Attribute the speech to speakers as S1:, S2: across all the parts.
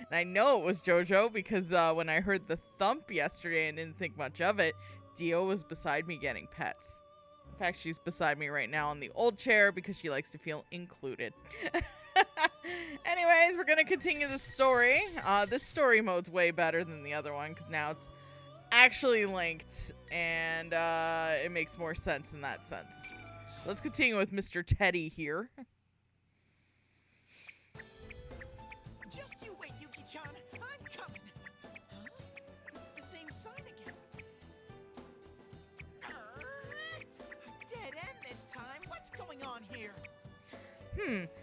S1: And I know it was JoJo because when I heard the thump yesterday and didn't think much of it, Dio was beside me getting pets. In fact, she's beside me right now on the old chair because she likes to feel included. Anyways, we're going to continue the story. This story mode's way better than the other one because now it's actually linked and it makes more sense in that sense. Let's continue with Mr. Teddy here.
S2: Just you wait, Yuki-chan. I'm coming. Huh? It's the same sign again. Dead end this time. What's going on here?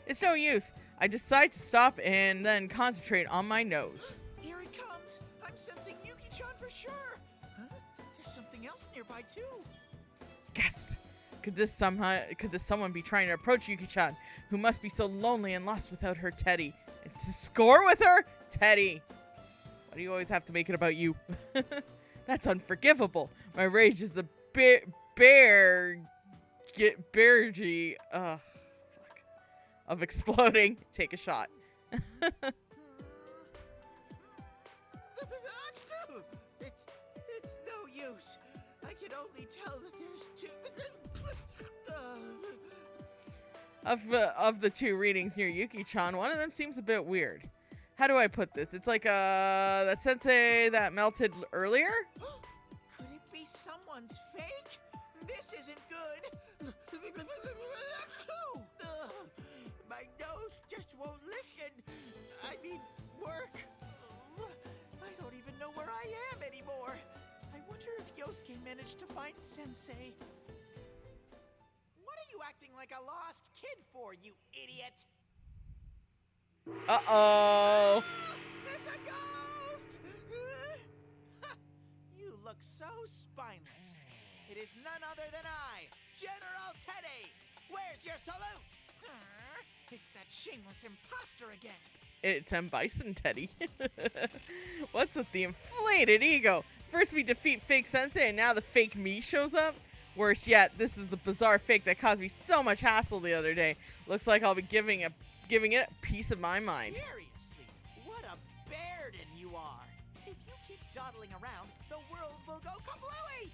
S1: It's no use. I decide to stop and then concentrate on my nose.
S2: Here it comes. I'm sensing Yuki-chan for sure. Huh? There's something else nearby too.
S1: Gasp. Could this someone be trying to approach Yuki-chan, who must be so lonely and lost without her Teddy? And to score with her? Teddy. Why do you always have to make it about you? That's unforgivable. My rage is the beargy of exploding. Take a shot.
S2: It's no use. I can only tell that there's two.
S1: Of the two readings near Yuki-chan, one of them seems a bit weird. How do I put this? It's like that sensei that melted earlier?
S2: Could it be someone's fake? This isn't good. My nose just won't listen. I need work. I don't even know where I am anymore. I wonder if Yosuke managed to find Sensei. What are you acting like a lost kid for, you idiot?
S1: Uh-oh.
S2: It's a ghost! You look so spineless. It is none other than I, General Teddy. Where's your salute? It's that shameless imposter again.
S1: It's M. Bison Teddy. What's with the inflated ego? First we defeat fake sensei and now the fake me shows up? Worse yet, this is the bizarre fake that caused me so much hassle the other day. Looks like I'll be giving it a piece of my mind.
S2: Seriously, what a bearden you are. If you keep dawdling around, the world will go kablooey.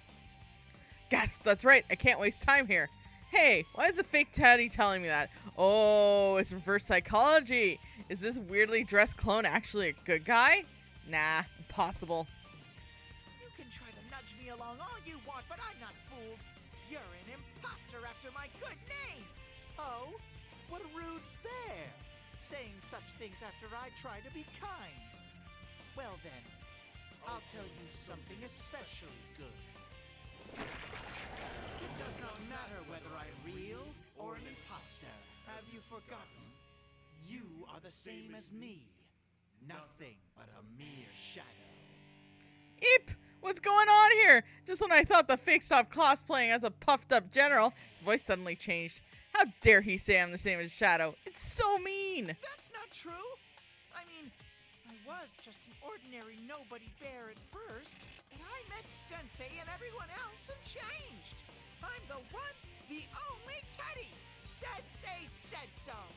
S1: Gasp, that's right. I can't waste time here. Hey, why is the fake Teddy telling me that? Oh, it's reverse psychology. Is this weirdly dressed clone actually a good guy? Nah, impossible.
S2: You can try to nudge me along all you want, but I'm not fooled. You're an imposter after my good name. Oh, what a rude bear. Saying such things after I try to be kind. Well then, I'll tell you something especially good. It does not matter whether I'm real or an imposter. Have you forgotten? You are the same as me. Nothing but a mere shadow.
S1: Eep! What's going on here? Just when I thought the fake stopped cosplaying as a puffed up general, his voice suddenly changed. How dare he say I'm the same as Shadow? It's so mean!
S2: That's not true! I mean, I was just an ordinary nobody bear at first, and I met Sensei and everyone else and changed! I'm the one, the only Teddy! Sensei said so!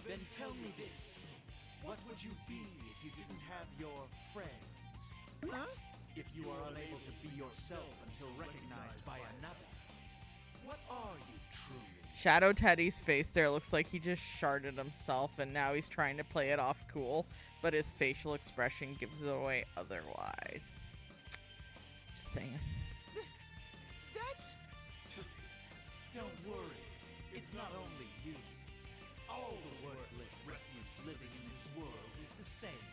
S2: Then tell me this. What would you be if you didn't have your friends? Huh? If you are unable to be yourself until recognized by another, what are you truly?
S1: Shadow Teddy's face there looks like he just sharded himself and now he's trying to play it off cool, but his facial expression gives it away otherwise. Just saying.
S2: That's... Don't worry. It's not only you. All the worthless refuse living in this world is the same.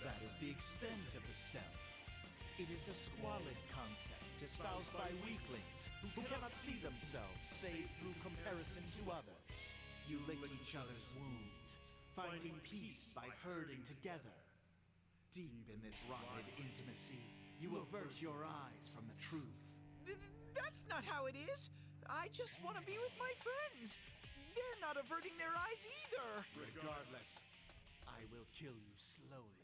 S2: That is the extent of the self. It is a squalid concept espoused by weaklings who cannot see themselves save through comparison to others. You lick each other's wounds, finding peace by herding together. Deep in this rotted intimacy, you avert your eyes from the truth. That's not how it is. I just want to be with my friends. They're not averting their eyes either. Regardless, I will kill you slowly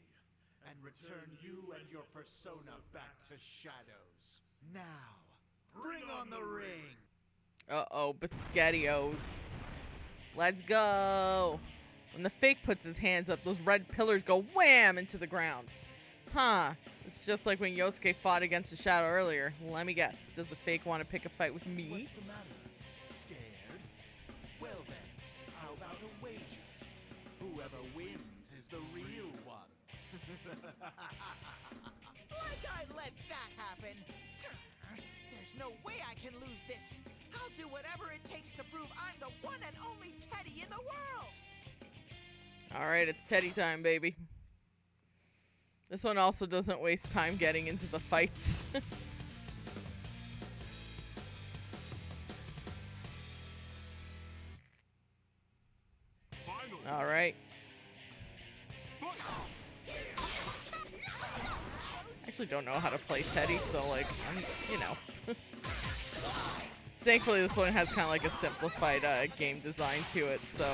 S2: and return you and your persona back to shadows. Now, bring on the ring!
S1: Uh-oh, Biscottios. Let's go! When the fake puts his hands up, those red pillars go wham into the ground. Huh. It's just like when Yosuke fought against the shadow earlier. Let me guess. Does the fake want to pick a fight with me?
S2: What's the matter? Scared? Well then, how about a wager? Whoever wins is the real one.
S3: Like I let that happen. There's no way I can lose this. I'll do whatever it takes to prove I'm the one and only Teddy in the world.
S1: Alright, it's Teddy time, baby. This one also doesn't waste time getting into the fights. Alright. I actually don't know how to play Teddy, so like, I'm, you know. Thankfully this one has kind of like a simplified game design to it, so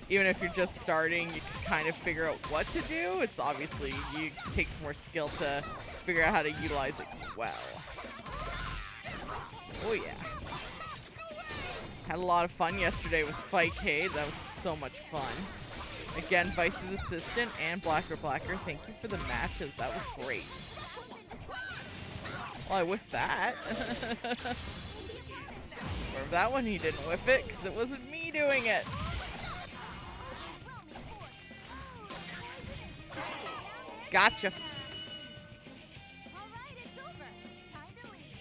S1: even if you're just starting, you can kind of figure out what to do. It's obviously, it takes more skill to figure out how to utilize it well. Oh yeah. Had a lot of fun yesterday with Fightcade. That was so much fun. Again, Vice's assistant and Blacker, thank you for the matches. That was great. Well, I whiffed that. Or if that one he didn't whiff it, because it wasn't me doing it. Gotcha.
S4: Alright, it's over. Time to leave.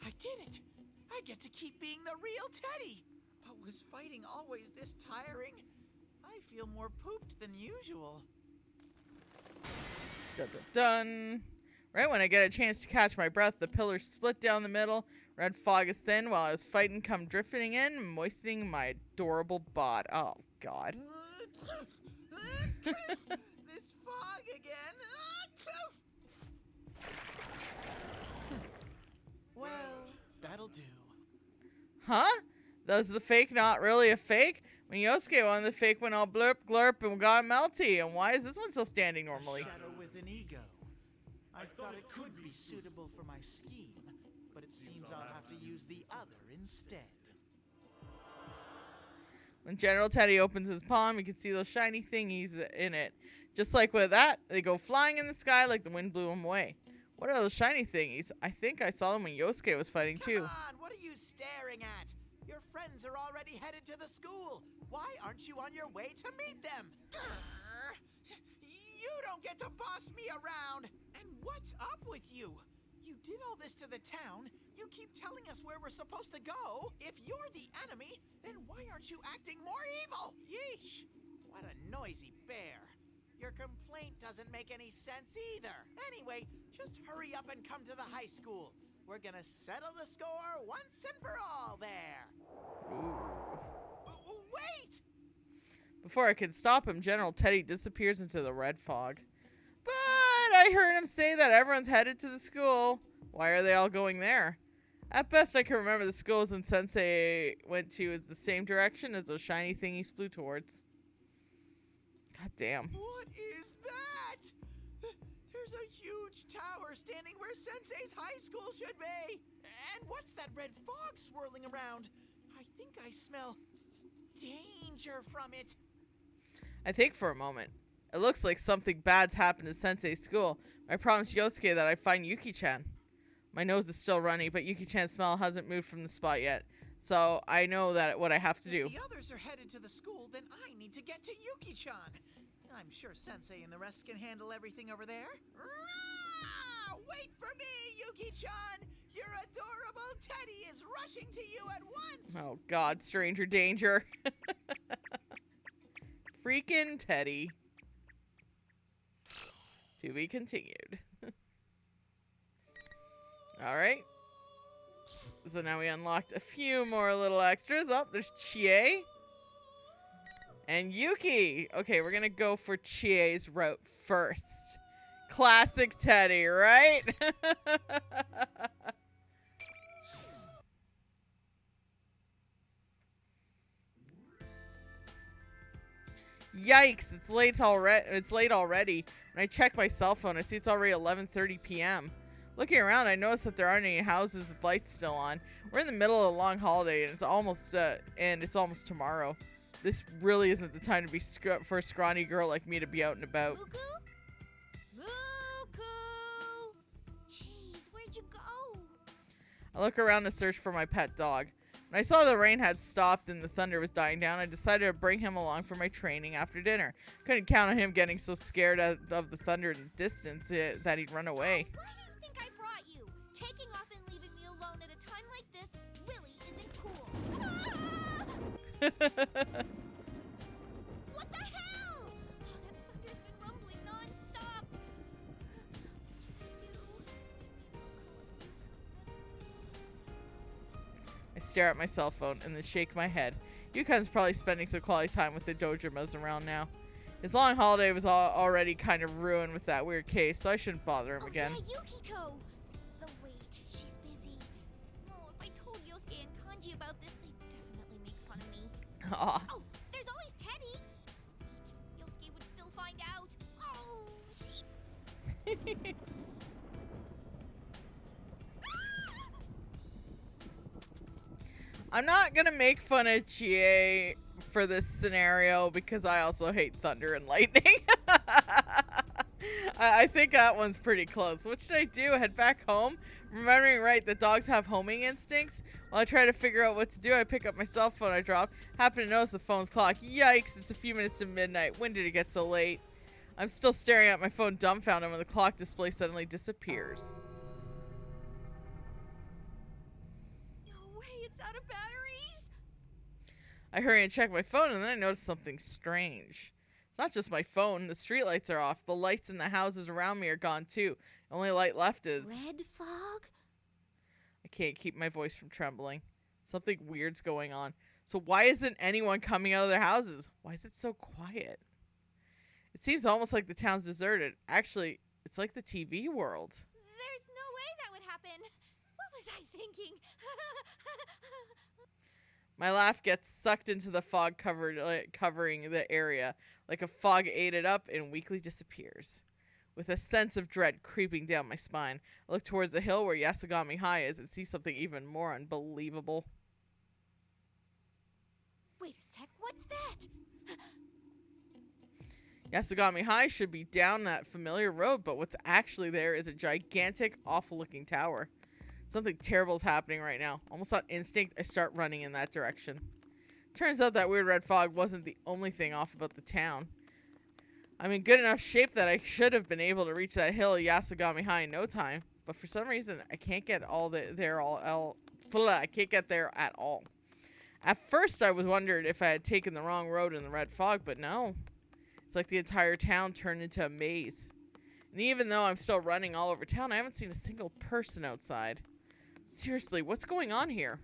S3: I did it. I get to keep being the real Teddy. But was fighting always this tiring? I feel more pooped than usual.
S1: Dun, dun, dun. Right when I get a chance to catch my breath, the pillars split down the middle. Red fog is thin while I was fighting come drifting in, moistening my adorable bod. Oh, God.
S3: This fog again. Well, that'll do.
S1: Huh? Was the fake not really a fake? When Yosuke won, the fake went all blurp, glurp, and got melty. And why is this one still standing normally?
S3: A shadow with an ego. I thought it could be suitable for my scheme, but it seems I'll have to use the other instead.
S1: When General Teddy opens his palm, you can see those shiny thingies in it. Just like with that, they go flying in the sky like the wind blew them away. What are those shiny thingies? I think I saw them when Yosuke was fighting too.
S3: Come on, what are you staring at? Your friends are already headed to the school. Why aren't you on your way to meet them? Grr. You don't get to boss me around. And what's up with you? You did all this to the town. You keep telling us where we're supposed to go. If you're the enemy, then why aren't you acting more evil? Yeesh. What a noisy bear. Your complaint doesn't make any sense either. Anyway, just hurry up and come to the high school. We're gonna settle the score once and for all there. Wait!
S1: Before I could stop him, General Teddy disappears into the red fog. But I heard him say that everyone's headed to the school. Why are they all going there? At best, I can remember the schools and Sensei went to is the same direction as those shiny thingies flew towards. God damn.
S3: What is that? There's a huge tower standing where Sensei's high school should be. And what's that red fog swirling around? I think I smell danger from it.
S1: I think for a moment. It looks like something bad's happened to Sensei's school. I promised Yosuke that I'd find Yuki-chan. My nose is still runny, but Yuki-chan's smell hasn't moved from the spot yet. So I know that what I have to do.
S3: If the others are headed to the school, then I need to get to Yuki-chan. I'm sure Sensei and the rest can handle everything over there. Rah! Wait for me, Yuki-chan! Your adorable Teddy is rushing to you at once!
S1: Oh God, stranger danger. Freaking Teddy. To be continued. Alright. So now we unlocked a few more little extras. Oh, there's Chie. And Yuki. Okay, we're gonna go for Chie's route first. Classic Teddy, right? Yikes, it's late already. When I check my cell phone, I see it's already 11:30 p.m. Looking around, I noticed that there aren't any houses with lights still on. We're in the middle of a long holiday, and it's almost tomorrow. This really isn't the time to be for a scrawny girl like me to be out and about.
S4: Muku? Muku! Jeez, where'd you go?
S1: I look around to search for my pet dog. When I saw the rain had stopped and the thunder was dying down, I decided to bring him along for my training after dinner. Couldn't count on him getting so scared of the thunder in the distance that he'd run away.
S4: Why do you think I brought you? Taking off and leaving me alone at a time like this really isn't cool. Ah! What the hell? Oh, that thunder's been rumbling non-stop. What should I do?
S1: I stare at my cell phone and then shake my head. Yukon's probably spending some quality time with the Dojimas around now. His long holiday was already kind of ruined with that weird case, so I shouldn't bother him again.
S4: Yeah, Yukiko. The wait, she's busy. Oh, if I told Yosuke and Kanji about this, they'd definitely make fun of me.
S1: Aw.
S4: Oh, there's always Teddy. Wait, Yosuke would still find out. Oh, she...
S1: I'm not gonna make fun of Chie for this scenario because I also hate thunder and lightning. I think that one's pretty close. What should I do? Head back home? Remembering right that dogs have homing instincts? While I try to figure out what to do, I pick up my cell phone I drop. Happen to notice the phone's clock. Yikes, it's a few minutes to midnight. When did it get so late? I'm still staring at my phone dumbfounded when the clock display suddenly disappears.
S4: It's out of batteries.
S1: I hurry and check my phone, and then I notice something strange. It's not just my phone. The streetlights are off. The lights in the houses around me are gone too. The only light left is...
S4: Red fog?
S1: I can't keep my voice from trembling. Something weird's going on. So why isn't anyone coming out of their houses? Why is it so quiet? It seems almost like the town's deserted. Actually, it's like the TV world.
S4: There's no way that would happen. What was I thinking?
S1: My laugh gets sucked into the fog covering the area. Like a fog ate it up and weakly disappears. With a sense of dread creeping down my spine, I look towards the hill where Yasugami High is and see something even more unbelievable.
S4: Wait a sec, what's that?
S1: Yasugami High should be down that familiar road, but what's actually there is a gigantic, awful-looking tower. Something terrible is happening right now. Almost on instinct, I start running in that direction. Turns out that weird red fog wasn't the only thing off about the town. I'm in good enough shape that I should have been able to reach that hill of Yasugami High in no time, but for some reason, I can't get I can't get there at all. At first, I was wondered if I had taken the wrong road in the red fog, but no. It's like the entire town turned into a maze. And even though I'm still running all over town, I haven't seen a single person outside. Seriously, what's going on here?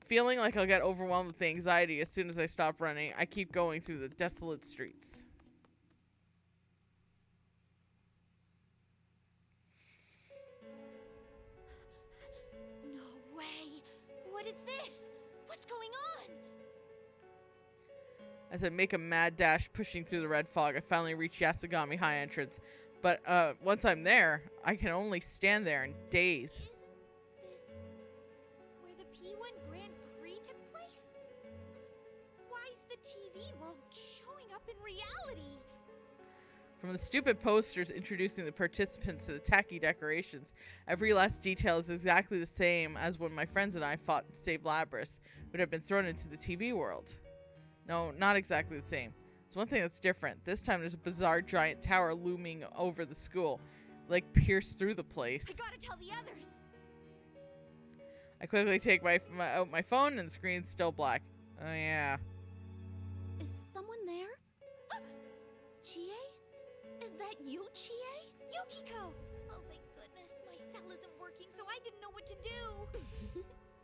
S1: Feeling like I'll get overwhelmed with anxiety as soon as I stop running, I keep going through the desolate streets.
S4: No way. What is this? What's going on?
S1: As I make a mad dash pushing through the red fog, I finally reach Yasugami High entrance. But once I'm there, I can only stand there and daze.
S4: Isn't this where the P1 Grand Prix took place? Why is the TV world showing up in reality?
S1: From the stupid posters introducing the participants to the tacky decorations, every last detail is exactly the same as when my friends and I fought and saved Labrys, who had been thrown into the TV world. No, not exactly the same. There's one thing that's different. This time there's a bizarre giant tower looming over the school, like pierced through the place.
S4: I gotta tell the others.
S1: I quickly take out my phone and the screen's still black. Oh yeah.
S4: Is someone there? Chie? Is that you, Chie? Yukiko! Oh, thank goodness. My cell isn't working, so I didn't know what to do.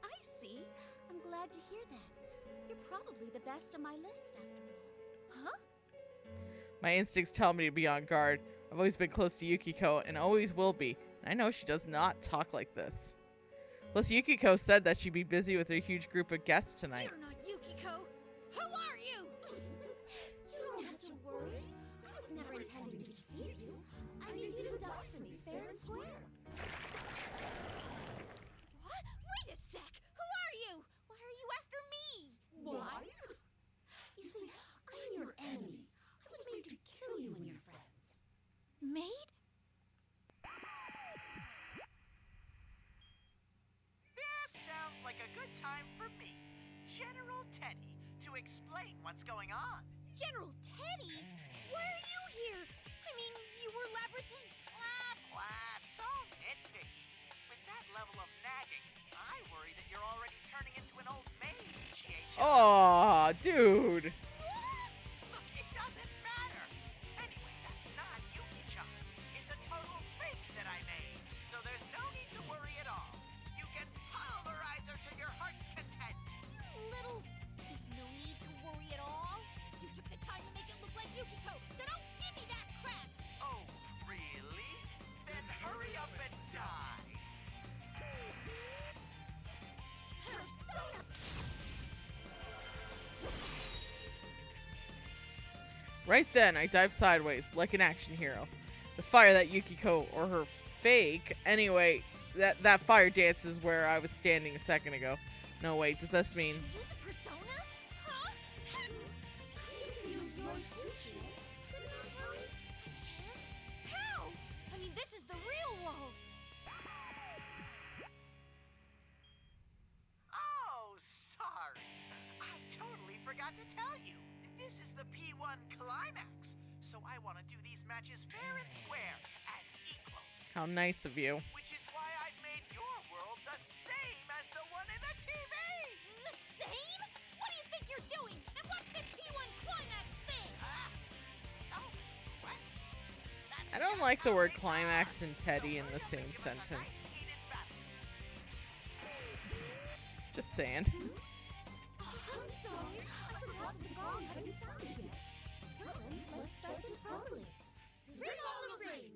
S4: I see. I'm glad to hear that. You're probably the best on my list after all. Huh?
S1: My instincts tell me to be on guard. I've always been close to Yukiko and always will be. I know she does not talk like this. Plus, Yukiko said that she'd be busy with her huge group of guests tonight.
S4: You're not Yukiko. Who are you? You don't have to worry. I was never intending to deceive you. I need you to die for me fair and square.
S3: like a good time for me, General Teddy, to explain what's going on.
S4: General Teddy? Why are you here? I mean, you were Labrys's...
S3: Blah, so nitpicky. With that level of nagging, I worry that you're already turning into an old maid, GH.
S1: Aw, dude.
S3: Look, it doesn't matter. Anyway, that's not Yuki-chan. It's a total fake that I made. So there's no need to worry at all. You can pulverize her to your heart's content.
S4: Little... There's no need to worry at all. You took the time to make it look like Yukiko, so don't give me that crap!
S3: Oh, really? Then hurry up and die.
S4: Persona!
S1: Right then, I dive sideways, like an action hero. The fire that Yukiko, or her fake, anyway, that fire dance is where I was standing a second ago. No, wait, does this mean...
S4: Use a persona? Huh? You can use yours too, Chie. Didn't I tell you? I can't? How? I mean, this is the real world.
S3: Oh, sorry. I totally forgot to tell you. This is the P1 Climax, so I want to do these matches fair and square, as equals.
S1: How nice of you.
S3: Which is why I've made your world the same as the one in the TV!
S4: The same? What do you think you're doing? And what's this P1 Climax thing?
S3: So many questions. That's
S1: I don't
S3: just
S1: like the
S3: how
S1: word
S3: things
S1: climax
S3: are.
S1: and Teddy
S3: So
S1: in
S3: hurry
S1: the
S3: up
S1: same
S3: and give us a nice
S1: sentence.
S3: heated battle.
S1: Just saying.
S5: I'm sorry, I forgot the gong hadn't sounded yet. Well then, let's start this properly. Ring on the ring!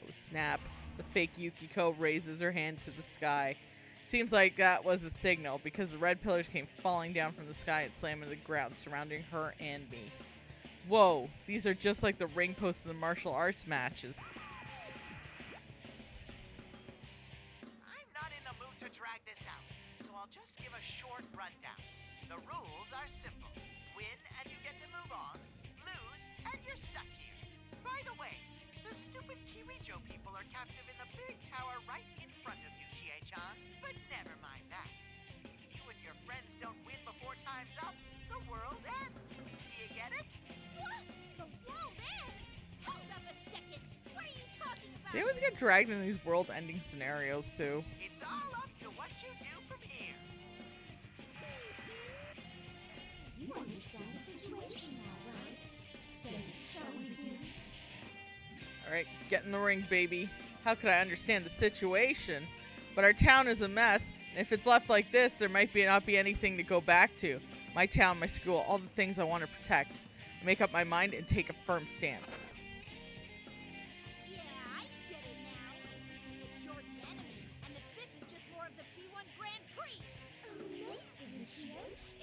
S1: Oh, snap. The fake Yukiko raises her hand to the sky. Seems like that was a signal, because the red pillars came falling down from the sky and slammed into the ground, surrounding her and me. Whoa, these are just like the ring posts in the martial arts matches.
S3: I'm not in the mood to drag this out, so I'll just give a short rundown. The rules are simple. Win and you get to move on. Lose and you're stuck here. By the way, the stupid Kirijo people are captive in the big tower right in front of you, Chie-chan. But never mind that. If you and your friends don't win before time's up, the world ends. Do you get it?
S4: What? The world ends? Hold up a second. What are you talking about?
S1: They always get dragged in these world-ending scenarios, too.
S3: It's all up to what you do from here.
S5: You understand the situation now, right? Then, shall we begin?
S1: Alright, get in the ring, baby. How could I understand the situation? But our town is a mess, and if it's left like this, there might not be anything to go back to. My town, my school, all the things I want to protect. I make up my mind and take a firm stance.
S4: Yeah, I get it now. That you're the enemy, and that this is just more of the P1 Grand Prix.
S5: Amazing, Chie!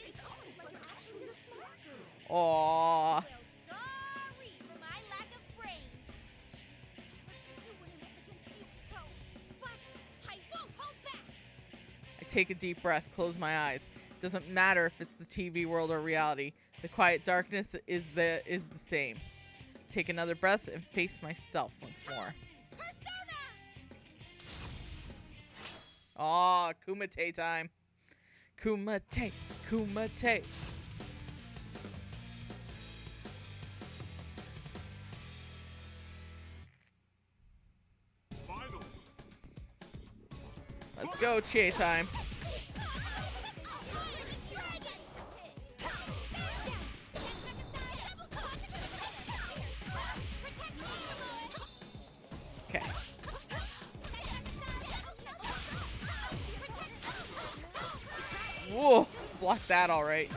S5: It's almost like you're actually a smart girl.
S1: Aww.
S4: Well, sorry for my lack of brains. Jesus, I would do when I'm up against Yukiko. But I won't hold back.
S1: I take a deep breath, close my eyes. Doesn't matter if it's the TV world or reality. The quiet darkness is the same. Take another breath and face myself once more.
S4: Persona!
S1: Aw, Kumite time. Kumite, Kumite.
S2: Finally.
S1: Let's go, Chie time. Okay. Whoa, block that all right.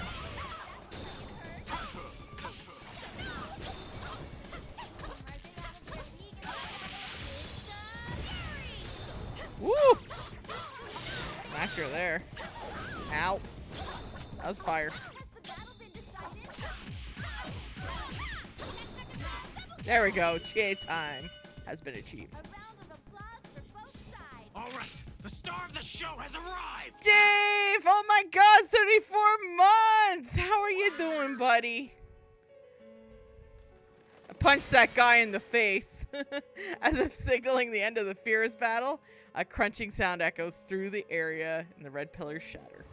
S1: Woo! Smacked her there. Ow. That was fire. There we go. Chie time has been achieved.
S2: All right, the star of the show has arrived.
S1: Dave! Oh my god, 34 months! How are you doing, buddy? I punched that guy in the face. As if signaling the end of the fierce battle, a crunching sound echoes through the area and the red pillars shatter.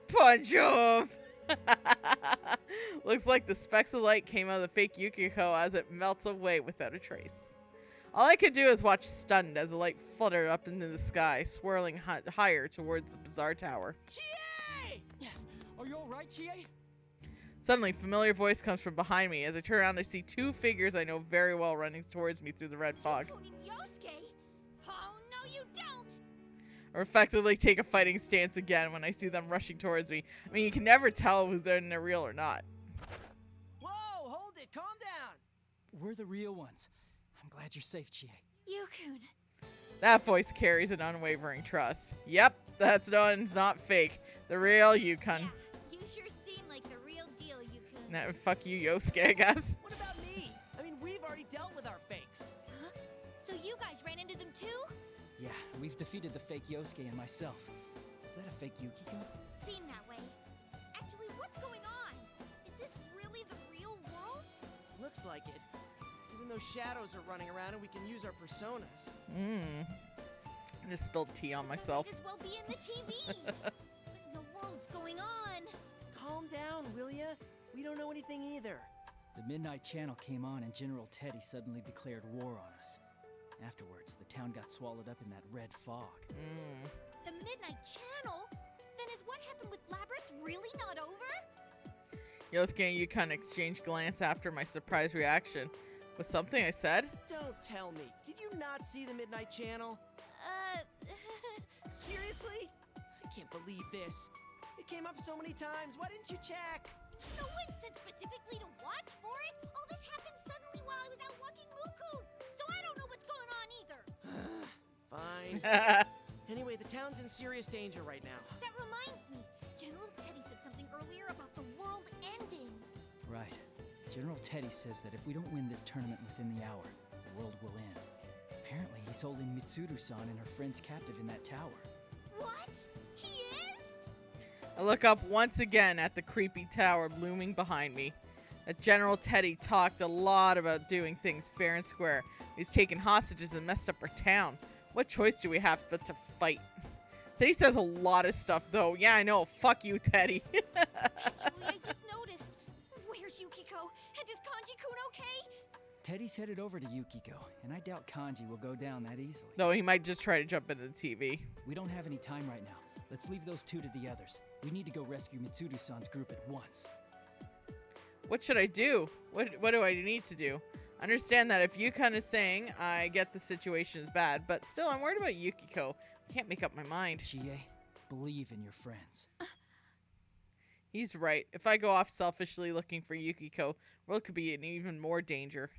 S1: Punch him! Looks like the specks of light came out of the fake Yukiko as it melts away without a trace. All I could do is watch stunned as the light fluttered up into the sky, swirling higher towards the Bazaar Tower.
S3: Chie!
S6: Are you alright, Chie?
S1: Suddenly, a familiar voice comes from behind me. As I turn around, I see two figures I know very well running towards me through the red fog.
S4: Yukon and Yosuke? Oh, no you don't!
S1: I effectively take a fighting stance again when I see them rushing towards me. I mean, you can never tell who's in the real or not.
S3: Whoa, hold it, calm down.
S6: We're the real ones. I'm glad you're safe, Chie.
S4: Yukon.
S1: That voice carries an unwavering trust. Yep, that's one's not fake. The real Yukon.
S4: Yeah, you sure seem like the real deal, Yukon.
S1: Nah, fuck you, Yosuke, I guess.
S3: What about me? I mean, we've already dealt with our fakes.
S4: Huh? So you guys ran into them too?
S6: Yeah, we've defeated the fake Yosuke and myself. Is that a fake Yukiko?
S4: Seem that way. Actually, what's going on? Is this really the real world?
S3: Looks like it. Even though shadows are running around and we can use our personas.
S1: I just spilled tea on myself.
S4: Might as well be in the TV. What in the world's going on?
S3: Calm down, will ya? We don't know anything either.
S6: The Midnight Channel came on and General Teddy suddenly declared war on us. Afterwards, the town got swallowed up in that red fog.
S4: The Midnight Channel? Then is what happened with Labrys really not over?
S1: Yosuke and Yukon exchanged glance after my surprised reaction. Was something I said?
S3: Don't tell me. Did you not see the Midnight Channel? Seriously? I can't believe this. It came up so many times. Why didn't you check?
S4: No one said specifically to watch for it. All this happened suddenly while I was out walking Mukun. So I don't know what's going on either.
S3: Fine. Anyway, the town's in serious danger right now.
S4: That reminds me. General Teddy said something earlier about the world ending.
S6: Right. General Teddy says that if we don't win this tournament within the hour, the world will end. Apparently, he's holding Mitsuru-san and her friends captive in that tower.
S4: What? He is?
S1: I look up once again at the creepy tower looming behind me. That General Teddy talked a lot about doing things fair and square. He's taken hostages and messed up our town. What choice do we have but to fight? Teddy says a lot of stuff, though. Yeah, I know. Fuck you, Teddy.
S4: Actually, I just noticed. Where's Yukiko? And is Kanji-kun okay?
S6: Teddy's headed over to Yukiko, and I doubt Kanji will go down that easily.
S1: Though he might just try to jump into the TV.
S6: We don't have any time right now. Let's leave those two to the others. We need to go rescue Mitsuru-san's group at once.
S1: What should I do? What do I need to do? Understand that if Yukon is saying, I get the situation is bad, but still I'm worried about Yukiko. I can't make up my mind.
S6: Chie, believe in your friends.
S1: He's right. If I go off selfishly looking for Yukiko, the world could be in even more danger.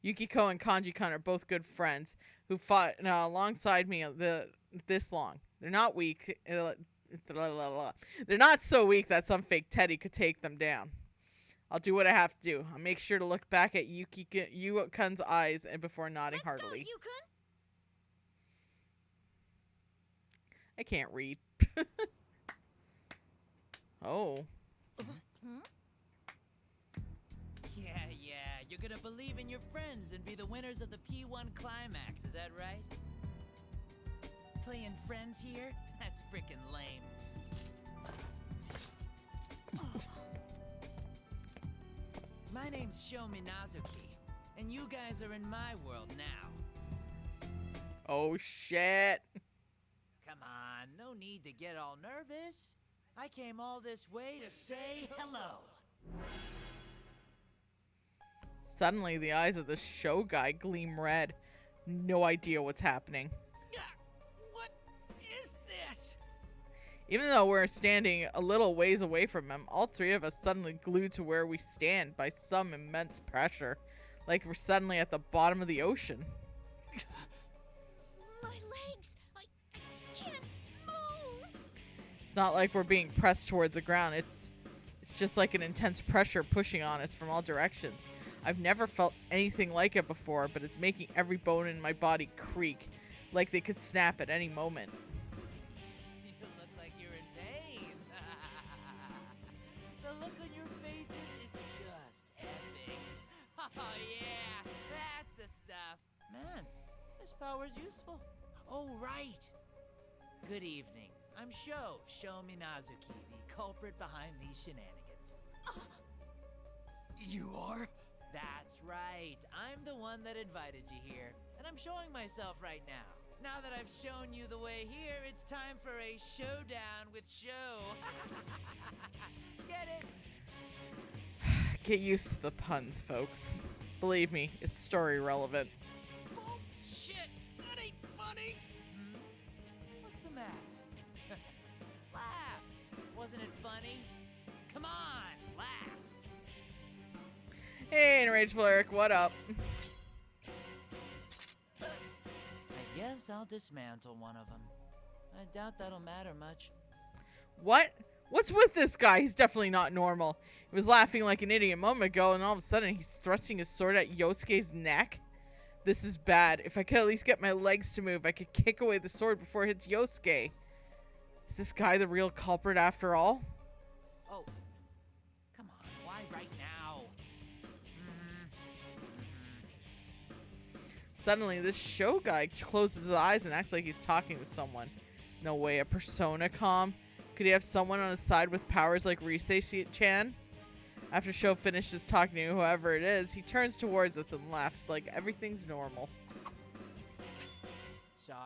S1: Yukiko and Kanji-kun are both good friends who fought alongside me this long. They're not weak. They're not so weak that some fake Teddy could take them down. I'll do what I have to do. I'll make sure to look back at Yukon's eyes and before nodding
S4: Let's
S1: heartily.
S4: go, Yukon.
S1: I can't read. Oh.
S7: Yeah. You're gonna believe in your friends and be the winners of the P1 Climax, is that right? Playing friends here? That's frickin' lame. My name's Sho Minazuki, and you guys are in my world now.
S1: Oh, shit.
S7: Come on, no need to get all nervous. I came all this way to say hello.
S1: Suddenly, the eyes of the show guy gleam red. No idea what's happening.
S7: What is this?
S1: Even though we're standing a little ways away from him, all three of us suddenly glued to where we stand by some immense pressure. Like we're suddenly at the bottom of the ocean.
S4: My legs! I can't move!
S1: It's not like we're being pressed towards the ground. It's just like an intense pressure pushing on us from all directions. I've never felt anything like it before, but it's making every bone in my body creak, like they could snap at any moment.
S7: You look like you're in pain. The look on your face This power's useful. Oh, right. Good evening. I'm Sho Minazuki, the culprit behind these shenanigans.
S6: You are?
S7: That's right. I'm the one that invited you here, and I'm showing myself right now. Now that I've shown you the way here, it's time for a showdown with Sho. Get it?
S1: Get used to the puns, folks. Believe me, it's story relevant.
S7: Bullshit! That ain't funny! What's the matter? Laugh! Wasn't it funny? Come on, laugh!
S1: Hey, Enrageful Eric, what up?
S7: I guess I'll dismantle one of them. I doubt that'll matter much.
S1: What? What's with this guy? He's definitely not normal. He was laughing like an idiot a moment ago, and all of a sudden he's thrusting his sword at Yosuke's neck. This is bad. If I could at least get my legs to move, I could kick away the sword before it hits Yosuke. Is this guy the real culprit after all?
S7: Oh, come on, why right now?
S1: Suddenly, this show guy closes his eyes and acts like he's talking to someone. No way, a persona comm? Could he have someone on his side with powers like Rise-chan? After Sho finishes talking to whoever it is, he turns towards us and laughs like everything's normal.
S7: Sorry,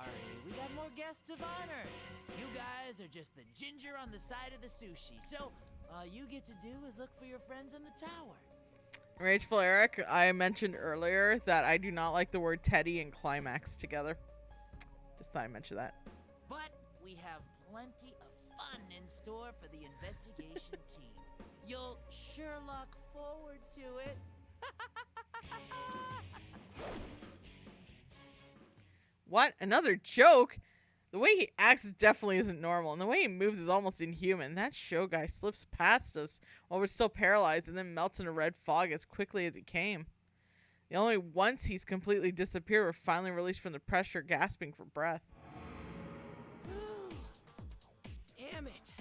S7: we got more guests of honor. You guys are just the ginger on the side of the sushi, so all you get to do is look for your friends in the tower.
S1: Rageful Eric, I mentioned earlier that I do not like the word Teddy and Climax together. Just thought I'd mention that.
S7: But we have plenty of fun in store for the investigation team. You'll sure look forward to it.
S1: What? Another joke? The way he acts definitely isn't normal, and the way he moves is almost inhuman. That show guy slips past us while we're still paralyzed and then melts in a red fog as quickly as he came. The only once he's completely disappeared, we're finally released from the pressure, gasping for breath.
S8: Damn it!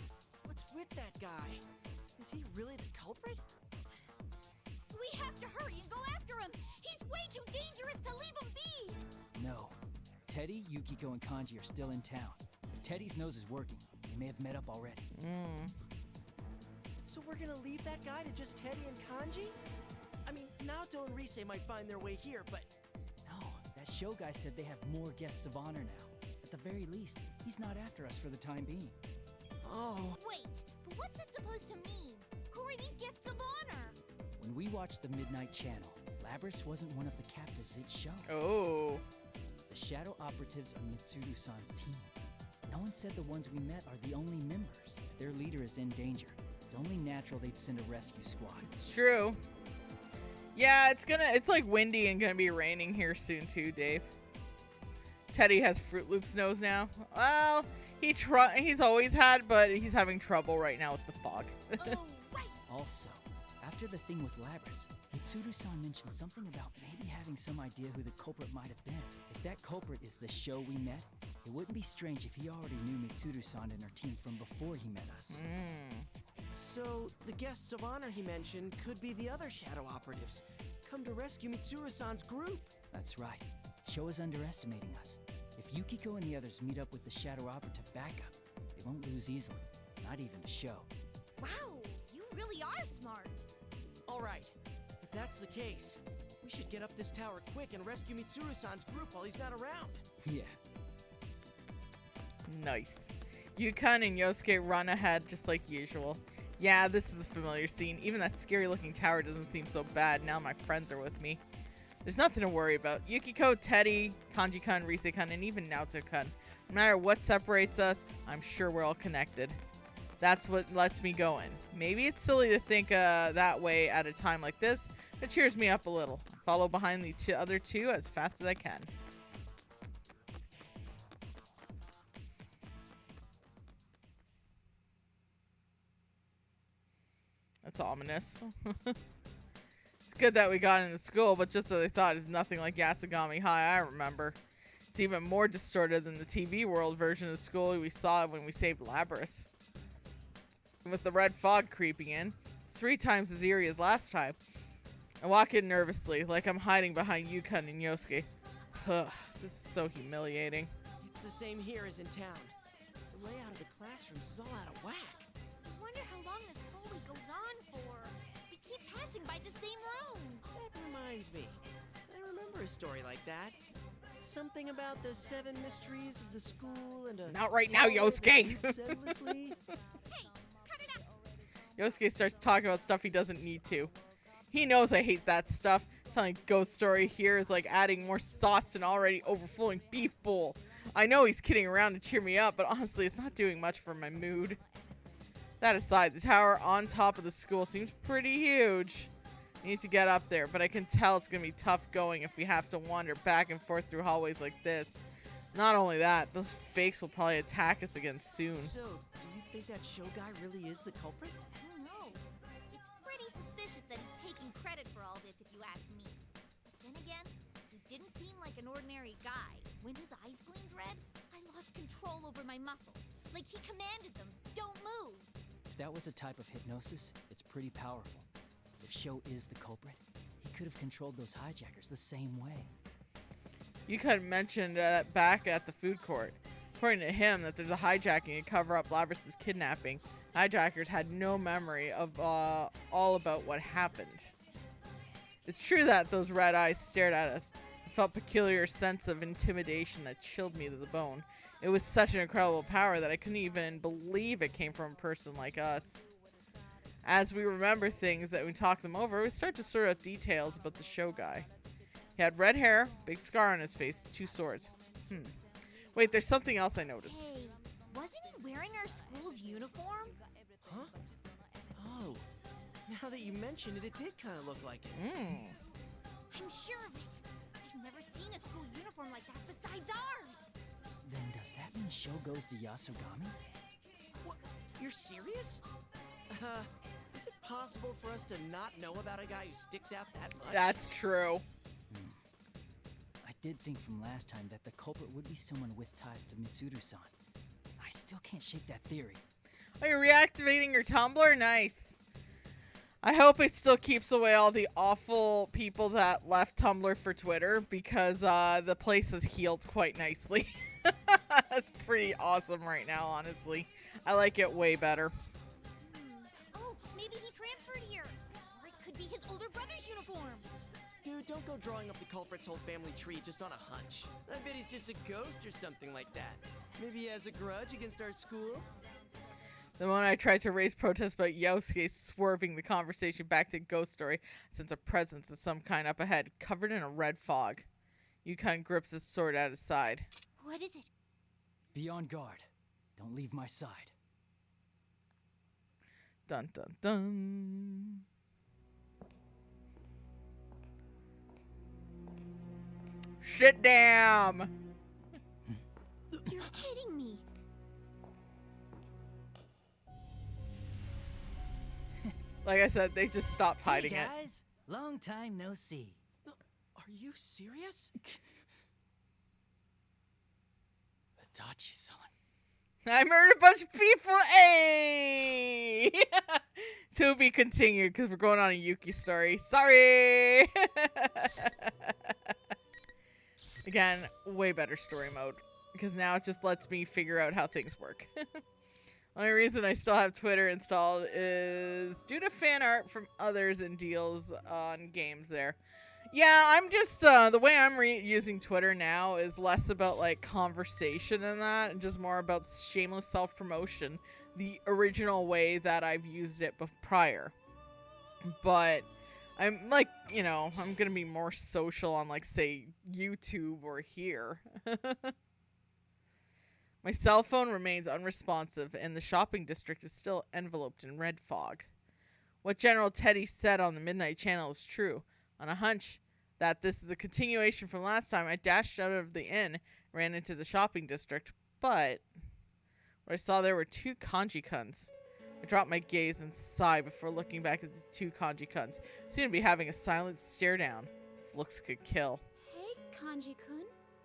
S8: What's with that guy? Is he really the culprit?
S4: We have to hurry and go after him. He's way too dangerous to leave him be.
S6: No. Teddy, Yukiko, and Kanji are still in town. If Teddy's nose is working, they may have met up already.
S8: So we're gonna leave that guy to just Teddy and Kanji? I mean, Naoto and Rise might find their way here, but...
S6: No, that show guy said they have more guests of honor now. At the very least, he's not after us for the time being.
S8: Oh...
S4: Wait, but what's it supposed to mean? Who are these guests of honor?
S6: When we watched the Midnight Channel, Labrys wasn't one of the captives it showed.
S1: Oh.
S6: The Shadow Operatives are Mitsuru-san's team. No one said the ones we met are the only members. If their leader is in danger, it's only natural they'd send a rescue squad.
S1: It's true. Yeah, it's like windy and gonna be raining here soon too, Dave. Teddy has Fruit Loops nose now. Well, he's always had, but he's having trouble right now with the fog.
S4: Oh, right.
S6: Also, after the thing with Labrys, Mitsuru-san mentioned something about maybe having some idea who the culprit might have been. If that culprit is the show we met, it wouldn't be strange if he already knew Mitsuru-san and her team from before he met us.
S8: So, the guests of honor he mentioned could be the other Shadow Operatives, come to rescue Mitsuru-san's group.
S6: That's right. Sho is underestimating us. If Yukiko and the others meet up with the Shadow Operative backup, they won't lose easily. Not even to Sho.
S4: Wow, you really are smart.
S8: All right, if that's the case, we should get up this tower quick and rescue Mitsuru-san's group while he's not around.
S6: Yeah.
S1: Nice. Yukon and Yosuke run ahead just like usual. Yeah, this is a familiar scene. Even that scary looking tower doesn't seem so bad now my friends are with me. There's nothing to worry about. Yukiko, Teddy, Kanji-kun, Rise-kun, and even Naoto-kun. No matter what separates us, I'm sure we're all connected. That's what lets me go in. Maybe it's silly to think that way at a time like this, but cheers me up a little. I follow behind the other two as fast as I can. That's ominous. It's good that we got into school, but just as I thought is nothing like Yasugami High I remember. It's even more distorted than the TV world version of school we saw when we saved Labrys. With the red fog creeping in, it's 3 times as eerie as last time. I walk in nervously, like I'm hiding behind Yukon and Yosuke. Ugh, this is so humiliating.
S8: It's the same here as in town. The layout of the classrooms is all out of whack.
S4: I wonder how long this hallway goes on for. We keep passing by the same rooms.
S8: That reminds me. I remember a story like that. Something about the 7 mysteries of the school and a...
S1: Not right now,
S8: hallway that
S1: Yosuke.
S8: leads endlessly.
S4: Hey, cut it out.
S1: Yosuke starts talking about stuff he doesn't need to. He knows I hate that stuff. Telling ghost story here is like adding more sauce to an already overflowing beef bowl. I know he's kidding around to cheer me up, but honestly, it's not doing much for my mood. That aside, the tower on top of the school seems pretty huge. I need to get up there, but I can tell it's going to be tough going if we have to wander back and forth through hallways like this. Not only that, those fakes will probably attack us again soon.
S8: So, do you think that show guy really is the culprit?
S4: Who knows? It's pretty suspicious that he's taking credit for all this, if you ask me. But then again, he didn't seem like an ordinary guy. When his eyes gleamed red, I lost control over my muscles. Like he commanded them, don't move.
S6: If that was a type of hypnosis, it's pretty powerful. If Sho is the culprit, he could have controlled those hijackers the same way.
S1: You could have mentioned back at the food court. According to him, that there's a hijacking to cover up Labrys's kidnapping. Hijackers had no memory of all about what happened. It's true that those red eyes stared at us. I felt a peculiar sense of intimidation that chilled me to the bone. It was such an incredible power that I couldn't even believe it came from a person like us. As we remember things that we talk them over, we start to sort out details about the show guy. He had red hair, big scar on his face, 2 swords. Wait, there's something else I noticed.
S4: Hey, wasn't he wearing our school's uniform?
S8: Huh? Oh, now that you mention it, it did kind of look like it.
S4: I'm sure of it. I've never seen a school uniform like that besides ours.
S6: Then does that mean Sho goes to Yasogami?
S8: What? You're serious? Is it possible for us to not know about a guy who sticks out that much?
S1: That's true.
S6: I did think from last time that the culprit would be someone with ties to Mitsuru-san. I still can't shake that theory.
S1: Are you reactivating your Tumblr? Nice. I hope it still keeps away all the awful people that left Tumblr for Twitter, because the place has healed quite nicely. That's pretty awesome right now, honestly. I like it way better.
S4: Oh, maybe he transferred here. Or it could be his older brother's uniform.
S8: Dude, don't go drawing up the culprit's whole family tree just on a hunch. I bet he's just a ghost or something like that. Maybe he has a grudge against our school?
S1: The moment I tried to raise protests about Yosuke swerving the conversation back to Ghost Story, I sense a presence of some kind up ahead, covered in a red fog. Yukon grips his sword at his side.
S4: What is it?
S6: Be on guard. Don't leave my side.
S1: Dun dun dun. Shit damn!
S4: You're kidding me.
S1: Like I said, they just stopped hiding
S6: hey
S1: it.
S6: guys, long time no see.
S8: Are you serious?
S6: Adachi-san.
S1: I murdered a bunch of people. Hey! To be continued, because we're going on a Yuki story. Sorry! Again, way better story mode. Because now it just lets me figure out how things work. Only reason I still have Twitter installed is due to fan art from others and deals on games there. Yeah, I'm just, the way I'm using Twitter now is less about, like, conversation and that, and just more about shameless self-promotion, the original way that I've used it prior. But I'm, like, you know, I'm gonna be more social on, like, say, YouTube or here. My cell phone remains unresponsive, and the shopping district is still enveloped in red fog. What General Teddy said on the Midnight Channel is true. On a hunch that this is a continuation from last time, I dashed out of the inn, ran into the shopping district, but what I saw there were 2 kanji-kuns. I dropped my gaze and sighed before looking back at the 2 kanji-kuns, who seemed to be having a silent stare-down. If looks could kill.
S4: Hey, Kanji-kun.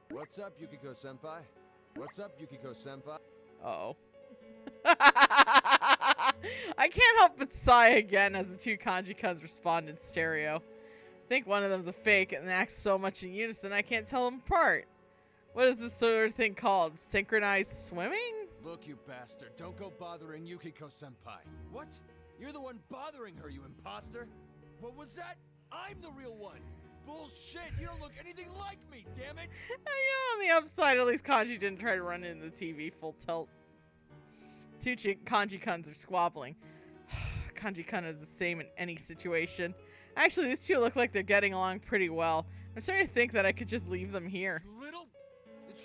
S9: What's up, Yukiko-senpai? What's up, Yukiko-senpai?
S1: Uh-oh. I can't help but sigh again as the 2 kanji-kuns respond in stereo. think one of them's a fake and acts so much in unison I can't tell them apart. What is this sort of thing called? Synchronized swimming?
S9: Look, you bastard, don't go bothering Yukiko-senpai. What? You're the one bothering her, you imposter? What was that? I'm the real one. Bullshit, you don't look anything like me, damn it!
S1: On the upside, at least Kanji didn't try to run into the TV full tilt. Two Kanji-kuns are squabbling. Kanji-kun is the same in any situation. Actually, these two look like they're getting along pretty well. I'm starting to think that I could just leave them here.
S9: You little...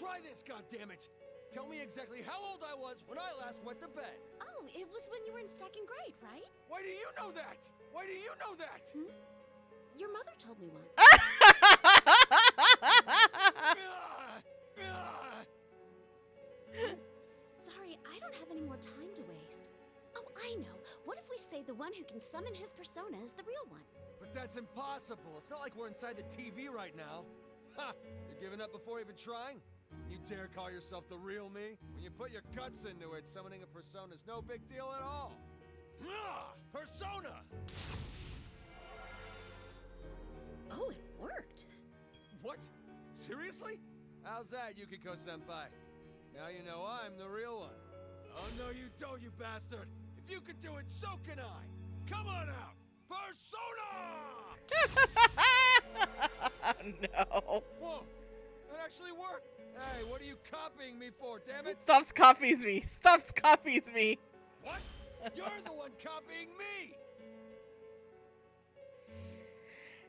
S9: Try this, goddammit! Tell me exactly how old I was when I last went to bed.
S4: Oh, it was when you were in 2nd grade, right?
S9: Why do you know that? Why do you know that?
S4: Your mother told me once. Sorry, I don't have any more time to waste. Oh, I know. What if we say the one who can summon his persona is the real one?
S9: But that's impossible. It's not like we're inside the TV right now. Ha! You're giving up before even trying? You dare call yourself the real me? When you put your guts into it, summoning a persona is no big deal at all. Persona!
S4: Oh, it worked.
S9: What? Seriously? How's that, Yukiko-senpai? Now you know I'm the real one. Oh, no you don't, you bastard! If you could do it, so can I! Come on out! Persona!
S1: No.
S9: Whoa! That actually worked! Hey, what are you copying me for, damn it?
S1: Stops copies me. Stops copies me.
S9: What? You're the one copying me!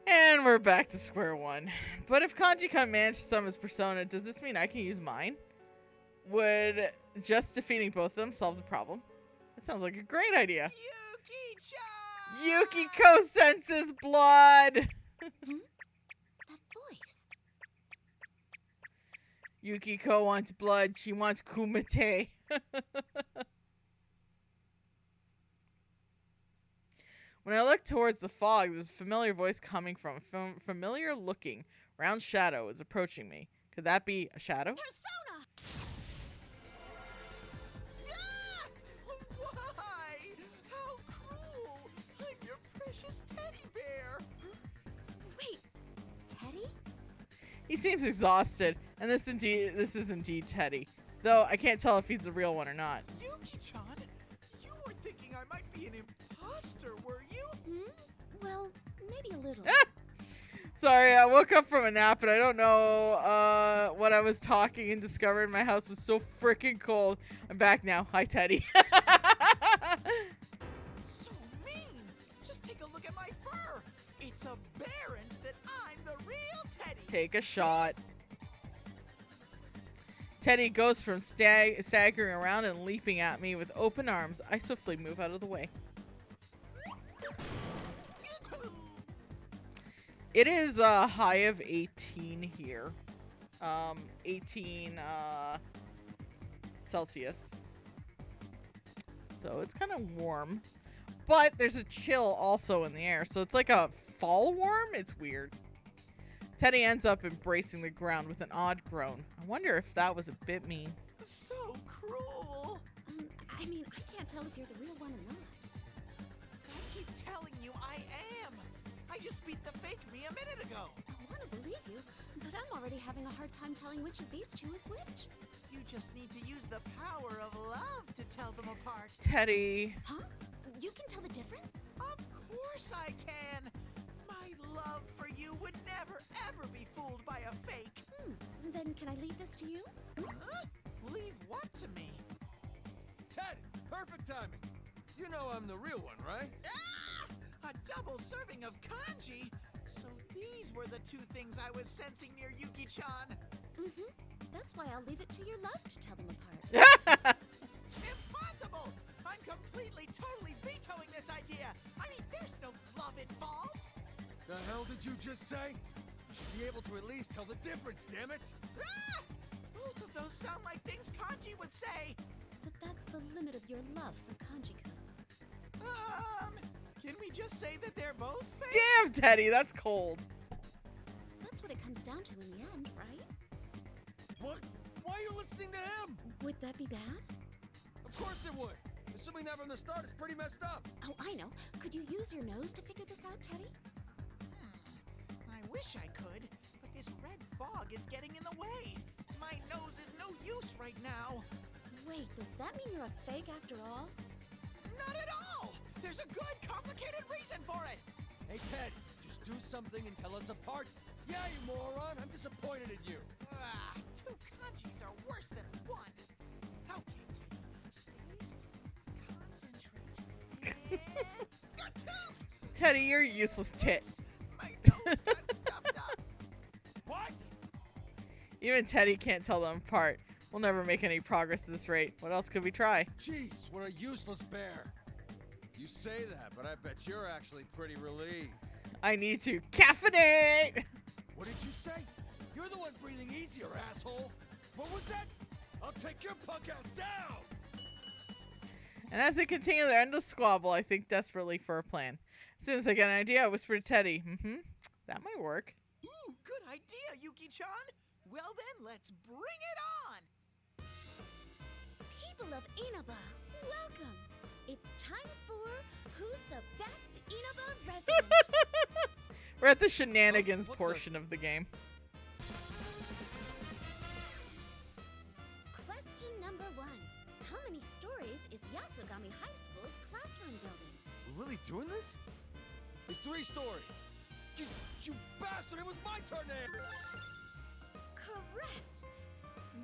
S1: And we're back to square one. But if Kanji can't manage to summon his persona, does this mean I can use mine? Would just defeating both of them solve the problem? That sounds like a great idea.
S3: Yuki-chan!
S1: Yukiko senses blood!
S4: That voice.
S1: Yukiko wants blood. She wants kumite. When I look towards the fog, there's a familiar voice coming from a familiar looking round shadow is approaching me. Could that be a shadow?
S4: Persona!
S3: Ah! Why? How cruel! I'm your precious teddy bear!
S4: Wait, Teddy?
S1: He seems exhausted, and this is indeed Teddy. Though I can't tell if he's the real one or not.
S3: Yuki-chan, you weren't thinking I might be an imposter, were you?
S4: Well, maybe a little.
S1: Sorry, I woke up from a nap and I don't know what I was talking and discovered my house was so freaking cold. I'm back now. Hi, Teddy.
S3: So mean! Just take a look at my fur! It's aberrant that I'm the real Teddy!
S1: Take a shot. Teddy goes from staggering around and leaping at me with open arms. I swiftly move out of the way. It is a high of 18 here. 18 Celsius. So it's kind of warm. But there's a chill also in the air. So it's like a fall warm. It's weird. Teddy ends up embracing the ground with an odd groan. I wonder if that was a bit mean.
S3: So cruel!
S4: I mean, I can't tell if you're the real one or not.
S3: I keep telling you I am! I just beat the fake me a minute ago!
S4: I want to believe you, but I'm already having a hard time telling which of these two is which.
S3: You just need to use the power of love to tell them apart.
S1: Teddy.
S4: Huh? You can tell the difference?
S3: Of course I can! My love for you would never ever be fooled by a fake!
S4: Then can I leave this to you?
S3: Huh? Leave what to me?
S9: Ted, perfect timing. You know I'm the real one, right?
S3: Ah! A double serving of kanji? So these were the two things I was sensing near Yuki-chan.
S4: That's why I'll leave it to your love to tell them apart.
S3: Impossible! I'm completely, totally vetoing this idea! I mean, there's no love involved!
S9: The hell did you just say? You should be able to at least tell the difference, damn it!
S3: Ah! Both of those sound like things kanji would say!
S4: So that's the limit of your love for Kanji-kun.
S3: Can we just say that they're both fake?
S1: Damn, Teddy, that's cold.
S4: That's what it comes down to in the end, right?
S9: What? Why are you listening to him?
S4: Would that be bad?
S9: Of course it would. Assuming that from the start is pretty messed up.
S4: Oh, I know. Could you use your nose to figure this out, Teddy?
S3: wish I could, but this red fog is getting in the way. My nose is no use right now.
S4: Wait, does that mean you're a fake after all?
S3: Not at all! There's a good, complicated reason for it!
S9: Hey, Ted, just do something and tell us apart. Yeah, you moron. I'm disappointed in you.
S3: Two kanjis are worse than one. Okay, Teddy. Stay still. Concentrate.
S1: Teddy, you're a useless tit.
S3: My nose got stuffed up.
S9: What?
S1: Even Teddy can't tell them apart. We'll never make any progress at this rate. What else could we try?
S9: Jeez, what a useless bear. You say that, but I bet you're actually pretty relieved.
S1: I need to caffeinate!
S9: What did you say? You're the one breathing easier, asshole. What was that? I'll take your punk ass down!
S1: And as they continue their endless squabble, I think desperately for a plan. As soon as I get an idea, I whisper to Teddy, that might work.
S3: Ooh, good idea, Yuki-chan. Well then, let's bring it on!
S4: People of Inaba, welcome! It's time for Who's the Best Inaba Resident?
S1: We're at the shenanigans
S9: What
S1: portion of the game.
S4: Question number 1. How many stories is Yasogami High School's classroom building?
S9: We're really doing this? There's 3 stories. You bastard! It was my turn there!
S4: Correct!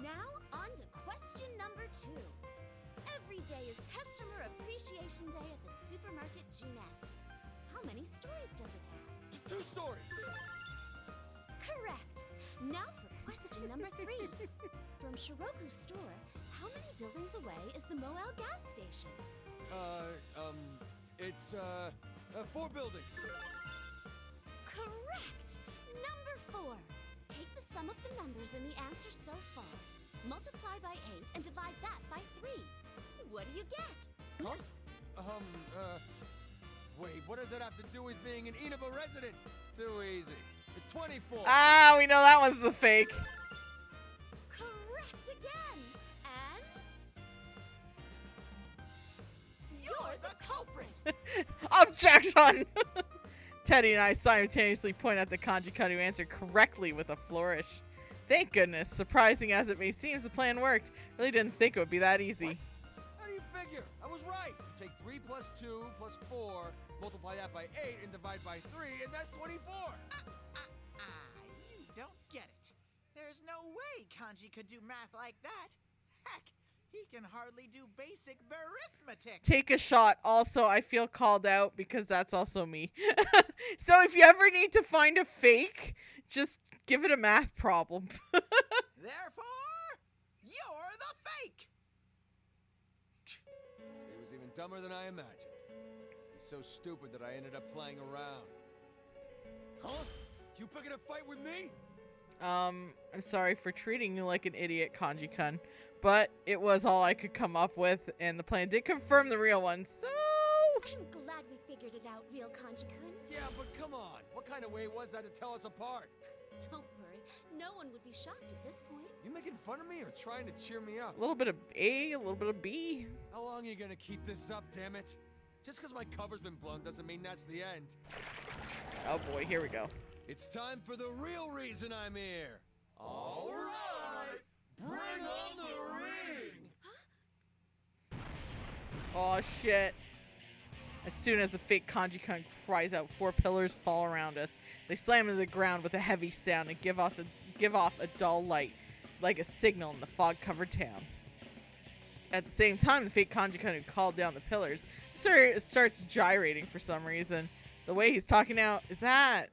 S4: Now on to question number 2. Every day is Customer Appreciation Day at the supermarket Junes. How many stories does it have?
S9: 2 stories!
S4: Correct! Now for question number 3. From Shiroku's store, how many buildings away is the Moel gas station?
S9: It's 4 buildings.
S4: Correct! Number 4. Take the sum of the numbers in the answer so far, multiply by 8, and divide that by 3. What do you get?
S9: Huh? Wait, what does that have to do with being an Inaba resident? Too easy. It's 24.
S1: Ah, we know that one's the fake.
S4: Correct again! And
S3: You're the culprit!
S1: Objection! Teddy and I simultaneously point at the kanji-kun who answered correctly with a flourish. Thank goodness. Surprising as it may seem, the plan worked. Really didn't think it would be that easy.
S9: What? How do you figure? I was right. You take 3 plus 2 plus 4, multiply that by 8, and divide by 3, and that's 24.
S3: You don't get it. There's no way Kanji could do math like that. Heck, he can hardly do basic arithmetic.
S1: Take a shot. Also, I feel called out because that's also me. So if you ever need to find a fake, just give it a math problem.
S3: Therefore, you're the fake.
S9: He was even dumber than I imagined. He's so stupid that I ended up playing around. Huh? You picking a fight with me?
S1: I'm sorry for treating you like an idiot, Kanji-kun, but it was all I could come up with, and the plan did confirm the real one, so...
S4: I'm glad we figured it out, real Kanji-kun.
S9: Yeah, but come on. What kind of way was that to tell us apart?
S4: Don't worry, no one would be shocked at this point.
S9: You making fun of me or trying to cheer me up?
S1: A little bit of A, a little bit of B.
S9: How long are you gonna keep this up, damn it? Just because my cover's been blown doesn't mean that's the end.
S1: Oh boy, here we go.
S9: It's time for the real reason I'm here. All right, bring on the ring.
S1: Oh shit. As soon as the fake Kanji-kun cries out, 4 pillars fall around us. They slam into the ground with a heavy sound and give off a dull light, like a signal in the fog-covered town. At the same time, the fake Kanji-kun who called down the pillars starts gyrating for some reason. The way he's talking out is that...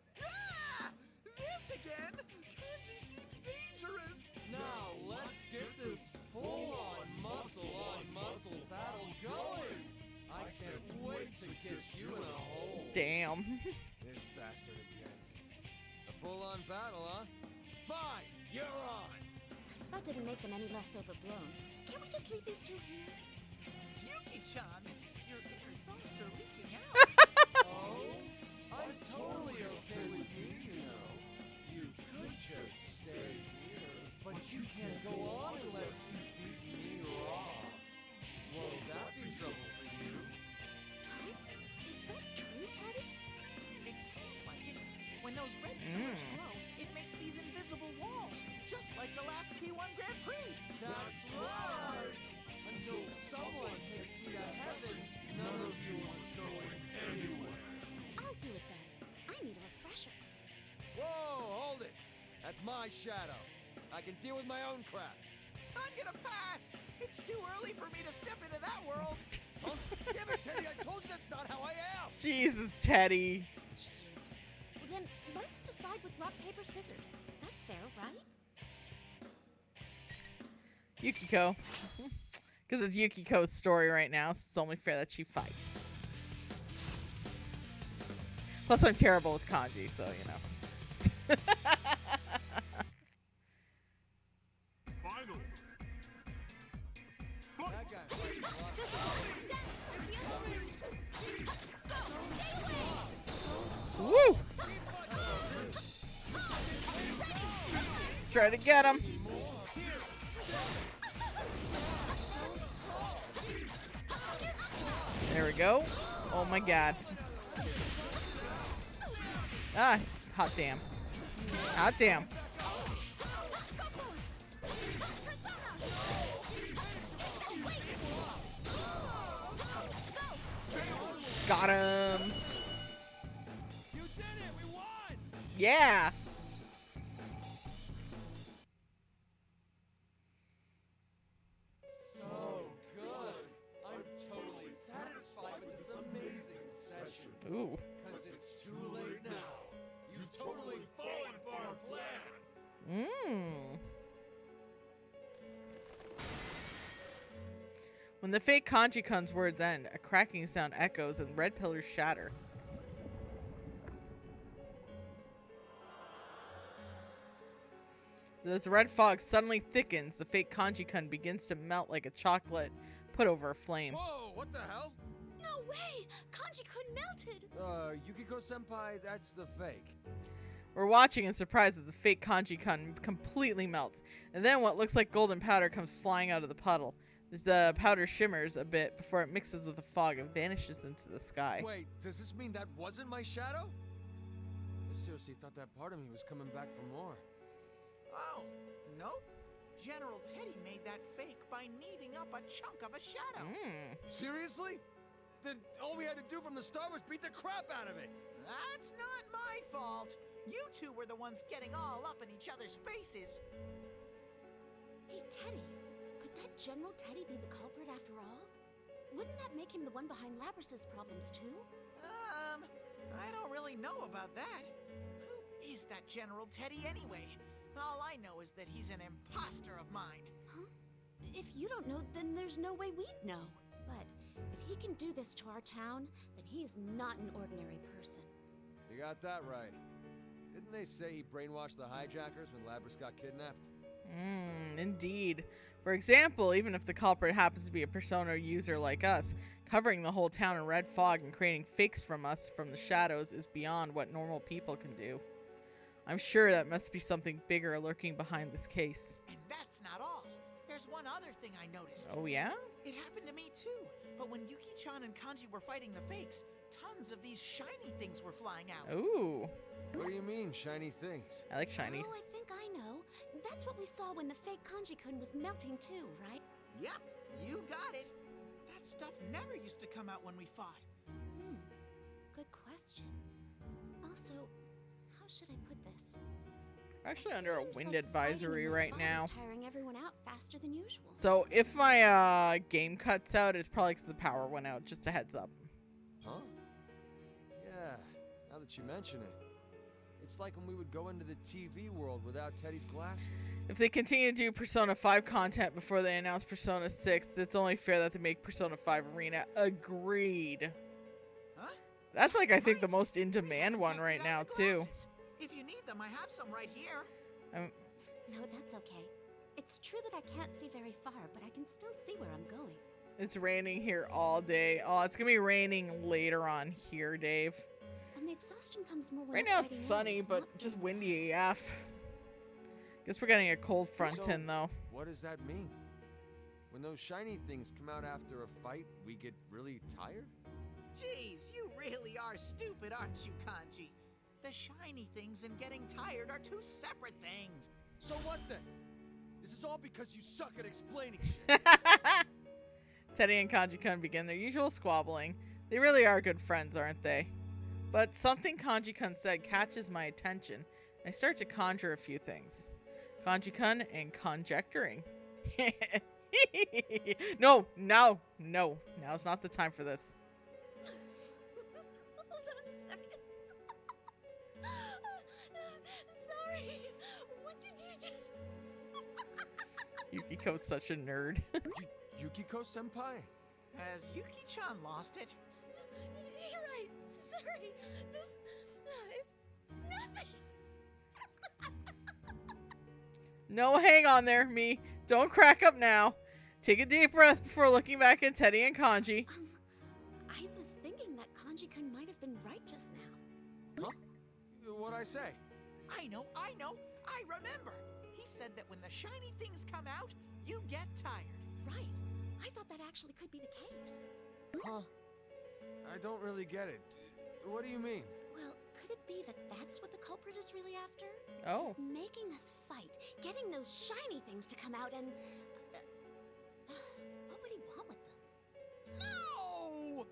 S3: This again? Kanji seems dangerous.
S9: Now let's get this full-on muscle battle going. I can't wait to get you in a hole.
S1: Damn.
S9: This bastard again. A full-on battle, huh? Fine, you're on.
S4: That didn't make them any less overblown. Can't we just leave these two here?
S3: Yuki-chan, your thoughts are leaking out.
S9: Oh, I'm totally okay with me, you know. You could just stay here, but you can't go on unless you beat me raw. Won't that be trouble for you?
S4: Is that true, Teddy?
S3: It seems like it. When those red When colors glow, it makes these invisible walls, just like the last P1 Grand Prix.
S9: That's right! Until someone takes me to heaven, none of you are going anywhere.
S4: I'll do it then. I need a refresher.
S9: Whoa, hold it! That's my shadow. I can deal with my own crap.
S3: I'm gonna pass. It's too early for me to step into that world.
S9: Huh? Damn it, Teddy, I told you that's not how I am!
S1: Jesus, Teddy.
S4: Jeez. Well, then let's decide with rock, paper, scissors. That's fair, right?
S1: Yukiko. Because it's Yukiko's story right now, so it's only fair that she fight. Plus, I'm terrible with kanji, so, you know.
S2: Final.
S9: That guy fights a lot.
S1: Woo! Try to get him. There we go. Oh my god. Ah, hot damn. Hot damn. Got him.
S9: You did it! We won!
S1: Yeah.
S9: So good! I'm totally satisfied with this amazing session.
S1: Ooh.
S9: Because it's too late now. You've totally fallen for our plan.
S1: Mmm. When the fake Kanji-kun's words end, a cracking sound echoes and red pillars shatter. As the red fog suddenly thickens, the fake Kanji-kun begins to melt like a chocolate put over a flame.
S9: Whoa, what the hell?
S4: No way! Kanji-kun melted!
S9: Yukiko-senpai, that's the fake.
S1: We're watching in surprise as the fake Kanji-kun completely melts, and then what looks like golden powder comes flying out of the puddle. The powder shimmers a bit before it mixes with the fog and vanishes into the sky.
S9: Wait, does this mean that wasn't my shadow? I seriously thought that part of me was coming back for more.
S3: Oh, nope. General Teddy made that fake by kneading up a chunk of a shadow.
S1: Mm.
S9: Seriously? Then all we had to do from the start was beat the crap out of it.
S3: That's not my fault. You two were the ones getting all up in each other's faces.
S4: Hey, Teddy. Could that General Teddy be the culprit after all? Wouldn't that make him the one behind Labrys's problems too?
S3: I don't really know about that. Who is that General Teddy anyway? All I know is that he's an imposter of mine.
S4: Huh? If you don't know, then there's no way we'd know. But if he can do this to our town, then he is not an ordinary person.
S9: You got that right. Didn't they say he brainwashed the hijackers when Labrys got kidnapped?
S1: Indeed. For example, even if the culprit happens to be a Persona user like us, covering the whole town in red fog and creating fakes from us from the shadows is beyond what normal people can do. I'm sure that must be something bigger lurking behind this case.
S3: And that's not all. There's one other thing I noticed.
S1: Oh yeah?
S3: It happened to me too. But when Yuki-chan and Kanji were fighting the fakes, tons of these shiny things were flying out.
S1: Ooh.
S9: What do you mean, shiny things?
S1: I like shinies.
S4: Oh, I think I know. That's what we saw when the fake Kanji-kun was melting too, right?
S3: Yep, you got it. That stuff never used to come out when we fought.
S4: Good question. Also, how should I put this?
S1: We're actually under a
S4: Seems
S1: wind
S4: like
S1: advisory
S4: fighting in this
S1: right
S4: fog
S1: now.
S4: is tiring everyone out faster than usual.
S1: So if my game cuts out, it's probably because the power went out. Just a heads up.
S9: Huh? Yeah, now that you mention it. It's like when we would go into the TV world without Teddy's glasses.
S1: If they continue to do Persona 5 content before they announce Persona 6, it's only fair that they make Persona 5 Arena. Agreed.
S3: Huh?
S1: That's like, I think, the
S3: Right.
S1: most in
S3: We
S1: demand
S3: haven't
S1: one
S3: tested
S1: right
S3: out
S1: now,
S3: the
S1: too.
S3: glasses. If you need them, I have some right here.
S4: No, that's okay. It's true that I can't see very far, but I can still see where I'm going.
S1: It's raining here all day. Oh, it's going to be raining later on here, Dave.
S4: And the exhaustion comes more when
S1: Right
S4: the
S1: now it's
S4: fighting
S1: sunny,
S4: ends,
S1: but
S4: not
S1: just
S4: when-
S1: windy AF. Guess we're getting a cold front
S9: So-
S1: in, though.
S9: What does that mean? When those shiny things come out after a fight, we get really tired?
S3: Jeez, you really are stupid, aren't you, Kanji? The shiny things and getting tired are two separate things.
S9: So what then? This is all because you suck at explaining shit.
S1: Teddy and Kanji-kun begin their usual squabbling. They really are good friends, aren't they? But something Kanji-kun said catches my attention. I start to conjure a few things. Kanji-kun and conjecturing. No. Now's not the time for this.
S4: Hold on a second. Sorry. What did you just...
S1: Yukiko's such a nerd.
S9: Yukiko-senpai?
S3: Has Yuki-chan lost it?
S4: You're right. Sorry. This is nothing.
S1: No, hang on there, me. Don't crack up now. Take a deep breath before looking back at Teddy and Kanji.
S4: I was thinking that Kanji-kun might have been right just now.
S9: Huh? What'd I say?
S3: I know. I remember. He said that when the shiny things come out, you get tired.
S4: Right. I thought that actually could be the case.
S9: Huh? I don't really get it. What do you mean?
S4: Well, could it be that that's what the culprit is really after?
S1: Oh.
S4: He's making us fight, getting those shiny things to come out, and... what would he want with them?
S3: No!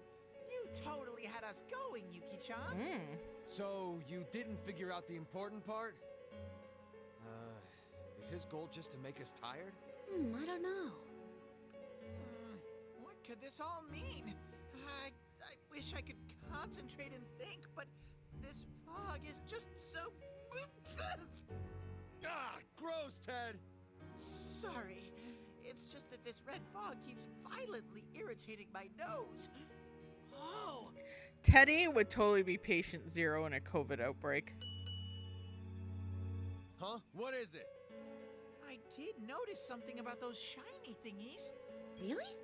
S3: You totally had us going, Yuki-chan.
S9: So you didn't figure out the important part? Is his goal just to make us tired?
S4: I don't know.
S3: What could this all mean? I wish I could concentrate and think, but this fog is just so...
S9: Ah, gross, Ted!
S3: Sorry. It's just that this red fog keeps violently irritating my nose. Oh!
S1: Teddy would totally be patient zero in a COVID outbreak.
S9: Huh? What is it?
S3: I did notice something about those shiny thingies.
S4: Really?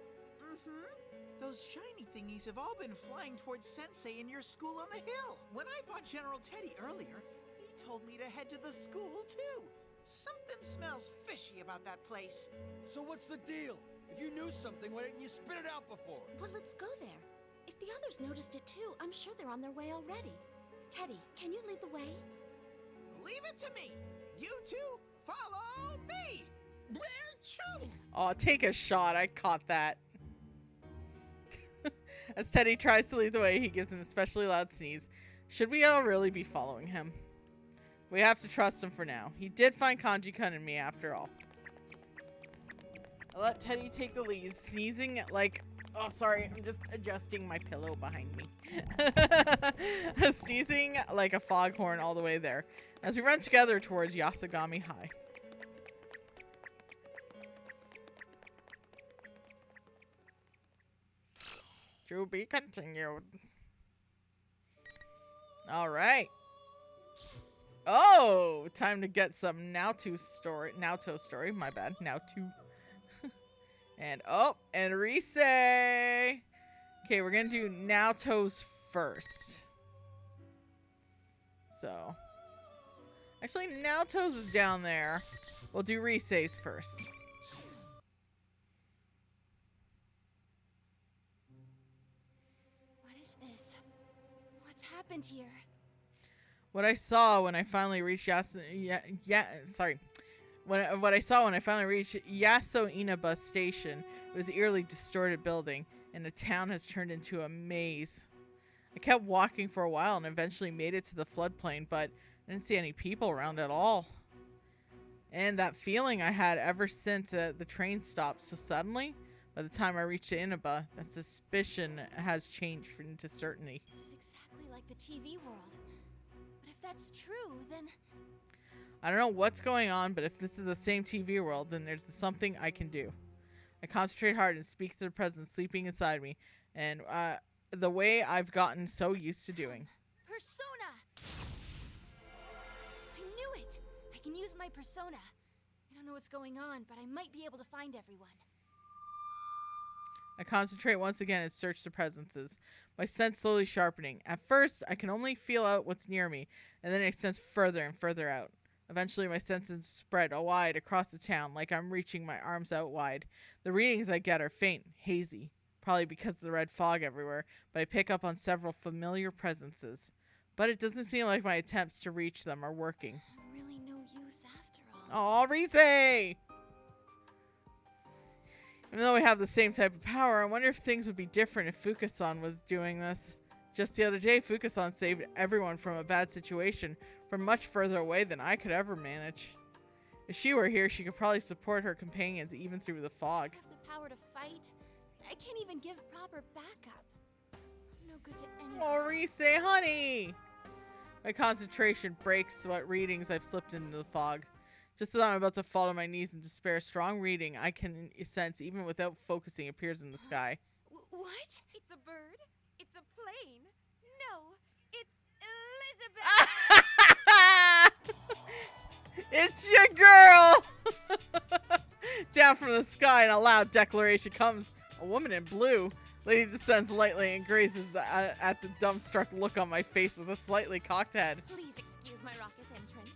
S3: Those shiny thingies have all been flying towards Sensei in your school on the hill. When I fought General Teddy earlier, he told me to head to the school too. Something smells fishy about that place.
S9: So what's the deal? If you knew something, why didn't you spit it out before?
S4: Well, let's go there. If the others noticed it too, I'm sure they're on their way already. Teddy, can you lead the way?
S3: Leave it to me. You two, follow me. Where to?
S1: Aw, take a shot. I caught that. As Teddy tries to lead the way, he gives an especially loud sneeze. Should we all really be following him? We have to trust him for now. He did find Kanji-kun and me after all. I let Teddy take the lead, sneezing like... Oh, sorry. I'm just adjusting my pillow behind me. Sneezing like a foghorn all the way there. As we run together towards Yasogami High. To be continued. All right. Oh, time to get some Naoto story. My bad. Naoto. And Rise. Okay, we're gonna do Naoto's first. So, actually, Naoto's is down there. We'll do Rise's first.
S4: What is this? What's happened here?
S1: What I saw when I finally reached what I saw when I finally reached Yaso Inaba Station was an eerily distorted building, and the town has turned into a maze. I kept walking for a while and eventually made it to the floodplain, but I didn't see any people around at all. And that feeling I had ever since the train stopped so suddenly, by the time I reached Inaba, that suspicion has changed into certainty.
S4: This is exactly like the TV world. But if that's true, then...
S1: I don't know what's going on, but if this is the same TV world, then there's something I can do. I concentrate hard and speak to the presence sleeping inside me, and the way I've gotten so used to doing.
S4: Persona! I knew it! I can use my persona. I don't know what's going on, but I might be able to find everyone.
S1: I concentrate once again and search the presences, my sense slowly sharpening. At first, I can only feel out what's near me, and then it extends further and further out. Eventually, my senses spread wide across the town, like I'm reaching my arms out wide. The readings I get are faint, hazy, probably because of the red fog everywhere, but I pick up on several familiar presences. But it doesn't seem like my attempts to reach them are working.
S4: Really no use after all.
S1: Oh, Rise! Even though we have the same type of power, I wonder if things would be different if Fukasan was doing this. Just the other day, Fukasan saved everyone from a bad situation from much further away than I could ever manage. If she were here, she could probably support her companions even through the fog.
S4: I have the power to fight. I can't even give proper backup. I'm no good to anyone.
S1: Oh, Rise, honey! My concentration breaks what readings I've slipped into the fog. Just as I'm about to fall to my knees in despair, strong reading I can sense even without focusing appears in the sky.
S4: What? It's a bird? It's a plane? No, it's Elizabeth!
S1: It's your girl! Down from the sky in a loud declaration comes a woman in blue. Lady descends lightly and grazes at the dumbstruck look on my face with a slightly cocked head.
S4: Please excuse my raucous entrance.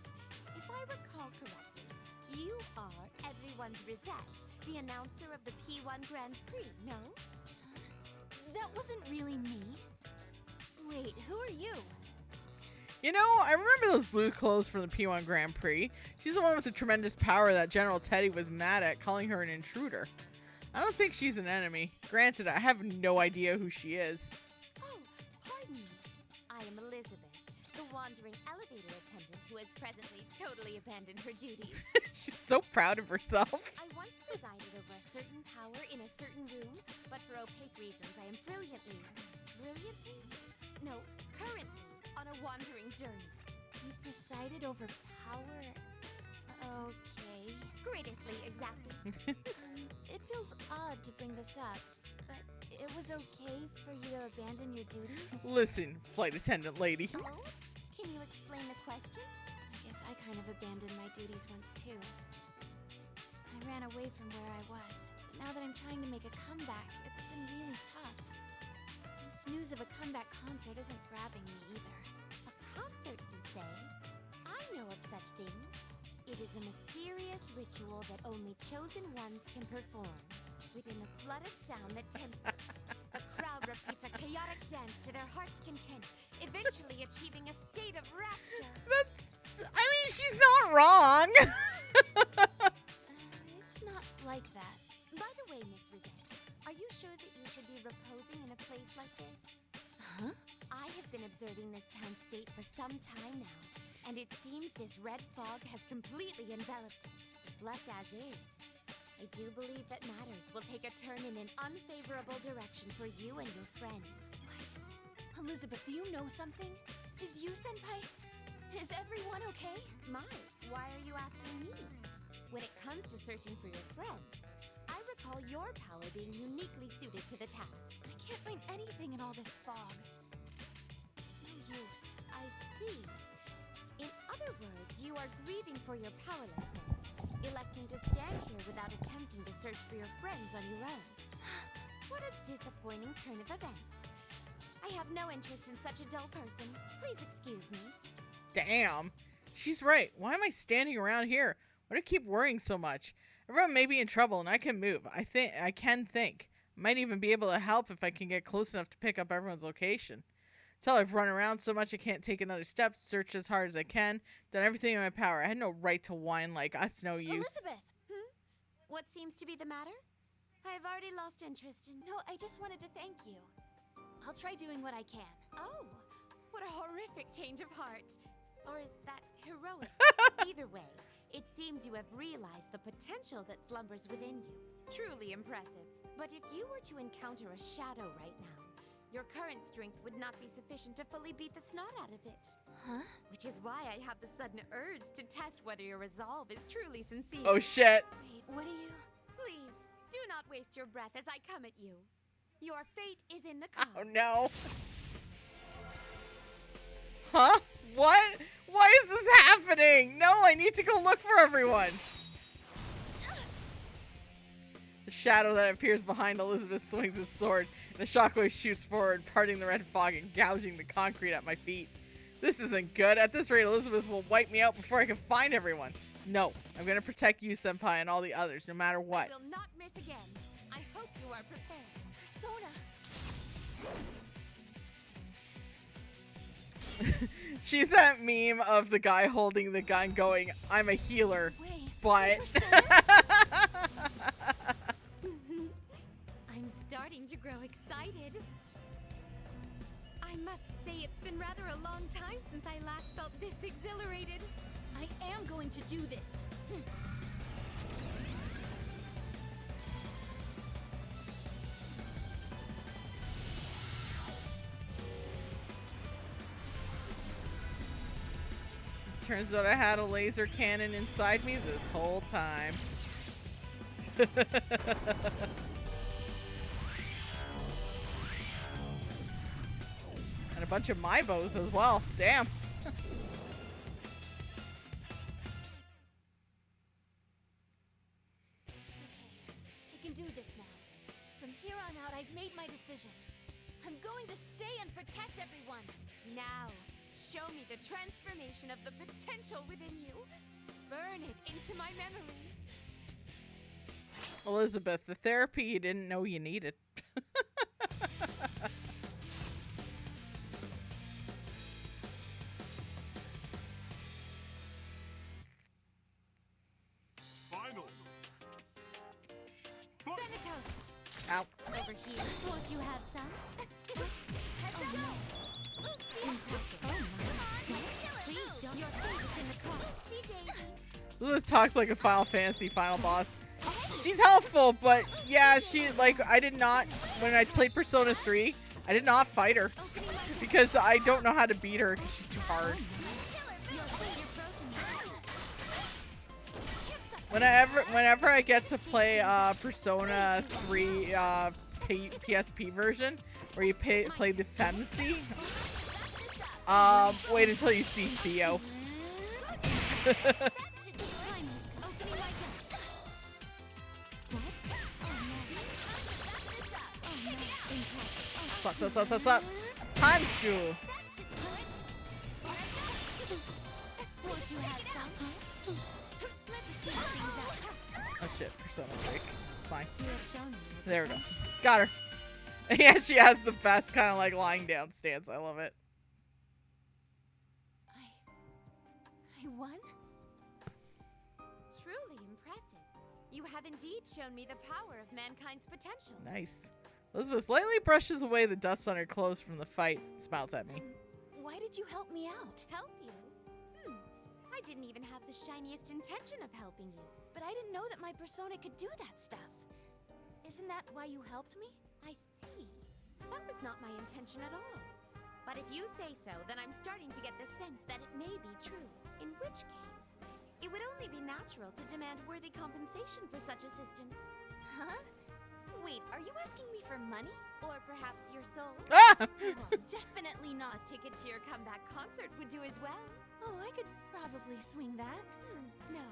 S4: If I recall correctly, you are everyone's Rosette, the announcer of the P1 Grand Prix, no? That wasn't really me. Wait, who are you?
S1: You know, I remember those blue clothes from the P1 Grand Prix. She's the one with the tremendous power that General Teddy was mad at, calling her an intruder. I don't think she's an enemy. Granted, I have no idea who she is.
S4: Oh, pardon me. I am Elizabeth, the wandering elevator attendant who has presently totally abandoned her duties.
S1: She's so proud of herself.
S4: I once presided over a certain power in a certain room, but for opaque reasons I am brilliantly, currently on a wandering journey. You presided over power? Okay. Greatestly, exactly. It feels odd to bring this up, but it was okay for you to abandon your duties?
S1: Listen, flight attendant lady.
S4: Oh? Can you explain the question? I guess I kind of abandoned my duties once too. I ran away from where I was, but now that I'm trying to make a comeback, it's been really tough. This news of a comeback concert isn't grabbing me either. A concert, you say? I know of such things. It is a mysterious ritual that only chosen ones can perform. Within the flood of sound that tempts them, the crowd repeats a chaotic dance to their heart's content, eventually achieving a state of rapture.
S1: She's not wrong.
S4: It's not like that. By the way, Miss Rosette, are you sure that you should be reposing in a place like this? Huh? I have been observing this town state for some time now, and it seems this red fog has completely enveloped it, if left as is. I do believe that matters will take a turn in an unfavorable direction for you and your friends. What? Elizabeth, do you know something? Is you, Senpai? Is everyone okay? My, why are you asking me? When it comes to searching for your friends, I recall your power being uniquely suited to the task. I can't find anything in all this fog. It's no use. I see. In other words, you are grieving for your powerlessness, electing to stand here without attempting to search for your friends on your own. What a disappointing turn of events. I have no interest in such a dull person. Please excuse me.
S1: Damn. She's right. Why am I standing around here? Why do I keep worrying so much? Everyone may be in trouble and I can move. I can think. Might even be able to help if I can get close enough to pick up everyone's location. Till I've run around so much I can't take another step, searched as hard as I can, done everything in my power. I had no right to whine like that's no use.
S4: Elizabeth! What seems to be the matter? I have already lost interest in... No, I just wanted to thank you. I'll try doing what I can. Oh, what a horrific change of heart. Or is that heroic? Either way, it seems you have realized the potential that slumbers within you. Truly impressive. But if you were to encounter a shadow right now, your current strength would not be sufficient to fully beat the snot out of it. Huh? Which is why I have the sudden urge to test whether your resolve is truly sincere.
S1: Oh shit.
S4: Wait, what are you... Please, do not waste your breath as I come at you. Your fate is in the cards.
S1: Oh no. Huh? What? Why is this happening? No, I need to go look for everyone. The shadow that appears behind Elizabeth swings his sword, and a shockwave shoots forward, parting the red fog and gouging the concrete at my feet. This isn't good. At this rate, Elizabeth will wipe me out before I can find everyone. No, I'm going to protect you, Senpai, and all the others, no matter what.
S4: I will not miss again. I hope you are prepared. Persona!
S1: She's that meme of the guy holding the gun going, I'm a healer,
S4: Wait,
S1: but...
S4: I'm starting to grow excited. I must say it's been rather a long time since I last felt this exhilarated. I am going to do this.
S1: Turns out I had a laser cannon inside me this whole time. And a bunch of my bows as well. Damn.
S4: It's okay. I can do this now. From here on out, I've made my decision. I'm going to stay and protect everyone. Now, show me the transformation of the potential within you. Burn it into my memory.
S1: Elizabeth, the therapy you didn't know you needed.
S2: Final.
S4: Thanatos,
S1: Ow.
S4: over here. Won't you have some? Heads up! Impressive. Oh my. Please don't. Your face is in the car. See, Daisy.
S1: This talks like a Final Fantasy final boss. She's helpful, but yeah, she, like, I did not, when I played Persona 3, I did not fight her. Because I don't know how to beat her because she's too hard. Whenever I get to play Persona 3 PSP version, where you play the Femc, wait until you see Theo. Stop. Punch you! Oh shit, Persona break. Fine. There we go. Got her. Yeah, she has the best kind of like lying down stance. I love it.
S4: I won? Truly impressive. You have indeed shown me the power of mankind's potential.
S1: Nice. Elizabeth slightly brushes away the dust on her clothes from the fight, smiles at me.
S4: Why did you help me out? Help you? I didn't even have the shiniest intention of helping you. But I didn't know that my persona could do that stuff. Isn't that why you helped me? I see. That was not my intention at all. But if you say so, then I'm starting to get the sense that it may be true. In which case, it would only be natural to demand worthy compensation for such assistance. Huh? Wait, are you asking me for money? Or perhaps your soul?
S1: Ah!
S4: Well, definitely not. A ticket to your comeback concert would do as well. Oh, I could probably swing that. No.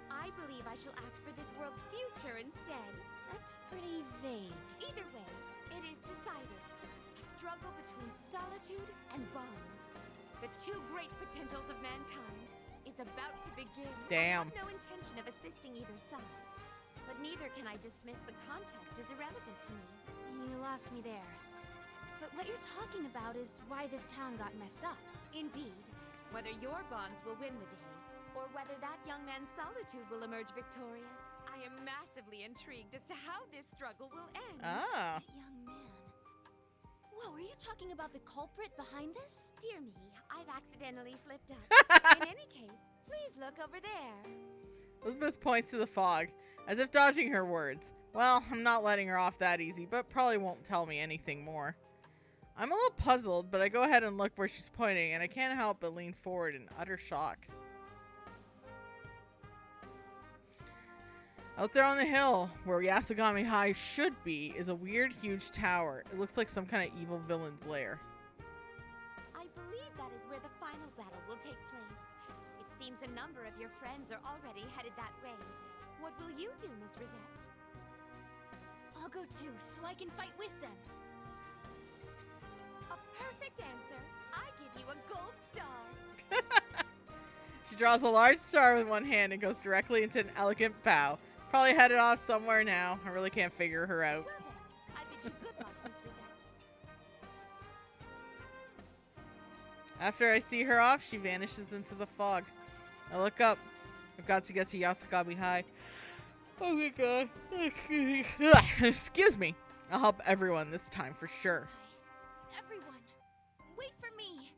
S4: I believe I shall ask for this world's future instead. That's pretty vague. Either way, it is decided. A struggle between solitude and bonds. The two great potentials of mankind is about to begin.
S1: Damn.
S4: I have no intention of assisting either side. But neither can I dismiss the contest as irrelevant to me. You lost me there. But what you're talking about is why this town got messed up. Indeed. Whether your bonds will win the day, or whether that young man's solitude will emerge victorious. I am massively intrigued as to how this struggle will end.
S1: Ah.
S4: That young man. Whoa, are you talking about the culprit behind this? Dear me, I've accidentally slipped up. In any case, please look over there.
S1: Elizabeth points to the fog, as if dodging her words. Well, I'm not letting her off that easy, but probably won't tell me anything more. I'm a little puzzled, but I go ahead and look where she's pointing, and I can't help but lean forward in utter shock. Out there on the hill, where Yasogami High should be, is a weird, huge tower. It looks like some kind of evil villain's lair.
S4: I believe that is where the final battle will take place. It seems a number of your friends are already headed that way. What will you do, Miss Rosette? I'll go too, so I can fight with them. A perfect answer. I give you a gold star.
S1: She draws a large star with one hand and goes directly into an elegant bow. Probably headed off somewhere now. I really can't figure her out.
S4: Well then, I bid you good luck, Miss Rosette.
S1: After I see her off, she vanishes into the fog. I look up. I've got to get to Yasukami High. Oh my god. Excuse me. I'll help everyone this time for sure.
S4: Everyone, wait for me.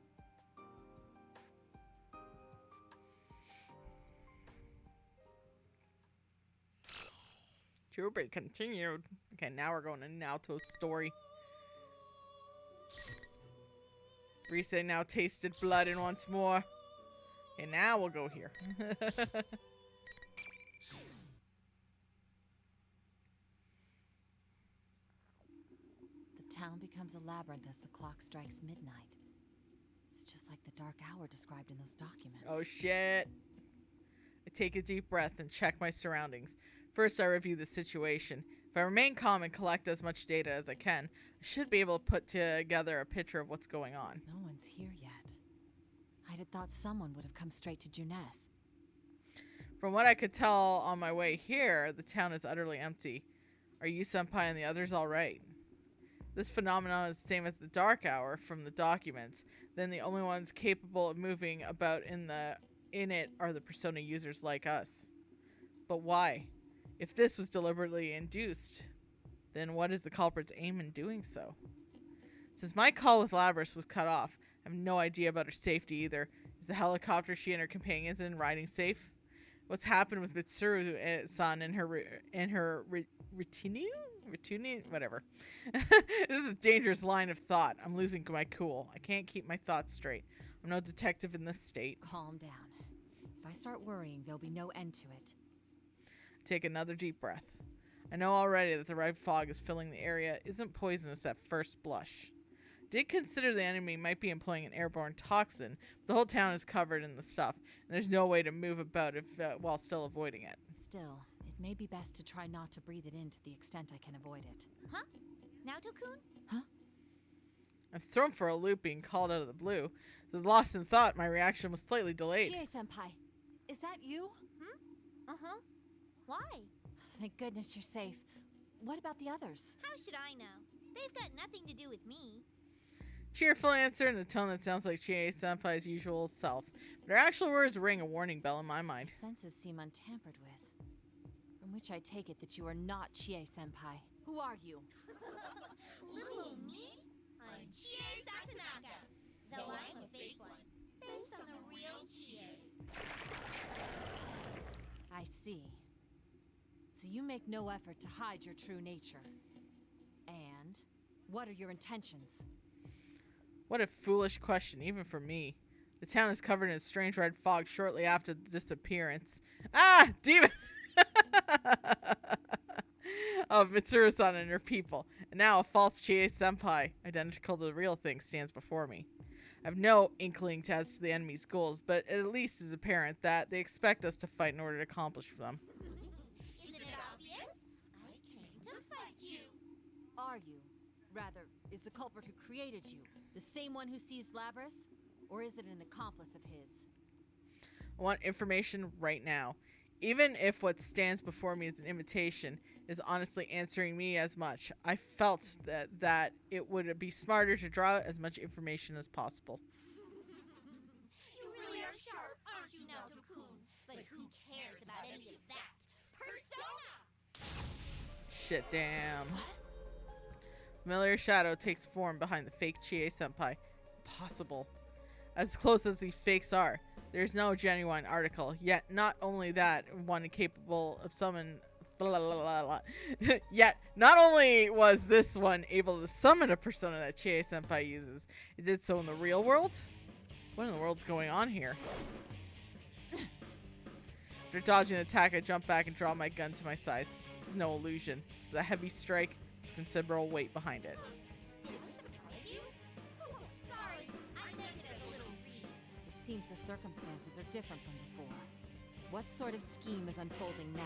S1: To be continued. Okay, now we're going to Naoto's story. Rise now tasted blood and wants more. And now we'll go here.
S10: The town becomes a labyrinth as the clock strikes midnight. It's just like the dark hour described in those documents.
S1: Oh shit. I take a deep breath and check my surroundings. First, I review the situation. If I remain calm and collect as much data as I can, I should be able to put together a picture of what's going on.
S10: No one's here yet. I'd have thought someone would have come straight to Junes.
S1: From what I could tell on my way here, the town is utterly empty. Are you, Senpai, and the others all right? This phenomenon is the same as the dark hour from the documents. Then the only ones capable of moving about in it are the persona users like us. But why? If this was deliberately induced, then what is the culprit's aim in doing so? Since my call with Labrys was cut off, I have no idea about her safety either. Is the helicopter she and her companions in riding safe? What's happened with Mitsuru-san and her retinue? Whatever. This is a dangerous line of thought. I'm losing my cool. I can't keep my thoughts straight. I'm no detective in this state.
S10: Calm down. If I start worrying, there'll be no end to it.
S1: Take another deep breath. I know already that the red fog is filling the area isn't poisonous at first blush. Did consider the enemy might be employing an airborne toxin, but the whole town is covered in the stuff, and there's no way to move about while still avoiding it.
S10: Still, it may be best to try not to breathe it in to the extent I can avoid it.
S4: Huh? Naoto-kun?
S10: Huh?
S1: I'm thrown for a loop being called out of the blue. So lost in thought, my reaction was slightly delayed.
S10: Chie-senpai, is that you?
S4: Uh-huh. Why?
S10: Thank goodness you're safe. What about the others?
S4: How should I know? They've got nothing to do with me.
S1: Cheerful answer in a tone that sounds like Chie-senpai's usual self. But her actual words ring a warning bell in my mind.
S10: My senses seem untampered with. From which I take it that you are not Chie-senpai. Who are you?
S4: Little old me? I'm Chie Satonaka, though I'm a fake one, based on the real Chie.
S10: I see. So you make no effort to hide your true nature. And what are your intentions?
S1: What a foolish question, even for me. The town is covered in a strange red fog shortly after the disappearance. Ah! Demon! Of Mitsuru-san and her people. And now a false Chie-senpai, identical to the real thing, stands before me. I have no inkling as to the enemy's goals, but it at least is apparent that they expect us to fight in order to accomplish them.
S4: Isn't it obvious? I came to fight you.
S10: Are you? Rather, is the culprit who created you the same one who seized Labrys? Or is it an accomplice of his?
S1: I want information right now. Even if what stands before me is an imitation, is honestly answering me as much. I felt that it would be smarter to draw out as much information as possible.
S4: You really are sharp, aren't you, Naoto-kun? But who cares about any of that? Persona!
S1: Shit, damn. Familiar shadow takes form behind the fake Chie-senpai. Impossible. As close as these fakes are, there's no genuine article. Yet, not only that, one capable of summon... Yet, not only was this one able to summon a persona that Chie-senpai uses, it did so in the real world? What in the world's going on here? After dodging the attack, I jump back and draw my gun to my side. This is no illusion. This is a heavy strike with considerable weight behind it.
S4: Did I surprise you? Oh, sorry, I meant it as a little read.
S10: It seems the circumstances are different from before. What sort of scheme is unfolding now?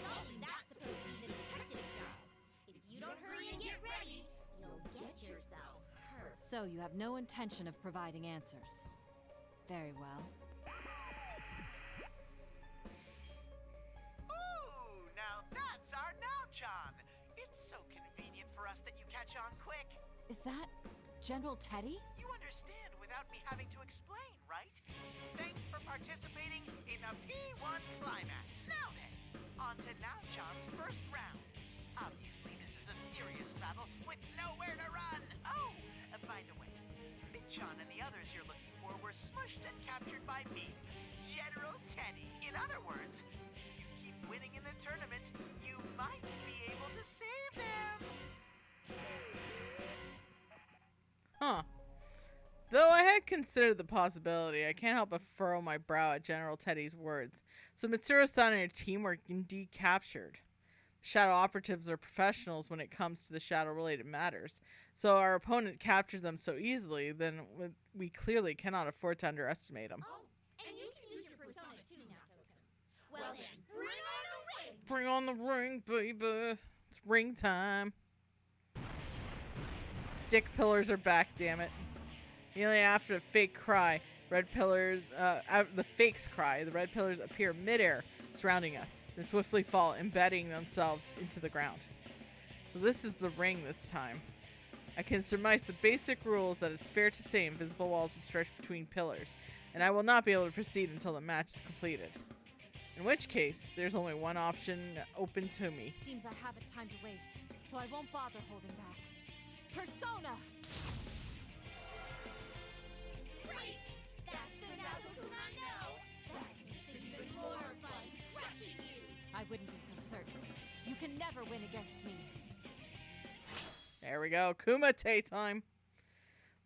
S4: Solving that's supposed to be the detective's job. If you don't hurry and get ready, you'll get yourself hurt.
S10: So you have no intention of providing answers. Very well.
S3: Ooh, now that's our Now-chan. It's so convenient for us that you catch on quick.
S10: Is that General Teddy?
S3: You understand, without without me having to explain, right? Thanks for participating in the P1 Climax. Now then, on to Now-chan's first round. Obviously, this is a serious battle with nowhere to run. Oh, by the way, Mid-chan and the others you're looking for were smushed and captured by me, General Teddy. In other words, if you keep winning in the tournament, you might be able to save them.
S1: Huh. Though I had considered the possibility, I can't help but furrow my brow at General Teddy's words. So Mitsuru-san and her team were indeed captured. Shadow operatives are professionals when it comes to the shadow-related matters. So our opponent captures them so easily, then we clearly cannot afford to underestimate them.
S4: Oh, and you can use your persona too now, Token. Well then,
S1: Bring on the ring, baby. It's ring time. Dick pillars are back, damn it. Nearly after the fake cry, red pillars, the fakes cry, the red pillars appear midair, surrounding us, then swiftly fall, embedding themselves into the ground. So this is the ring this time. I can surmise the basic rules that it's fair to say invisible walls will stretch between pillars, and I will not be able to proceed until the match is completed. In which case, there's only one option open to me.
S10: It seems I haven't time to waste, so I won't bother holding back. Persona!
S5: Great! That's the Nazo-kun I know! That makes it even more fun crushing you!
S10: I wouldn't be so certain. You can never win against me.
S1: There we go. Kumite time.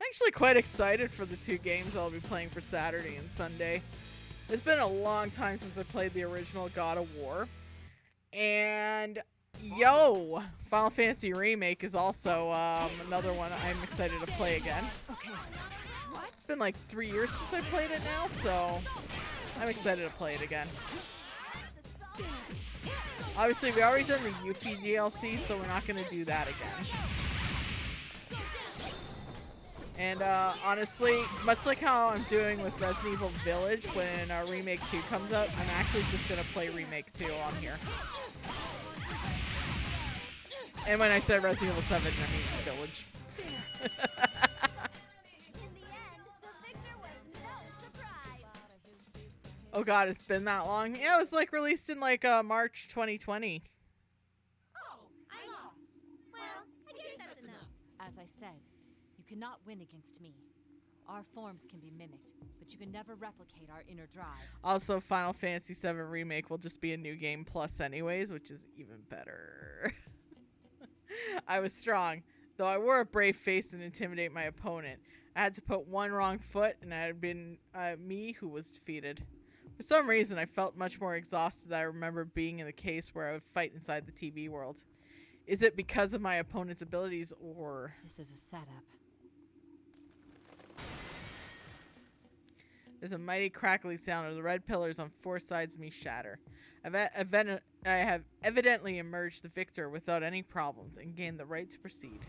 S1: I'm actually quite excited for the two games I'll be playing for Saturday and Sunday. It's been a long time since I played the original God of War. And, yo! Final Fantasy Remake is also another one I'm excited to play again.
S10: Okay. What?
S1: It's been like 3 years since I played it now, so I'm excited to play it again. Obviously, we already done the Yuffie DLC, so we're not going to do that again. And honestly, much like how I'm doing with Resident Evil Village when Remake 2 comes out, I'm actually just going to play Remake 2 on here. And when I said Resident Evil 7, I mean Village.
S4: In the end, the victor was no surprise.
S1: Oh god, it's been that long? Yeah, it was like released in like March 2020.
S5: Oh, I lost. Well, I guess that's enough.
S10: As I said, you cannot win against me. Our forms can be mimicked, but you can never replicate our inner drive.
S1: Also, Final Fantasy VII Remake will just be a new game plus anyways, which is even better. I was strong, though I wore a brave face and intimidate my opponent. I had to put one wrong foot, and it had been me who was defeated. For some reason, I felt much more exhausted than I remember being in the case where I would fight inside the TV world. Is it because of my opponent's abilities, or...
S10: This is a setup.
S1: There's a mighty crackly sound as the red pillars on four sides of me shatter. I have evidently emerged the victor without any problems and gained the right to proceed.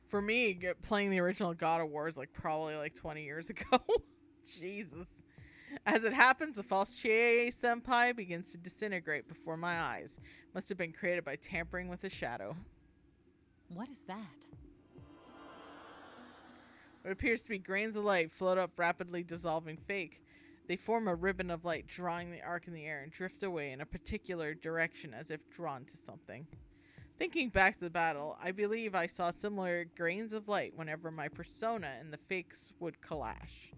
S1: For me, playing the original God of War is like probably like 20 years ago. Jesus. As it happens, the false Chie-senpai begins to disintegrate before my eyes. Must have been created by tampering with a shadow.
S10: What is that?
S1: What appears to be grains of light float up rapidly dissolving fake. They form a ribbon of light, drawing the arc in the air and drift away in a particular direction as if drawn to something. Thinking back to the battle, I believe I saw similar grains of light whenever my persona and the fakes would clash.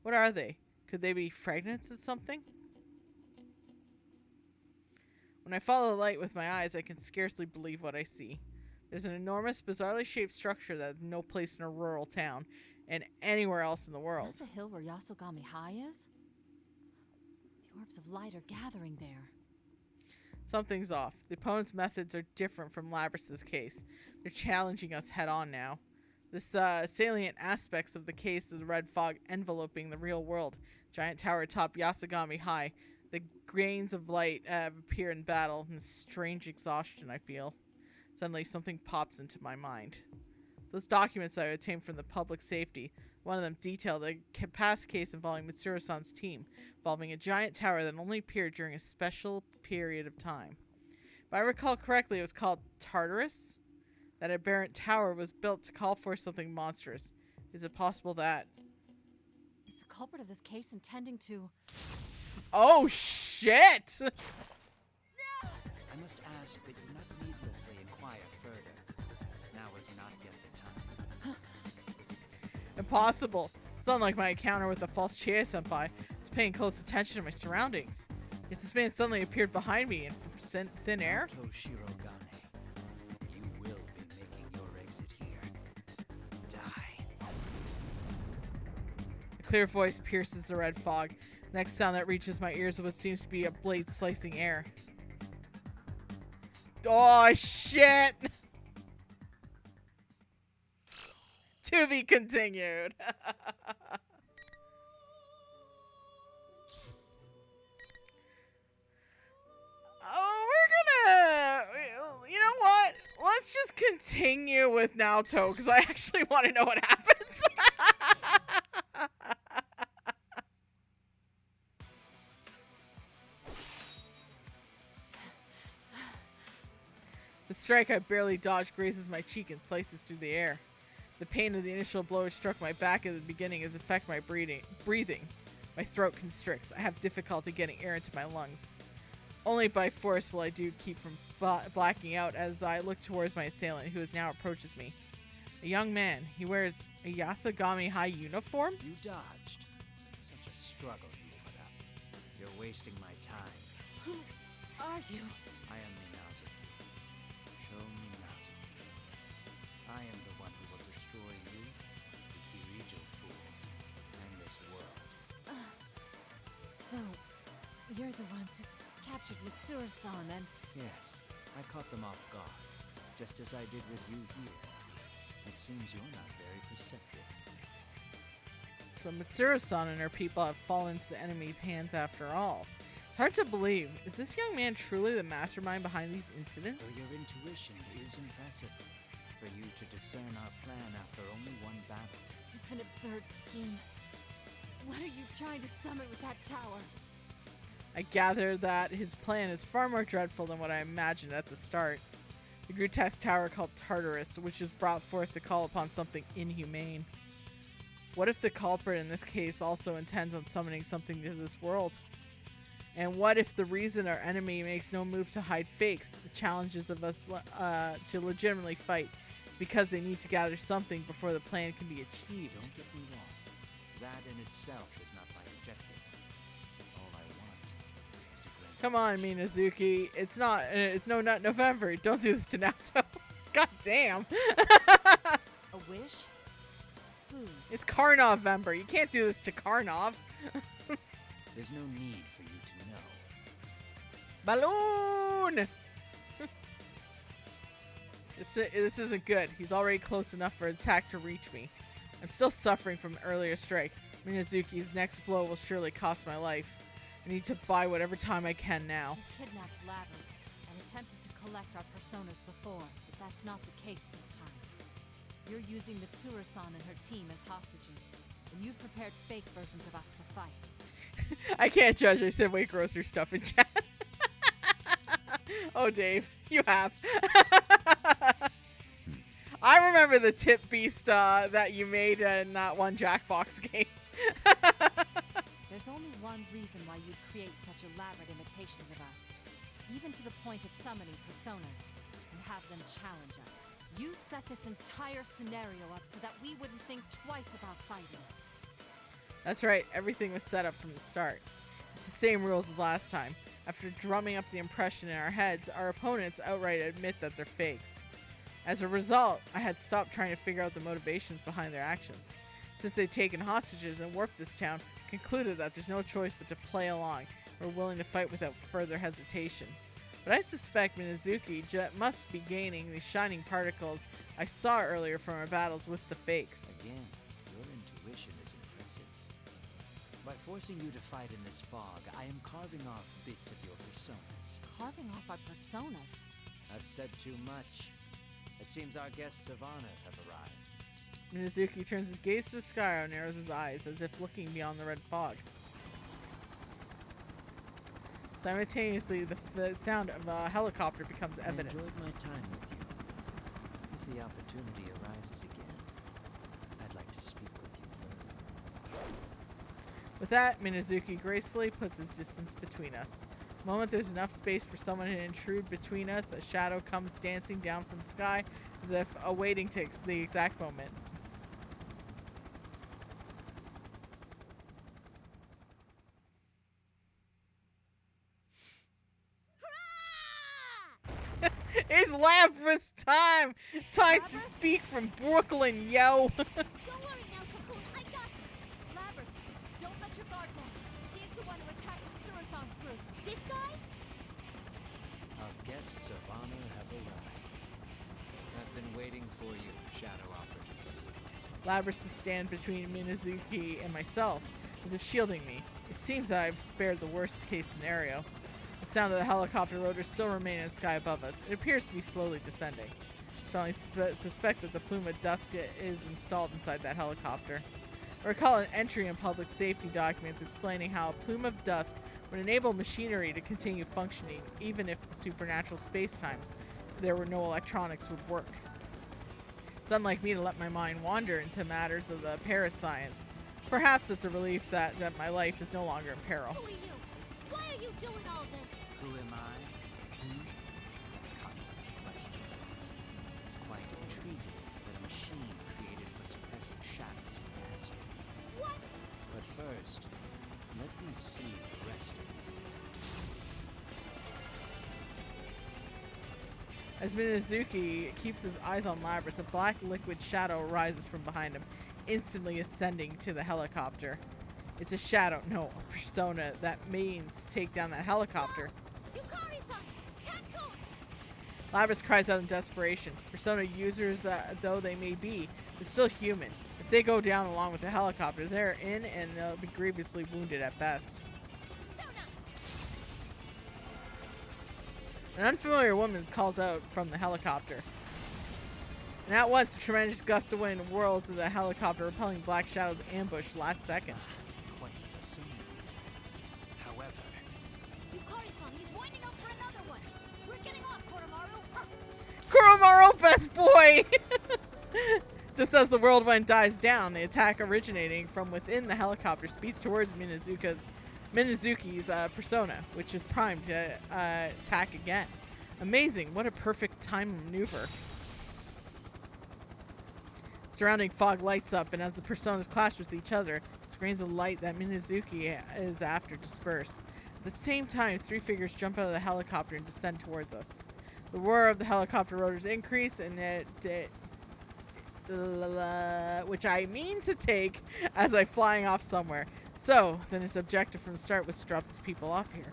S1: What are they? Could they be fragments of something? When I follow the light with my eyes, I can scarcely believe what I see. There's an enormous, bizarrely shaped structure that has no place in a rural town and anywhere else in the world.
S10: Is that the hill where Yasogami High is? The orbs of light are gathering there.
S1: Something's off. The opponent's methods are different from Labrys's case. They're challenging us head on now. The salient aspects of the case is the red fog enveloping the real world. Giant tower atop Yasogami High. The grains of light appear in battle, and strange exhaustion I feel. Suddenly, something pops into my mind. Those documents I obtained from the public safety, one of them detailed a past case involving Mitsuru-san's team, involving a giant tower that only appeared during a special period of time. If I recall correctly, it was called Tartarus. That aberrant tower was built to call forth something monstrous. Is it possible that...
S10: Is the culprit of this case intending to...
S1: Oh, shit!
S6: I must ask that you not needlessly inquire further. Now is not yet the time.
S1: Impossible. It's not like my encounter with the false Chie-senpai. I was paying close attention to my surroundings. Yet this man suddenly appeared behind me and from thin air.
S6: Naoto Shirogane, you will be making your exit here. Die.
S1: A clear voice pierces the red fog. The next sound that reaches my ears is what seems to be a blade slicing air. Oh, shit! To be continued. Oh, we're gonna... You know what? Let's just continue with Naoto, because I actually want to know what happens. The strike I barely dodged grazes my cheek and slices through the air. The pain of the initial blow struck my back at the beginning has affected my breathing. My throat constricts. I have difficulty getting air into my lungs. Only by force will I keep from blacking out as I look towards my assailant, who now approaches me. A young man. He wears a Yasogami High uniform?
S6: You dodged. Such a struggle you put up. You're wasting my time.
S10: Who are you?
S6: I am Minazuki. Show Minazuki. I am the one who will destroy you, the Kirijo fools, and this world.
S10: So, you're the ones who captured Mitsuru-san and...
S6: Yes, I caught them off guard, just as I did with you here. It seems you're not very perceptive.
S1: So Mitsuru-san and her people have fallen into the enemy's hands after all. It's hard to believe. Is this young man truly the mastermind behind these incidents?
S6: Though your intuition is impressive. For you to discern our plan after only one battle.
S10: It's an absurd scheme. What are you trying to summon with that tower?
S1: I gather that his plan is far more dreadful than what I imagined at the start. The grotesque tower called Tartarus, which is brought forth to call upon something inhumane. What if the culprit in this case also intends on summoning something to this world? And what if the reason our enemy makes no move to hide fakes, the challenges of us to legitimately fight, is because they need to gather something before the plan can be achieved?
S6: Don't get me wrong. That in itself is not my objective. All I want is to grant...
S1: Come on, Minazuki. It's no nut November. Don't do this to Naoto. God damn.
S10: A wish? Whose?
S1: It's Karnov-vember. You can't do this to Karnov.
S6: There's no need for you to know.
S1: Balloon! This isn't good. He's already close enough for an attack to reach me. I'm still suffering from an earlier strike. Minazuki's next blow will surely cost my life. I need to buy whatever time I can now.
S10: You kidnapped Labrys and attempted to collect our personas before, but that's not the case this time. You're using Mitsuru-san and her team as hostages, and you've prepared fake versions of us to fight.
S1: I can't judge. I said weight grosser stuff in chat. Oh, Dave, you have. I remember the tip beast that you made in that one Jackbox game.
S10: There's only one reason why you'd create such elaborate imitations of us, even to the point of summoning personas, and have them challenge us. You set this entire scenario up so that we wouldn't think twice about fighting.
S1: That's right, everything was set up from the start. It's the same rules as last time. After drumming up the impression in our heads, our opponents outright admit that they're fakes. As a result, I had stopped trying to figure out the motivations behind their actions. Since they'd taken hostages and warped this town, I concluded that there's no choice but to play along. We're willing to fight without further hesitation. But I suspect Minazuki must be gaining the shining particles I saw earlier from our battles with the fakes.
S6: Again, your intuition is impressive. By forcing you to fight in this fog, I am carving off bits of your personas.
S10: Carving off our personas?
S6: I've said too much. It seems our guests of honor have arrived.
S1: Minazuki turns his gaze to the sky and narrows his eyes, as if looking beyond the red fog. Simultaneously, the sound of a helicopter becomes evident.
S6: I enjoyed my time with you. If the the opportunity arises again, I'd like to speak with you further.
S1: With that, Minazuki gracefully puts his distance between us. The moment there's enough space for someone to intrude between us, a shadow comes dancing down from the sky as if awaiting the exact moment. It's Lapras time! Time to speak from Brooklyn, yo!
S4: Don't worry now, Cocoon. I got you.
S10: Labrys, don't let your guard down. He's the one who attacked Mitsuru-san's group.
S4: This guy?
S6: Our guests of honor have arrived. I've been waiting for you, Shadow Operatives.
S1: Lapras to stand between Minazuki and myself, as if shielding me. It seems that I've spared the worst case scenario. The sound of the helicopter rotors still remain in the sky above us. It appears to be slowly descending. I strongly suspect that the plume of dust is installed inside that helicopter. I recall an entry in public safety documents explaining how a plume of dust would enable machinery to continue functioning, even if the supernatural spacetimes there were no electronics would work. It's unlike me to let my mind wander into matters of the parascience. Perhaps it's a relief that my life is no longer in peril.
S4: Who are you? Why are you doing all this?
S6: Who am I? Constant question. It's quite intriguing that a machine created for suppressing shadows would ask.
S4: What?
S6: But first, let me see the rest of you.
S1: As Minazuki keeps his eyes on Lapras, a black liquid shadow rises from behind him, instantly ascending to the helicopter. It's a shadow, no, a persona that means to take down that helicopter.
S4: Yukari-san! Cancun!
S1: Lapras cries out in desperation. Persona users, though they may be, they're still human. If they go down along with the helicopter, they're in and they'll be grievously wounded at best.
S4: Persona!
S1: An unfamiliar woman calls out from the helicopter. And at once, a tremendous gust of wind whirls to the helicopter, repelling Black Shadow's ambush last second.
S6: Quite the persona these days. However,
S4: Yukari-san, he's winding up for another one! We're getting off, Koromaru!
S1: Kuromaru, best boy! Just as the whirlwind dies down, the attack originating from within the helicopter speeds towards Minazuki's persona, which is primed to attack again. Amazing, what a perfect time maneuver. Surrounding fog lights up, and as the personas clash with each other, screens of light that Minazuki is after disperse. At the same time, three figures jump out of the helicopter and descend towards us. The roar of the helicopter rotors increase, and which I mean to take as I'm flying off somewhere. So, then its objective from the start was to drop these people off here.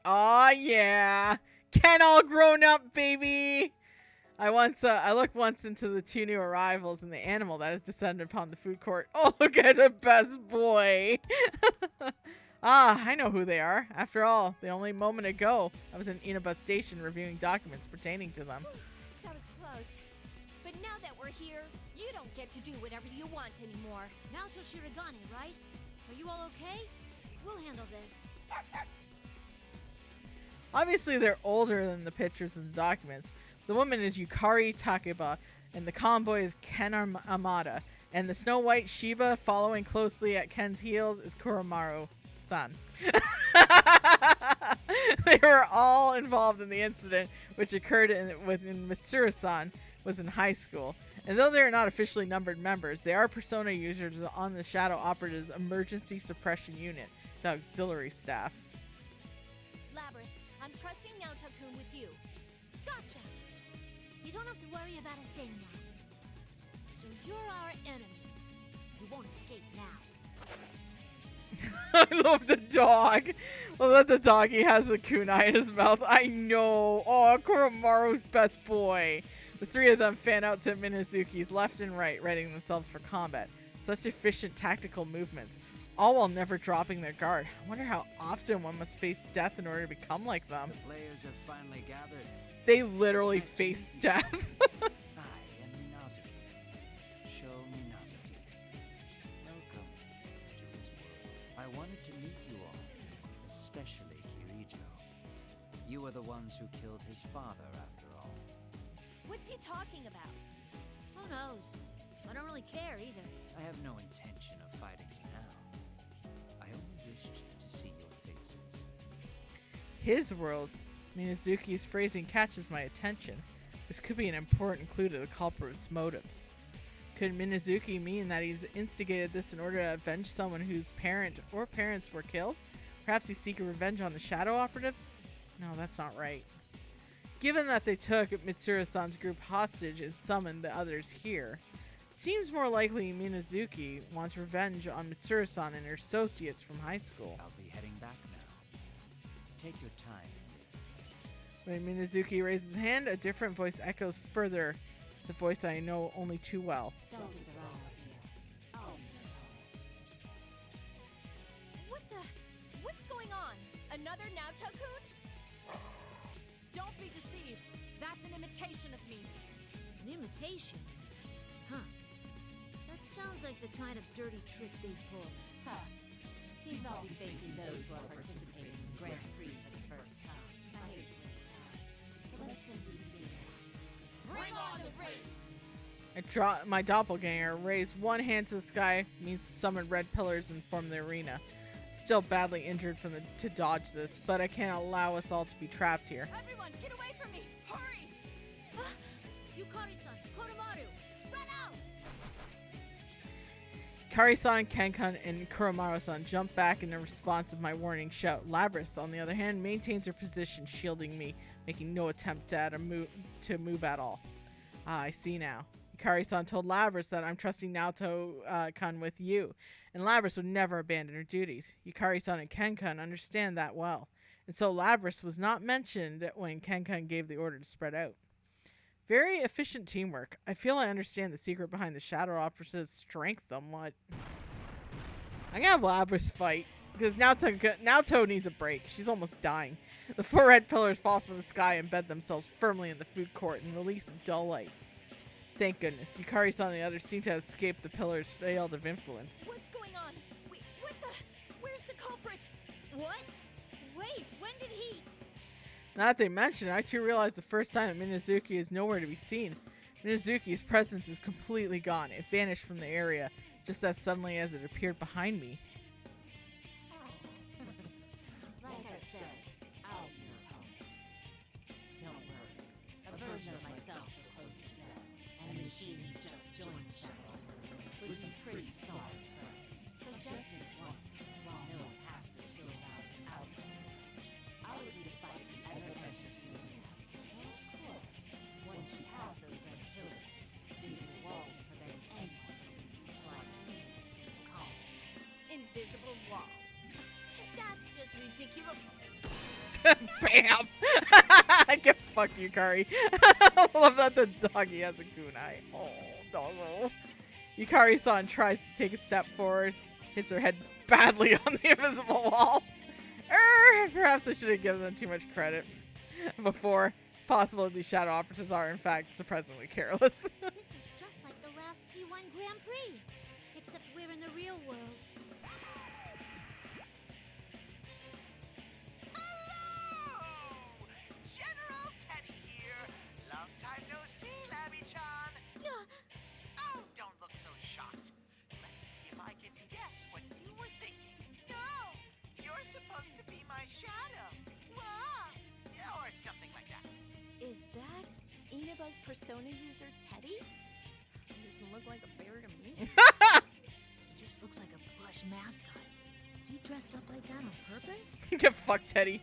S1: Aw, yeah! Ken all grown up, baby! I looked once into the two new arrivals and the animal that has descended upon the food court. Oh, look at the best boy! Ah, I know who they are. After all, the only moment ago, I was in Inaba Station reviewing documents pertaining to them.
S4: That was close. But now that we're here, you don't get to do whatever you want anymore. Now to Shirogane, right? Are you all okay? We'll handle this.
S1: Obviously, they're older than the pictures in the documents. The woman is Yukari Takeba, and the convoy is Ken Amada. And the Snow White Shiba following closely at Ken's heels is Kuromaru-san. They were all involved in the incident, which occurred when Mitsuru-san was in high school. And though they are not officially numbered members, they are persona users on the Shadow Operatives Emergency Suppression Unit, the auxiliary staff.
S4: Labrys, I'm trusting Naoto-kun with you. Gotcha! You don't have to worry about a thing now. So you're our enemy. You won't escape now.
S1: I love the dog. Well, that the doggy has the kunai in his mouth. I know. Oh, Kuromaru's best boy. The three of them fan out to Minazuki's left and right, readying themselves for combat. Such efficient tactical movements, all while never dropping their guard. I wonder how often one must face death in order to become like them.
S6: the players have finally gathered.
S1: They literally face death.
S6: I am Minazuki. Sho Minazuki. Welcome to his world. I wanted to meet you all, especially Kirijo. You are the ones who killed his father, after all.
S4: What's he talking about?
S5: Who knows? I don't really care either.
S6: I have no intention of fighting you now. I only wished to see your faces.
S1: His world. Minazuki's phrasing catches my attention. This could be an important clue to the culprit's motives. Could Minazuki mean that he's instigated this in order to avenge someone whose parent or parents were killed? Perhaps he's seeking revenge on the Shadow Operatives? No, that's not right. Given that they took Mitsuru-san's group hostage and summoned the others here, it seems more likely Minazuki wants revenge on Mitsuru-san and her associates from high school.
S6: I'll be heading back now. Take your time.
S1: When Minazuki raises his hand, a different voice echoes further. It's a voice I know only too well.
S5: Don't get the wrong idea. I'll be your host.
S4: What the? What's going on? Another Naoto-kun?
S10: Don't be deceived. That's an imitation of me.
S5: An imitation? Huh. That sounds like the kind of dirty trick they pull.
S11: Huh. Seems I'll be facing those who are participating in Grand Prix for the first time. I hate to waste time. So let's simply begin. Bring on the ring!
S1: My doppelganger raised one hand to the sky, means to summon red pillars and form the arena. Still badly injured from to dodge this, but I can't allow us all to be trapped here.
S10: Everyone, get away from me! Hurry!
S5: Yukari-san, Konomaru, spread out!
S1: Kari-san, Kenkun, and Kuromaru-san jump back in response of my warning shout. Labris, on the other hand, maintains her position, shielding me, making no attempt at to move at all. Ah, I see now. Yukari-san told Labris that I'm trusting Naoto-kun with you, and Labris would never abandon her duties. Yukari-san and Kenkun understand that well, and so Labris was not mentioned when Kenkun gave the order to spread out. Very efficient teamwork. I feel I understand the secret behind the Shadow Operative's strength somewhat. I'm gonna have Labris fight, because Naoto needs a break. She's almost dying. The 4 red pillars fall from the sky and embed themselves firmly in the food court and release a dull light. Thank goodness. Yukari-san and the others seem to have escaped the pillar's field of influence.
S4: What's going on? Wait, what the? Where's the culprit?
S5: What? Wait, when did he?
S1: Now that they mention it, I too realize the first time that Minazuki is nowhere to be seen. Minazuki's presence is completely gone. It vanished from the area, just as suddenly as it appeared behind me.
S11: Like I said, I'll be your host. Don't worry. A version of myself so close to death, and the machine who's just joined the Shadow Operatives would be pretty sorry for her. So just this once, while no attacks are still allowed outside, I would be to fight whoever enters the arena. And of course, once you pass those red pillars, invisible walls prevent anyone from trying to defeat this calm.
S4: Invisible walls. That's just ridiculous.
S1: Bam! Get fucked, Yukari. I love that the doggy has a kunai. Oh, doggo. Yukari-san tries to take a step forward, hits her head badly on the invisible wall. Perhaps I should have given them too much credit before. It's possible that these Shadow Operatives are, in fact, surprisingly careless.
S5: This is just like the last P1 Grand Prix, except we're in the real world.
S3: Hello! General Teddy here. Long time no see, Labby-chan. Oh, don't look so shocked. Let's see if I can guess what you were thinking. No! You're supposed to be my shadow. Wah! Or something like that.
S4: Is that Inaba's persona user, Teddy? Doesn't look like a bear to me.
S5: He just looks like a plush mascot. Is he dressed up like that on purpose?
S1: Get fucked, Teddy.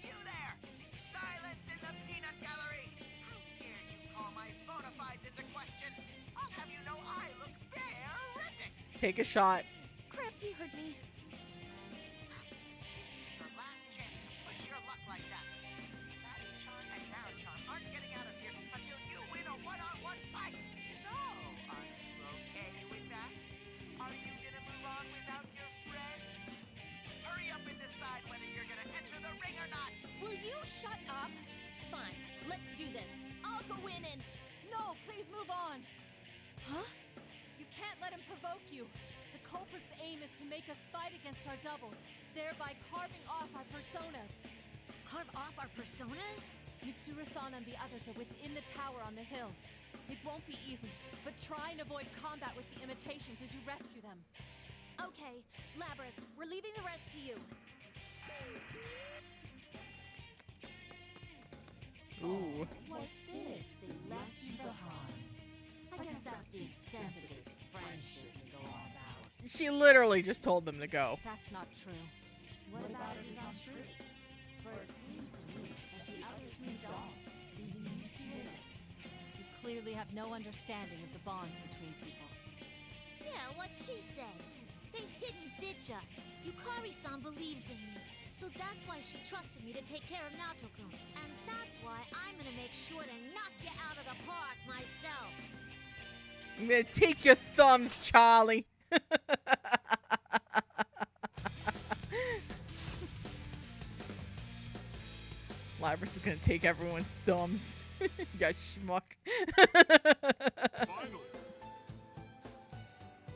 S3: You there! Silence in the peanut gallery! How dare you call my bona fides into question? I'll have you know I look terrific!
S1: Take a shot.
S4: Crap, you heard me.
S3: This is your last chance to push your luck like that. Labby-chan and Nao-chan aren't getting out of here until you win a one-on-one fight. So, are you okay with that? Are you gonna move on without your friends? Hurry up and decide whether you're gonna enter the ring or not.
S4: Will you shut up? Fine, let's do this. I'll go in and...
S10: No, please move on! Huh? You can't let him provoke you. The culprit's aim is to make us fight against our doubles. thereby carving off our personas.
S4: Carve off our personas?
S10: Mitsuru-san and the others are within the tower on the hill. It won't be easy, but try and avoid combat with the imitations as you rescue them.
S4: Okay, Labrys, we're leaving the rest to you.
S1: Ooh.
S11: What's this? They left you behind. I guess that's the extent of this friendship you go on about.
S1: She literally just told them to go.
S10: That's not true.
S11: What about it is untrue? For it seems to me that the others moved on, leaving you two alone.
S10: You clearly have no understanding of the bonds between people.
S4: Yeah, what'd she say? They didn't ditch us. Yukari-san believes in me. So that's why she trusted me to take care of Naoto-kun. And that's why I'm gonna make sure to knock you out of the park myself.
S1: I'm gonna take your thumbs, Charlie. Labrys is gonna take everyone's thumbs. Ya schmuck.
S2: Finally.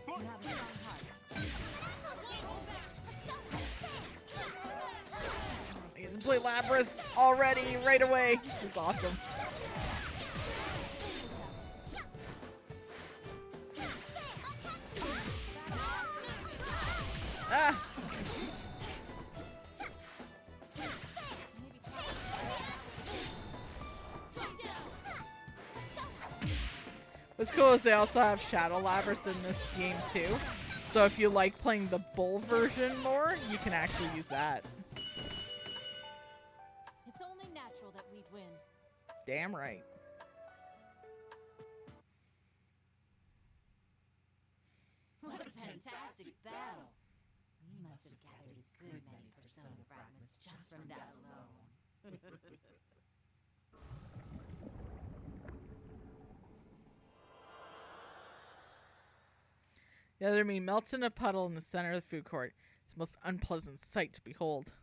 S10: You have a strong heart.
S1: I get to play Labrys already, right away. It's awesome. Ah! What's cool is they also have Shadow Labrys in this game too. So if you like playing the bull version more, you can actually use that.
S10: It's only natural that we'd win.
S1: Damn right.
S11: What a fantastic battle! We must have gathered a good many persona fragments just from that alone.
S1: The other me melts in a puddle in the center of the food court. It's the most unpleasant sight to behold.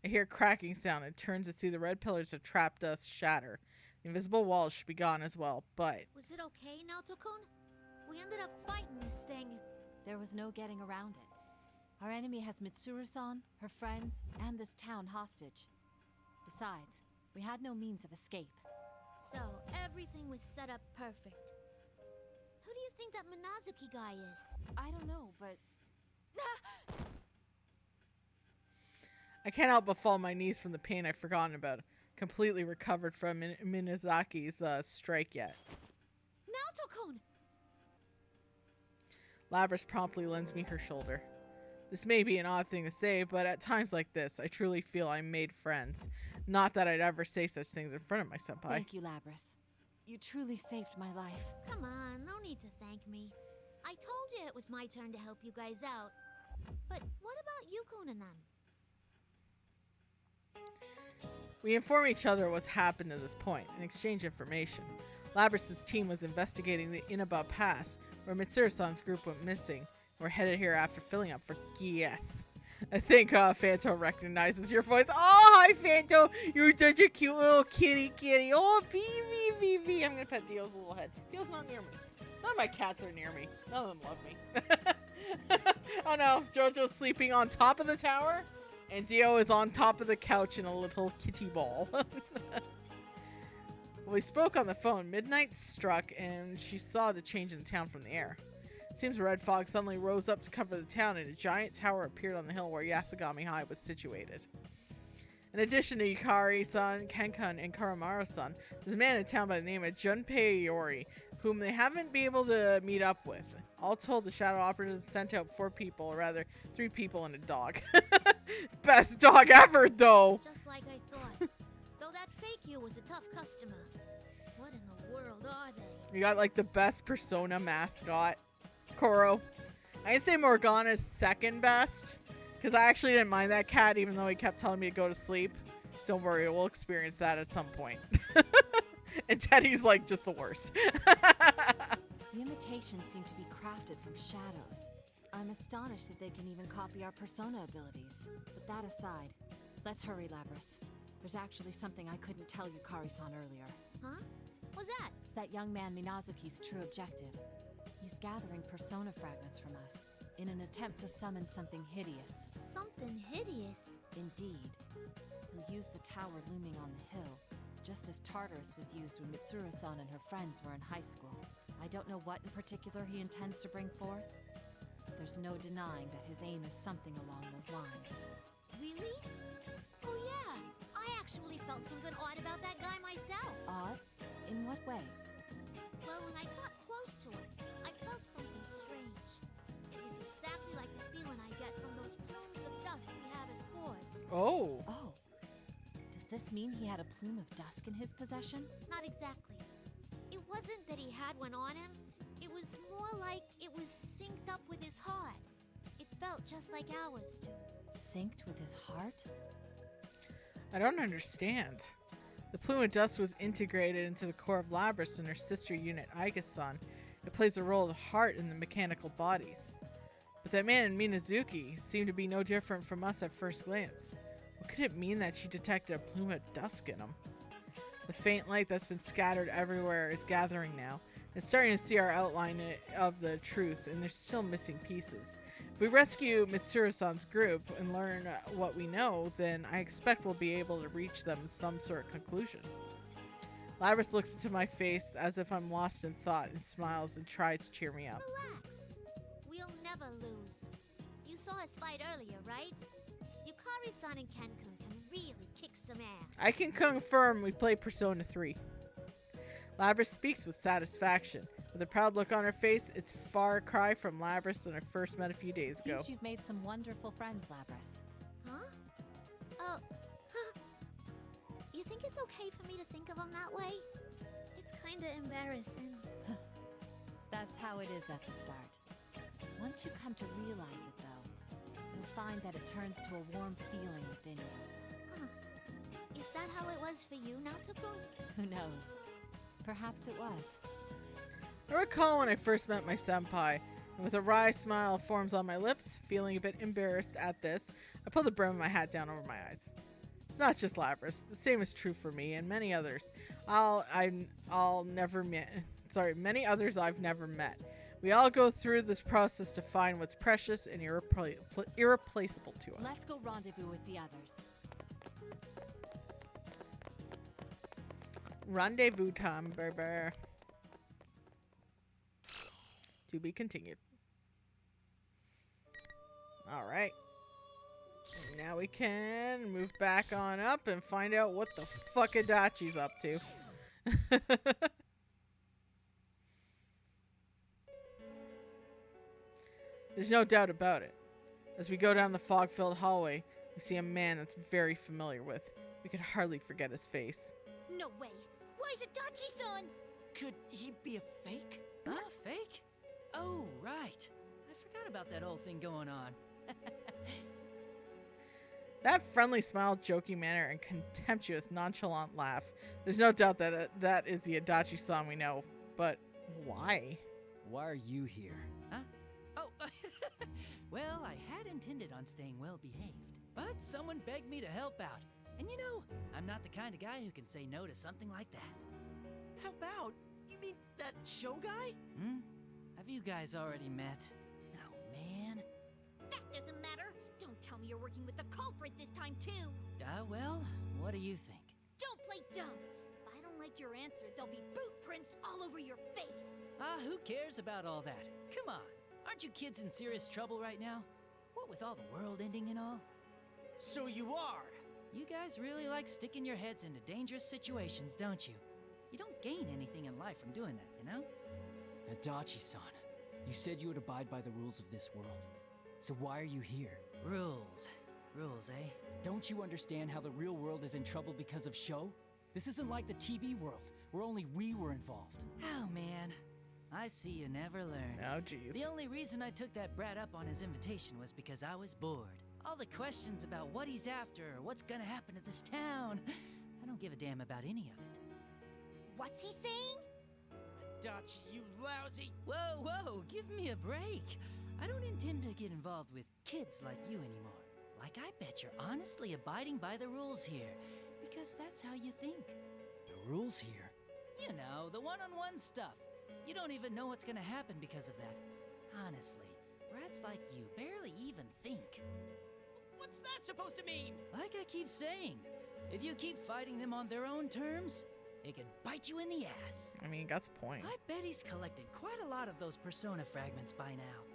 S1: I hear a cracking sound and turns to see the red pillars that trapped us shatter. The invisible walls should be gone as well, but...
S4: Was it okay, Naoto-kun? We ended up fighting this thing.
S10: There was no getting around it. Our enemy has Mitsuru-san, her friends, and this town hostage. Besides, we had no means of escape.
S4: So, everything was set up perfect. Who do you think that Minazuki guy is?
S10: I don't know, but...
S1: I can't help but fall on my knees from the pain I've forgotten about. Completely recovered from Minazaki's strike yet.
S4: Naoto-kun!
S1: Labrys promptly lends me her shoulder. This may be an odd thing to say, but at times like this, I truly feel I made friends. Not that I'd ever say such things in front of my senpai.
S10: Thank you, Labrys. You truly saved my life.
S4: Come on, no need to thank me. I told you it was my turn to help you guys out. But what about Yukon and them?
S1: We inform each other what's happened to this point and exchange information. Labrys' team was investigating the Inaba Pass, where Mitsuru-san's group went missing. We're headed here after filling up for GS. I think Fanto recognizes your voice. Oh, hi, Fanto! You're such a cute little kitty. Oh, Bee. I'm gonna pet Dio's little head. Dio's not near me. None of my cats are near me. None of them love me. Oh no, Jojo's sleeping on top of the tower, and Dio is on top of the couch in a little kitty ball. We spoke on the phone. Midnight struck, and she saw the change in town from the air. It seems red fog suddenly rose up to cover the town, and a giant tower appeared on the hill where Yasugami High was situated. In addition to Yukari-san, Kenkun, and Karamaru-san, there's a man in town by the name of Junpei Iori, whom they haven't been able to meet up with. All told, the Shadow Operatives sent out 4 people, or rather, 3 people and a dog. Best dog ever, though!
S4: Just like I thought. Though that fake you was a tough customer. What in the world are they?
S1: You got, like, the best Persona mascot. Koro. I'd say Morgana's second best, because I actually didn't mind that cat even though he kept telling me to go to sleep. Don't worry, we'll experience that at some point. And Teddy's like just the worst.
S10: The imitations seem to be crafted from shadows. I'm astonished that they can even copy our persona abilities. But that aside, let's hurry, Labrys. There's actually something I couldn't tell Yukari-san earlier.
S4: Huh? What's that?
S10: It's that young man Minazuki's true objective. He's gathering persona fragments from us. in an attempt to summon something hideous.
S4: Something hideous.
S10: Indeed. He'll use the tower looming on the hill, just as Tartarus was used when Mitsuru-san and her friends were in high school. I don't know what in particular he intends to bring forth. There's no denying that his aim is something along those lines.
S4: Really? Oh yeah, I actually felt something odd about that guy myself.
S10: Odd? In what way?
S4: Well, when I got close to him, I felt something strange. It was exactly like the feeling I get from those plumes of dust we have as spores.
S1: Oh.
S10: Oh. Does this mean he had a plume of dusk in his possession?
S4: Not exactly. It wasn't that he had one on him. It was more like it was synced up with his heart. It felt just like ours do.
S10: Synced with his heart?
S1: I don't understand. The plume of dust was integrated into the core of Labris and her sister unit, Aiga-san. It plays the role of the heart in the mechanical bodies. But that man in Minazuki seemed to be no different from us at first glance. What could it mean that she detected a plume of dusk in him? The faint light that's been scattered everywhere is gathering now. It's starting to see our outline of the truth, and there's still missing pieces. If we rescue Mitsuru-san's group and learn what we know, then I expect we'll be able to reach them with some sort of conclusion. Labris looks into my face as if I'm lost in thought and smiles and tries to cheer me up.
S4: Relax. We'll never lose. You saw us fight earlier, right? Yukari-san and Ken-kun can really kick some ass.
S1: I can confirm we played Persona 3. Labris speaks with satisfaction. With a proud look on her face, it's far cry from Labris when I first met a few days ago.
S10: Seems you've made some wonderful friends, Labris.
S4: Huh? Oh. You think it's okay for me to think of him that way? It's kinda embarrassing.
S10: That's how it is at the start. Once you come to realize it, though, you'll find that it turns to a warm feeling within you.
S4: Huh. Is that how it was for you, Naoto-kun?
S10: Who knows? Perhaps it was.
S1: I recall when I first met my senpai, and with a wry smile forms on my lips, feeling a bit embarrassed at this, I pull the brim of my hat down over my eyes. It's not just Labris. The same is true for me and many others. Many others I've never met. We all go through this process to find what's precious and irreplaceable to us.
S10: Let's go rendezvous with the others.
S1: Rendezvous time, baby. To be continued. Alright. Now we can move back on up and find out what the fuck Adachi's up to. There's no doubt about it. As we go down the fog-filled hallway, we see a man that's very familiar with. We could hardly forget his face.
S4: No way. Why is it Dachi-san?
S8: Could he be a fake?
S6: Huh? Fake? Oh, right. I forgot about that whole thing going on.
S1: That friendly smile, joking manner, and contemptuous, nonchalant laugh. There's no doubt that that is the Adachi-san we know. But why?
S6: Why are you here? Huh? Oh, well, I had intended on staying well behaved, but someone begged me to help out. And you know, I'm not the kind of guy who can say no to something like that.
S8: How about? You mean that show guy?
S6: Hmm? Have you guys already met? Oh, man.
S4: That doesn't matter. Don't tell me you're working with the culprit this time, too.
S6: Well, what do you think?
S4: Don't play dumb. If I don't like your answer, there'll be boot prints all over your face.
S6: Who cares about all that? Come on. Aren't you kids in serious trouble right now? What with all the world ending and all?
S8: So you are?
S6: You guys really like sticking your heads into dangerous situations, don't you? You don't gain anything in life from doing that, you know?
S12: Adachi-san, you said you would abide by the rules of this world. So why are you here?
S6: Rules. Rules, eh?
S12: Don't you understand how the real world is in trouble because of show? This isn't like the TV world, where only we were involved.
S6: Oh, man. I see you never learn.
S1: Oh, jeez.
S6: The only reason I took that brat up on his invitation was because I was bored. All the questions about what he's after or what's gonna happen to this town, I don't give a damn about any of it.
S4: What's he saying?
S8: Adachi, you lousy...
S6: Whoa, whoa, give me a break. I don't intend to get involved with kids like you anymore. Like, I bet you're honestly abiding by the rules here, because that's how you think.
S12: The rules here?
S6: You know, the one-on-one stuff. You don't even know what's gonna happen because of that. Honestly, Rats like you barely even think.
S8: What's that supposed to mean?
S6: Like I keep saying, if you keep fighting them on their own terms, it could bite you in the ass.
S1: I mean, that's the point.
S6: I bet he's collected quite a lot of those persona fragments by now.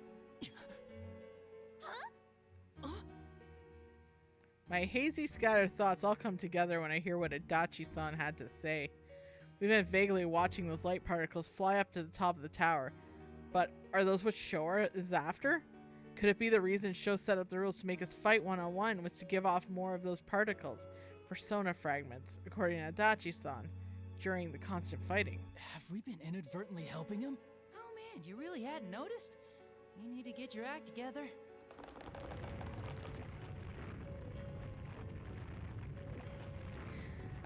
S1: My hazy, scattered thoughts all come together when I hear what Adachi-san had to say. We've been vaguely watching those light particles fly up to the top of the tower. But are those what Sho is after? Could it be the reason Sho set up the rules to make us fight one-on-one was to give off more of those particles, persona fragments, according to Adachi-san, during the constant fighting?
S6: Have we been inadvertently helping him? Oh man, you really hadn't noticed? You need to get your act together.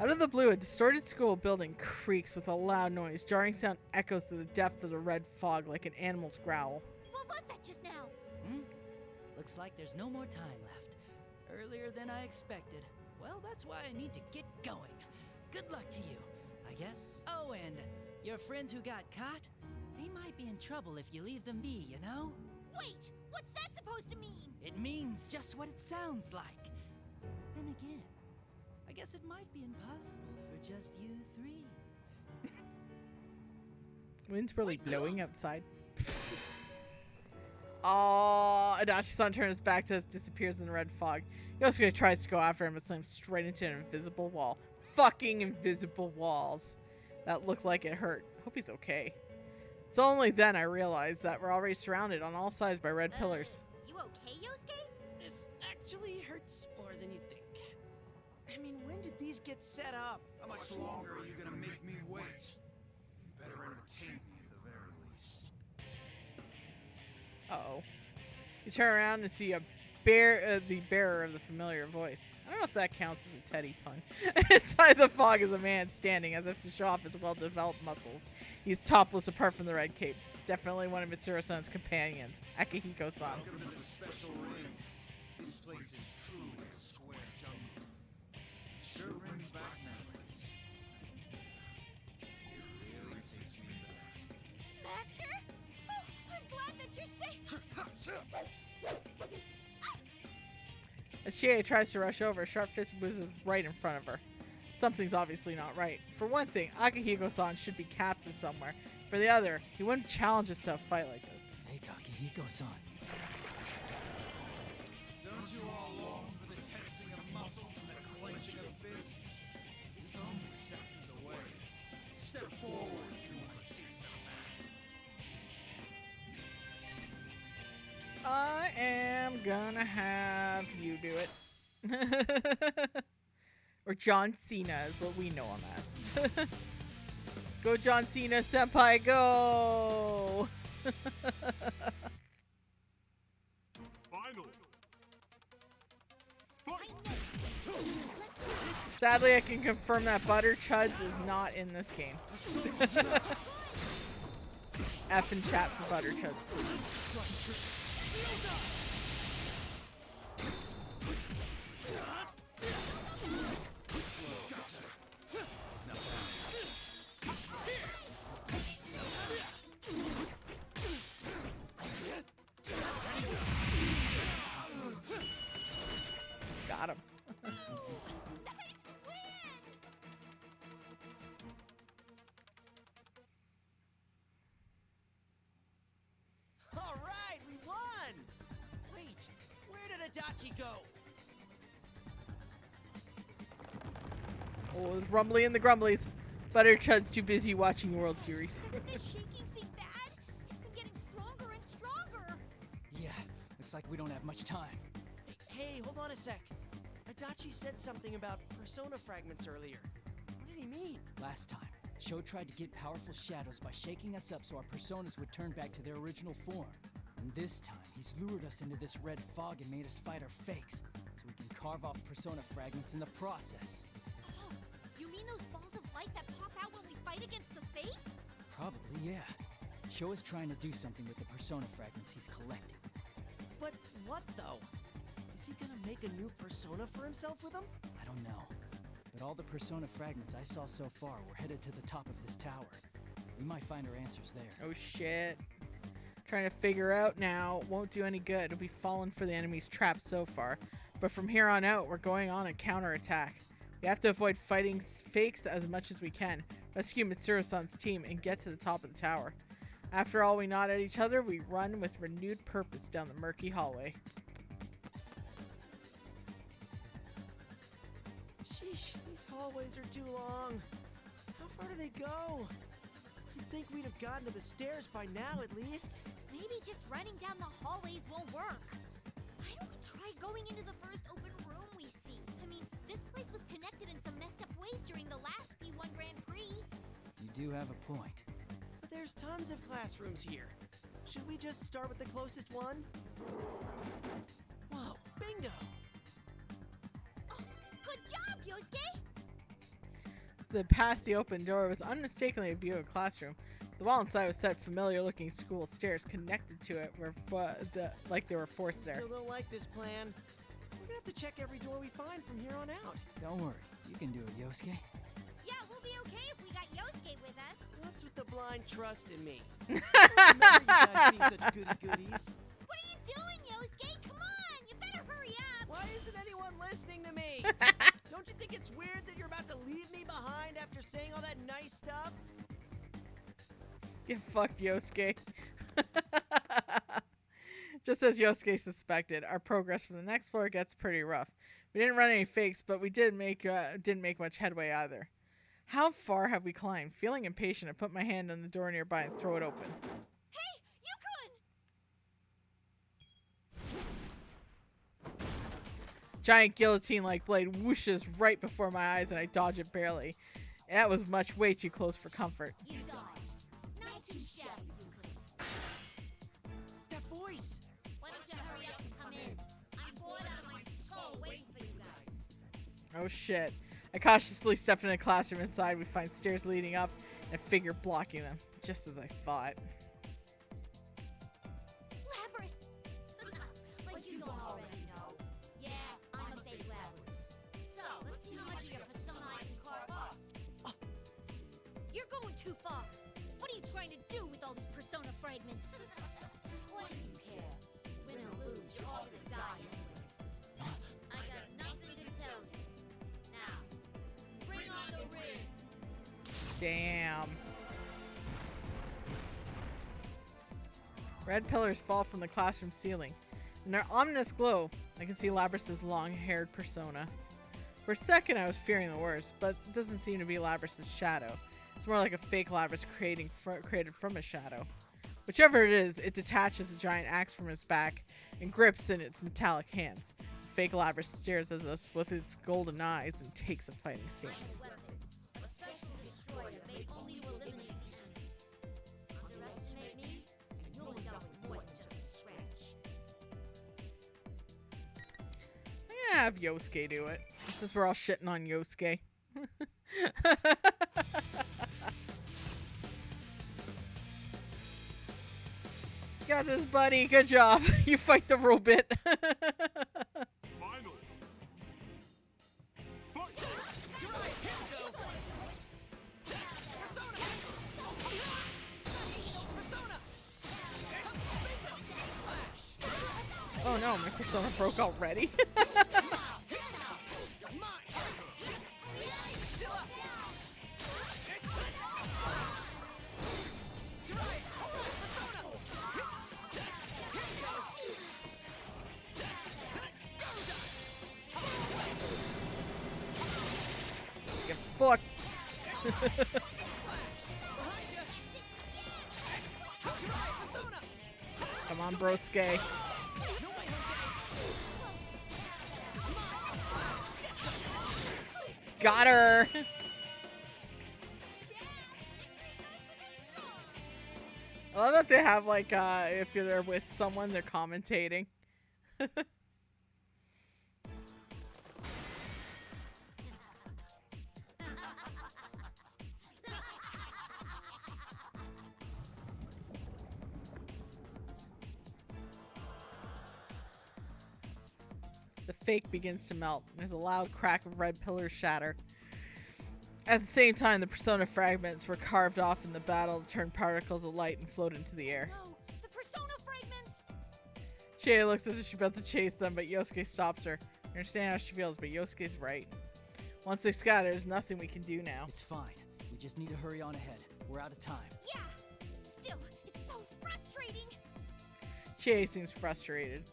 S1: Out of the blue, a distorted school building creaks with a loud noise. Jarring sound echoes to the depth of the red fog like an animal's growl.
S4: What was that just now?
S6: Looks like there's no more time left. Earlier than I expected. Well, that's why I need to get going. Good luck to you, I guess. Oh, and your friends who got caught? They might be in trouble if you leave them be, you know?
S4: Wait! What's that supposed to mean?
S6: It means just what it sounds like. Then again, I guess it might be impossible for just you three.
S1: Wind's really blowing outside. Oh, Adachi-san turns his back to us, disappears in the red fog. Yosuke tries to go after him, but slams straight into an invisible wall. Fucking invisible walls. That looked like it hurt. Hope he's okay. It's only then I realized that we're already surrounded on all sides by red pillars.
S4: You okay, Yosuke?
S8: This actually hurts more than you think. I mean, when did these get set up?
S2: How much longer are you gonna make me wait? You better entertain me at the very least.
S1: Uh-oh. You turn around and see a the bearer of the familiar voice. I don't know if that counts as a Teddy pun. Inside the fog is a man standing as if to show off his well-developed muscles. He's topless apart from the red cape. Definitely one of Mitsuru-san's companions, Akihiko-san.
S2: Welcome to the special ring. This place is truly a square jungle. Sure brings back memories. It really takes me back.
S4: Master? Oh, I'm glad that you're safe.
S1: As Chie tries to rush over, a sharp fist whizzes right in front of her. Something's obviously not right. For one thing, Akihiko-san should be captive somewhere. For the other, he wouldn't challenge us to a fight like this.
S6: Fake Akihiko-san.
S2: Don't you all long for the tensing of muscles and the clenching of fists? It's only seconds away. Step forward, you artisan.
S1: I am gonna have you do it. Or John Cena is what we know him as. Go John Cena, senpai, go!
S2: Final.
S1: Sadly, I can confirm that Butter Chuds is not in this game. F in chat for Butter Chuds, please. Got him.
S8: All right, we won! Wait, where did Adachi go?
S1: Oh, it's rumbly in the grumblies. Butter Chud's too busy watching World Series.
S4: Doesn't this shaking seem bad? It's been getting stronger and stronger.
S6: Yeah, looks like we don't have much time.
S8: Hey, hold on a sec. Adachi said something about persona fragments earlier. What did he mean?
S6: Last time, Sho tried to get powerful shadows by shaking us up so our personas would turn back to their original form. And this time, he's lured us into this red fog and made us fight our fakes, so we can carve off persona fragments in the process.
S4: Oh, you mean those balls of light that pop out when we fight against the fakes?
S6: Probably, yeah. Sho is trying to do something with the persona fragments he's collecting.
S8: But what, though? Is he gonna make a new persona for himself with them?
S6: I don't know. But all the persona fragments I saw so far were headed to the top of this tower. We might find our answers there.
S1: Oh shit. Trying to figure out now won't do any good. We've fallen for the enemy's trap so far. But from here on out, we're going on a counterattack. We have to avoid fighting fakes as much as we can, rescue Mitsuru-san's team, and get to the top of the tower. After all, we nod at each other, we run with renewed purpose down the murky hallway.
S8: Sheesh, these hallways are too long. How far do they go? You'd think we'd have gotten to the stairs by now, at least.
S4: Maybe just running down the hallways won't work. Why don't we try going into the first open room we see? I mean, this place was connected in some messed up ways during the last P1 Grand Prix.
S6: You do have a point.
S8: But there's tons of classrooms here. Should we just start with the closest one? Whoa, bingo!
S4: Oh, good job, Yosuke!
S1: Past the open door was unmistakably a view of a classroom. The wall inside was set familiar-looking school stairs connected to it, like they were forced there.
S8: Still don't like this plan. We're gonna have to check every door we find from here on out.
S6: Don't worry, you can do it, Yosuke.
S4: Yeah, we'll be okay if we got Yosuke with us.
S8: What's with the blind trust in me? I don't remember you guys being such goody-goodies.
S4: What are you doing, Yosuke? Come on, you better hurry up.
S8: Why isn't anyone listening to me? Don't you think it's weird that you're about to leave me behind after saying all that nice stuff?
S1: Get fucked, Yosuke. Just as Yosuke suspected, our progress from the next floor gets pretty rough. We didn't run any fakes, but we didn't make much headway either. How far have we climbed? Feeling impatient, I put my hand on the door nearby and throw it open.
S4: Hey, Yukon!
S1: Giant guillotine-like blade whooshes right before my eyes, and I dodge it barely. That was way too close for comfort.
S5: You dodged. Not too shabby, Yukon.
S8: That voice!
S5: Why don't you hurry up and come in? I'm bored out of my skull waiting for you guys.
S1: Oh shit. I cautiously step into the classroom. Inside, we find stairs leading up and a figure blocking them, just as I thought.
S4: Labrys!
S5: Like you don't already know. Yeah, I'm a fake Labrys. So, let's see how much of your persona I can carve off.
S4: You're going too far. What are you trying to do with all these persona fragments?
S5: What do you care? Win or lose, you're all gonna die anyways. I got nothing to tell you. Now, bring on the ring.
S1: Damn. Red pillars fall from the classroom ceiling. In their ominous glow, I can see Labrys' long-haired persona. For a second, I was fearing the worst, but it doesn't seem to be Labrys' shadow. It's more like a fake Labrys created from a shadow. Whichever it is, it detaches a giant axe from his back and grips in its metallic hands. Fake Labrys stares at us with its golden eyes and takes a fighting stance.
S5: A special destroyer made only to eliminate the enemy. Underestimate me, and you'll end up with more than just a scratch.
S1: I'm gonna have Yosuke do it, since we're all shitting on Yosuke. Got this, buddy. Good job. You fight the robot.
S2: Finally.
S1: Oh no, my persona broke already. Get fucked. Come on, broske. Got her. I love that they have like if you're there with someone, they're commentating. The fake begins to melt. There's a loud crack of red pillars shatter. At the same time, the persona fragments were carved off in the battle to turn particles of light and float into the air.
S4: No, the persona
S1: Chie looks as if she's about to chase them, but Yosuke stops her. I understand how she feels, but Yosuke's right. Once they scatter, there's nothing we can do now.
S6: It's fine. We just need to hurry on ahead. We're out of time.
S4: Yeah! Still, it's so frustrating!
S1: Chie seems frustrated,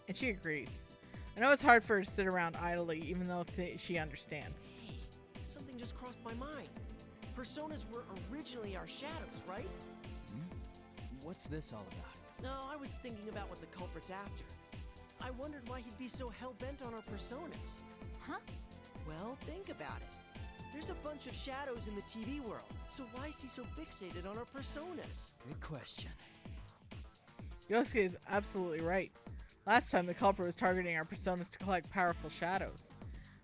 S1: and she agrees. I know it's hard for her to sit around idly, even though she understands.
S8: Hey, something just crossed my mind. Personas were originally our shadows, right?
S6: What's this all about?
S8: No, I was thinking about what the culprit's after. I wondered why he'd be so hell-bent on our personas.
S10: Huh?
S8: Well, think about it. There's a bunch of shadows in the TV world, so why is he so fixated on our personas?
S6: Good question.
S1: Yosuke is absolutely right. Last time, the culprit was targeting our personas to collect powerful shadows.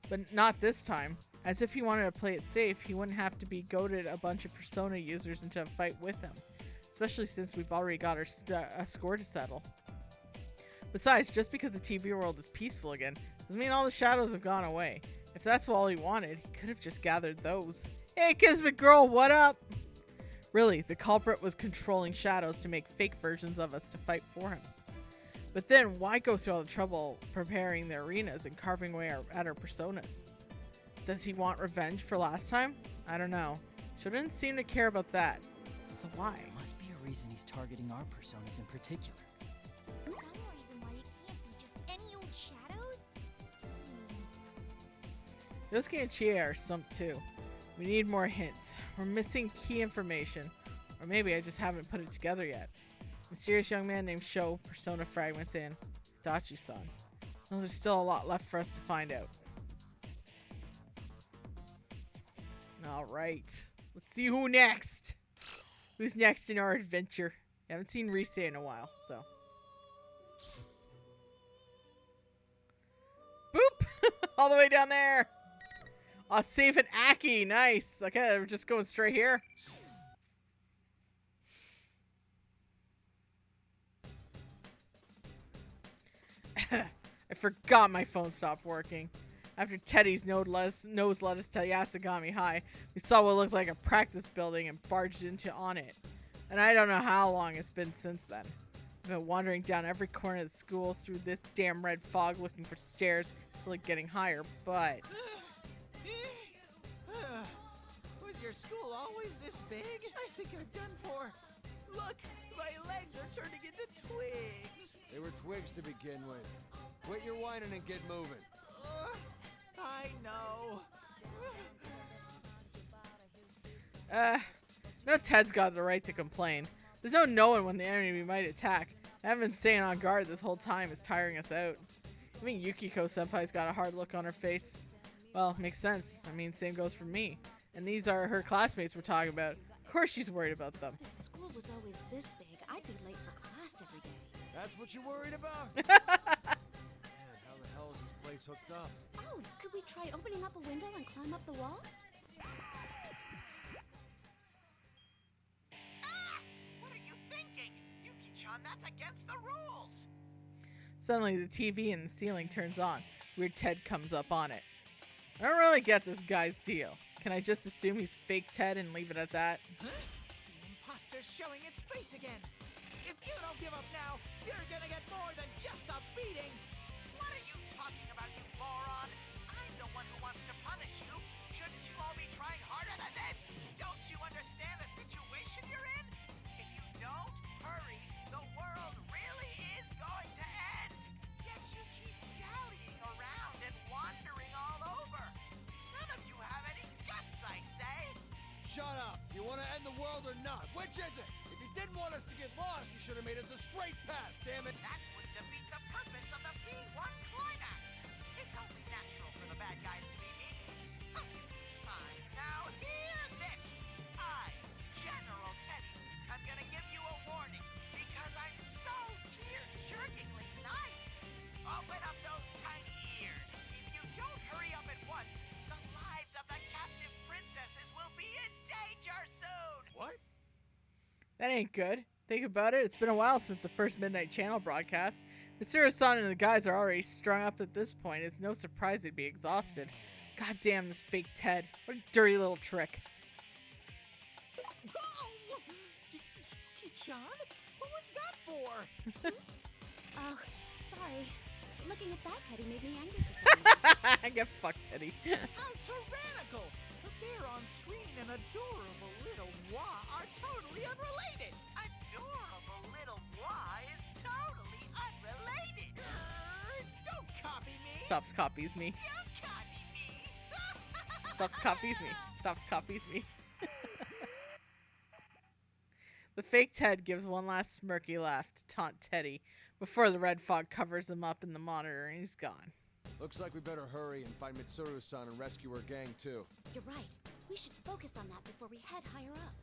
S1: But not this time. As if he wanted to play it safe, he wouldn't have to be goaded a bunch of persona users into a fight with him. Especially since we've already got a score to settle. Besides, just because the TV world is peaceful again, doesn't mean all the shadows have gone away. If that's all he wanted, he could have just gathered those. Hey, Kismet Girl, what up? Really, the culprit was controlling shadows to make fake versions of us to fight for him. But then, why go through all the trouble preparing the arenas and carving away at our personas? Does he want revenge for last time? I don't know. Shouldn't seem to care about that. So why?
S6: There must be a reason he's targeting our personas in particular.
S4: Some reason why it can't be just any old shadows?
S1: Yosuke and Chie are stumped too. We need more hints. We're missing key information. Or maybe I just haven't put it together yet. Mysterious young man named Sho, persona fragments in Dachi-san. Well, there's still a lot left for us to find out. Alright. Let's see who next. Who's next in our adventure? I haven't seen Rise in a while, so. Boop! All the way down there. Oh, safe and Aki. Nice. Okay, we're just going straight here. I forgot my phone stopped working. After Teddy's nose let us tell Yasugami hi, we saw what looked like a practice building and barged on it. And I don't know how long it's been since then. I've been wandering down every corner of the school through this damn red fog looking for stairs, slowly getting higher, but...
S3: Was your school always this big? I think I'm done for. Look, my legs are turning into twigs.
S9: They were twigs to begin with. Quit your whining and get moving.
S3: I know.
S1: No, Ted's got the right to complain. There's no knowing when the enemy might attack. I haven't been staying on guard this whole time is tiring us out. I mean, Yukiko-senpai's got a hard look on her face. Well, makes sense. I mean, same goes for me. And these are her classmates we're talking about. Of course she's worried about them.
S4: If the school was always this big, I'd be late for class every day.
S9: That's what you're worried about? Man, how the hell is this place hooked up?
S4: Oh, could we try opening up a window and climb up the walls?
S3: What are you thinking? Yuki-chan, that's against the rules.
S1: Suddenly, the TV in the ceiling turns on. Weird Ted comes up on it. I don't really get this guy's deal. Can I just assume he's fake Ted and leave it at that?
S3: Huh? The imposter's showing its face again. If you don't give up now, you're gonna get more than just a beating. What are you talking about, you moron? I'm the one who wants to punish you. Shouldn't you all be trying harder than this? Don't you understand the situation you're in? If you don't hurry, the world really is going to end. Yet you keep dallying around and wandering all over. None of you have any guts, I say.
S9: Shut up! You want to end the world or not? Which is it? If you didn't want us to get lost, you should have made us a straight path, damn it!
S3: That would defeat the purpose of the P1 climax. It's only natural for the bad guys to be mean. Fine, now hear this. I, General Teddy, I'm gonna give you a warning because I'm so tear-jerkingly nice. Open up those tiny ears. If you don't hurry up at once, the lives of the captive princesses will be in danger soon.
S9: What?
S1: That ain't good. Think about it. It's been a while since the first Midnight Channel broadcast. Mitsuru-san and the guys are already strung up at this point. It's no surprise they'd be exhausted. God damn this fake Ted. What a dirty little trick.
S3: Yuki-chan? What was that for?
S4: Oh, Sorry. Looking at that Teddy made me angry for some reason.
S1: Get fucked, Teddy.
S3: How tyrannical! The bear on screen and adorable little Wah are totally unrelated. Adorable little Wah is totally unrelated. Don't copy me.
S1: Stops copies me.
S3: Don't copy me.
S1: Stops copies me. Stops copies me. The fake Ted gives one last smirky laugh to taunt Teddy before the red fog covers him up in the monitor and he's gone.
S9: Looks like we better hurry and find Mitsuru-san and rescue her gang, too.
S4: You're right. We should focus on that before we head higher up.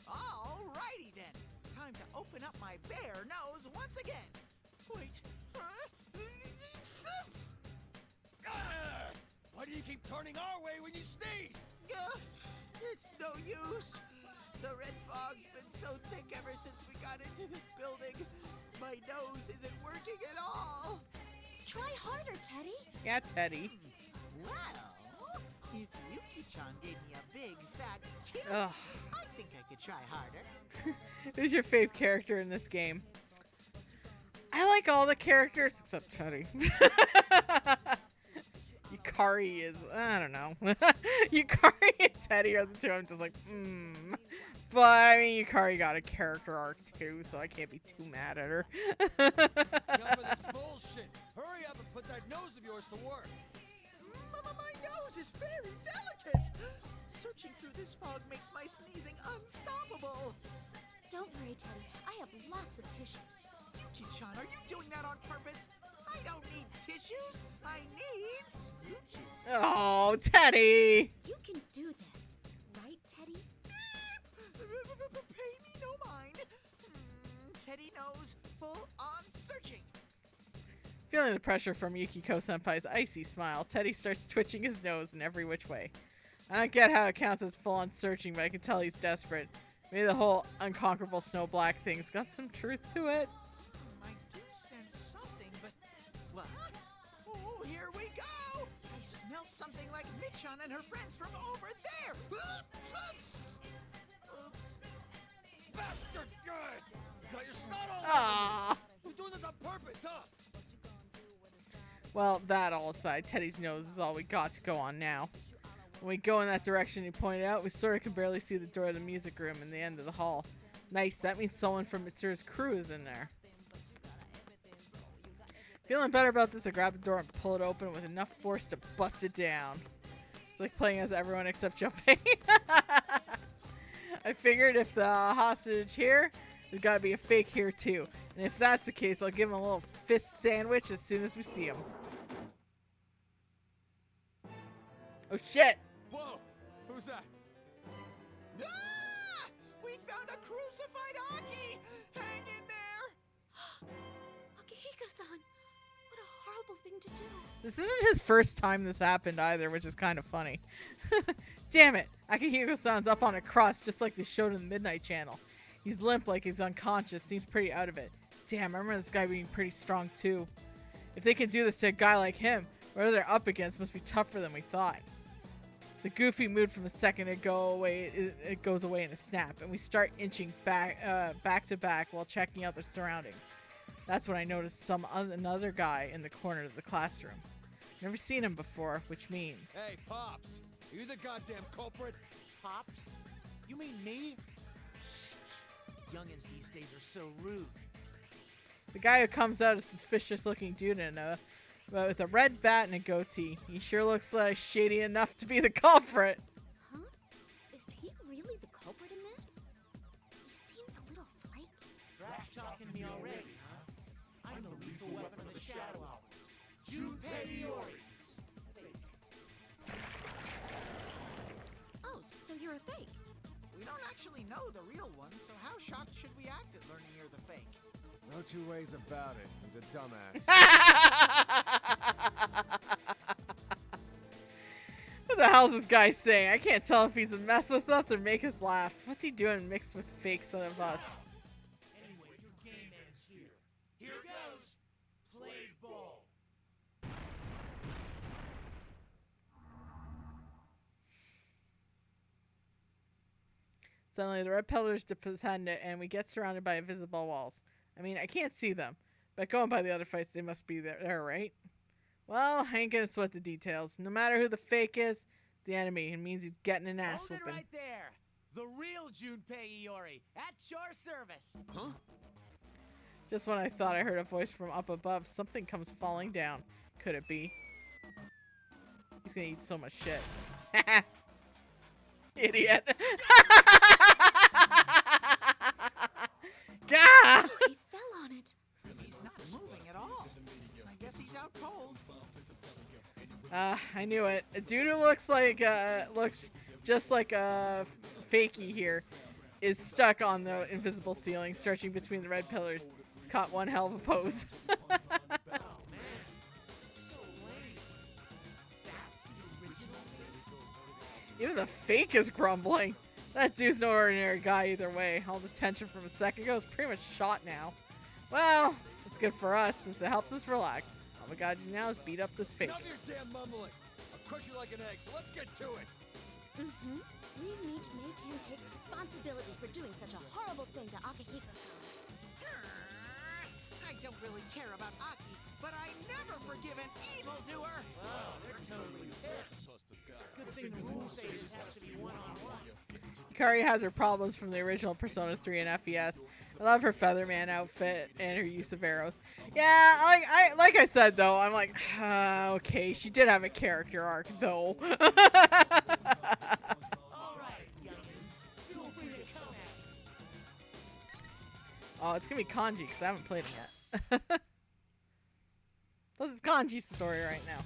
S3: Alrighty then. Time to open up my bear nose once again. Wait.
S9: Why do you keep turning our way when you sneeze?
S3: It's no use. The red fog's been so thick ever since we got into this building. My nose isn't working at all.
S4: Try harder, Teddy.
S1: Yeah, Teddy.
S3: Well, if Yuki-chan gave me a big fat kiss,
S1: Ugh.
S3: I think I could try harder.
S1: Who's your fave character in this game? I like all the characters except Teddy. Yukari is, I don't know. Yukari and Teddy are the two I'm just like, But, I mean, Yukari got a character arc too, so I can't be too mad at her.
S9: Enough of this bullshit. Hurry up and put that nose of yours to work.
S3: My nose is very delicate. Searching through this fog makes my sneezing unstoppable.
S4: Don't worry, Teddy. I have lots of tissues.
S3: Yuki-chan, are you doing that on purpose? I don't need tissues. I need smooches.
S1: Oh, Teddy!
S4: You can do this, right, Teddy?
S3: Pay me no mind. Teddy knows, full on searching.
S1: Feeling the pressure from Yukiko-senpai's icy smile, Teddy starts twitching his nose in every which way. I don't get how it counts as full-on searching, but I can tell he's desperate. Maybe the whole unconquerable snow black thing's got some truth to it.
S3: I do sense something, but what? Oh, here we go! I smell something like Michan and her friends from over there. Oops.
S9: Bastard! You got your snot all over
S1: Ah.
S9: me. You're doing this on purpose, huh?
S1: Well, that all aside, Teddy's nose is all we got to go on now. When we go in that direction you pointed out, we sort of can barely see the door of the music room in the end of the hall. Nice, that means someone from Mitsuru's crew is in there. Feeling better about this, I grab the door and pull it open with enough force to bust it down. It's like playing as everyone except jumping. I figured if the hostage here, there's gotta be a fake here too. And if that's the case, I'll give him a little fist sandwich as soon as we see him. Oh shit!
S9: Whoa! Who's that?
S3: Ah! We found a crucified Aki! Hang in there!
S4: Akihiko-san! What a horrible thing to do.
S1: This isn't his first time this happened either, which is kind of funny. Damn it! Akihiko-san's up on a cross just like they showed in the Midnight Channel. He's limp like he's unconscious, seems pretty out of it. Damn, I remember this guy being pretty strong too. If they can do this to a guy like him, whatever they're up against must be tougher than we thought. The goofy mood from a second it goes away in a snap, and we start inching back to back while checking out the surroundings. That's when I noticed another guy in the corner of the classroom. Never seen him before, which means...
S9: Hey, Pops! Are you the goddamn culprit?
S3: Pops? You mean me? Youngins these days are so rude.
S1: The guy who comes out is a suspicious-looking dude with a red bat and a goatee. He sure looks like shady enough to be the culprit.
S4: Huh? Is he really the culprit in this? He seems a little flaky.
S2: Trash talking me already, huh? I'm the lethal weapon of the Shadow Hours. Junpei Iori's.
S4: Oh, so you're a fake.
S3: We don't actually know the real one, so how shocked should we act at learning you're the fake?
S9: No two ways about it. He's a dumbass.
S1: What the hell is this guy saying? I can't tell if he's a mess with us or make us laugh. What's he doing mixed with fakes of us?
S2: Anyway, your game ends here. Here goes. Play ball.
S1: Suddenly, the red pillars descend and we get surrounded by invisible walls. I mean, I can't see them, But going by the other fights, they must be there, right? Well, I ain't gonna sweat the details. No matter who the fake is, it's the enemy. It means he's getting an ass
S7: Hold
S1: whooping.
S7: it right there. The real Junpei Iori, at your service.
S9: Huh?
S1: Just when I thought I heard a voice from up above, something comes falling down. Could it be? He's gonna eat so much shit. Idiot. Gah!
S4: Look, he fell on it.
S3: He's not moving at all. I guess he's out cold.
S1: I knew it. A dude who looks just like a fakey here is stuck on the invisible ceiling, stretching between the red pillars. He's caught one hell of a pose. Even the fake is grumbling. That dude's no ordinary guy either way. All the tension from a second ago is pretty much shot now. Well, it's good for us since it helps us relax. All we gotta do now is beat up this fake.
S9: Enough of your damn mumbling. I'll crush you like an egg, so let's get to it.
S4: Mm-hmm. We need to make him take responsibility for doing such a horrible thing to Akihiko-san.
S3: I don't really care about Aki, but I never forgive an evildoer.
S7: Wow, they're totally pissed. Good thing the rule say this has to be one-on-one.
S1: Kari has her problems from the original Persona 3 and FES. I love her Featherman outfit and her use of arrows. Yeah, like I said though, I'm like, okay, she did have a character arc though.
S7: All right, youngins, feel free to come at me.
S1: Oh, it's gonna be Kanji because I haven't played it yet. This is Kanji's story right now.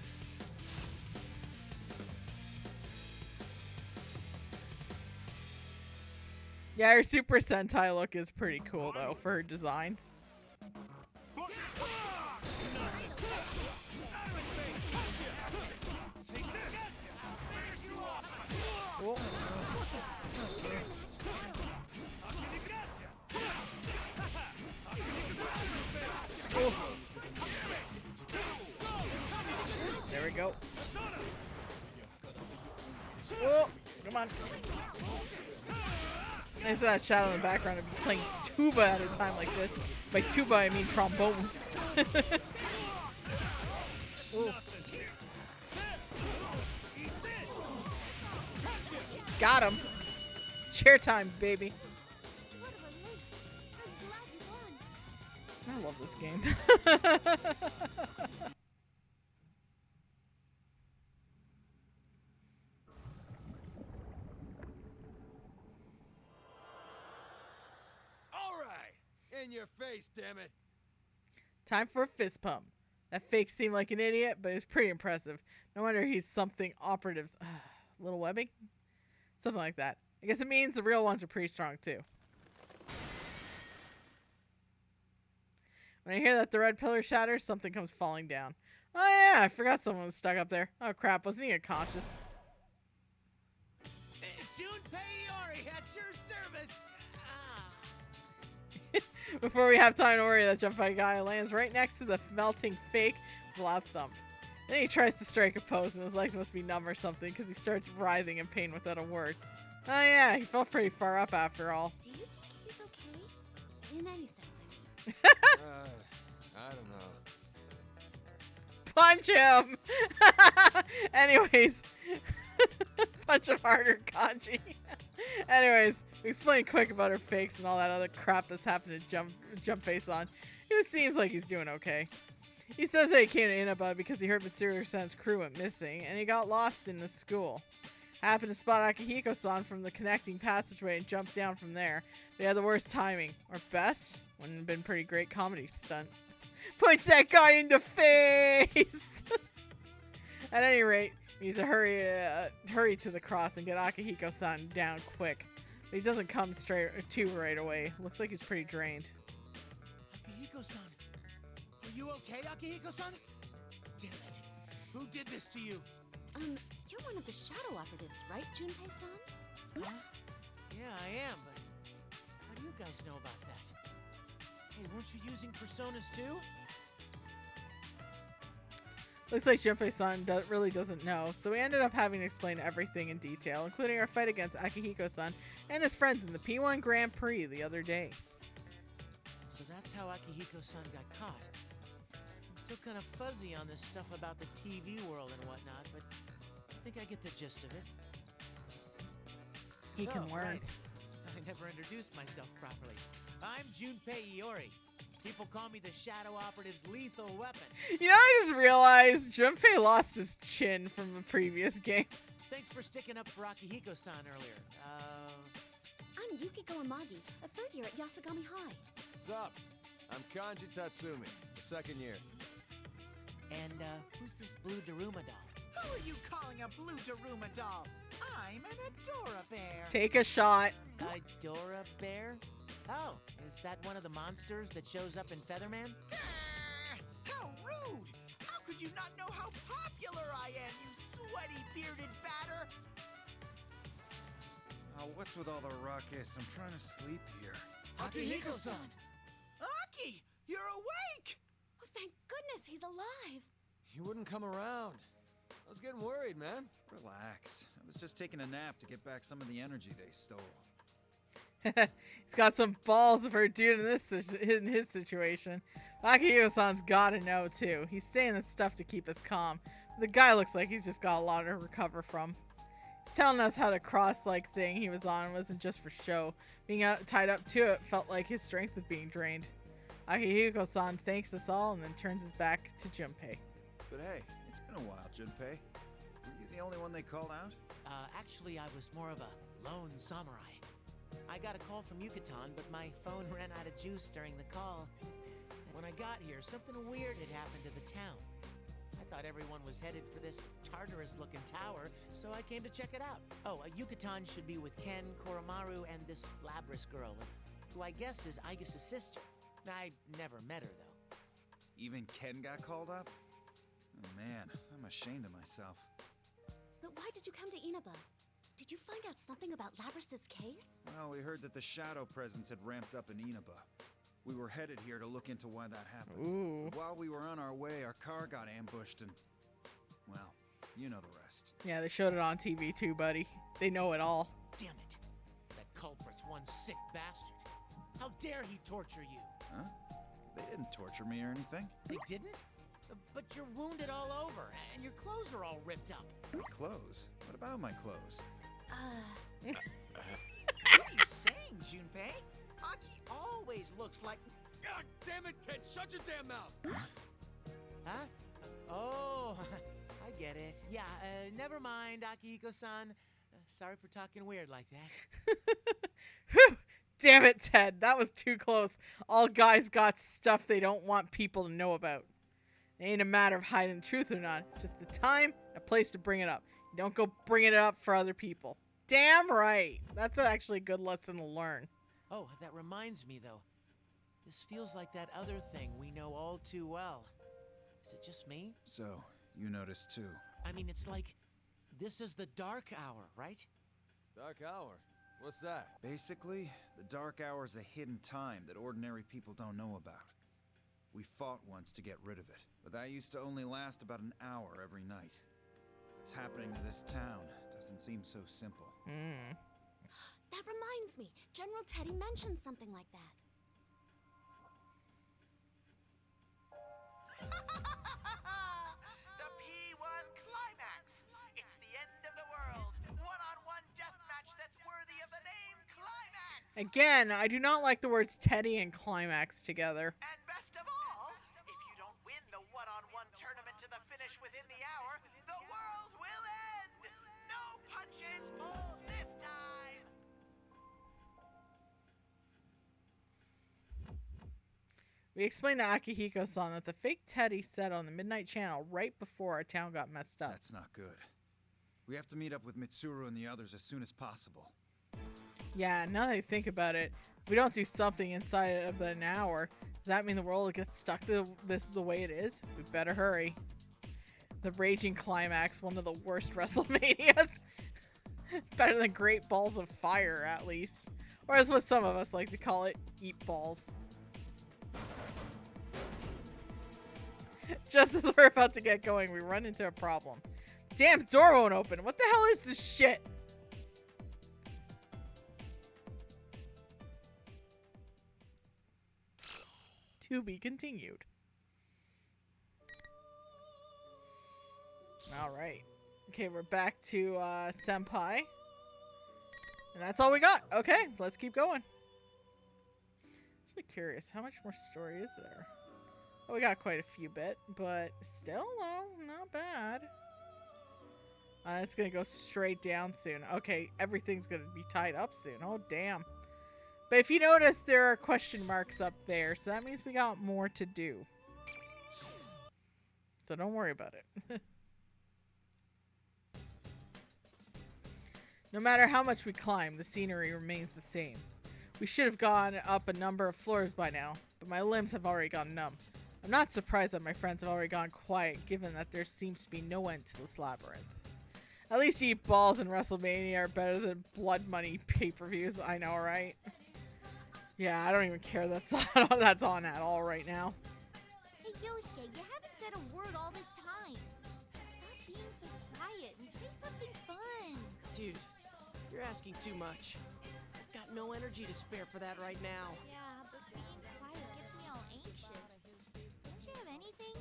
S1: Yeah, her Super Sentai look is pretty cool though for her design. Cool. Cool. There we go. Oh, come on. Nice of that shadow in the background to be playing tuba at a time like this. By tuba, I mean trombone. Ooh. Got him. Chair time, baby.
S4: What a relief. I'm glad you won.
S1: I love this game.
S9: All right, in your face, damn it.
S1: Time for a fist pump. That fake seemed like an idiot, but it's pretty impressive. No wonder he's something operatives. Little webbing? Something like that. I guess it means the real ones are pretty strong too. When I hear that the red pillar shatters, something comes falling down. Oh yeah, I forgot someone was stuck up there. Oh crap, wasn't he unconscious?
S7: Junpei Iori, at your service.
S1: Before we have time to worry, that Junpei guy lands right next to the melting fake with a loud thump. Then he tries to strike a pose and his legs must be numb or something because he starts writhing in pain without a word. Oh yeah, he fell pretty far up after all.
S4: Do you think he's okay? In any sense, I mean.
S9: I don't know.
S1: Punch him! Anyways. Punch him harder, Kanji. Anyways, we explain quick about her fakes and all that other crap that's happened to jump face on. He seems like he's doing okay. He says that he came to Inaba because he heard Mitsuru-san's crew went missing, and he got lost in the school. Happened to spot Akihiko-san from the connecting passageway and jumped down from there. They had the worst timing. Or best? Wouldn't have been pretty great comedy stunt. Punch that guy in the face! At any rate, we need to hurry to the cross and get Akihiko-san down quick. But he doesn't come right away. Looks like he's pretty drained.
S7: Akihiko-san. Are you okay, Akihiko-san? Damn it. Who did this to you?
S4: You're one of the shadow operatives, right, Junpei-san?
S7: Huh? Yeah, I am, but how do you guys know about that? Hey, weren't you using Personas too?
S1: Looks like Junpei-san really doesn't know, so we ended up having to explain everything in detail, including our fight against Akihiko-san and his friends in the P1 Grand Prix the other day.
S7: So that's how Akihiko-san got caught. I'm still kind of fuzzy on this stuff about the TV world and whatnot, but I think I get the gist of it.
S1: He can learn.
S7: Right. I never introduced myself properly. I'm Junpei Iori. People call me the Shadow Operative's lethal weapon.
S1: You know, I just realized Junpei lost his chin from the previous game.
S7: Thanks for sticking up for Akihiko-san earlier.
S4: I'm Yukiko Amagi, a third year at Yasagami High.
S9: What's up? I'm Kanji Tatsumi, the second year.
S7: And, who's this blue Daruma doll?
S3: Who are you calling a blue Daruma doll? I'm an Adora bear.
S1: Take a shot.
S7: Idora Bear? Oh, is that one of the monsters that shows up in Featherman?
S3: How rude! How could you not know how popular I am, you sweaty bearded batter?
S13: What's with all the ruckus? I'm trying to sleep here.
S12: Akihiko-san!
S3: Aki, you're awake!
S4: Oh, thank goodness he's alive.
S9: He wouldn't come around. I was getting worried, man.
S13: Relax. I was just taking a nap to get back some of the energy they stole.
S1: He's got some balls for a dude in his situation. Akihiko-san's gotta know, too. He's saying this stuff to keep us calm. The guy looks like he's just got a lot to recover from. He's telling us how the cross-like thing he was on wasn't just for show. Being tied up to it felt like his strength was being drained. Akihiko-san thanks us all and then turns his back to Junpei.
S13: But hey, it's been a while, Junpei. Were you the only one they called out?
S7: Actually, I was more of a lone samurai. I got a call from Yucatan, but my phone ran out of juice during the call. When I got here, something weird had happened to the town. I thought everyone was headed for this Tartarus-looking tower, so I came to check it out. Oh, Yucatan should be with Ken, Koromaru, and this Labris girl, who I guess is Aigis' sister. I never met her, though.
S13: Even Ken got called up? Oh man, I'm ashamed of myself.
S4: But why did you come to Inaba? Did you find out something about Labris' case?
S13: Well, we heard that the shadow presence had ramped up in Inaba. We were headed here to look into why that happened.
S1: Ooh.
S13: But while we were on our way, our car got ambushed and... well, you know the rest.
S1: Yeah, they showed it on TV too, buddy. They know it all.
S7: Damn it. That culprit's one sick bastard. How dare he torture you?
S13: Huh? They didn't torture me or anything.
S7: They didn't? But you're wounded all over, and your clothes are all ripped up.
S13: My clothes? What about my clothes?
S3: What are you saying, Junpei? Aki always looks like...
S9: God damn it, Ted! Shut your damn mouth!
S7: Huh? Oh, I get it. Yeah, never mind, Akihiko-san. Sorry for talking weird like that.
S1: Whew. Damn it, Ted. That was too close. All guys got stuff they don't want people to know about. It ain't a matter of hiding the truth or not. It's just the time, a place to bring it up. You don't go bringing it up for other people. Damn right. That's actually a good lesson to learn.
S7: Oh, that reminds me, though. This feels like that other thing we know all too well. Is it just me?
S13: So, you noticed too.
S7: I mean, it's like, this is the dark hour, right?
S9: Dark hour? What's that?
S13: Basically, the dark hour is a hidden time that ordinary people don't know about. We fought once to get rid of it, but that used to only last about an hour every night. What's happening to this town doesn't seem so simple.
S4: That reminds me. General Teddy mentioned something like that.
S3: The P1 Climax! It's the end of the world! One-on-one deathmatch that's worthy of the name Climax!
S1: Again, I do not like the words Teddy and Climax together.
S3: And best of all, if you don't win the one-on-one tournament to the finish within the hour, the world will end! No punches pulled this time!
S1: We explained to Akihiko-san that the fake Teddy said on the Midnight Channel right before our town got messed up.
S13: That's not good. We have to meet up with Mitsuru and the others as soon as possible.
S1: Yeah, now that I think about it, if we don't do something inside of an hour, does that mean the world will get stuck to this the way it is? We better hurry. The Raging Climax, one of the worst WrestleManias. Better than Great Balls of Fire, at least. Or as what some of us like to call it, Eat Balls. Just as we're about to get going, we run into a problem. Damn door won't open. What the hell is this shit? To be continued. Alright. Okay, we're back to Senpai. And that's all we got. Okay, let's keep going. Actually curious, how much more story is there? Oh, we got quite a few bit, but still, though, not bad. It's gonna go straight down soon. Okay, everything's gonna be tied up soon. Oh, damn. But if you notice, there are question marks up there, so that means we got more to do. So don't worry about it. No matter how much we climb, the scenery remains the same. We should have gone up a number of floors by now, but my limbs have already gone numb. I'm not surprised that my friends have already gone quiet, given that there seems to be no end to this labyrinth. At least Eat Balls and WrestleMania are better than Blood Money pay-per-views, I know, right? Yeah, I don't even care that's on at all right now.
S4: Hey, Yosuke, you haven't said a word all this time. Stop being so quiet and say something fun.
S8: Dude, you're asking too much. I've got no energy to spare for that right now.
S4: Yeah, but being quiet gets me all anxious. Don't you have anything?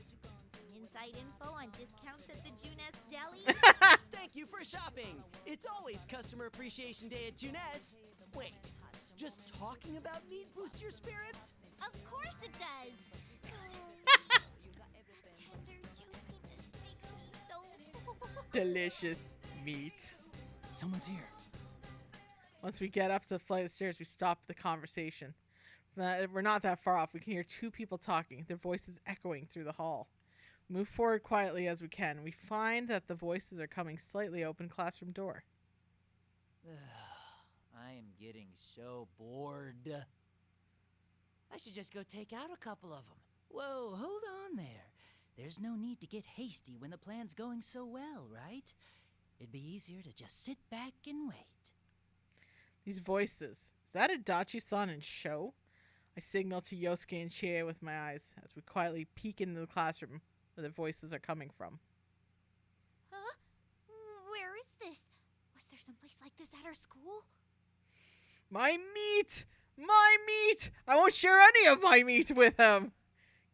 S4: Some inside info on discounts at the Junes Deli?
S8: Thank you for shopping. It's always Customer Appreciation Day at Junes. Wait, just talking about meat boost your spirits?
S4: Of course it does. Tender juiciness makes me so...
S1: Delicious meat.
S6: Someone's here.
S1: Once we get up to the flight of stairs, we stop the conversation. We're not that far off. We can hear two people talking, their voices echoing through the hall. Move forward quietly as we can. We find that the voices are coming slightly open classroom door.
S6: I am getting so bored. I should just go take out a couple of them. Whoa, hold on there. There's no need to get hasty when the plan's going so well, right? It'd be easier to just sit back and wait.
S1: These voices. Is that Adachi-san and Sho? I signal to Yosuke and Chie with my eyes as we quietly peek into the classroom where the voices are coming from.
S4: Huh? Where is this? Was there someplace like this at our school?
S1: My meat! My meat! I won't share any of my meat with him!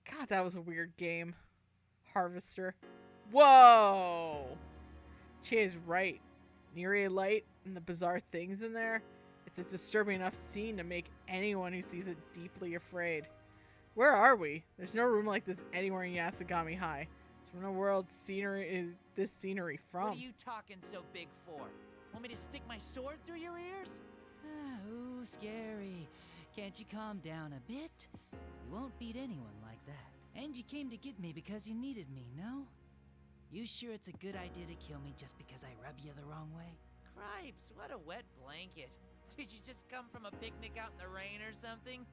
S1: God, that was a weird game. Harvester. Whoa! Chie's right. The eerie light and the bizarre things in there. It's a disturbing enough scene to make anyone who sees it deeply afraid. Where are we? There's no room like this anywhere in Yasugami High. So where in the world's scenery is this scenery from?
S6: What are you talking so big for? Want me to stick my sword through your ears? Ooh, scary. Can't you calm down a bit? You won't beat anyone like that. And you came to get me because you needed me, no? You sure it's a good idea to kill me just because I rub you the wrong way?
S14: Cripes, what a wet blanket. Did you just come from a picnic out in the rain or something?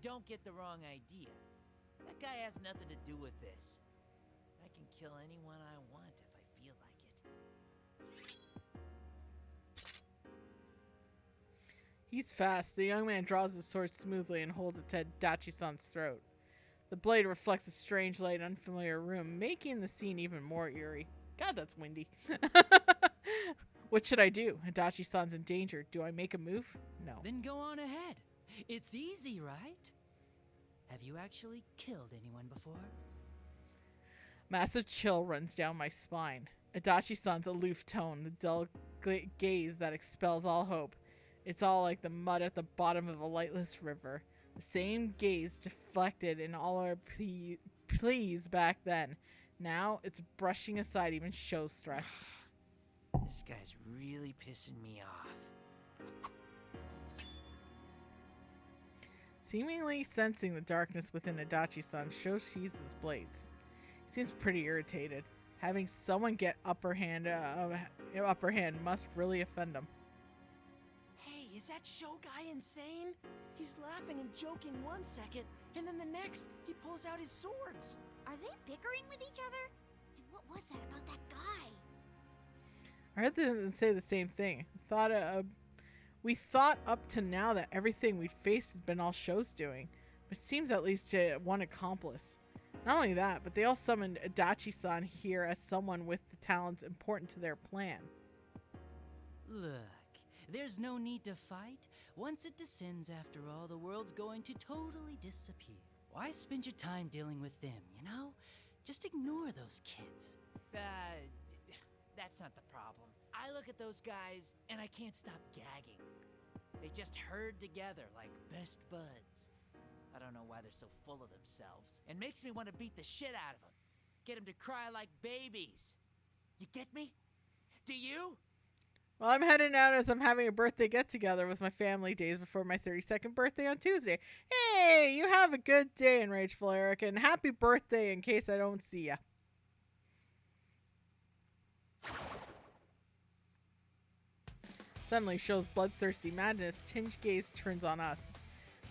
S6: Don't get the wrong idea. That guy has nothing to do with this.
S14: I can kill anyone I want if I feel like it.
S1: He's fast. The young man draws his sword smoothly and holds it to Dachi-san's throat. The blade reflects a strange light in an unfamiliar room, making the scene even more eerie. God, that's windy. What should I do? Adachi-san's in danger. Do I make a move? No.
S6: Then go on ahead. It's easy, right? Have you actually killed anyone before?
S1: Massive chill runs down my spine. Adachi-san's aloof tone, the dull gaze that expels all hope. It's all like the mud at the bottom of a lightless river. The same gaze deflected in all our pleas back then. Now it's brushing aside even Sho's threats.
S6: This guy's really pissing me off.
S1: Seemingly sensing the darkness within Adachi-san, Sho sheathes his blades. He seems pretty irritated. Having someone get upper hand must really offend him.
S8: Hey, is that show guy insane? He's laughing and joking one second, and then the next, he pulls out his swords.
S4: Are they bickering with each other? And what was that about that guy?
S1: I heard them say the same thing. We thought up to now that everything we'd faced had been all Sho's doing, but it seems at least to one accomplice. Not only that, but they all summoned Adachi-san here as someone with the talents important to their plan.
S6: Look, there's no need to fight. Once it descends, after all, the world's going to totally disappear. Why spend your time dealing with them, you know? Just ignore those kids.
S14: That's not the problem. I look at those guys and I can't stop gagging. They just herd together like best buds. I don't know why they're so full of themselves. It makes me want to beat the shit out of them. Get them to cry like babies. You get me? Do you?
S1: Well, I'm heading out as I'm having a birthday get-together with my family days before my 32nd birthday on Tuesday. Hey, you have a good day, Enrageful Eric, and happy birthday in case I don't see ya. Suddenly, Show's bloodthirsty madness tinged gaze turns on us.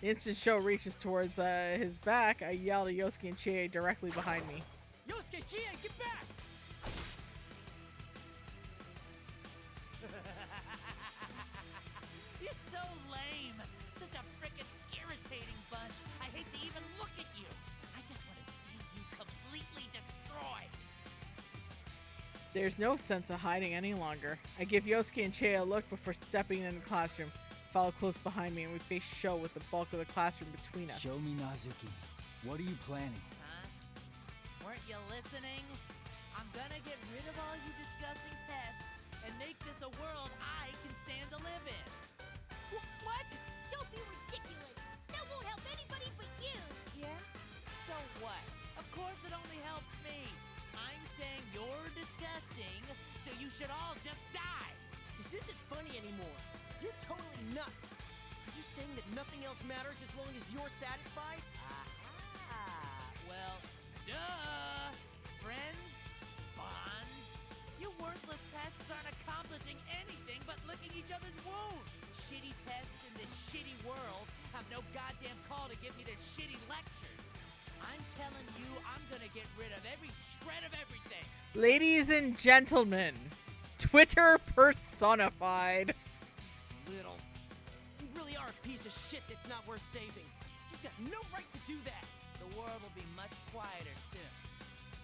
S1: The instant Show reaches towards his back, I yell to Yosuke and Chie directly behind me.
S12: Yosuke, Chie, get back!
S14: You're so lame. Such a frickin' irritating bunch. I hate to even look at you. I just want to see you completely destroyed.
S1: There's no sense of hiding any longer. I give Yosuke and Chie a look before stepping in the classroom. Follow close behind me and we face Sho with the bulk of the classroom between us.
S6: Show me Nazuki. What are you planning?
S14: Huh? Weren't you listening? I'm gonna get rid of all you disgusting pests and make this a world I can stand to live in. What?
S4: Don't be ridiculous. That won't help anybody but you.
S14: Yeah? So what? Of course it only helps me. I'm saying you're disgusting, so you should all just die.
S8: This isn't funny anymore. You're totally nuts. Are you saying that nothing else matters as long as you're satisfied?
S14: Aha. Well, duh. Friends? Bonds? You worthless pests aren't accomplishing anything but licking each other's wounds. Shitty pests in this shitty world have no goddamn call to give me their shitty lectures. I'm telling you, I'm gonna get rid of every shred of everything.
S1: Ladies and gentlemen, Twitter personified.
S8: Little. You really are a piece of shit that's not worth saving. You've got no right to do that.
S14: The world will be much quieter soon.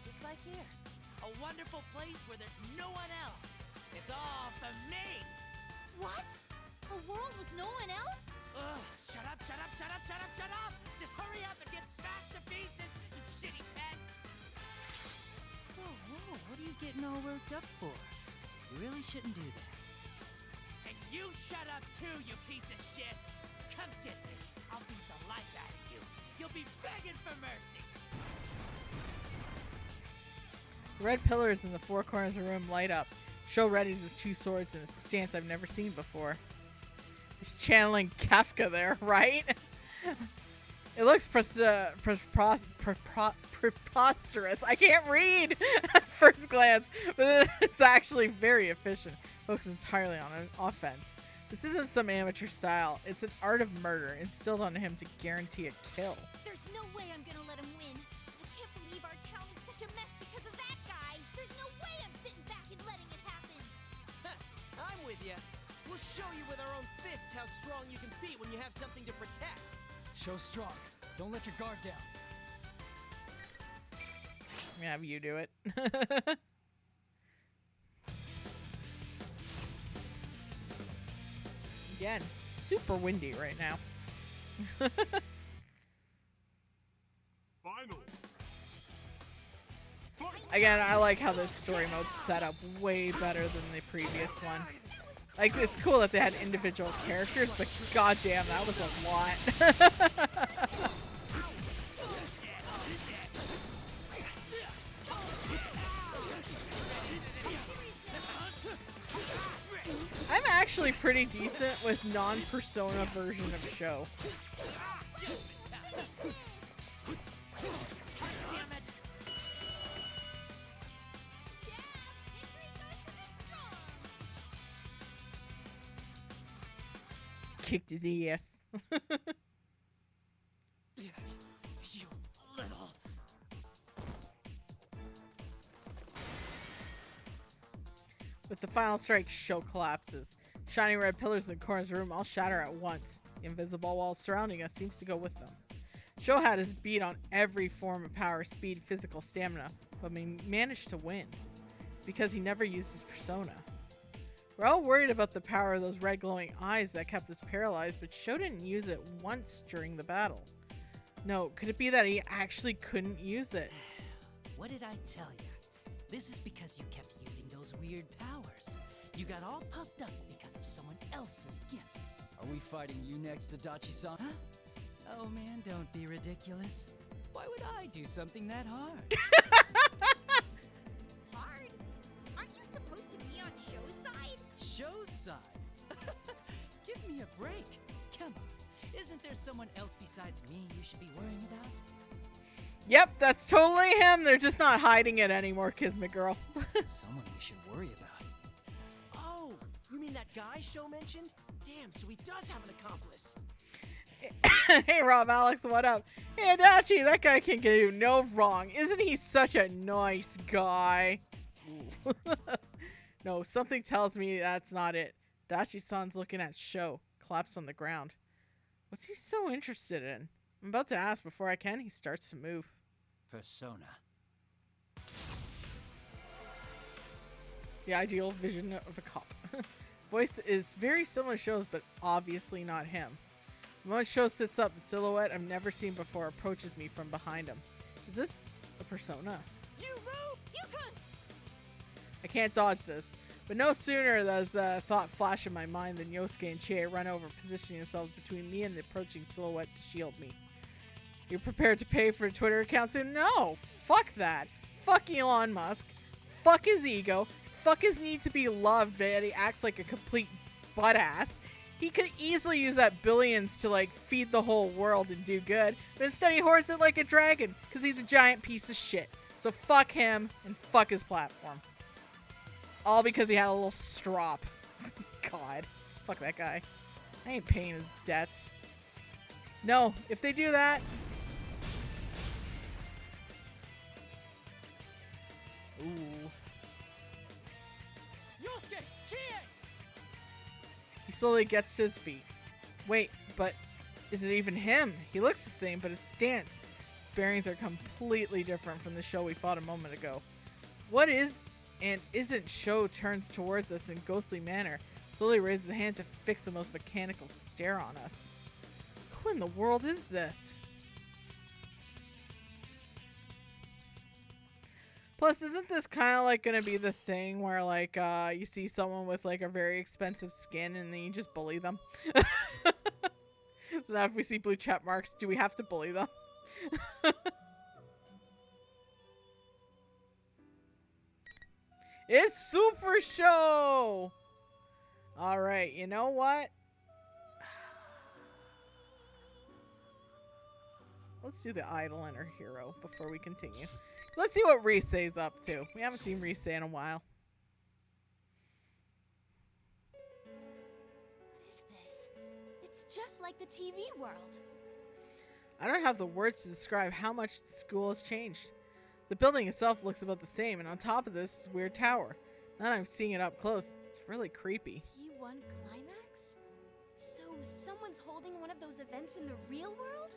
S14: Just like here. A wonderful place where there's no one else. It's all for me.
S4: What? A world with no one else?
S14: Ugh, shut up, shut up, shut up, shut up, shut up! Just hurry up and get smashed to pieces, you shitty pests!
S6: Whoa, whoa, what are you getting all worked up for? You really shouldn't do that.
S14: And you shut up too, you piece of shit! Come get me. I'll beat the life out of you. You'll be begging for mercy.
S1: The red pillars in the four corners of the room light up. Sho readies his two swords in a stance I've never seen before. He's channeling Kafka there, right? It looks preposterous. I can't read at first glance, but it's actually very efficient. Focused entirely on an offense. This isn't some amateur style. It's an art of murder instilled on him to guarantee a kill.
S4: There's no way I'm gonna let him win. I can't believe our town is such a mess because of that guy. There's no way I'm sitting back and letting it happen.
S8: I'm with you. We'll show you with our own fists how strong you can be when you have something to protect.
S12: Show strong. Don't let your guard down.
S1: I'm gonna have you do it. Again, super windy right now.
S15: Final.
S1: Again, I like how this story mode's set up way better than the previous one. Like, it's cool that they had individual characters, but goddamn, that was a lot. I'm actually pretty decent with non-persona version of Show. Kicked his ass.
S8: You little.
S1: With the final strike, Show collapses. Shiny red pillars in the corners of the room all shatter at once. The invisible wall surrounding us seems to go with them. Show had his beat on every form of power, speed, physical, stamina, but managed to win. It's because he never used his persona. We're all worried about the power of those red glowing eyes that kept us paralyzed, but Sho didn't use it once during the battle. No, could it be that he actually couldn't use it?
S6: What did I tell you? This is because you kept using those weird powers. You got all puffed up because of someone else's gift. Are we fighting you next, Adachi-san? Huh? Oh man, don't be ridiculous. Why would I do something that hard?
S4: Hard? Aren't you supposed to be on Sho's side?
S6: Show's side? Give me a break. Come on. Isn't there someone else besides me you should be worrying about?
S1: Yep, that's totally him. They're just not hiding it anymore, Kismet Girl.
S6: Someone we should worry about.
S8: Oh, you mean that guy Sho mentioned? Damn, so he does have an accomplice.
S1: Hey, Rob, Alex, what up? Hey, Adachi, that guy can do no wrong. Isn't he such a nice guy? No, something tells me that's not it. Adachi-san's looking at Sho, collapsed on the ground. What's he so interested in? I'm about to ask before I can. He starts to move.
S6: Persona.
S1: The ideal vision of a cop. Voice is very similar to Sho's, but obviously not him. The moment Sho sits up, the silhouette I've never seen before approaches me from behind him. Is this a persona?
S8: You move!
S4: Yukon!
S1: I can't dodge this. But no sooner does the thought flash in my mind than Yosuke and Chie run over, positioning themselves between me and the approaching silhouette to shield me. You're prepared to pay for a Twitter account soon? No! Fuck that! Fuck Elon Musk. Fuck his ego. Fuck his need to be loved, but he acts like a complete butt ass. He could easily use that billions to, like, feed the whole world and do good, but instead he hoards it like a dragon, because he's a giant piece of shit. So fuck him, and fuck his platform. All because he had a little strop. God. Fuck that guy. I ain't paying his debts. No, if they do that... Ooh.
S6: Yosuke! Chie!
S1: He slowly gets to his feet. Wait, but is it even him? He looks the same, but his stance, his bearings are completely different from the Sho we fought a moment ago. What is and isn't Sho turns towards us in ghostly manner, slowly raises a hand to fix the most mechanical stare on us. Who in the world is this? Plus, isn't this kind of like going to be the thing where, like, you see someone with, like, a very expensive skin and then you just bully them? So now if we see blue check marks, do we have to bully them? It's Super Sho! Alright, you know what? Let's do the idol and her hero before we continue. Let's see what Risei's up to. We haven't seen Risei in a while.
S4: What is this? It's just like the TV world.
S1: I don't have the words to describe how much the school has changed. The building itself looks about the same, and on top of this weird tower. Now that I'm seeing it up close, it's really creepy.
S4: P1 Climax? So someone's holding one of those events in the real world?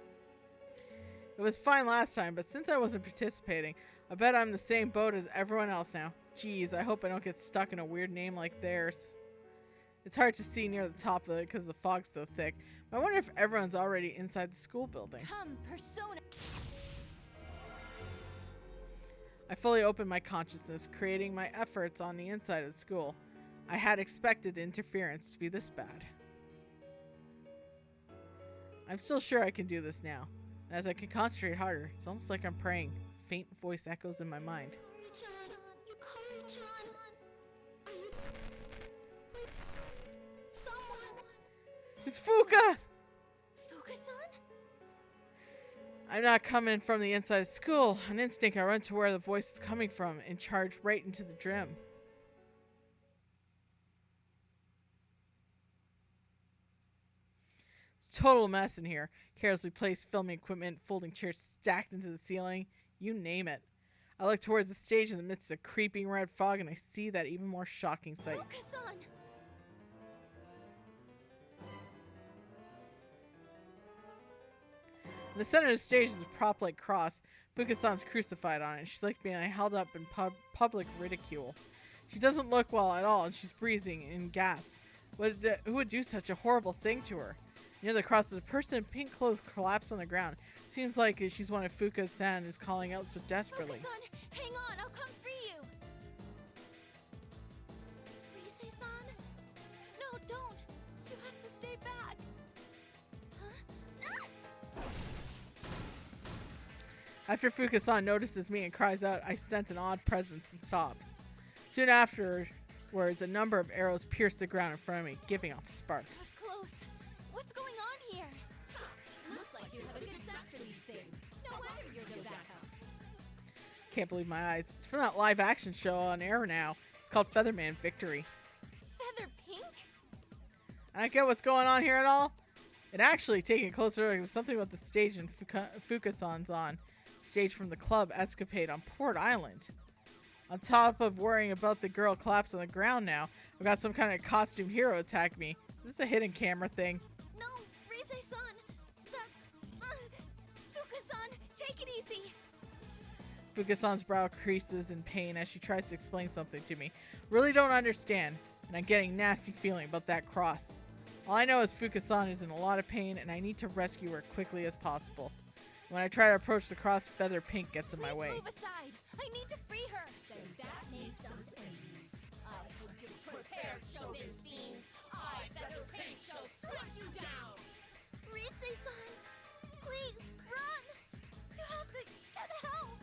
S1: It was fine last time, but since I wasn't participating, I bet I'm the same boat as everyone else now. Jeez, I hope I don't get stuck in a weird name like theirs. It's hard to see near the top of it because the fog's so thick. I wonder if everyone's already inside the school building.
S4: Come, Persona!
S1: I fully opened my consciousness, creating my efforts on the inside of the school. I had expected the interference to be this bad. I'm still sure I can do this now. And as I can concentrate harder, it's almost like I'm praying. Faint voice echoes in my mind. It's Fuka!
S4: Fuka-san?
S1: I'm not coming from the inside of school. On instinct, I run to where the voice is coming from and charge right into the gym. It's a total mess in here. Carelessly placed filming equipment, folding chairs stacked into the ceiling. You name it. I look towards the stage in the midst of creeping red fog, and I see that even more shocking sight.
S4: Fuka-san!
S1: In the center of the stage is a prop-like cross. Fuka-san's crucified on it. She's like being held up in public ridicule. She doesn't look well at all, and she's breathing in gas. Who would do such a horrible thing to her? Near the cross, a person in pink clothes collapsed on the ground. Seems like she's one of Fuka-san is calling out so desperately.
S4: Fuka-san, hang on, I'll come free you. Rise-san? No, don't. You have to stay back. Huh?
S1: After Fuka-san notices me and cries out, I sense an odd presence and stops. Soon afterwards, a number of arrows pierce the ground in front of me, giving off sparks.
S4: That's close. What's going on here?
S11: Looks like you have a good sense for these things. No wonder you're the backup.
S1: Can't believe my eyes. It's from that live action show on air now. It's called Featherman Victory.
S4: Feather Pink?
S1: I don't get what's going on here at all. And actually, taking a closer look, there's something about the stage and Fuka-san's on. Stage from the club escapade on Port Island. On top of worrying about the girl collapsed on the ground now, I've got some kind of costume hero attack me. Is this a hidden camera thing?
S4: No, Rise-san. That's... Fuka-san, take it easy.
S1: Fuka-san's brow creases in pain as she tries to explain something to me. Really don't understand, and I'm getting a nasty feeling about that cross. All I know is Fuka-san is in a lot of pain, and I need to rescue her quickly as possible. When I try to approach the cross, Feather Pink gets in my way.
S4: Please move aside. I need to free her.
S11: Then that makes us enemies. I hope you're prepared, show this fiend. I, Feather Pink, shall strike you down.
S4: Rise-san, please, run. You have to get help.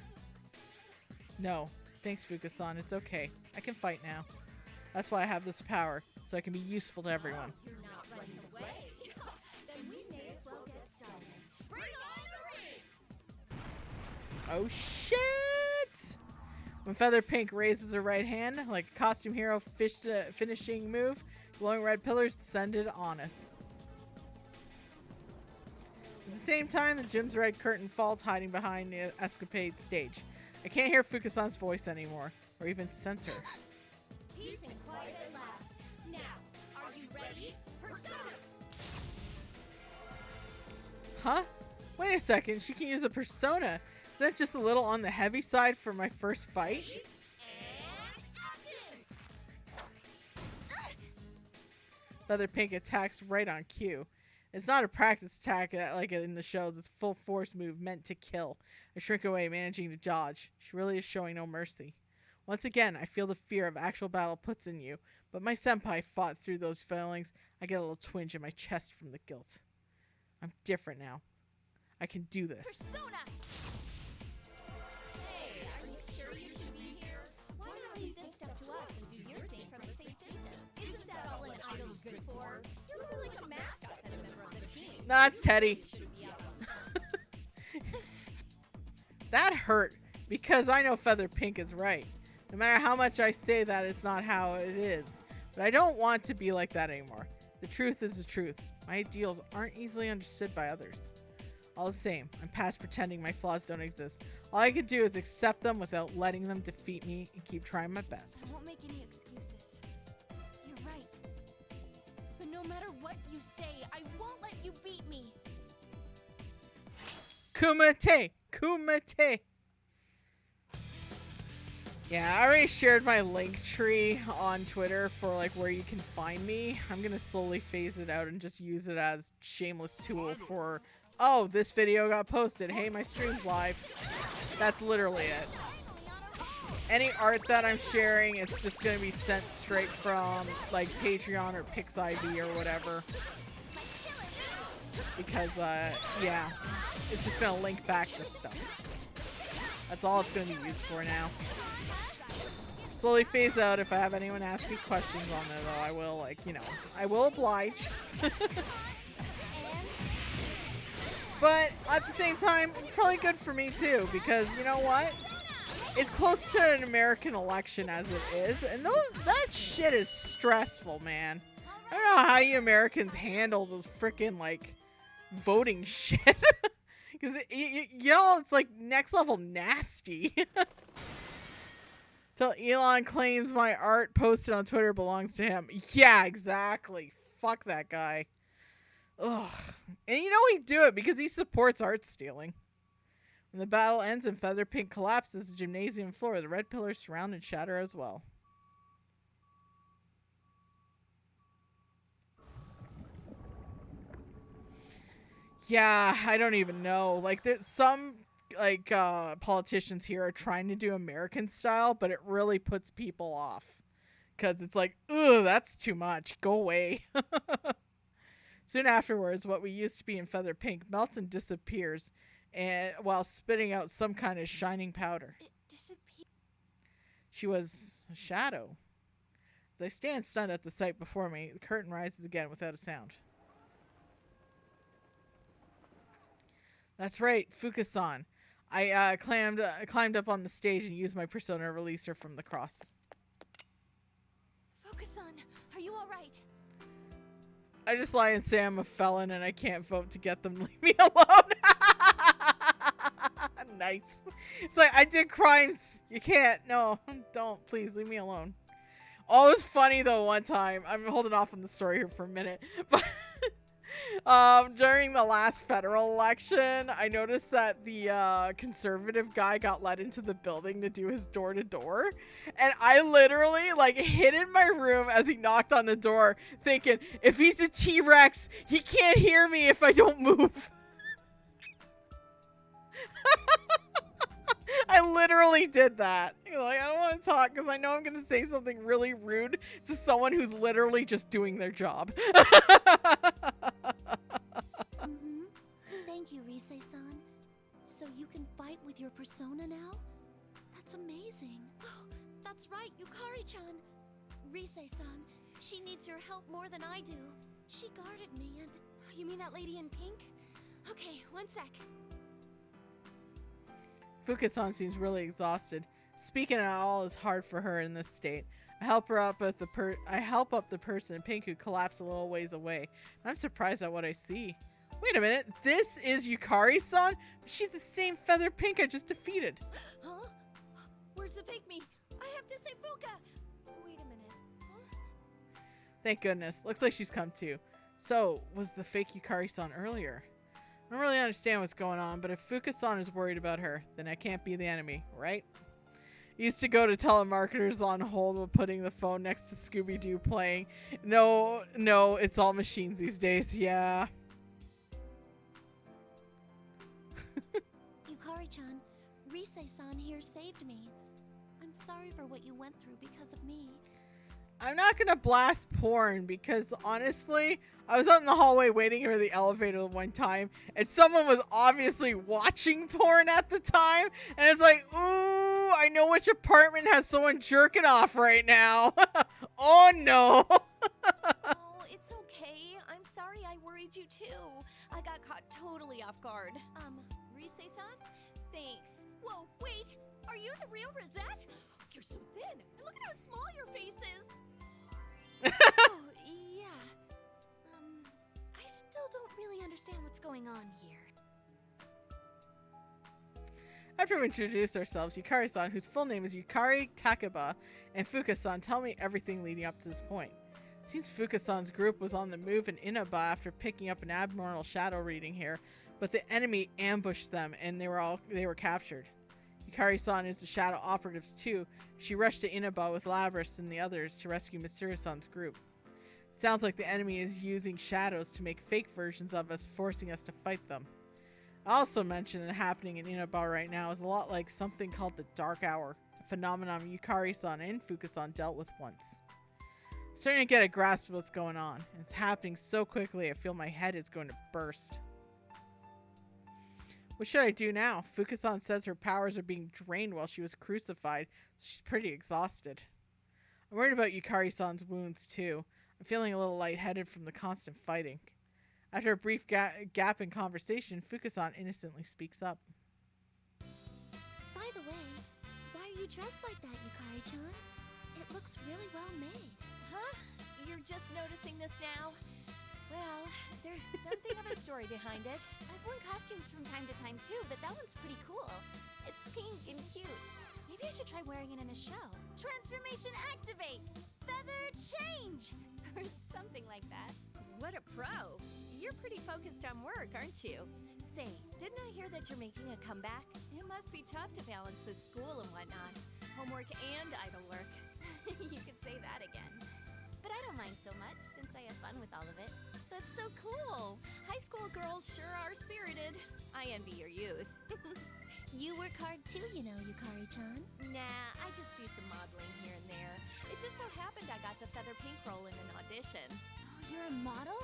S1: No, thanks Fuka-san, it's okay. I can fight now. That's why I have this power, so I can be useful to everyone.
S11: You're not running away. Then we may as well get started. Bring on the ring!
S1: Oh shit! When Feather Pink raises her right hand, like a costume hero finishing move, glowing red pillars descended on us. At the same time, the gym's red curtain falls, hiding behind the escapade stage. I can't hear Fuka-san's voice anymore, or even sense her.
S11: Peace and quiet at last. Now, are you ready? Persona!
S1: Huh? Wait a second, she can use a persona. Is that just a little on the heavy side for my first fight?
S11: And action!
S1: Feather Pink attacks right on cue. It's not a practice attack like in the shows. It's full force move meant to kill. I shrink away, managing to dodge. She really is showing no mercy. Once again, I feel the fear of actual battle puts in you, but my senpai fought through those feelings. I get a little twinge in my chest from the guilt. I'm different now. I can do this.
S4: Persona!
S11: Hey, are you sure you should be here? Why not leave this stuff to us and do your thing from a safe distance? Isn't that all an idol's good for? You're more like a mascot than a member of the team.
S1: No, that's Teddy.
S11: You should be out on top.
S1: That hurt, because I know Feather Pink is right. No matter how much I say that it's not how it is. But I don't want to be like that anymore. The truth is the truth. My ideals aren't easily understood by others. All the same, I'm past pretending my flaws don't exist. All I can do is accept them without letting them defeat me and keep trying my best.
S4: I won't make any excuses. You're right. But no matter what you say, I won't let you beat me.
S1: Kumite! Kumite! Yeah, I already shared my link tree on Twitter for like where you can find me. I'm gonna slowly phase it out and just use it as shameless tool for, oh, this video got posted. Hey, my stream's live. That's literally it. Any art that I'm sharing, it's just gonna be sent straight from like Patreon or PixIV or whatever. Because, yeah, it's just gonna link back to stuff. That's all it's gonna be used for now. Slowly phase out. If I have anyone ask me questions on it, though, I will, like, you know, I will oblige. But at the same time, it's probably good for me too, because you know what? It's close to an American election as it is, and that shit is stressful, man. I don't know how you Americans handle those freaking like voting shit, because y'all, it's like next level nasty. Till Elon claims my art posted on Twitter belongs to him. Yeah, exactly. Fuck that guy. Ugh. And you know he'd do it because he supports art stealing. When the battle ends and Feather Pink collapses the gymnasium floor, the red pillars surround and shatter as well. Yeah, I don't even know. Like, there's some like politicians here are trying to do American style, but it really puts people off because it's like, ugh, that's too much. Go away. Soon afterwards, what we used to be in feather pink melts and disappears, and while spitting out some kind of shining powder.
S4: It disappeared.
S1: She was a shadow. As I stand stunned at the sight before me, the curtain rises again without a sound. That's right, Fukasan. I climbed up on the stage and used my persona to release her from the cross.
S4: Focus-on, are you all right?
S1: I just lie and say I'm a felon and I can't vote to get them to leave me alone. Nice. It's like, I did crimes. You can't. No, don't. Please leave me alone. Oh, it was funny though one time. I'm holding off on the story here for a minute. But during the last federal election, I noticed that the conservative guy got let into the building to do his door-to-door. And I literally like hid in my room as he knocked on the door thinking, if he's a T-Rex, he can't hear me if I don't move. I literally did that. Like, I don't want to talk because I know I'm going to say something really rude to someone who's literally just doing their job.
S4: Thank you, Rise-san. So you can fight with your persona now? That's amazing. Oh, that's right, Yukari-chan. Rise-san, she needs your help more than I do. She guarded me and... You mean that lady in pink? Okay, one sec.
S1: Fukasan seems really exhausted. Speaking at all is hard for her in this state. I help up the person in pink who collapsed a little ways away. I'm surprised at what I see. Wait a minute, this is Yukari-san? She's the same feather pink I just defeated.
S4: Huh? Where's the fake me? I have to say Fuka! Wait a minute. Huh?
S1: Thank goodness. Looks like she's come too. So, was the fake Yukari-san earlier? I don't really understand what's going on, but if Fukasan is worried about her, then I can't be the enemy, right? I used to go to telemarketers on hold while putting the phone next to Scooby-Doo playing. No, it's all machines these days, yeah.
S4: Yukari-chan, Rise-san here saved me. I'm sorry for what you went through because of me.
S1: I'm not gonna blast porn because honestly, I was out in the hallway waiting for the elevator one time and someone was obviously watching porn at the time and it's like, ooh, I know which apartment has someone jerking off right now. Oh no.
S4: Oh, it's okay. I'm sorry I worried you too. I got caught totally off guard. Rise-san? Thanks. Whoa, wait! Are you the real Rosette? You're so thin, and look at how small your face is! Oh, yeah. I still don't really understand what's going on here.
S1: After we introduce ourselves, Yukari-san, whose full name is Yukari Takeba, and Fuka-san tell me everything leading up to this point. It seems Fuka-san's group was on the move in Inaba after picking up an abnormal shadow reading here, but the enemy ambushed them and they were captured. Yukari-san is the shadow operatives too. She rushed to Inaba with Labris and the others to rescue Mitsuru-san's group. Sounds like the enemy is using shadows to make fake versions of us, forcing us to fight them. I also mentioned that happening in Inaba right now is a lot like something called the Dark Hour, a phenomenon Yukari-san and Fuka-san dealt with once. I'm starting to get a grasp of what's going on. It's happening so quickly I feel my head is going to burst. What should I do now? Fuka-san says her powers are being drained while she was crucified, so she's pretty exhausted. I'm worried about Yukari-san's wounds too. I'm feeling a little lightheaded from the constant fighting. After a brief gap in conversation, Fuka-san innocently speaks up.
S4: By the way, why are you dressed like that, Yukari-chan? It looks really well made. Huh? You're just noticing this now? Well, there's something of a story behind it. I've worn costumes from time to time too, but that one's pretty cool. It's pink and cute. Maybe I should try wearing it in a show. Transformation activate! Feather change! Or something like that. What a pro! You're pretty focused on work, aren't you? Say, didn't I hear that you're making a comeback? It must be tough to balance with school and whatnot. Homework and idle work. You could say that again. But I don't mind so much, since I have fun with all of it. That's so cool! High school girls sure are spirited. I envy your youth.
S5: You work hard too, you know, Yukari-chan.
S4: Nah, I just do some modeling here and there. It just so happened I got the Feather Pink role in an audition.
S5: Oh, you're a model?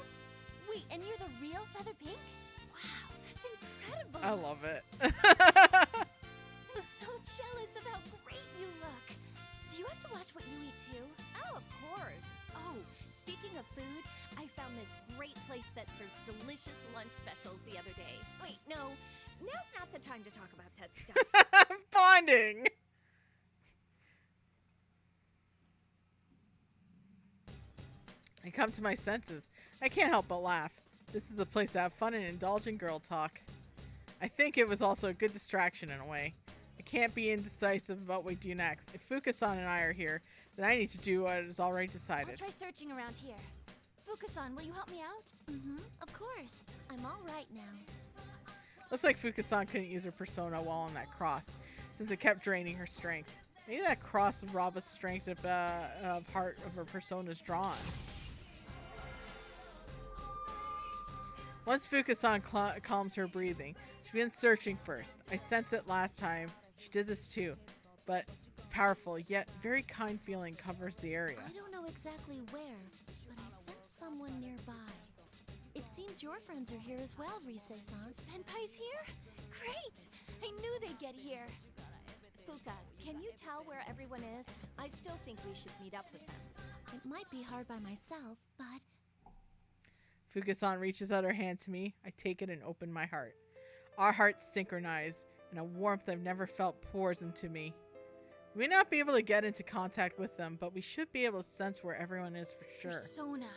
S5: Wait, and you're the real Feather Pink? Wow, that's incredible.
S1: I love it.
S5: I'm so jealous of how great you look. Do you have to watch what you eat too?
S4: Oh, of course. Oh, speaking of food, I found this great place that serves delicious lunch specials the other day. Wait, no, now's not the time to talk about that stuff.
S1: Bonding. I come to my senses. I can't help but laugh. This is a place to have fun and indulge in girl talk. I think it was also a good distraction in a way. I can't be indecisive about what we do next. If Fuka-san and I are here, then I need to do what is already decided.
S5: I'll try searching around here. Fuka-san, will you help me out? Mm-hmm, of course. I'm all right now.
S1: Looks like Fuka-san couldn't use her persona while on that cross, since it kept draining her strength. Maybe that cross would rob us strength if part of her persona is drawn. Once Fuka-san calms her breathing, she begins searching first. I sensed it last time. She did this too. But powerful, yet very kind feeling covers the area.
S5: I don't know exactly where, but I sense someone nearby. It seems your friends are here as well, Rise-san. Senpai's here? Great! I knew they'd get here.
S4: Fuka, can you tell where everyone is? I still think we should meet up with them.
S5: It might be hard by myself, but...
S1: Fuka-san reaches out her hand to me. I take it and open my heart. Our hearts synchronize, and a warmth I've never felt pours into me. We may not be able to get into contact with them, but we should be able to sense where everyone is for sure.
S5: Persona.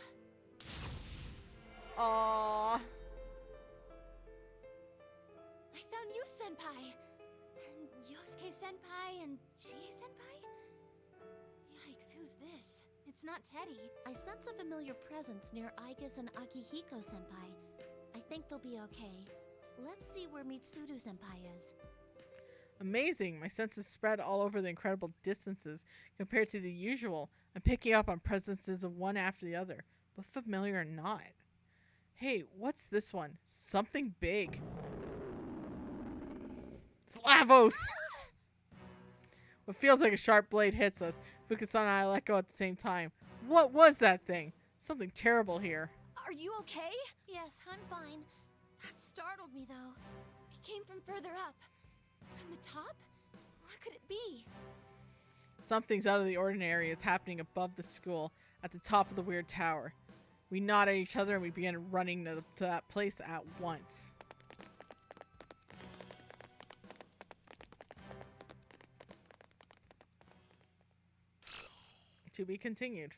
S1: Aww.
S5: I found you, Senpai. And Yosuke-senpai and Chie-senpai? Yikes, who's this? It's not Teddy. I sense a familiar presence near Aigus and Akihiko-senpai. I think they'll be okay. Let's see where Mitsuru-senpai is.
S1: Amazing. My senses spread all over the incredible distances compared to the usual. I'm picking up on presences of one after the other, both familiar and not. Hey, what's this one? Something big. It's Lavos! What feels like a sharp blade hits us. Fuka-san and I let go at the same time. What was that thing? Something terrible here.
S4: Are you okay?
S5: Yes, I'm fine. That startled me, though. It came from further up. From the top? What could it be?
S1: Something's out of the ordinary is happening above the school, at the top of the weird tower. We nod at each other and we begin running to that place at once. To be continued.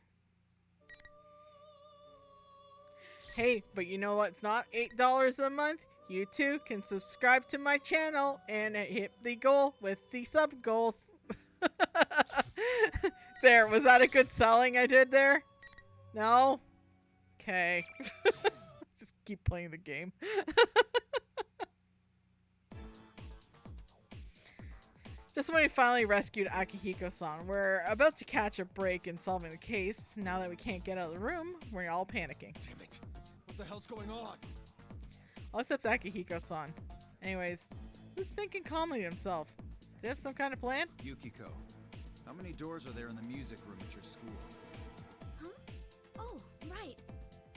S1: Hey, but you know what's not $8 a month? You too can subscribe to my channel and hit the goal with the sub goals. There, was that a good selling I did there? No? Okay. Just keep playing the game. Just when we finally rescued Akihiko-san, we're about to catch a break in solving the case. Now that we can't get out of the room, we're all panicking.
S9: Damn it. What the hell's going on?
S1: All except Akihiko-san. Anyways, he's thinking calmly to himself. Does he have some kind of plan?
S13: Yukiko, how many doors are there in the music room at your school?
S5: Huh? Oh, right.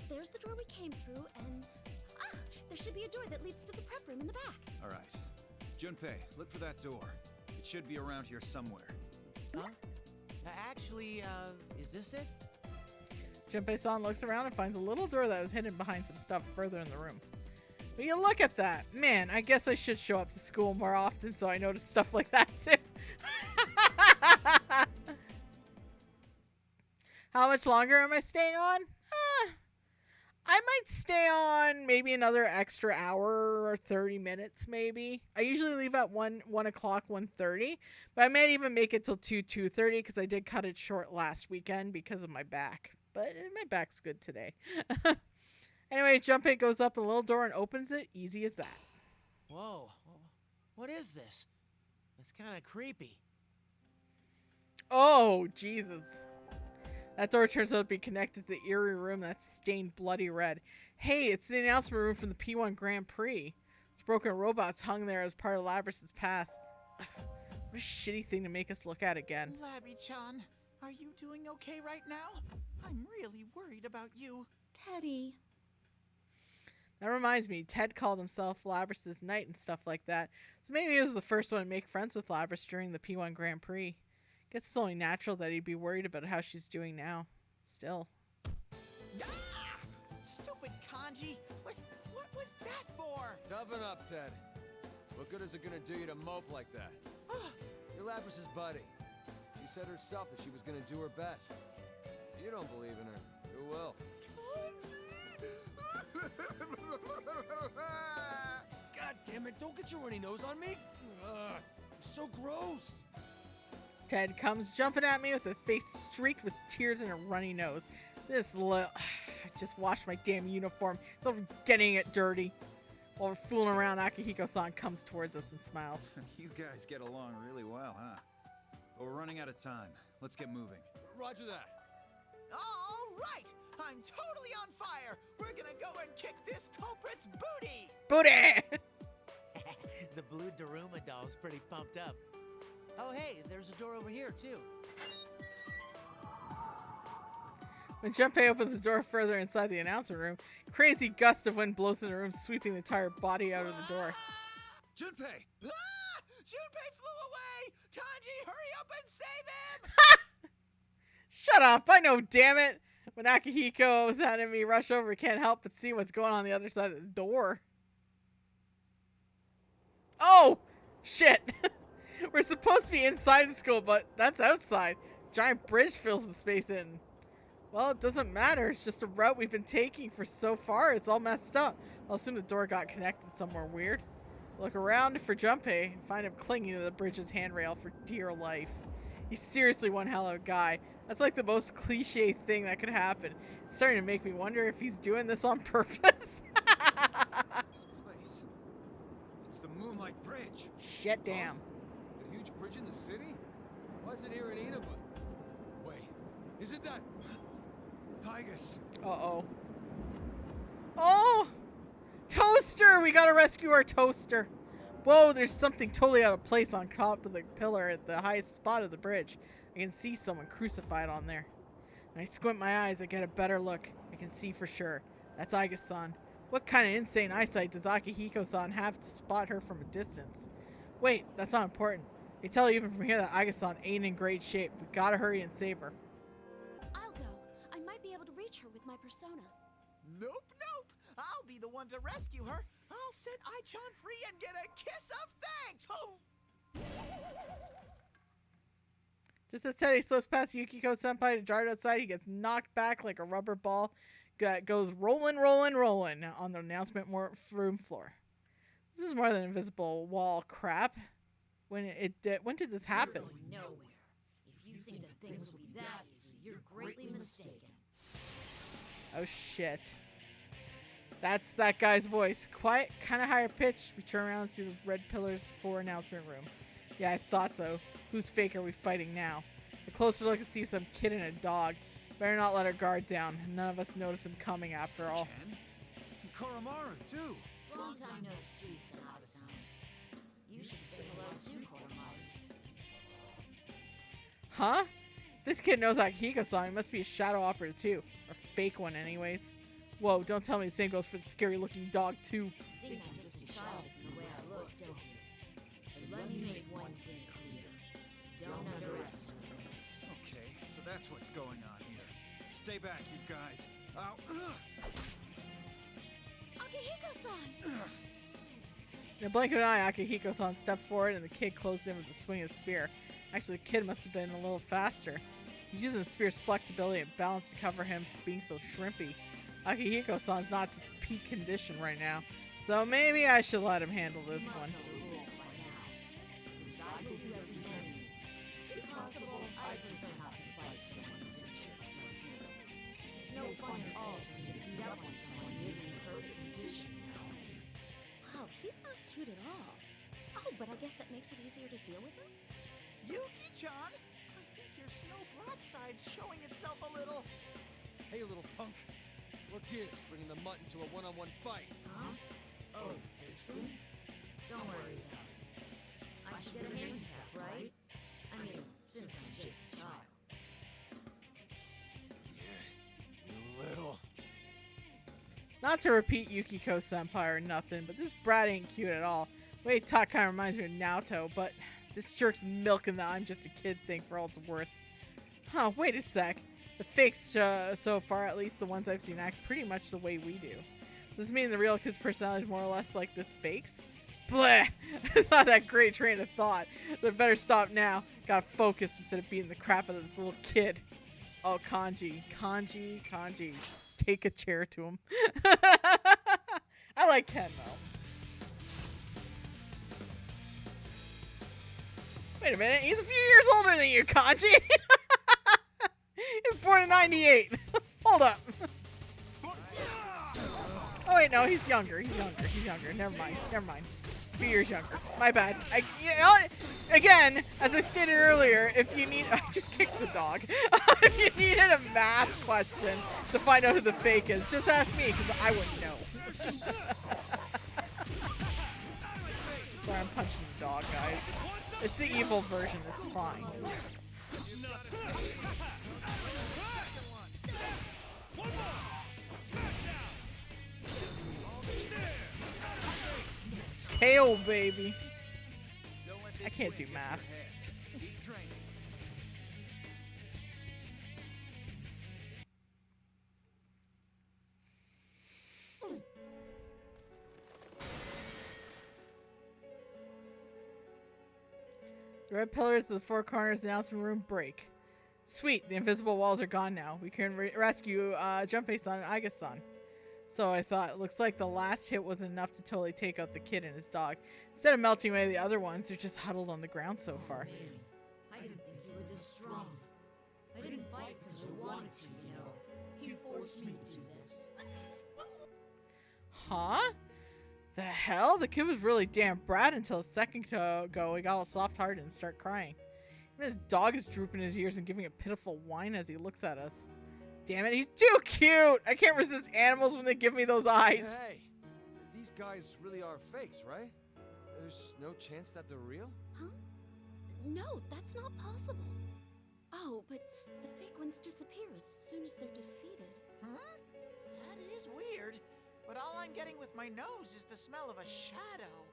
S5: There's the door we came through, and... Ah! There should be a door that leads to the prep room in the back.
S13: All right. Junpei, look for that door. It should be around here somewhere.
S7: Huh? Actually, is this it?
S1: Junpei-san looks around and finds a little door that was hidden behind some stuff further in the room. Will you look at that? Man, I guess I should show up to school more often so I notice stuff like that too. How much longer am I staying on? I might stay on maybe another extra hour or 30 minutes maybe. I usually leave at 1 o'clock, 1:30, but I might even make it till 2:30 because I did cut it short last weekend because of my back. But my back's good today. Anyway, Junpei goes up a little door and opens it. Easy as that.
S7: Whoa. What is this? It's kind of creepy.
S1: Oh, Jesus. That door turns out to be connected to the eerie room that's stained bloody red. Hey, it's the announcement room from the P1 Grand Prix. Those broken robots hung there as part of Labrys's past. What a shitty thing to make us look at again.
S3: Labby-chan, are you doing okay right now? I'm really worried about you.
S4: Teddy.
S1: That reminds me, Ted called himself Labrys's knight and stuff like that. So maybe he was the first one to make friends with Labrys during the P1 Grand Prix. Guess it's only natural that he'd be worried about how she's doing now. Still.
S3: Ah! Stupid kanji! What was that for?
S9: Toughen up, Ted. What good is it gonna do you to mope like that? You're Labrys's buddy. She said herself that she was gonna do her best. If you don't believe in her, who will? God damn it, don't get your runny nose on me! Ugh, you're so gross!
S1: Ted comes jumping at me with his face streaked with tears and a runny nose. I just washed my damn uniform. It's over getting it dirty. While we're fooling around, Akihiko-san comes towards us and smiles.
S13: You guys get along really well, huh? But we're running out of time. Let's get moving.
S9: Roger that.
S3: All right! I'm totally on fire! We're gonna go and kick this culprit's booty!
S1: Booty!
S7: The blue Daruma doll's pretty pumped up. Oh, hey, there's a door over here, too.
S1: When Junpei opens the door further inside the announcement room, a crazy gust of wind blows in the room, sweeping the entire body out of the door.
S13: Junpei!
S3: Ah! Junpei flew away! Kanji, hurry up and save him!
S1: Shut up! I know, damn it! When Akihiko's enemy rush over, can't help but see what's going on the other side of the door. Oh! Shit! We're supposed to be inside the school, but that's outside. Giant bridge fills the space in. Well, it doesn't matter. It's just a route we've been taking for so far. It's all messed up. I'll assume the door got connected somewhere weird. Look around for Junpei and find him clinging to the bridge's handrail for dear life. He's seriously one hell of a guy. That's like the most cliche thing that could happen. It's starting to make me wonder if he's doing this on purpose.
S13: This place. It's the Moonlight Bridge.
S1: Shit, damn.
S9: The huge bridge in the city? Why is it here in Inaba? Wait, isn't that...
S13: Hygus.
S1: Uh-oh. Oh! Toaster! We gotta rescue our toaster. Whoa, there's something totally out of place on top of the pillar at the highest spot of the bridge. I can see someone crucified on there. When I squint my eyes, I get a better look. I can see for sure. That's Aiga-san. What kind of insane eyesight does Akihiko-san have to spot her from a distance? Wait, that's not important. They tell even from here that Aiga-san ain't in great shape. We gotta hurry and save her.
S4: I'll go. I might be able to reach her with my persona.
S3: Nope. I'll be the one to rescue her. I'll set Ai-chan free and get a kiss of thanks. Oh!
S1: Just as Teddy slips past Yukiko-senpai to dart outside, he gets knocked back like a rubber ball. Goes rolling on the announcement room floor. This is more than invisible wall crap. When did this happen?
S11: You're going nowhere. If you think that things will be that easy, you're greatly mistaken.
S1: Oh shit. That's that guy's voice. Quiet, kind of higher pitched. We turn around and see those red pillars for announcement room. Yeah, I thought so. Whose fake are we fighting now? A closer look and see some kid and a dog. Better not let our guard down. None of us notice him coming after all.
S13: Ken? And Koromaru, too.
S11: Long time no see, Sonata-san. You should say hello too, Koromaru.
S1: Huh? This kid knows Akihiko-san. He must be a shadow operative too. Or a fake one anyways. Whoa, don't tell me the same goes for the scary looking dog too.
S11: Think I'm just a child from the way I look, don't you? But let me make one thing clear. Don't underestimate me.
S13: Okay, so that's what's going on here. Stay back, you guys.
S4: Akihiko-san!
S1: In a blink of an eye, Akihiko-san stepped forward and the kid closed in with a swing of the spear. Actually, the kid must have been a little faster. He's using the spear's flexibility and balance to cover him being so shrimpy. Akihiko-san's not to peak condition right now, so maybe I should let him handle this one.
S11: Decide who will be representing me. If possible, I prefer not to fight someone who's injured. It's no fun at all for me to beat up on someone who isn't in perfect condition, you know.
S4: Wow, he's not cute at all. Oh, but I guess that makes it easier to deal with him?
S3: Yuki-chan, I think your snow black side's showing itself a little.
S9: Hey, little punk. What gives bringing the mutt into a one-on-one fight?
S11: Huh? Oh, this thing? Don't worry about it. I should get a handicap, right? I mean, since I'm just a child.
S9: You little...
S1: Not to repeat Yukiko-senpai or nothing, but this brat ain't cute at all. The way he talk kind of reminds me of Naoto, but this jerk's milking the I'm just a kid thing for all it's worth. Huh, wait a sec. The fakes, so far, at least the ones I've seen, act pretty much the way we do. Does this mean the real kid's personality is more or less like this fakes? Bleh! It's not that great train of thought. They better stop now. Gotta focus instead of beating the crap out of this little kid. Oh, Kanji. Kanji. Take a chair to him. I like Ken, though. Wait a minute. He's a few years older than you, Kanji. He was born in 98. Hold up. Oh, wait, no. He's younger. Never mind. A few years younger. My bad. You know, again, as I stated earlier, if you need... I just kicked the dog. If you needed a math question to find out who the fake is, just ask me, because I wouldn't know. Sorry, I'm punching the dog, guys. It's the evil version. It's fine. KO, baby. I can't do math.
S13: Keep training.
S1: The red pillars of the four corners announcement room break. Sweet, the invisible walls are gone now. We can rescue Junpei-san and Aiga-san. So I thought, it looks like the last hit was enough to totally take out the kid and his dog. Instead of melting away the other ones, they're just huddled on the ground so far.
S11: Man, I didn't think you were this strong. I didn't fight because I wanted to, you know. You forced me to do this.
S1: Huh? The hell? The kid was really damn brat until a second ago he got all soft-hearted and started crying. Even his dog is drooping his ears and giving a pitiful whine as he looks at us. Damn it, he's too cute! I can't resist animals when they give me those eyes.
S9: Hey, these guys really are fakes, right? There's no chance that they're real?
S5: Huh? No, that's not possible. Oh, but the fake ones disappear as soon as they're defeated.
S3: Huh? That is weird. But all I'm getting with my nose is the smell of a shadow.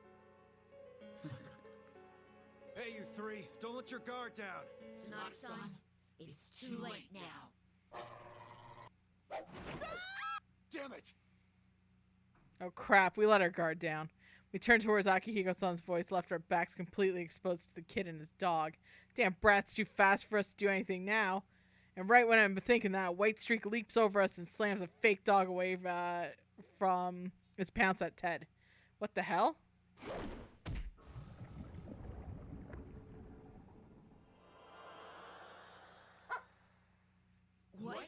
S13: Hey, you three, don't let your guard down.
S11: Snock-san, it's too late now.
S9: Damn it!
S1: Oh crap, we let our guard down. We turned towards Akihiko-san's voice, left our backs completely exposed to the kid and his dog. Damn brat's too fast for us to do anything now. And right when I'm thinking that, White Streak leaps over us and slams a fake dog away from its pounce at Ted. What the hell?
S11: What?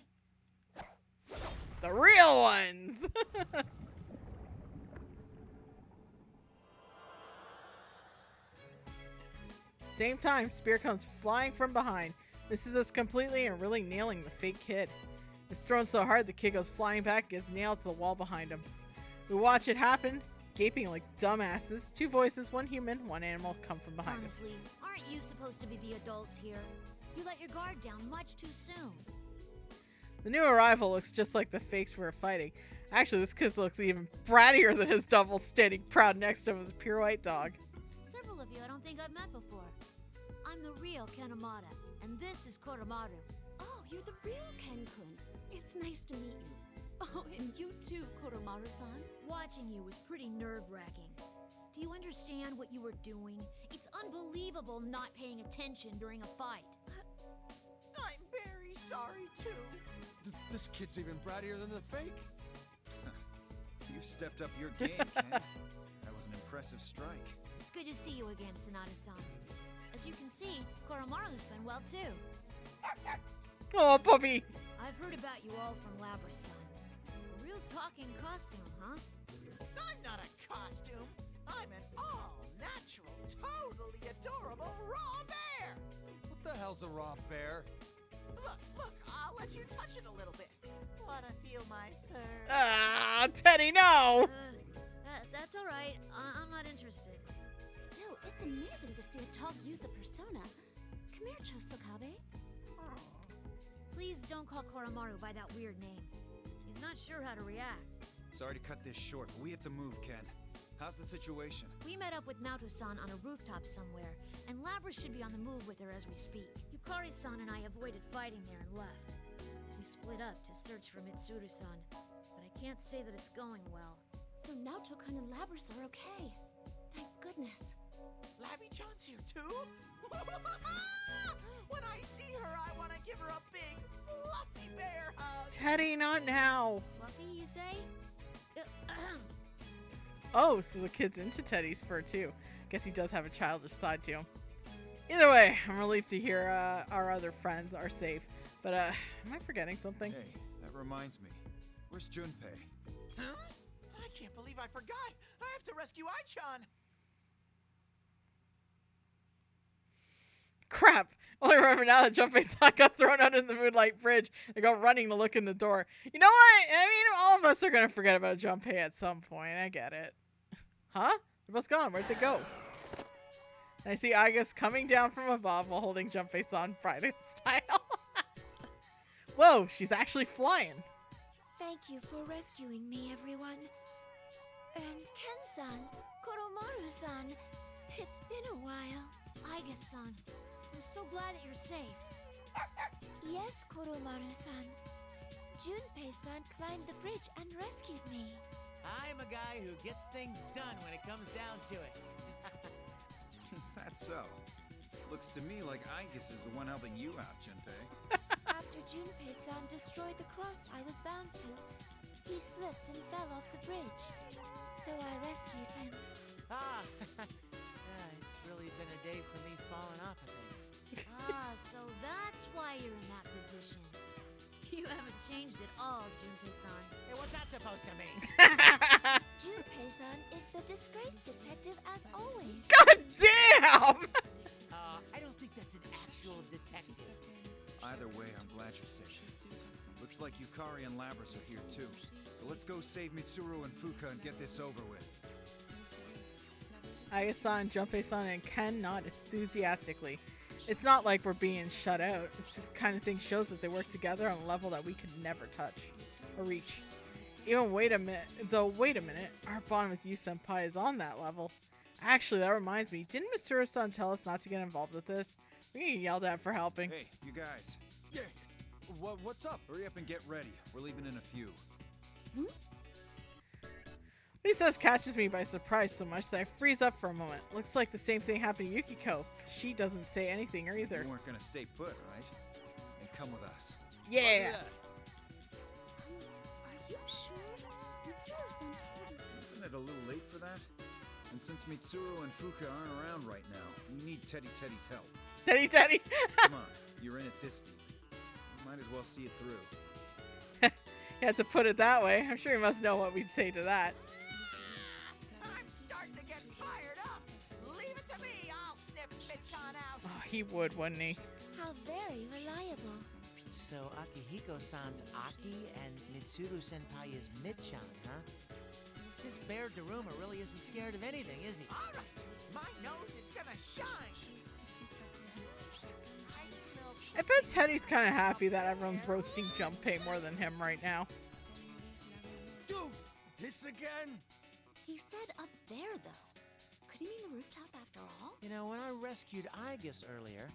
S1: The real ones! Same time, Spear comes flying from behind, misses us completely and really nailing the fake kid. It's thrown so hard the kid goes flying back, gets nailed to the wall behind him. We watch it happen, gaping like dumbasses. Two voices, one human, one animal, come from behind us.
S4: Honestly, aren't you supposed to be the adults here? You let your guard down much too soon.
S1: The new arrival looks just like the fakes we were fighting. Actually, this kid looks even brattier than his double, standing proud next to him as a pure white dog.
S4: Several of you I don't think I've met before. I'm the real Kanemata, and this is Koromaru.
S5: Oh, you're the real Ken-kun. It's nice to meet you. Oh, and you too, Koromaru-san.
S4: Watching you was pretty nerve-wracking. Do you understand what you were doing? It's unbelievable not paying attention during a fight.
S3: I'm very sorry, too.
S9: This kid's even brattier than the fake.
S13: You've stepped up your game, Ken. That was an impressive strike.
S4: It's good to see you again, Sonata-san. As you can see, Koromaru's been well, too.
S1: Oh, puppy!
S4: I've heard about you all from Labra-san. A real talking costume, huh?
S3: I'm not a costume. I'm an all-natural, totally adorable raw bear.
S9: What the hell's a raw bear?
S3: Look, I'll let you touch it a little bit. Wanna feel my
S1: Ah, Teddy, no!
S5: That's alright. I'm not interested.
S4: Still, it's amazing to see a dog use a persona. Come here, Chosokabe.
S5: Please don't call Koromaru by that weird name. He's not sure how to react.
S13: Sorry to cut this short, but we have to move, Ken. How's the situation?
S5: We met up with Naoto-san on a rooftop somewhere, and Labras should be on the move with her as we speak. Yukari-san and I avoided fighting there and left. We split up to search for Mitsuru-san, but I can't say that it's going well.
S4: So Naoto-kun and Labras are okay. Thank goodness.
S3: Labby-chan's here too? When I see her, I want to give her a big, fluffy bear hug.
S1: Teddy, not now.
S5: Fluffy, you say?
S1: Oh, so the kid's into Teddy's fur too. Guess he does have a childish side to him. Either way, I'm relieved to hear our other friends are safe. But am I forgetting something?
S13: Hey, that reminds me. Where's Junpei?
S3: Huh? I can't believe I forgot. I have to rescue Ai-chan.
S1: Crap! Only remember now that Junpei-san got thrown out in the Moonlight Bridge and go running to look in the door. You know what? I mean, all of us are gonna forget about Junpei at some point. I get it. Huh? They're both gone. Where'd they go? And I see Agus coming down from above while holding Junpei-san Friday style. Whoa, she's actually flying.
S4: Thank you for rescuing me, everyone. And Ken-san, Koromaru-san, it's been a while.
S5: Aigus-san, I'm so glad that you're safe.
S4: Yes, Koromaru-san. Junpei-san climbed the bridge and rescued me.
S7: I'm a guy who gets things done when it comes down to it.
S13: Is that so? Looks to me like Agus is the one helping you out, Junpei.
S4: After Junpei-san destroyed the cross I was bound to, he slipped and fell off the bridge. So I rescued him.
S7: It's really been a day for me falling off of things.
S5: So that's why you're in that position. You haven't changed at all, Junpei-san.
S7: Hey, what's that supposed to mean?
S4: Junpei-san is the disgraced detective as always.
S1: God damn!
S7: I don't think that's an actual detective.
S13: Either way, I'm glad you're safe. Looks like Yukari and Labras are here too. So let's go save Mitsuru and Fuka and get this over with.
S1: Agus-san, Junpei-san, and Ken nod enthusiastically. It's not like we're being shut out. It's just the kind of thing shows that they work together on a level that we could never touch or reach. Even wait a minute, our bond with you, Senpai, is on that level. Actually, that reminds me, didn't Mitsuru-san tell us not to get involved with this? We get yelled at for helping.
S13: Hey, you guys.
S9: Yeah. What's up?
S13: Hurry up and get ready. We're leaving in a few.
S1: What he says catches me by surprise so much that I freeze up for a moment. Looks like the same thing happened to Yukiko. She doesn't say anything either.
S13: You weren't gonna stay put, right? And come with us.
S1: Yeah!
S4: Are you sure? Mitsuru-san told us.
S13: Isn't it a little late for that? And since Mitsuru and Fuka aren't around right now, we need Teddy's help.
S1: Teddy!
S13: Come on, you're in it this deep. You might as well see it through.
S1: You had to put it that way. I'm sure you must know what we'd say to that.
S3: I'm starting to get fired up. Leave it to me. I'll sniff Mid-chan out.
S1: Oh, he would, wouldn't he?
S4: How very reliable.
S7: So Akihiko-san's Aki and Mitsuru-senpai is Mid-chan, huh? This Bear Daruma really isn't scared of anything, is he?
S3: All right, my nose is gonna shine.
S1: I bet Teddy's kind of happy that everyone's roasting Junpei more than him right now.
S9: Dude, this again?
S4: He said up there, though. Could he mean the rooftop after all?
S7: You know, when I rescued Aigus earlier,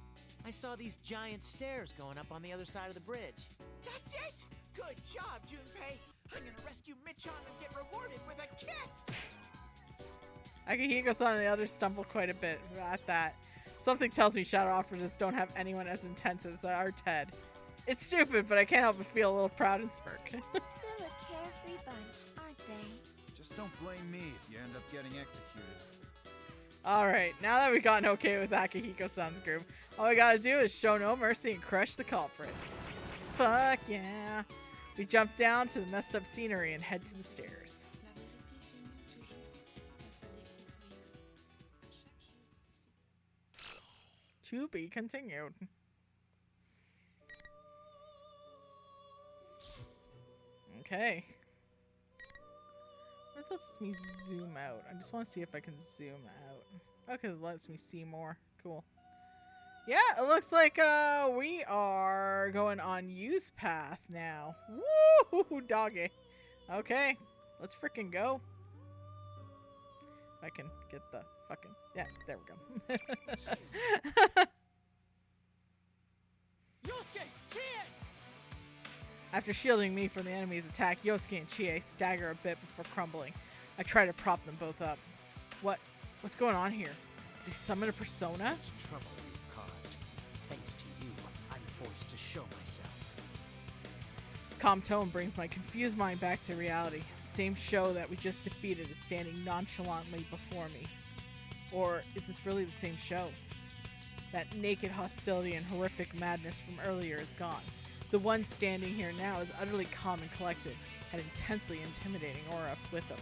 S7: I saw these giant stairs going up on the other side of the bridge.
S3: That's it! Good job, Junpei. I'm gonna rescue Mid-chan and get rewarded with a kiss!
S1: Akihiko-san and the others stumble quite a bit at that. Something tells me Shadow Operatives don't have anyone as intense as our Ted. It's stupid, but I can't help but feel a little proud and smirk.
S4: Still a carefree bunch, aren't they?
S13: Just don't blame me if you end up getting executed.
S1: Alright, now that we've gotten okay with Akihiko-san's group, all we gotta do is show no mercy and crush the culprit. Fuck yeah. We jump down to the messed up scenery and head to the stairs. To be continued. Okay. lets me zoom out. I just want to see if I can zoom out. Okay, it lets me see more. Cool. Yeah, it looks like we are going on use path now. Woo, doggy. Okay, let's freaking go. If I can get the fucking... Yeah, there we go.
S12: Yosuke! Chie!
S1: After shielding me from the enemy's attack, Yosuke and Chie stagger a bit before crumbling. I try to prop them both up. What's going on here? Did they summon a persona?
S2: Such trouble we've caused. Thanks to you, I'm forced to show myself.
S1: Its calm tone brings my confused mind back to reality. The same show that we just defeated is standing nonchalantly before me. Or is this really the same show? That naked hostility and horrific madness from earlier is gone. The one standing here now is utterly calm and collected, an intensely intimidating aura with him.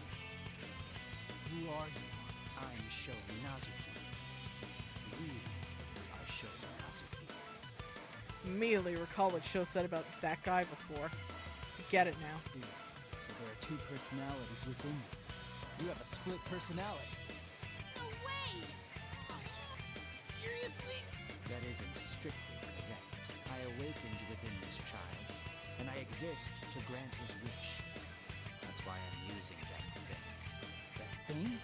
S2: Who are you? I'm Sho Minazuki. We are Sho Minazuki.
S1: Immediately recall what Sho said about that guy before. I get it now.
S6: See, so there are two personalities within you. You have a split personality.
S5: No way! Seriously?
S2: That isn't strictly correct. I awakened within this child, and I exist to grant his wish. That's why I'm using that thing.
S6: That thing?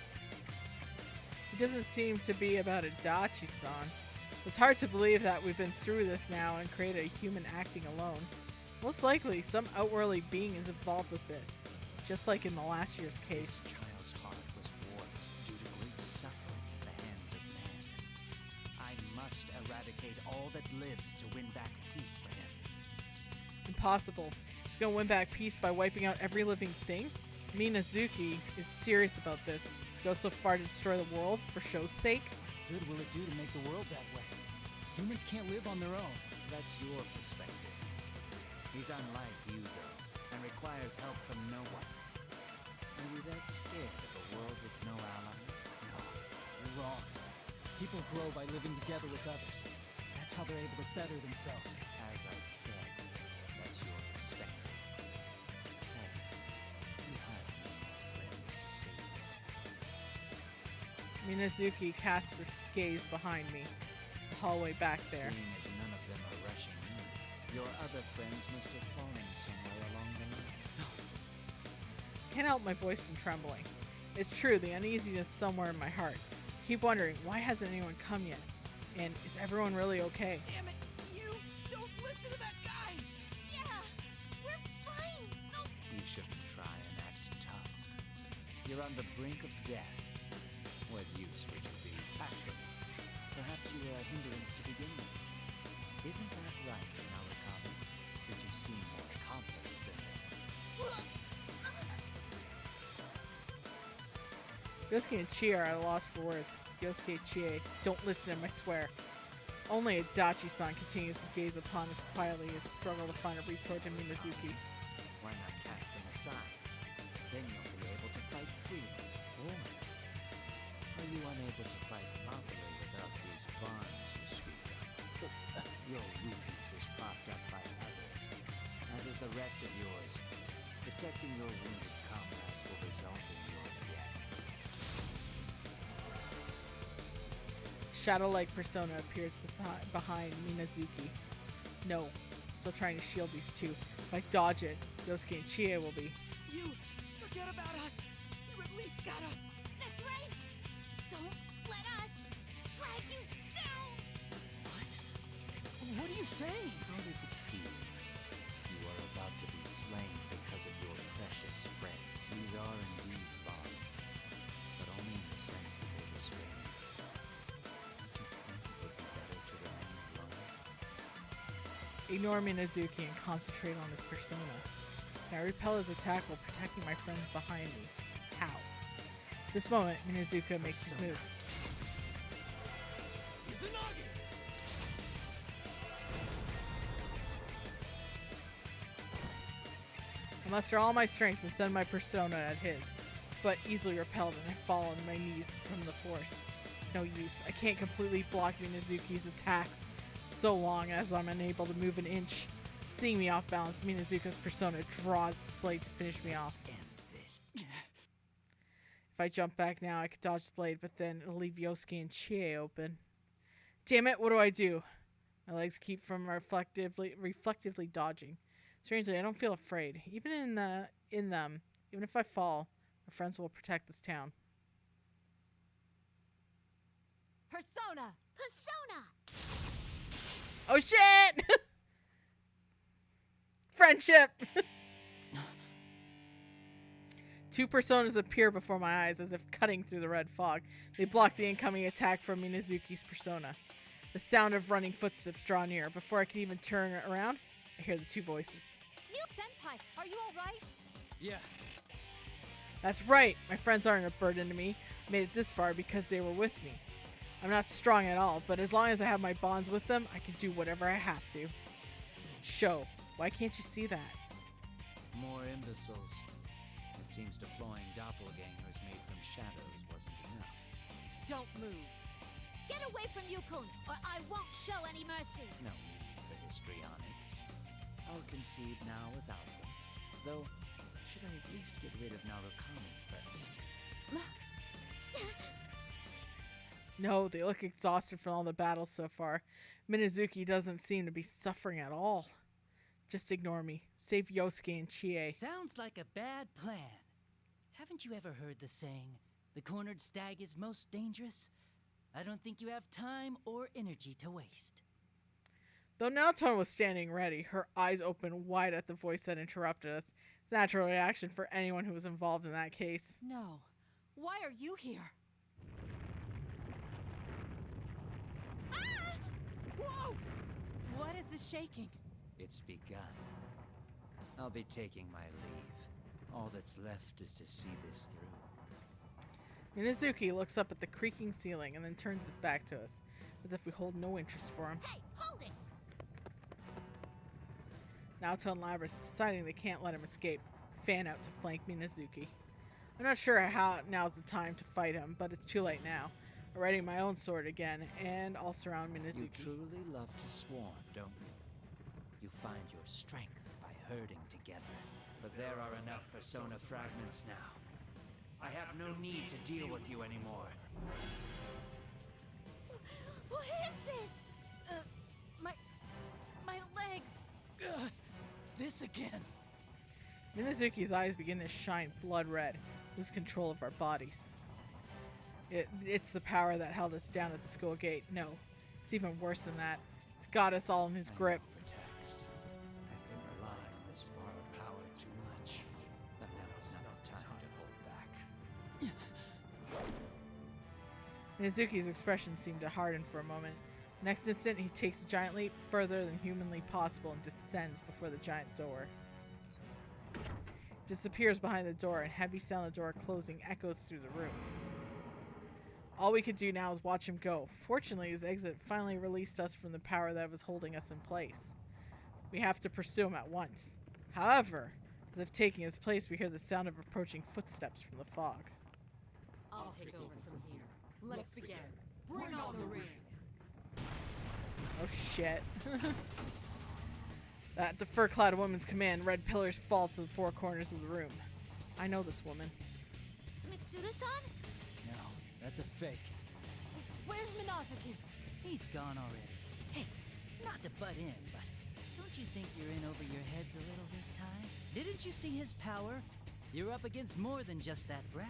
S1: It doesn't seem to be about Adachi-san. It's hard to believe that we've been through this now and created a human acting alone. Most likely, some outworldly being is involved with this, just like in the last year's case.
S2: This child's heart was warped due to great suffering at the hands of man. I must eradicate all that lives to win back peace for him.
S1: Impossible. He's gonna win back peace by wiping out every living thing? Minazuki is serious about this. Go so far to destroy the world for show's sake?
S6: What good will it do to make the world that way? Humans can't live on their own.
S2: That's your perspective. He's unlike you, though, and requires help from no one. Are you that scared of a world with no allies?
S6: No, you're wrong. People grow by living together with others. That's how they're able to better themselves.
S2: As I said, that's your perspective. Sadly, you have no more friends to save you.
S1: Minazuki casts his gaze behind me. The hallway back there.
S2: Seeing as none of them are rushing in, your other friends must have fallen somewhere along the way.
S1: Can't help my voice from trembling. It's true, the uneasiness somewhere in my heart. Keep wondering, why hasn't anyone come yet? And is everyone really okay?
S3: Damn it! You don't listen to that guy!
S5: Yeah, we're fine, so...
S2: You shouldn't try and act tough. You're on the brink of death. What use would you be? Actually, perhaps you were a hindrance to begin with. Isn't that right, Narukami? Since you seem more accomplished than them.
S1: Yosuke and Chie are at a loss for words. Yosuke, Chie, don't listen to him, I swear. Only Adachi-san continues to gaze upon us quietly as struggle to find a retort to Minazuki.
S2: Why not cast them aside? Then you'll be able to fight freely. Or are you unable to fight properly without these bonds you speak of? Your weakness is propped up by others, as is the rest of yours. Protecting your wounded comrades will result in your death.
S1: Shadow-like persona appears behind Minazuki. No, still trying to shield these two. If I dodge it, Yosuke and Chie will be.
S3: You forget about us! You at least gotta...
S5: That's right! Don't let us drag you down!
S6: What? What are you saying?
S2: How does it feel? You are about to be slain because of your precious friends. These are indeed bonds, but only in the sense that they restrain you. Don't you think it would be better to remain alone?
S1: Ignore Minazuki and concentrate on his persona. Can I repel his attack while protecting my friends behind me? How? At this moment, Minazuki makes his move.
S12: Izanagi!
S1: I muster all my strength and send my persona at his, but easily repelled and I fall on my knees from the force. It's no use. I can't completely block Minazuki's attacks so long as I'm unable to move an inch. Seeing me off balance, Minazuki's persona draws his blade to finish me off.
S2: End this.
S1: If I jump back now, I could dodge the blade, but then it'll leave Yosuke and Chie open. Damn it, what do I do? My legs keep from reflectively dodging. Strangely, I don't feel afraid. Even in them, even if I fall, my friends will protect this town.
S5: Persona!
S4: Persona!
S1: Oh shit! Friendship! Two personas appear before my eyes as if cutting through the red fog. They block the incoming attack from Minazuki's persona. The sound of running footsteps draw near. Before I can even turn around, I hear the two voices.
S5: You, Senpai, are you alright?
S9: Yeah.
S1: That's right. My friends aren't a burden to me. I made it this far because they were with me. I'm not strong at all, but as long as I have my bonds with them, I can do whatever I have to. Show. Why can't you see that?
S6: More imbeciles. It seems deploying doppelgangers made from shadows wasn't enough.
S5: Don't move.
S4: Get away from Yukun, or I won't show any mercy.
S6: No need for histrionics. I'll concede now without them. Though, should I at least get rid of Narukami first?
S1: No, they look exhausted from all the battles so far. Minazuki doesn't seem to be suffering at all. Just ignore me. Save Yosuke and Chie.
S6: Sounds like a bad plan. Haven't you ever heard the saying, the cornered stag is most dangerous? I don't think you have time or energy to waste.
S1: Though Naoto was standing ready, her eyes open wide at the voice that interrupted us. It's a natural reaction for anyone who was involved in that case.
S5: No. Why are you here?
S4: Ah!
S5: Whoa! What is this shaking?
S6: It's begun. I'll be taking my leave. All that's left is to see this through.
S1: Minazuki looks up at the creaking ceiling and then turns his back to us, as if we hold no interest for him.
S4: Hey, hold it!
S1: Naoto and Labrys, deciding they can't let him escape, fan out to flank Minazuki. I'm not sure how now's the time to fight him, but it's too late now. I'm readying my own sword again, and I'll surround Minazuki.
S6: You truly love to swarm, don't you? You find your strength by herding together. But there are enough persona fragments now. I have no need to deal with you anymore.
S4: What is this?
S5: My legs.
S6: Ugh, this again.
S1: Minazuki's eyes begin to shine blood red, lose control of our bodies. It's the power that held us down at the school gate. No, it's even worse than that. It's got us all in his grip.
S6: For text. I've been relying on this borrowed power too much. But now it's not the time to hold back.
S1: Minazuki's expression seemed to harden for a moment. Next instant, he takes a giant leap further than humanly possible and descends before the giant door. Disappears behind the door, and heavy sound of the door closing echoes through the room. All we could do now is watch him go. Fortunately, his exit finally released us from the power that was holding us in place. We have to pursue him at once. However, as if taking his place, we hear the sound of approaching footsteps from the fog.
S11: I'll take over from here. Let's begin. Bring on the ring.
S1: Oh shit. At the fur-clad woman's command, red pillars fall to the four corners of the room. I know this woman.
S4: Mitsuda-san?
S6: No, that's a fake.
S5: Where's Minazuki?
S6: He's gone already. Hey, not to butt in, but don't you think you're in over your heads a little this time? Didn't you see his power? You're up against more than just that brat.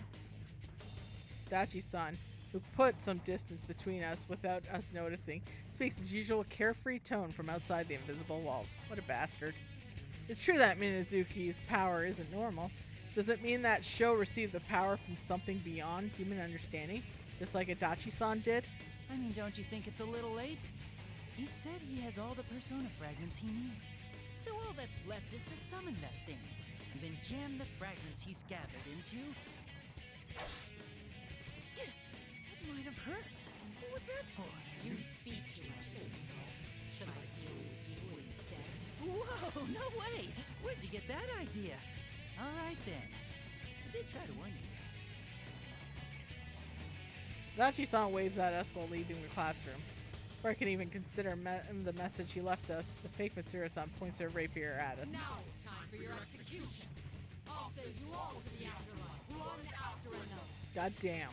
S1: Dachi-san, who put some distance between us without us noticing, speaks his usual carefree tone from outside the invisible walls. What a bastard. It's true that Minazuki's power isn't normal. Does it mean that Sho received the power from something beyond human understanding, just like Adachi-san did?
S6: I mean, don't you think it's a little late? He said he has all the persona fragments he needs. So all that's left is to summon that thing, and then jam the fragments he's gathered into. That might have hurt. What was that for?
S11: You speak too much, Imbecile. Should I deal with you instead?
S6: Whoa, no way! Where'd you get that idea? All right then. I did try to warn you guys.
S1: Dachi-san waves at us while leaving the classroom. Before I can even consider the message he left us, the fake Mitsuru-san points her rapier at us.
S11: Now it's time for your execution. I'll send you all to the afterlife, one after another.
S1: God damn.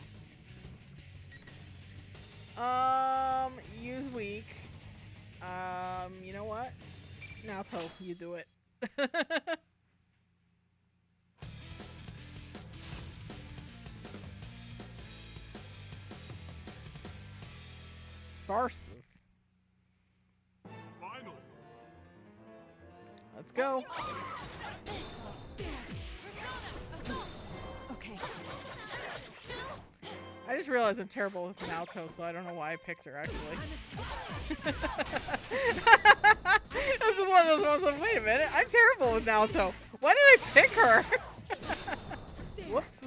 S1: Use weak. You know what? Naoto, you do it. Versus.
S15: Finally.
S1: Let's go.
S10: Okay.
S1: I just realized I'm terrible with Naoto, so I don't know why I picked her, actually. This is one of those moments of, wait a minute, I'm terrible with Naoto. Why did I pick her? Whoops.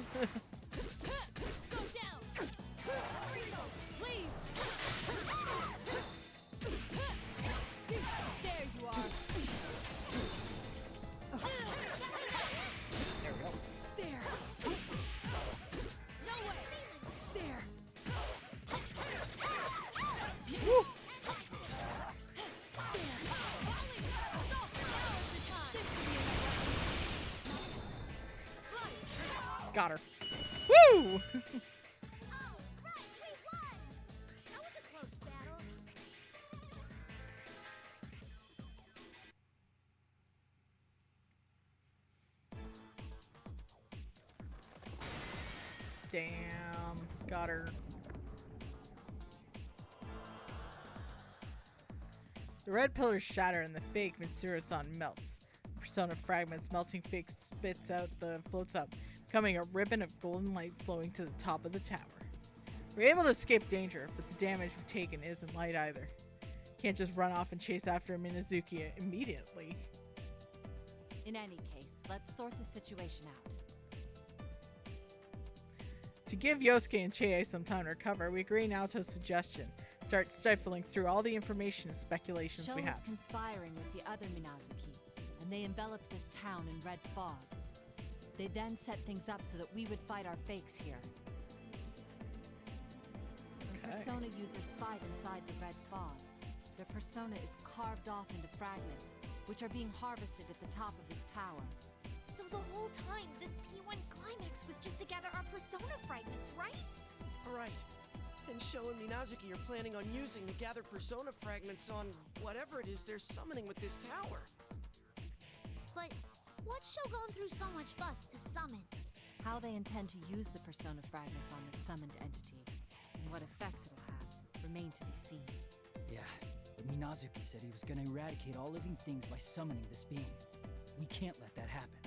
S1: Got her. Woo! Damn. Got her. The red pillars shatter and the fake Mitsuru-san melts. Persona fragments, melting fake spits out the floats up, becoming a ribbon of golden light flowing to the top of the tower. We're able to escape danger, but the damage we've taken isn't light either. Can't just run off and chase after Minazuki immediately.
S10: In any case, let's sort the situation out.
S1: To give Yosuke and Chie some time to recover, we agree Naoto's suggestion. Start stifling through all the information and speculations
S10: Sho
S1: we
S10: was
S1: have.
S10: conspiring with the other Minazuki, and they enveloped this town in red fog. They then set things up so that we would fight our fakes here. When Persona users fight inside the red fog, their persona is carved off into fragments, which are being harvested at the top of this tower.
S4: So the whole time, this P1 climax was just to gather our persona fragments, right?
S8: Right. And Sho and Minazuki are planning on using the gathered persona fragments on whatever it is they're summoning with this tower.
S4: But what's Sho going through so much fuss to summon?
S10: How they intend to use the persona fragments on this summoned entity, and what effects it'll have, remain to be seen.
S6: Yeah, but Minazuki said he was gonna eradicate all living things by summoning this being. We can't let that happen.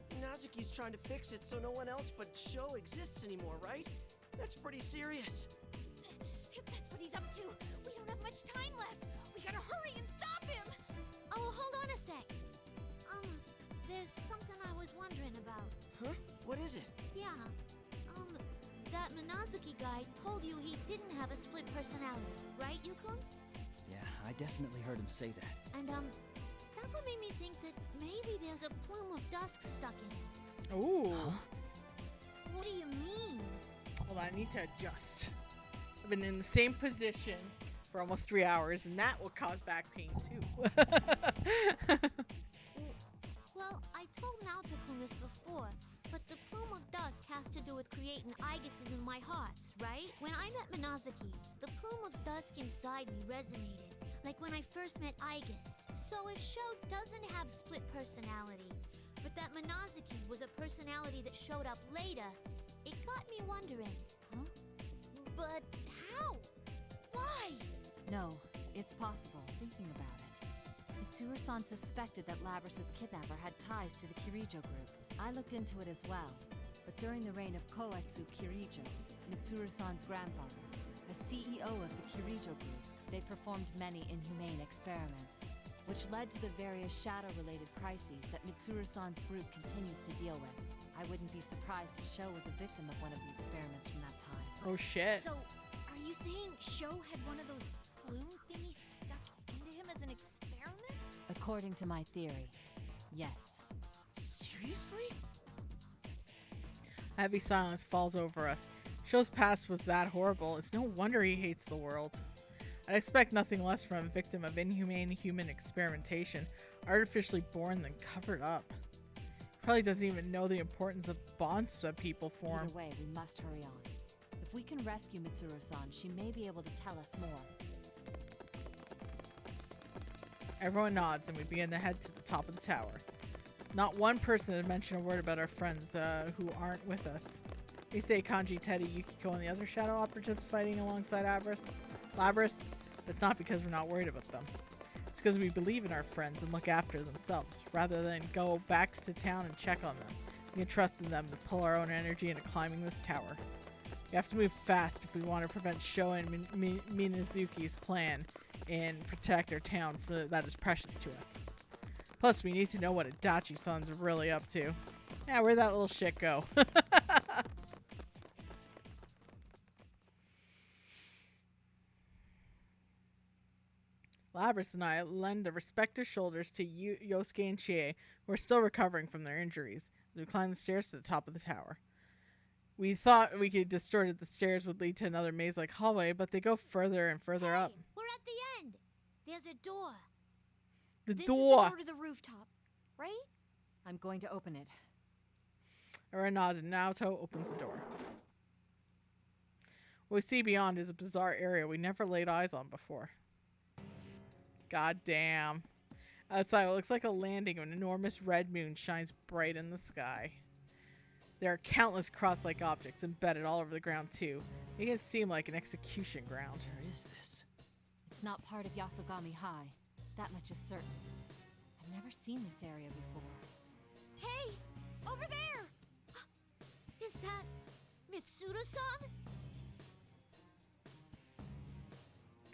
S8: Minazuki's trying to fix it so no one else but Sho exists anymore, right? That's pretty serious.
S4: If that's what he's up to, we don't have much time left. We gotta hurry and stop him. Oh, hold on a sec. There's something I was wondering about.
S8: Huh? What is it?
S4: Yeah. That Minazuki guy told you he didn't have a split personality, right, Yukon?
S6: Yeah, I definitely heard him say that.
S4: And, that's what made me think that maybe there's a plume of dusk stuck in it.
S1: Ooh.
S6: Huh?
S4: What do you mean?
S1: Hold on, I need to adjust. I've been in the same position for almost 3 hours, and that will cause back pain, too.
S4: Well, I told Naoto-kun this before, but the plume of dusk has to do with creating Igises in my hearts, right? When I met Minazuki, the plume of dusk inside me resonated, like when I first met Igis. So if Sho doesn't have split personality, but that Minazuki was a personality that showed up later, it got me wondering. Huh? But how? Why?
S10: No, it's possible, thinking about it. Mitsuru-san suspected that Labrys' kidnapper had ties to the Kirijo group. I looked into it as well, but during the reign of Koetsu Kirijo, Mitsuru-san's grandfather, as CEO of the Kirijo group, they performed many inhumane experiments, which led to the various shadow-related crises that Mitsuru-san's group continues to deal with. I wouldn't be surprised if Sho was a victim of one of the experiments from that time.
S1: Oh shit.
S4: So, are you saying Sho had one of those plume thingies stuck into him as an experiment?
S10: According to my theory, yes.
S8: Seriously?
S1: A heavy silence falls over us. Sho's past was that horrible. It's no wonder he hates the world. I'd expect nothing less from a victim of inhumane human experimentation, artificially born then covered up. Probably doesn't even know the importance of bonds that people form.
S10: Either way, we must hurry on. If we can rescue Mitsuru-san, she may be able to tell us more.
S1: Everyone nods and we begin to head to the top of the tower. Not one person had mentioned a word about our friends who aren't with us. We say Kanji, Teddy, Yukiko, and the other shadow operatives fighting alongside Labris. But it's not because we're not worried about them. It's because we believe in our friends and look after themselves, rather than go back to town and check on them. We can trust in them to pull our own energy into climbing this tower. We have to move fast if we want to prevent Sho and Minazuki's plan and protect our town that is precious to us. Plus, we need to know what Adachi-san's really up to. Yeah, where'd that little shit go? Labris and I lend a respective shoulders to Yosuke and Chie, who are still recovering from their injuries, as we climb the stairs to the top of the tower. We thought we could distorted the stairs would lead to another maze-like hallway, but they go further and further up.
S5: We're at the end. There's a door.
S1: The
S10: This
S1: door!
S10: is the door to the rooftop, right? I'm going to open it.
S1: Eren nods and Naoto opens the door. What we see beyond is a bizarre area we never laid eyes on before. God damn. Outside, it looks like a landing of an enormous red moon shines bright in the sky. There are countless cross-like objects embedded all over the ground too, making it seem like an execution ground.
S12: Where is this?
S10: It's not part of Yasogami High. That much is certain. I've never seen this area before.
S5: Hey! Over there! Is that Mitsuru-san?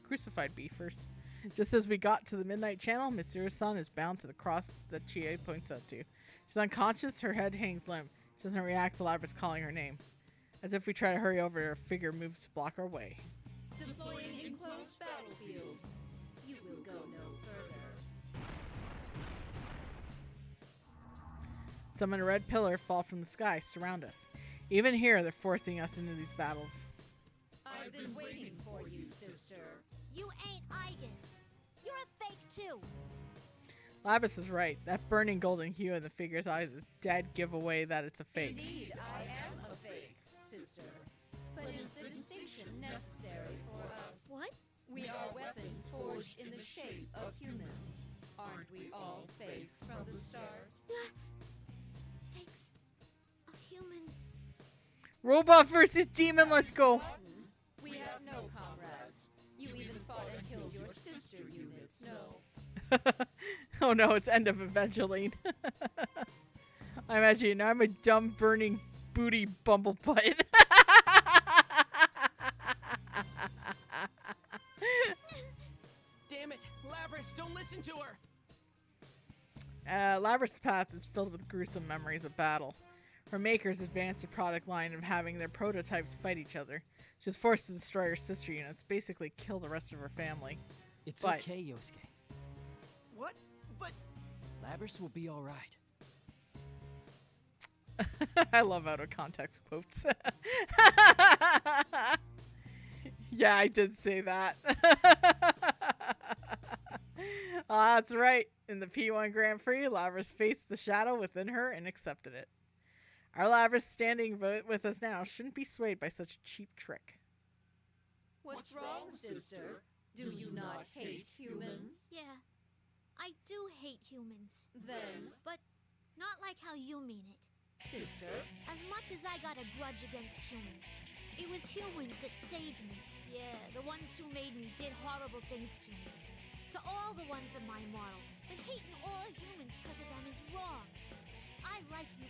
S1: Crucified beefers. Just as we got to the midnight channel, Mitsuru-san is bound to the cross that Chie points out to. She's unconscious, her head hangs limp. She doesn't react to Labris calling her name. As if we try to hurry over, her figure moves to block our way.
S11: Deploying enclosed battlefield. You will go no further.
S1: Some in a red pillar fall from the sky, surround us. Even here, they're forcing us into these battles.
S11: I've been waiting for you, sister.
S5: You ain't Aegis. You're a fake too.
S1: Labris is right. That burning golden hue in the figure's eyes is dead giveaway that it's a fake.
S11: Indeed, I am a fake, sister. But is the distinction necessary for us?
S5: What?
S11: We are weapons forged in the shape of humans. Aren't we all fakes from the start?
S5: Fakes of humans.
S1: Robot versus demon, let's go!
S11: We have no comrades. You even fought and killed your sister units, no.
S1: Oh no, it's end of Evangeline. I imagine I'm a dumb burning booty bumblebutt.
S8: Damn it! Labris, don't listen to her!
S1: Labris' path is filled with gruesome memories of battle. Her makers advanced the product line of having their prototypes fight each other. She was forced to destroy her sister units, basically kill the rest of her family.
S12: It's
S1: But-
S12: okay, Yosuke.
S8: What? But
S12: Labris will be alright.
S1: I love out of context quotes. Yeah, I did say that. That's right. In the P1 Grand Prix, Labris faced the shadow within her and accepted it. Our Labris standing with us now shouldn't be swayed by such a cheap trick.
S11: What's wrong, sister? Do you not hate humans?
S5: Yeah, I do hate humans.
S11: Then,
S5: But not like how you mean it.
S11: sister,
S5: As much as I got a grudge against humans, it was humans that saved me. Yeah, the ones who made me did horrible things to me. To all the ones in my model. But hating all humans because of them is wrong. I like you,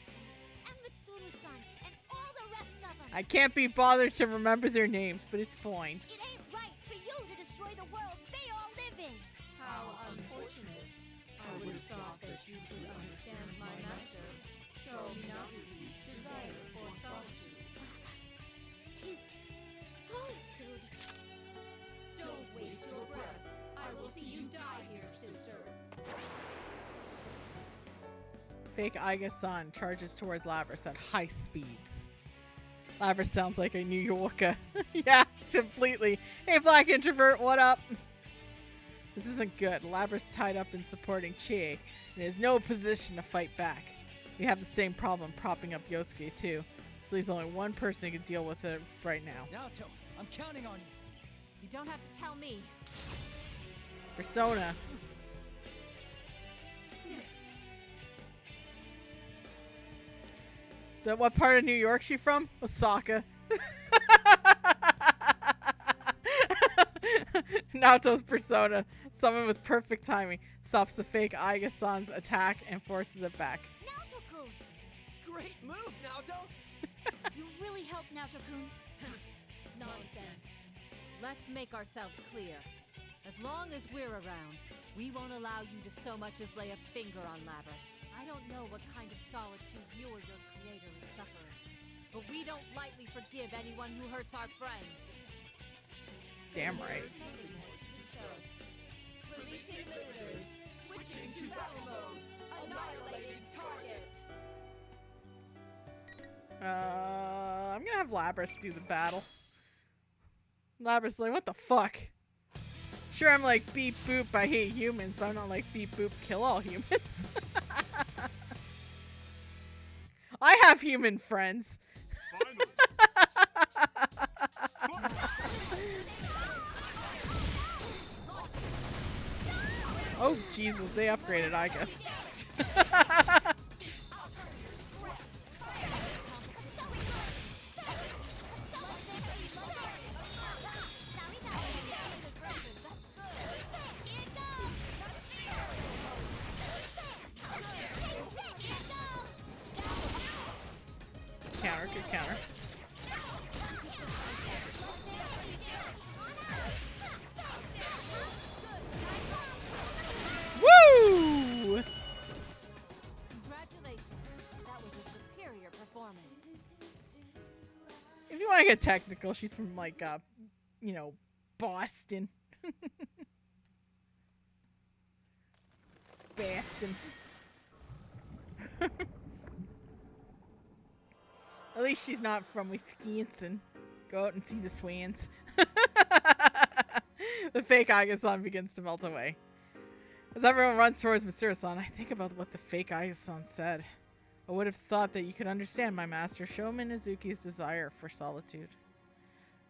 S5: and Mitsuru-san, and all the rest of them.
S1: I can't be bothered to remember their names, but it's fine.
S5: It ain't right for you to destroy the world they all live in.
S11: how unfortunate. I would have thought that you could understand my master, Sho Minazuki's desire for solitude.
S5: His solitude.
S11: Don't waste your breath. I will see you die here, sister.
S1: Fake Aiga-san charges towards Labris at high speeds. Labris sounds like a New Yorker. Yeah, completely. Hey, black introvert, what up? This isn't good. Labris tied up in supporting Chie and is no position to fight back. We have the same problem propping up Yosuke too. So there's only one person who can deal with it right now.
S12: Naoto, I'm counting on you.
S10: You don't have to tell me.
S1: Persona. What part of New York she from? Osaka. Naoto's persona. Someone with perfect timing. Stops the fake Aiga-san's attack and forces it back.
S5: Naoto-kun!
S8: Great move, Naoto!
S4: You really helped, Naoto-kun.
S10: Nonsense. Let's make ourselves clear. As long as we're around, we won't allow you to so much as lay a finger on Labras. I don't know what kind of solitude you or your creator is suffering, but we don't lightly forgive anyone who hurts our friends.
S1: Damn right.
S11: Releasing limiters, switching to battle mode, annihilating targets.
S1: I'm gonna have Labras do the battle. Labras like, what the fuck? Sure, I'm like beep boop, I hate humans, but I'm not like beep boop, kill all humans. I have human friends. Oh Jesus, they upgraded, I guess. Counter, good counter. Woo!
S10: Congratulations. That was a superior performance.
S1: If you want to get technical, she's from like, you know, Boston. Boston. At least she's not from Wisconsin. Go out and see the swans. The fake Aiga-san begins to melt away. As everyone runs towards Mitsuru-san, I think about what the fake Aiga-san said. I would have thought that you could understand my master Sho Minazuki's desire for solitude.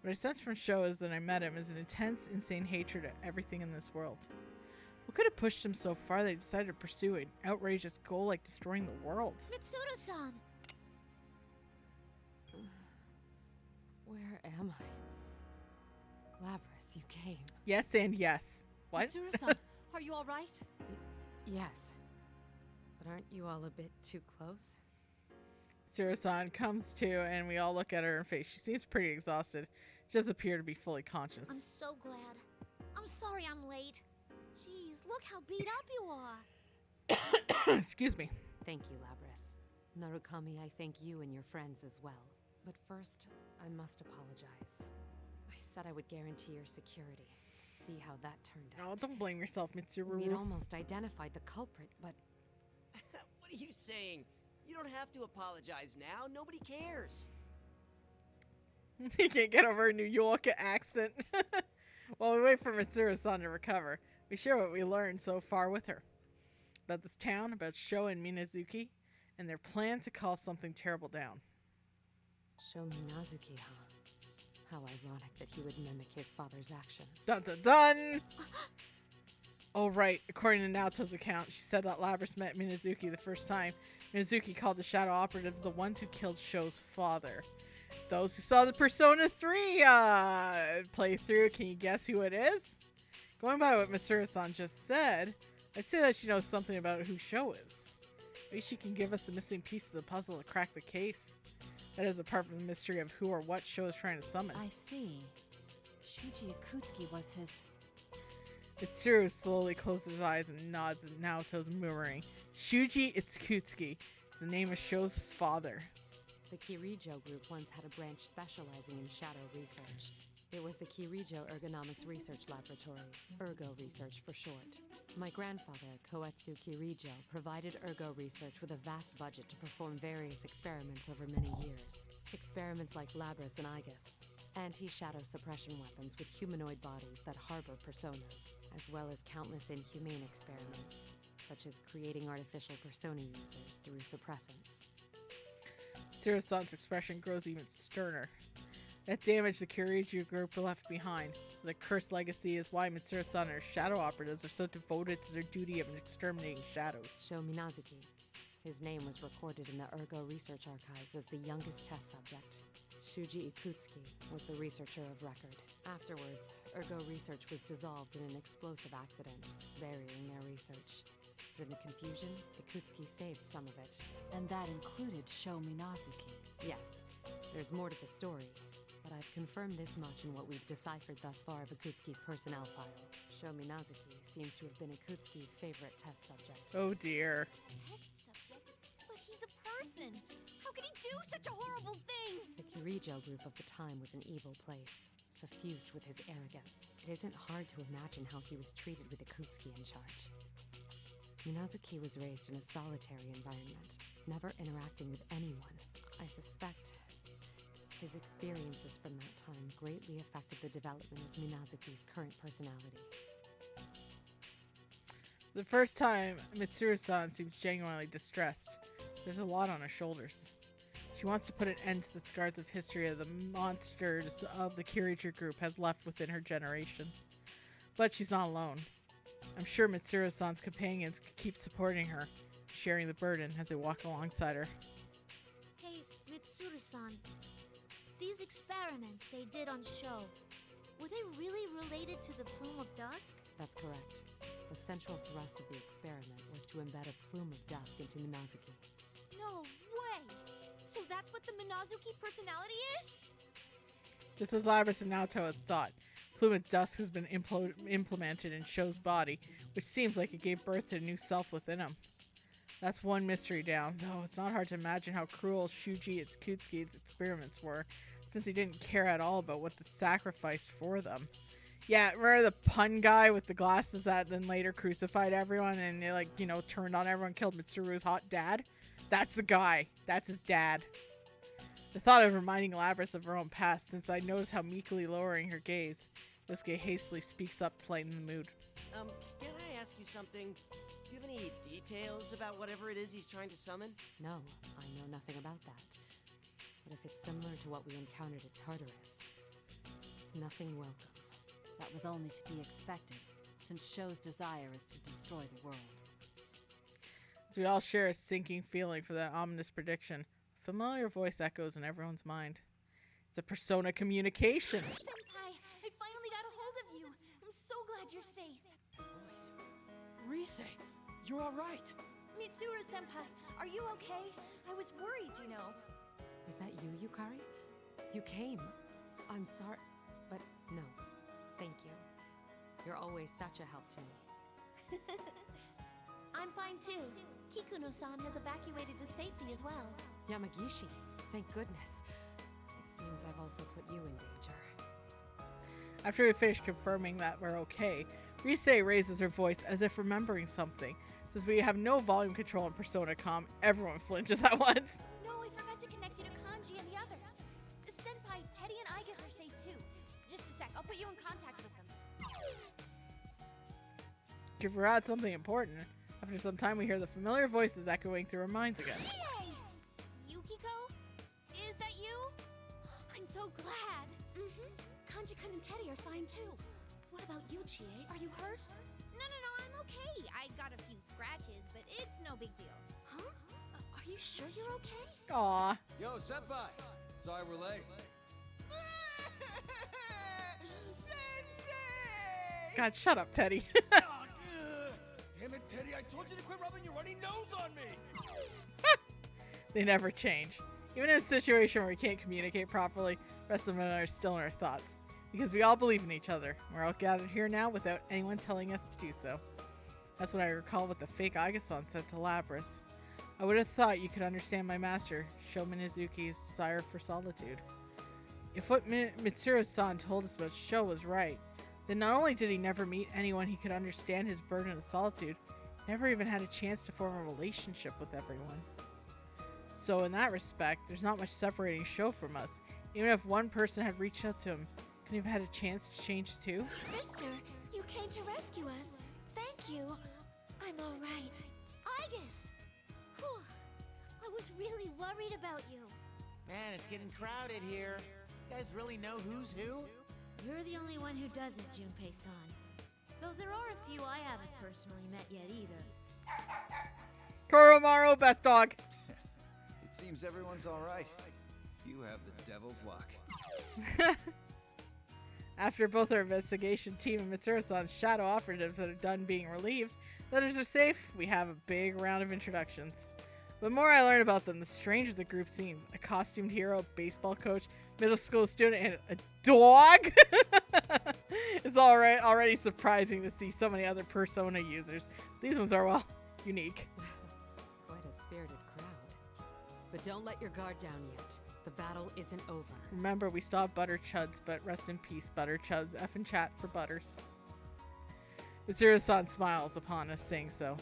S1: What I sense from Sho is that I met him is an intense, insane hatred of everything in this world. What could have pushed him so far that he decided to pursue an outrageous goal like destroying the world?
S5: Mitsuru-san!
S10: Where am I? Labras, you came.
S1: Yes and yes. What?
S10: Mitsuru-san, are you all right? Yes. But aren't you all a bit too close?
S1: Mitsuru-san comes to, and we all look at her face. She seems pretty exhausted. She doesn't appear to be fully conscious.
S5: I'm so glad. I'm sorry I'm late. Jeez, look how beat up you are.
S1: Excuse me.
S10: Thank you, Labras. Narukami, I thank you and your friends as well. But first, I must apologize. I said I would guarantee your security. See how that turned out.
S1: Oh, don't blame yourself, Mitsuru.
S10: We'd almost identified the culprit, but...
S8: What are you saying? You don't have to apologize now. Nobody cares.
S1: He can't get over a New York accent. While we wait for Mitsuru-san to recover, we share what we learned so far with her. About this town, about Sho and Minazuki, and their plan to call something terrible down.
S10: Sho Minazuki, huh? How ironic that he would mimic his father's actions.
S1: Dun dun dun! Oh right, according to Naoto's account, she said that Labras met Minazuki the first time. Minazuki called the Shadow Operatives the ones who killed Sho's father. Those who saw the Persona 3 playthrough, can you guess who it is? Going by what Mitsuru-san just said, I'd say that she knows something about who Sho is. Maybe she can give us a missing piece of the puzzle to crack the case. That is apart from the mystery of who or what Sho is trying to summon.
S10: I see. Shuji Akutsuki was his...
S1: Mitsuru slowly closes his eyes and nods at Naoto's murmuring. Shuji Ikutsuki is the name of Sho's father.
S10: The Kirijo group once had a branch specializing in shadow research. It was the Kirijo Ergonomics Research Laboratory, Ergo Research for short. My grandfather, Koetsu Kirijo, provided Ergo Research with a vast budget to perform various experiments over many years. Experiments like Labras and Igus, anti-shadow suppression weapons with humanoid bodies that harbor personas, as well as countless inhumane experiments. such as creating artificial persona users through suppressants.
S1: Mitsuru-san's expression grows even sterner. That damage the Kiriju group left behind. So the cursed legacy is why Mitsuru-san and her shadow operatives are so devoted to their duty of exterminating shadows.
S10: Sho Minazuki. His name was recorded in the Ergo research archives as the youngest test subject. Shuji Ikutsuki was the researcher of record. Afterwards, Ergo research was dissolved in an explosive accident, burying their research. But in the confusion, Ikutsuki saved some of it.
S11: And that included Sho Minazuki.
S10: Yes, there's more to the story, but I've confirmed this much in what we've deciphered thus far of Ikutsuki's personnel file. Sho Minazuki seems to have been Ikutsuki's favorite test subject.
S1: Oh dear.
S4: Test subject? But he's a person! How could he do such a horrible thing?
S10: The Kirijo group of the time was an evil place, suffused with his arrogance. It isn't hard to imagine how he was treated with Ikutsuki in charge. Minazuki was raised in a solitary environment, never interacting with anyone. I suspect his experiences from that time greatly affected the development of Minazuki's current personality.
S1: The first time, Mitsuru-san seems genuinely distressed. There's a lot on her shoulders. She wants to put an end to the scars of history of the monsters of the Kiriju group has left within her generation. But she's not alone. I'm sure Mitsuru-san's companions could keep supporting her, sharing the burden as they walk alongside her.
S5: Hey, Mitsuru-san. These experiments they did on Sho, were they really related to the Plume of Dusk?
S10: That's correct. The central thrust of the experiment was to embed a plume of dusk into Minazuki.
S4: No way! So that's what the Minazuki personality is?
S1: Just as Labras and Naoto had thought, Plume of Dusk has been implemented in Sho's body, which seems like it gave birth to a new self within him. That's one mystery down, though it's not hard to imagine how cruel Shuji Ikutsuki's experiments were, since he didn't care at all about what the sacrifice for them. Yeah, remember the pun guy with the glasses that then later crucified everyone and, like, you know, turned on everyone, killed Mitsuru's hot dad? That's the guy. That's his dad. The thought of reminding Labras of her own past, since I noticed how meekly lowering her gaze, Yosuke hastily speaks up to lighten the mood.
S8: Can I ask you something? Do you have any details about whatever it is he's trying to summon?
S10: No, I know nothing about that. But if it's similar to what we encountered at Tartarus, it's nothing welcome.
S11: That was only to be expected, since Sho's desire is to destroy the world.
S1: As we all share a sinking feeling for that ominous prediction, a familiar voice echoes in everyone's mind. It's a persona communication.
S5: Senpai, I finally got a hold of you. I'm so glad you're safe.
S12: Rise, you're all right.
S4: Mitsuru senpai, are you okay? I was worried, you know.
S10: Is that you, Yukari? You came. I'm sorry, but no. Thank you. You're always such a help to me.
S5: I'm fine too. Kikuno-san has evacuated to safety as well.
S10: Yamagishi, thank goodness. It seems I've also put you in danger.
S1: After we finish confirming that we're okay, Rise raises her voice as if remembering something. Since we have no volume control in Persona Com, everyone flinches at once.
S5: No, I forgot to connect you to Kanji and the others. Senpai, Teddy and Igus are safe too. Just a sec, I'll put you in contact with them.
S1: You forgot something important. After some time, we hear the familiar voices echoing through our minds again.
S4: Chie! Yukiko? Is that you? I'm so glad.
S5: Kanji-kun and Teddy are fine too. What about you, Chie? Are you hurt?
S4: No, I'm okay. I got a few scratches, but it's no big deal.
S5: Huh? Are you sure you're okay?
S1: Aw.
S9: Yo, Senpai! Sorry we're late.
S3: Sensei!
S1: God, shut up, Teddy.
S9: Damn it, Teddy, I told you to quit rubbing your runny nose on me!
S1: They never change. Even in a situation where we can't communicate properly, the rest of them are still in our thoughts. Because we all believe in each other. We're all gathered here now without anyone telling us to do so. That's when I recall what the fake Igus-san said to Labras. I would have thought you could understand my master, Sho Minazuki's desire for solitude. If what Mitsuru-san told us about Sho was right, then not only did he never meet anyone he could understand his burden of solitude, he never even had a chance to form a relationship with everyone. So in that respect, there's not much separating Sho from us. Even if one person had reached out to him, couldn't he have had a chance to change too?
S5: Sister, you came to rescue us. Thank you.
S4: I'm all right.
S5: Igus! Whew. I was really worried about you.
S7: Man, it's getting crowded here. You guys really know who's who?
S5: You're the only one who doesn't, Junpei-san. Though there are a few I haven't personally met yet either.
S1: Koromaru, best dog.
S13: It seems everyone's all right. You have the devil's luck.
S1: After both our investigation team and Mitsuru-san's shadow operatives that are done being relieved, the others are safe, we have a big round of introductions. The more I learn about them, the stranger the group seems. A costumed hero, baseball coach, middle school student, and a dog? It's already surprising to see so many other Persona users. These ones are, well, unique.
S10: Quite a spirited crowd. But don't let your guard down yet. The battle isn't over.
S1: Remember, we still have Butter Chuds, but rest in peace, Butter Chuds. F in chat for Butters. Mitsuru-san smiles upon us saying so.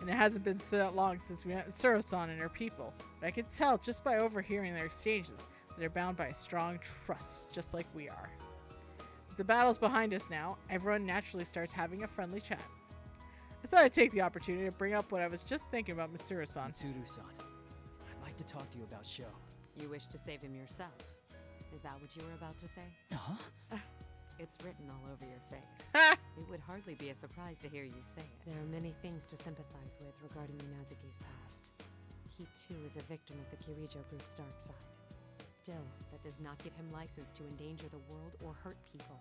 S1: And it hasn't been so long since we met Mitsuru-san and her people. But I can tell just by overhearing their exchanges that they're bound by a strong trust, just like we are. With the battle's behind us now, everyone naturally starts having a friendly chat. I thought I'd take the opportunity to bring up what I was just thinking about Mitsuru-san.
S6: Mitsuru-san, I'd like to talk to you about Sho.
S10: You wish to save him yourself. Is that what you were about to say?
S6: Uh-huh.
S10: It's written all over your face. It would hardly be a surprise to hear you say it. There are many things to sympathize with regarding Minazuki's past. He too is a victim of the Kirijo group's dark side. Still, that does not give him license to endanger the world or hurt people.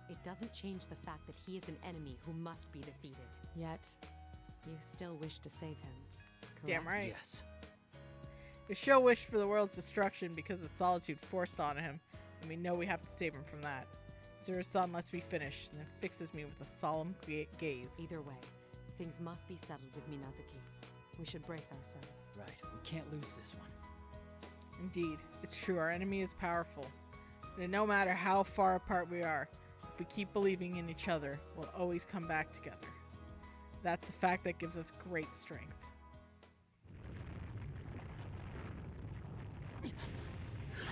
S10: It doesn't change the fact that he is an enemy who must be defeated. Yet, you still wish to save him, correct?
S1: Damn right.
S6: Yes.
S1: If Sho wished for the world's destruction because of solitude forced on him, and we know we have to save him from that. Mitsuru-san lets me finish, and then fixes me with a solemn gaze.
S10: Either way, things must be settled with Minazuki. We should brace ourselves.
S6: Right, we can't lose this one.
S1: Indeed, it's true, our enemy is powerful. And no matter how far apart we are, if we keep believing in each other, we'll always come back together. That's a fact that gives us great strength.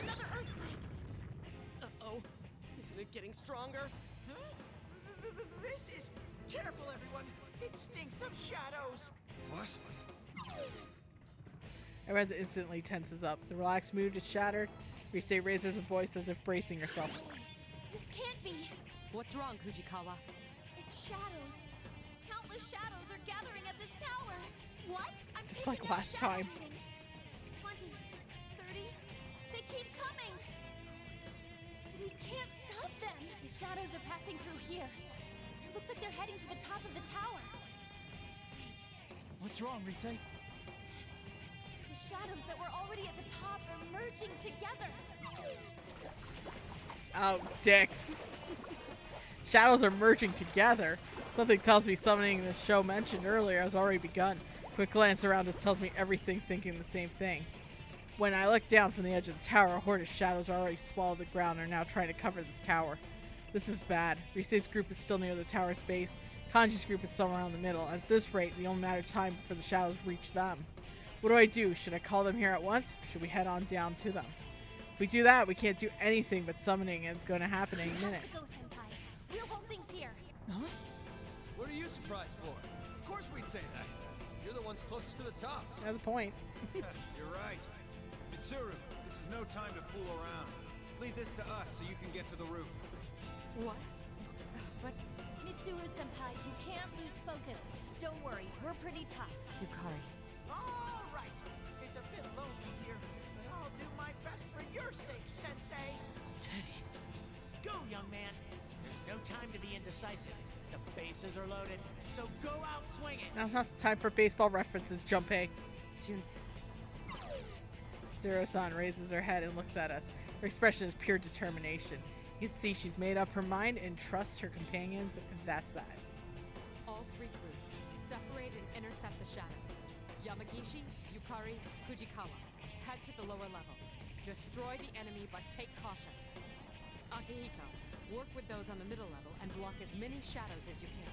S5: Another earthquake!
S8: Uh-oh. Isn't it getting stronger?
S3: Huh? This is... Careful, everyone. It stinks of shadows.
S13: What?
S1: Everyone instantly tenses up. The relaxed mood is shattered. Rise raises her voice as if bracing herself.
S5: This can't be!
S10: What's wrong, Kujikawa?
S5: It's shadows. Countless shadows are gathering at this tower. What? I'm
S1: Just
S5: taking
S1: like
S5: out
S1: last
S5: shadow
S1: time.
S5: readings. 20, 30. They keep coming. We can't stop them. The shadows are passing through here. It looks like they're heading to the top of the tower. Wait,
S6: What's wrong, Rise?
S5: what's this? The shadows that were already at the top are merging together.
S1: Oh, dicks. Shadows are merging together. Something tells me summoning this show mentioned earlier has already begun. Quick glance around us tells me everything's thinking the same thing. When I look down from the edge of the tower, a horde of shadows already swallowed the ground and are now trying to cover this tower. This is bad. Rise's group is still near the tower's base. Kanji's group is somewhere around the middle. At this rate, the only matter of time before the shadows reach them. What do I do? Should I call them here at once? Or should we head on down to them? If we do that, we can't do anything but summoning, and it's going to happen any
S5: We
S1: minute.
S5: have to go, Senpai. We'll hold things here.
S6: Huh?
S9: What are you surprised for? Of course we'd say that. You're the ones closest to the top.
S1: That's a point.
S13: You're right. Mitsuru, this is no time to fool around. Leave this to us so you can get to the roof.
S10: What? But
S4: Mitsuru-senpai, you can't lose focus. Don't worry, we're pretty tough.
S10: Yukari,
S3: All right. It's a bit lonely here, but I'll do my best for your sake, Sensei.
S6: Teddy.
S7: Go, young man. There's no time to be indecisive. The bases are loaded, so go out swinging.
S1: Now's not the time for baseball references, Junpei.
S10: Jun.
S1: Zero-san raises her head and looks at us. Her expression is pure determination. You can see she's made up her mind and trusts her companions, and that's that.
S10: All three groups, separate and intercept the shadows. Yamagishi, Yukari, Kujikawa. Head to the lower levels. Destroy the enemy, but take caution. Akihiko, work with those on the middle level and block as many shadows as you can.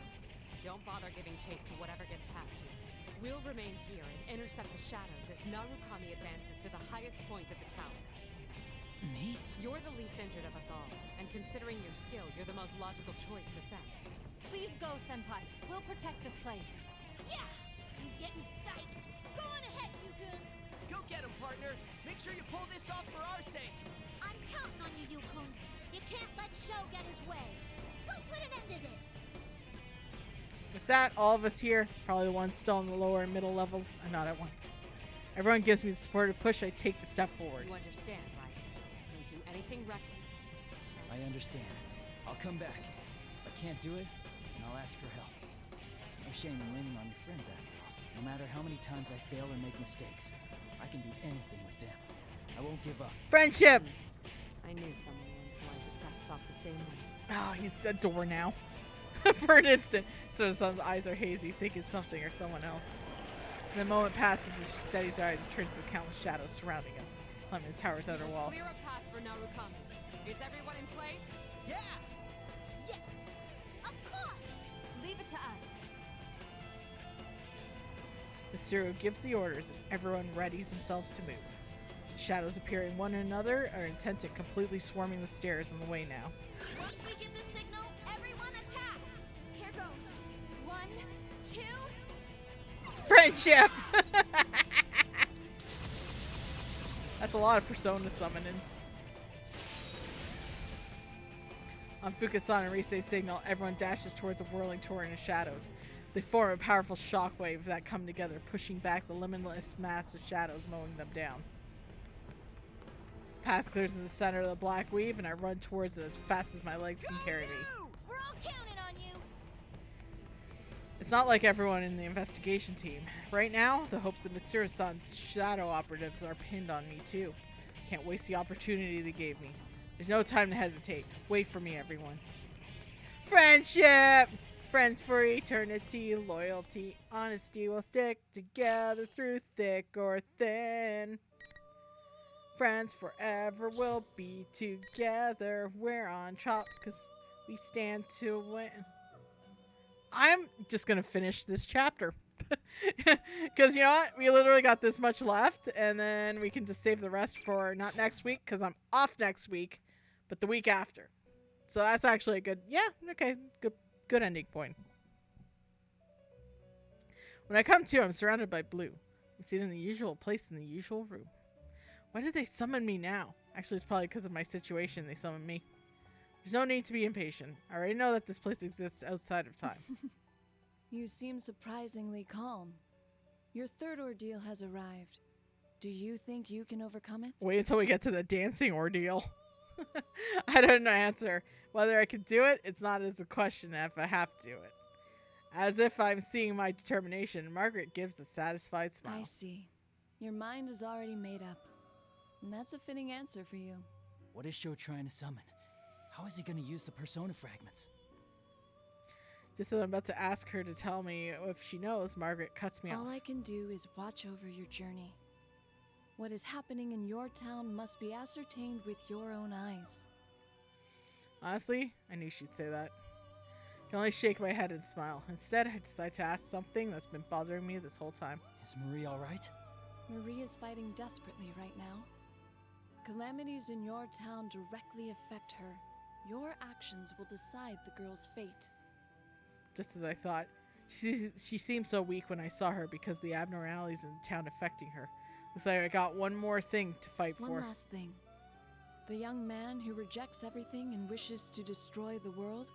S10: Don't bother giving chase to whatever gets past you. We'll remain here and intercept the shadows as Narukami advances to the highest point of the tower.
S6: Me?
S10: You're the least injured of us all, and considering your skill, you're the most logical choice to send.
S11: Please go, Senpai. We'll protect this place.
S4: Yeah! I'm getting psyched. Go on ahead, Yukun.
S8: Go get him, partner. Make sure you pull this off for our sake.
S5: I'm counting on you, Yukun. You can't let Sho get his way. Go put an end to this.
S1: With that, all of us here, probably the ones still in the lower and middle levels, are not at once. Everyone gives me the supportive push, I take the step forward.
S10: You understand, right? Don't do anything reckless.
S6: I understand. I'll come back. If I can't do it, then I'll ask for help. There's no shame in leaning on your friends after all. No matter how many times I fail or make mistakes, I can do anything with them. I won't give up.
S1: Friendship!
S10: I knew someone once who I suspect thought the same way.
S1: Oh, he's a door now. For an instant, Sura-san's eyes are hazy, thinking something or someone else. And the moment passes as she steadies her eyes and turns to the countless shadows surrounding us, climbing the tower's outer wall.
S10: Clear a path for Narukami. Is everyone in place?
S8: Yeah!
S5: Yes, of course.
S10: Leave it to us.
S1: Mitsuru gives the orders and everyone readies themselves to move. Shadows appearing one another are intent at completely swarming the stairs on the way now.
S5: Once we get the signal, everyone attack. Here goes. 1, 2.
S1: Friendship! That's a lot of Persona summonings. On Fukasan and Risei's signal, everyone dashes towards a whirling torrent of shadows. They form a powerful shockwave that come together, pushing back the limitless mass of shadows, mowing them down. Path clears in the center of the black weave, and I run towards it as fast as my legs can carry me.
S4: We're all counting on you.
S1: It's not like everyone in the investigation team. Right now, the hopes of Mitsuru-san's shadow operatives are pinned on me too. Can't waste the opportunity they gave me. There's no time to hesitate. Wait for me, everyone. Friendship! Friends for eternity, loyalty, honesty will stick together through thick or thin. Friends forever will be together. We're on top because we stand to win. I'm just going to finish this chapter. Because you know what? We literally got this much left. And then we can just save the rest for not next week. Because I'm off next week. But the week after. So that's actually a good... Yeah, okay. Good ending point. When I come to, I'm surrounded by blue. I'm seated in the usual place in the usual room. Why did they summon me now? Actually, it's probably because of my situation they summoned me. There's no need to be impatient. I already know that this place exists outside of time.
S15: You seem surprisingly calm. Your third ordeal has arrived. Do you think you can overcome it?
S1: Wait until we get to the dancing ordeal. I don't know answer. Whether I can do it, it's not as a question if I have to do it. As if I'm seeing my determination, Margaret gives a satisfied smile.
S15: I see. Your mind is already made up. And that's a fitting answer for you.
S6: What is Sho trying to summon? How is he going to use the persona fragments?
S1: Just as I'm about to ask her to tell me if she knows, Margaret cuts me off.
S15: All I can do is watch over your journey. What is happening in your town must be ascertained with your own eyes.
S1: Honestly, I knew she'd say that. I can only shake my head and smile. Instead, I decide to ask something that's been bothering me this whole time.
S6: Is Marie alright?
S15: Marie is fighting desperately right now. Calamities in your town directly affect her. Your actions will decide the girl's fate.
S1: Just as I thought. She seemed so weak when I saw her because the abnormalities in town affecting her. Looks like I got one more thing to fight for.
S15: One last thing. The young man who rejects everything and wishes to destroy the world?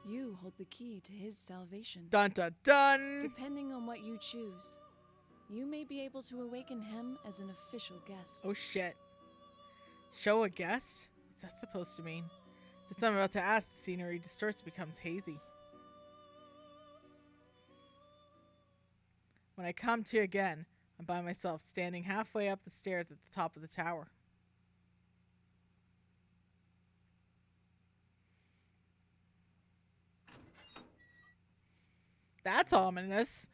S15: You hold the key to his salvation.
S1: Dun dun dun!
S15: Depending on what you choose, you may be able to awaken him as an official guest.
S1: Oh shit. Show a guest? What's that supposed to mean? Just I'm about to ask, the scenery distorts, becomes hazy. When I come to again, I'm by myself, standing halfway up the stairs at the top of the tower. That's ominous.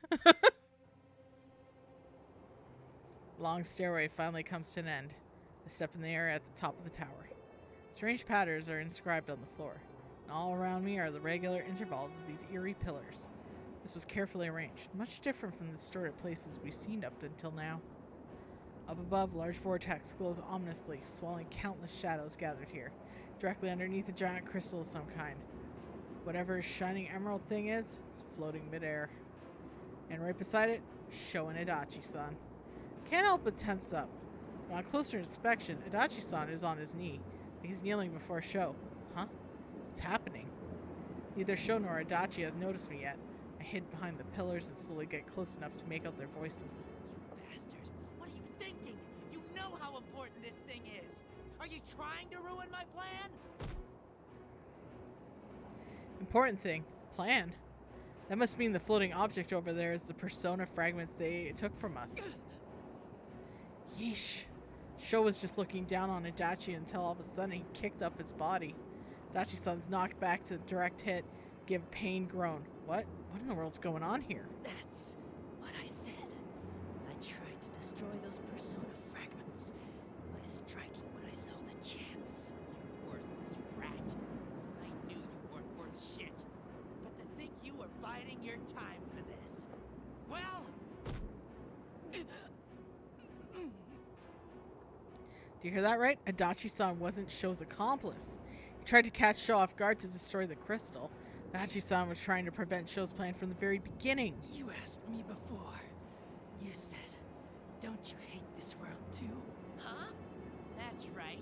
S1: Long stairway finally comes to an end. I step in the air at the top of the tower. Strange patterns are inscribed on the floor, and all around me are the regular intervals of these eerie pillars. This was carefully arranged, much different from the distorted places we've seen up until now. Up above, large vortex glows ominously, swallowing countless shadows gathered here, directly underneath a giant crystal of some kind. Whatever shining emerald thing is floating midair. And right beside it, Sho and Adachi-san. Can't help but tense up. But on closer inspection, Adachi-san is on his knee. He's kneeling before Sho. Huh? What's happening? Neither Sho nor Adachi has noticed me yet. I hid behind the pillars and slowly get close enough to make out their voices.
S14: You bastard! What are you thinking? You know how important this thing is! Are you trying to ruin my plan?
S1: Important thing. Plan? That must mean the floating object over there is the persona fragments they took from us. Yeesh. Sho was just looking down on Adachi until all of a sudden he kicked up his body. Adachi-san's knocked back to direct hit, give pain groan. What? What in the world's going on here?
S6: That's what I said. I tried to destroy those persona fragments by striking when I saw the chance.
S14: You worthless rat. I knew you weren't worth shit. But to think you were biding your time for this. Well...
S1: Do you hear that right? Adachi-san wasn't Sho's accomplice. He tried to catch Sho off guard to destroy the crystal. Adachi-san was trying to prevent Sho's plan from the very beginning.
S6: You asked me before. You said, don't you hate this world too?
S14: Huh? That's right.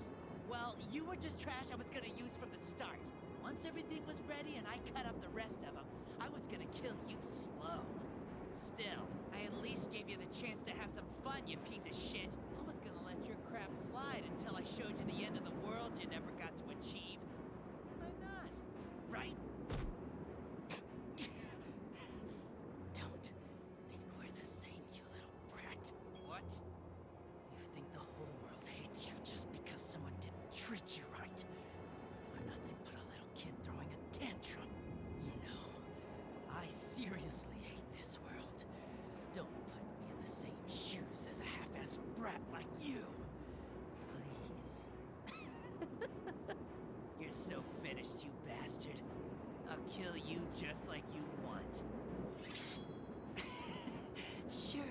S14: Well, you were just trash I was gonna use from the start. Once everything was ready and I cut up the rest of them, I was gonna kill you slow. Still, I at least gave you the chance to have some fun, you piece of shit. I was gonna let your crap slide until I showed you the end of the world you never got to achieve. I'm not. Right?
S6: Don't think we're the same, you little brat.
S14: What?
S6: You think the whole world hates you just because someone didn't treat you right. You're nothing but a little kid throwing a tantrum. You know, I seriously hate this world. Don't put me in the same shoes as a half-assed brat like you. Please.
S14: You're so finished, you bastard. I'll kill you just like you want.
S6: Sure,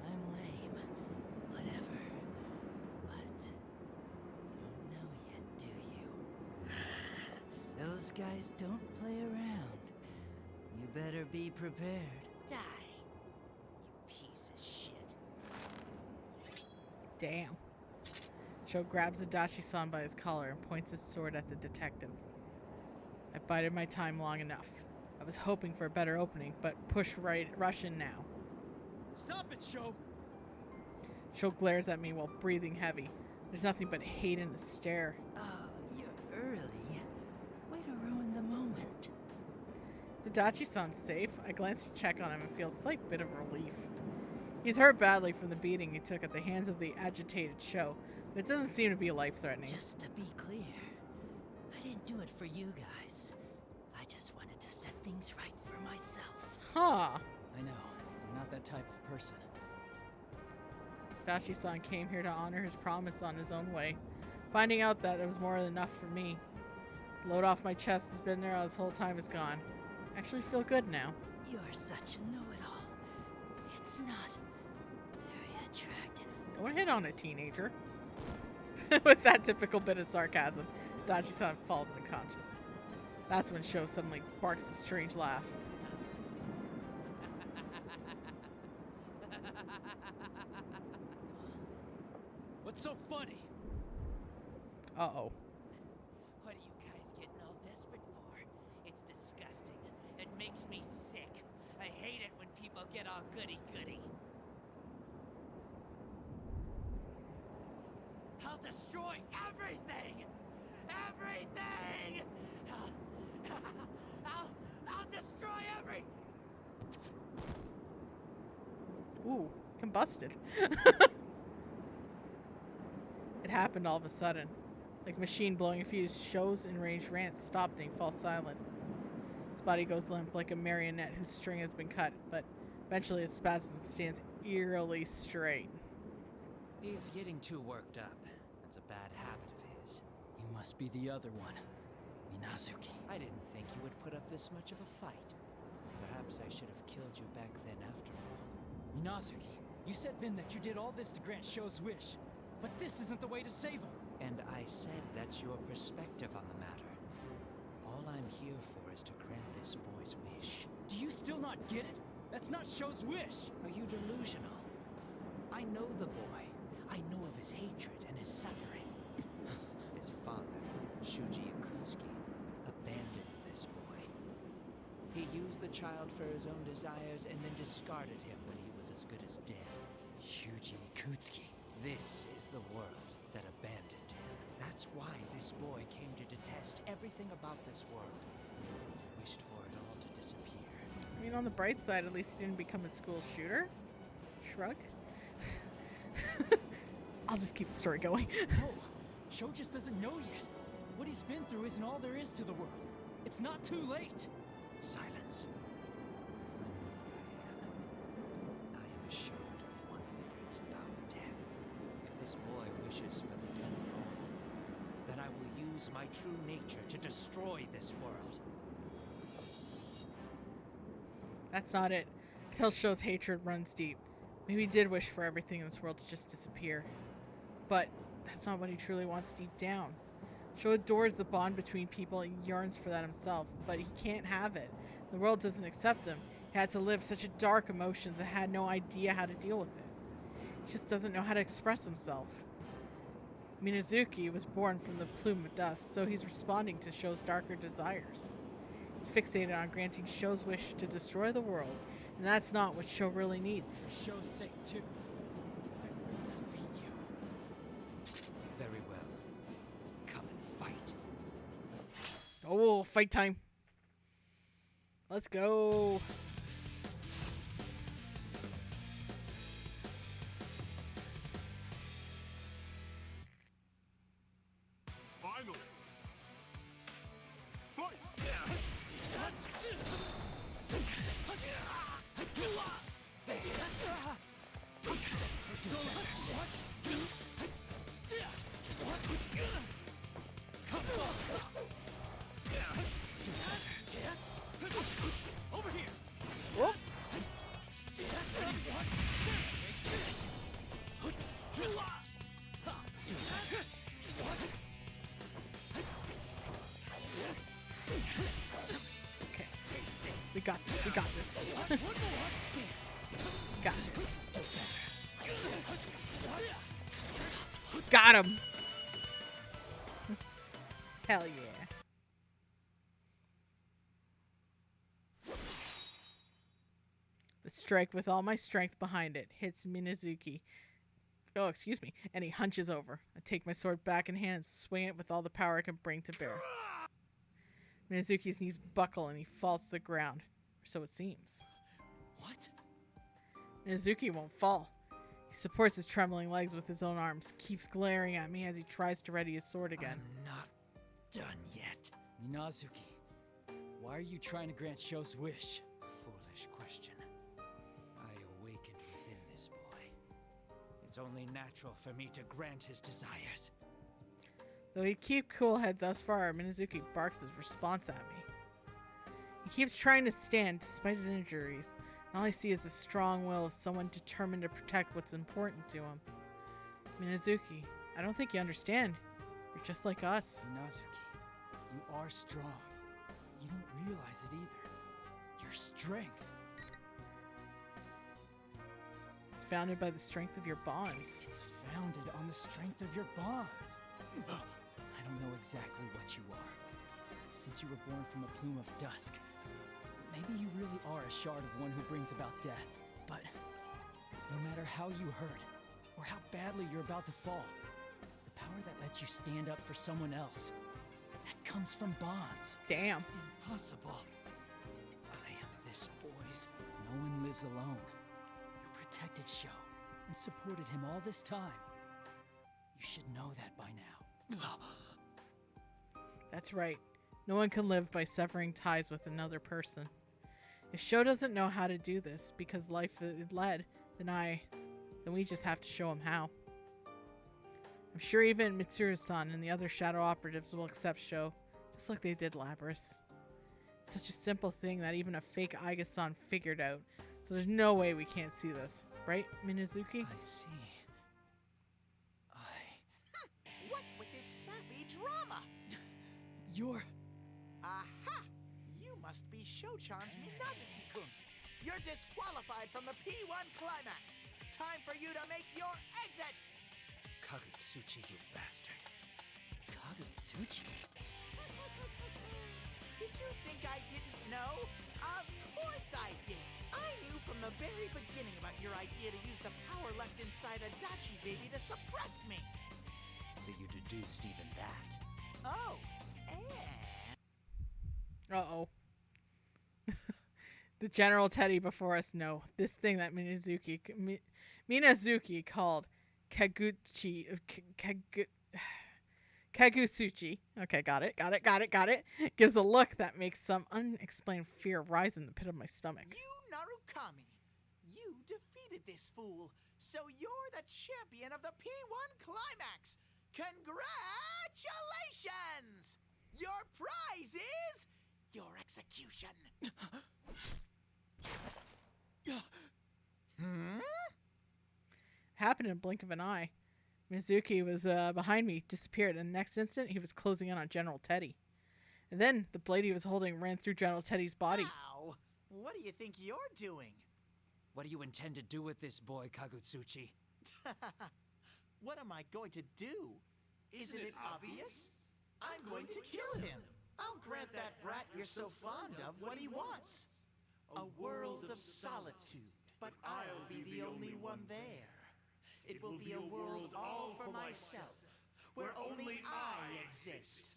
S6: I'm lame. Whatever. But you don't know yet, do you? Those guys don't play around. You better be prepared.
S14: Die, you piece of shit.
S1: Damn. Sho grabs Adachi-san by his collar and points his sword at the detective. I bided my time long enough. I was hoping for a better opening, but rush in now.
S12: Stop it, Sho!
S1: Sho glares at me while breathing heavy. There's nothing but hate in his stare.
S6: Oh, you're early. Way to ruin the moment.
S1: Is Adachi-san safe? I glance to check on him and feel a slight bit of relief. He's hurt badly from the beating he took at the hands of the agitated Sho, but it doesn't seem to be life-threatening.
S6: Just to be clear, I didn't do it for you guys. I just wanted to set things right for myself.
S1: Huh.
S12: I know. You're not that type of person.
S1: Adachi-san came here to honor his promise on his own way, finding out that it was more than enough for me. The load off my chest has been there this whole time is gone. I actually feel good now.
S6: You're such a know-it-all. It's not very attractive.
S1: Don't hit on a teenager. With that typical bit of sarcasm, Adachi-san falls unconscious. That's when Sho suddenly barks a strange laugh.
S12: What's so funny?
S1: Uh-oh.
S14: What are you guys getting all desperate for? It's disgusting. It makes me sick. I hate it when people get all goody-goody. I'll destroy everything! Everything! I'll destroy every...
S1: Ooh, combusted. It happened all of a sudden. Like a machine blowing a fuse, Sho's enraged rant stopped and he falls silent. His body goes limp like a marionette whose string has been cut, but eventually his spasm stands eerily straight.
S8: He's getting too worked up. That's a bad habit of his.
S12: You must be the other one, Minazuki.
S7: I didn't think you would put up this much of a fight. Perhaps I should have killed you back then after all.
S12: Minazuki, you said then that you did all this to grant Sho's wish, but this isn't the way to save him.
S7: And I said that's your perspective on the matter. All I'm here for is to grant this boy's wish.
S12: Do you still not get it?
S6: That's not Sho's wish!
S7: Are you delusional? I know the boy. I know of his hatred and his suffering. His father, Shuji Yakutsuki, abandoned this boy. He used the child for his own desires and then discarded him when he was as good as dead.
S6: Shuji Yakutsuki.
S7: This is the world that abandoned him. That's why this boy came to detest everything about this world. He wished for it all to disappear.
S1: I mean, on the bright side, at least he didn't become a school shooter. Shrug. I'll just keep the story going.
S6: No, Sho just doesn't know yet. What he's been through isn't all there is to the world. It's not too late.
S7: Silence. I am assured of one who brings about death. If this boy wishes for the dead world, then I will use my true nature to destroy this world.
S1: That's not it. I can tell Sho's hatred runs deep. Maybe he did wish for everything in this world to just disappear. But that's not what he truly wants deep down. Sho adores the bond between people and yearns for that himself, but he can't have it. The world doesn't accept him. He had to live such a dark emotions and had no idea how to deal with it. He just doesn't know how to express himself. Minazuki was born from the plume of dust, so he's responding to Sho's darker desires. He's fixated on granting Sho's wish to destroy the world, and that's not what Sho really needs.
S6: For Sho's sake, too. I will defeat you.
S7: Very well. Come and fight.
S1: Oh, fight time. Let's go.
S16: Finally. Fight.
S6: Over here.
S1: Whoop. Okay. We got this. We got this. We got this. Got him. Hell yeah. The strike with all my strength behind it hits Minazuki. Oh, excuse me. And he hunches over. I take my sword back in hand and swing it with all the power I can bring to bear. Minazuki's knees buckle and he falls to the ground. Or so it seems.
S6: What?
S1: Minazuki won't fall. He supports his trembling legs with his own arms, keeps glaring at me as he tries to ready his sword again.
S7: I'm not done yet.
S6: Minazuki, why are you trying to grant Sho's wish?
S7: Foolish question. I awakened within this boy. It's only natural for me to grant his desires.
S1: Though he'd keep cool head thus far, Minazuki barks his response at me. He keeps trying to stand despite his injuries, and all I see is the strong will of someone determined to protect what's important to him. Minazuki, I don't think you understand. You're just like us.
S6: Minazuki, you are strong. You don't realize it either. Your strength.
S1: It's founded by the strength of your bonds.
S6: It's founded on the strength of your bonds. I don't know exactly what you are. Since you were born from a plume of dusk, maybe you really are a shard of one who brings about death. But no matter how you hurt, or how badly you're about to fall, the power that lets you stand up for someone else, that comes from bonds.
S1: Damn.
S7: Impossible. I am this boy's.
S6: No one lives alone. You protected Sho and supported him all this time. You should know that by now.
S1: That's right. No one can live by severing ties with another person. If Sho doesn't know how to do this because life is led, then we just have to show him how. I'm sure even Mitsuru-san and the other shadow operatives will accept Sho, just like they did Labris. It's such a simple thing that even a fake Aiga-san figured out, so there's no way we can't see this. Right, Minazuki?
S7: I see.
S3: What's with this sappy drama?
S6: You're...
S3: Aha! You must be Sho-chan's Minazuki-kun. You're disqualified from the P1 Climax. Time for you to make your exit.
S6: Kagutsuchi, you bastard. Kagutsuchi?
S3: Did you think I didn't know? Of course I did. I knew from the very beginning about your idea to use the power left inside Adachi Baby to suppress me.
S6: So you deduced even that?
S3: Oh, and...
S1: Uh-oh. The General Teddy before us. No, this thing that Minazuki called Kagutsuchi. Okay, got it. Gives a look that makes some unexplained fear rise in the pit of my stomach.
S3: You, Narukami, you defeated this fool, so you're the champion of the P1 Climax. Congratulations! Your prize is your execution.
S1: Happened in a blink of an eye. Mizuki was behind me, disappeared, and the next instant he was closing in on General Teddy. And then the blade he was holding ran through General Teddy's body.
S3: Wow! What do you think you're doing?
S6: What do you intend to do with this boy, Kagutsuchi?
S3: What am I going to do? Isn't it obvious? I'm going to kill him. I'll grant that brat you're so fond of what he wants. A world of solitude, but I'll be the only one there. It will be a world all for myself, where only I exist.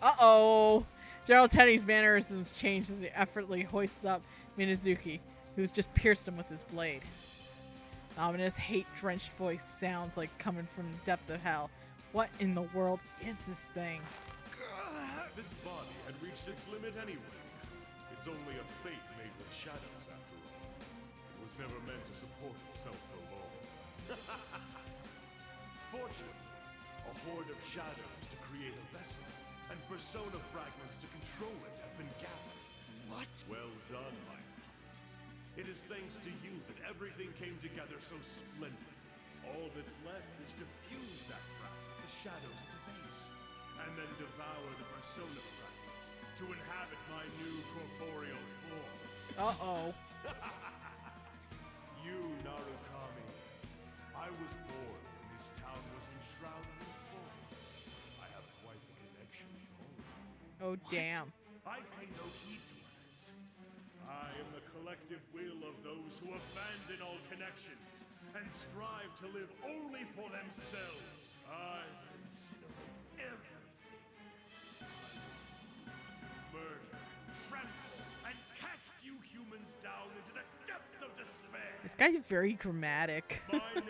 S1: Uh-oh! General Teddy's mannerisms changed as he effortlessly hoists up Minazuki, who's just pierced him with his blade. The ominous, hate-drenched voice sounds like coming from the depth of hell. What in the world is this thing?
S16: This body had reached its limit anyway. It's only a fate made with shadows, after all. It was never meant to support itself no more. Fortunately, a horde of shadows to create a vessel, and persona fragments to control it have been gathered.
S6: What?
S16: Well done, my puppet. It is thanks to you that everything came together so splendidly. All that's left is to fuse that fragment with the shadows as a base, and then devour the persona fragments to inhabit my new corporeal form.
S1: Uh-oh.
S16: You, Narukami. I was born when this town was enshrouded in fog. I have quite the connection with all of you.
S1: Oh, damn.
S16: I pay no heed to others. I am the collective will of those who abandon all connections and strive to live only for themselves. I incinerate everything. Murder, trample, and cast you humans down into the depths of despair.
S1: This guy's very dramatic.
S16: My name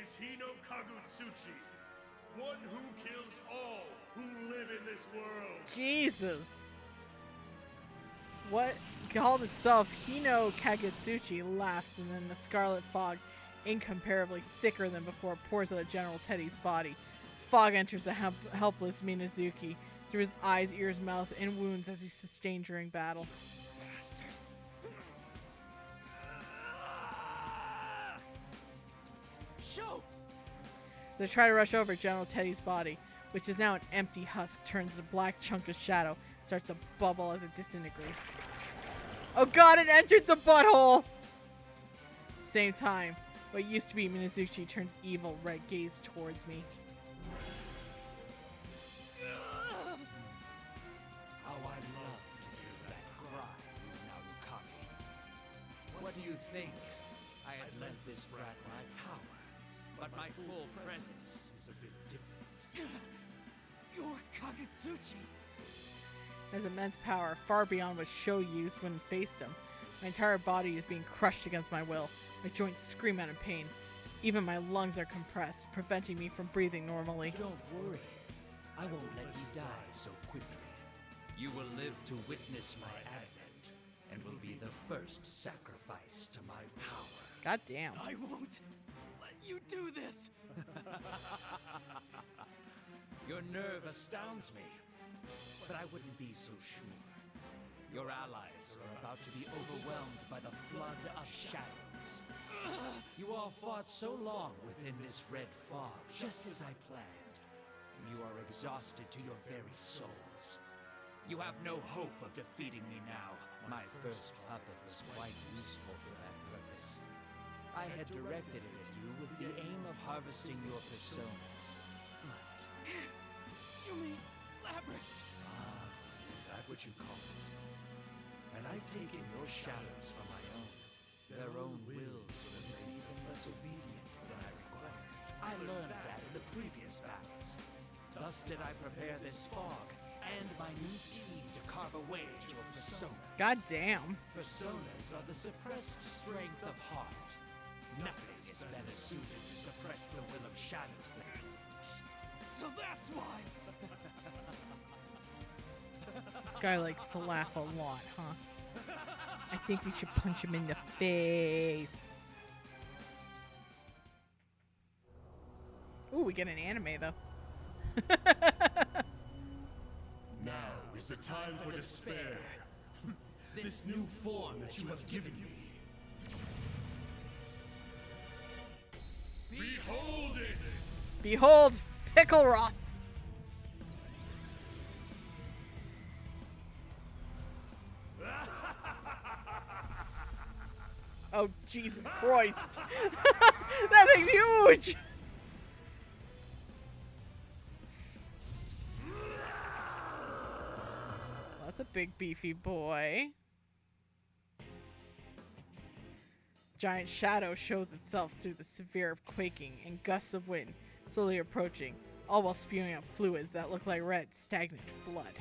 S16: is Hino Kagutsuchi, one who kills all who live in this world.
S1: Jesus. What called itself Hino Kagutsuchi laughs, and then the scarlet fog, incomparably thicker than before, pours out of General Teddy's body. Fog enters the helpless Minazuki through his eyes, ears, mouth, and wounds as he sustained during battle.
S6: Bastard.
S1: Show! They try to rush over General Teddy's body, which is now an empty husk, turns a black chunk of shadow, starts to bubble as it disintegrates. Oh god, it entered the butthole! Same time, what used to be Minazuki turns evil, red gaze towards me.
S6: How I love to hear that cry, you Narukami. What do you think? I had lent this brat my power, but my full presence is a bit different. You're Kagutsuchi!
S1: Has immense power, far beyond what Sho used when faced him. My entire body is being crushed against my will. My joints scream out in pain. Even my lungs are compressed, preventing me from breathing normally.
S6: Don't worry. I won't let you die so quickly. You will live to witness my advent, and will be the first sacrifice to my power.
S1: God damn.
S6: I won't let you do this! Your nerve astounds me, but I wouldn't be so sure. Your allies are about to be overwhelmed by the flood of shadows. You all fought so long within this red fog, just as I planned, and you are exhausted to your very souls. You have no hope of defeating me now. My first puppet was quite useful for that purpose. I had directed it at you with the aim of harvesting your personas. But...
S12: You mean Labrys?
S16: Ah, is that what you call it? And I take in your shadows for my own.
S6: Their own wills will be even less obedient than I required. I learned that in the previous battles. Thus did I prepare this fog and my new scheme to carve away at your personas.
S1: God damn.
S6: Personas are the suppressed strength of heart. Nothing is better suited to suppress the will of shadows than...
S12: So that's why!
S1: This guy likes to laugh a lot, huh? I think we should punch him in the face. Ooh, we get an anime, though.
S16: Now is the time for despair. This new form that you have given me. Behold it!
S1: Behold, Pickle Roth. Oh, Jesus Christ. That thing's huge! That's a big beefy boy. Giant shadow shows itself through the severe quaking and gusts of wind, slowly approaching, all while spewing out fluids that look like red, stagnant blood.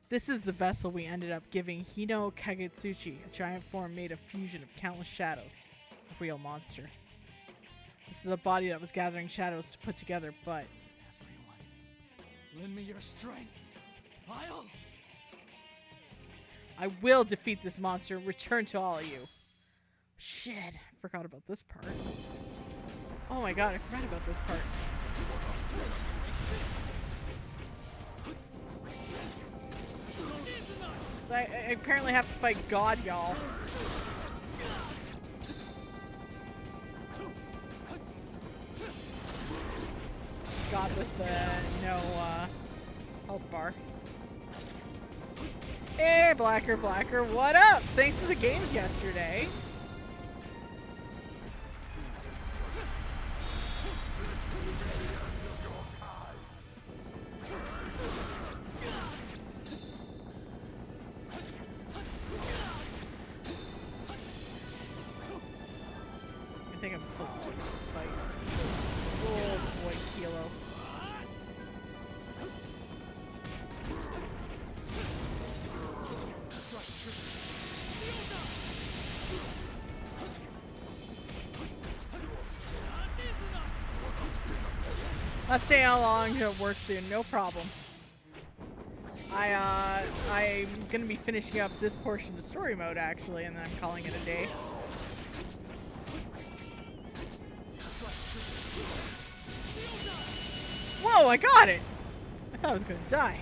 S1: This is the vessel we ended up giving Hino Kagetsuchi, a giant form made of fusion of countless shadows, a real monster. This is a body that was gathering shadows to put together, but...
S12: Everyone, lend me your strength.
S1: I will defeat this monster and return to all of you. Shit, I forgot about this part. Oh my god, I forgot about this part. So I apparently have to fight God, y'all. God with the no health bar. Hey, Blacker, what up? Thanks for the games yesterday. I think I'm supposed to lose this fight. Oh boy, Kilo. I'll stay how long it works soon, no problem. I'm gonna be finishing up this portion of story mode actually, and then I'm calling it a day. Whoa, I got it! I thought I was gonna die.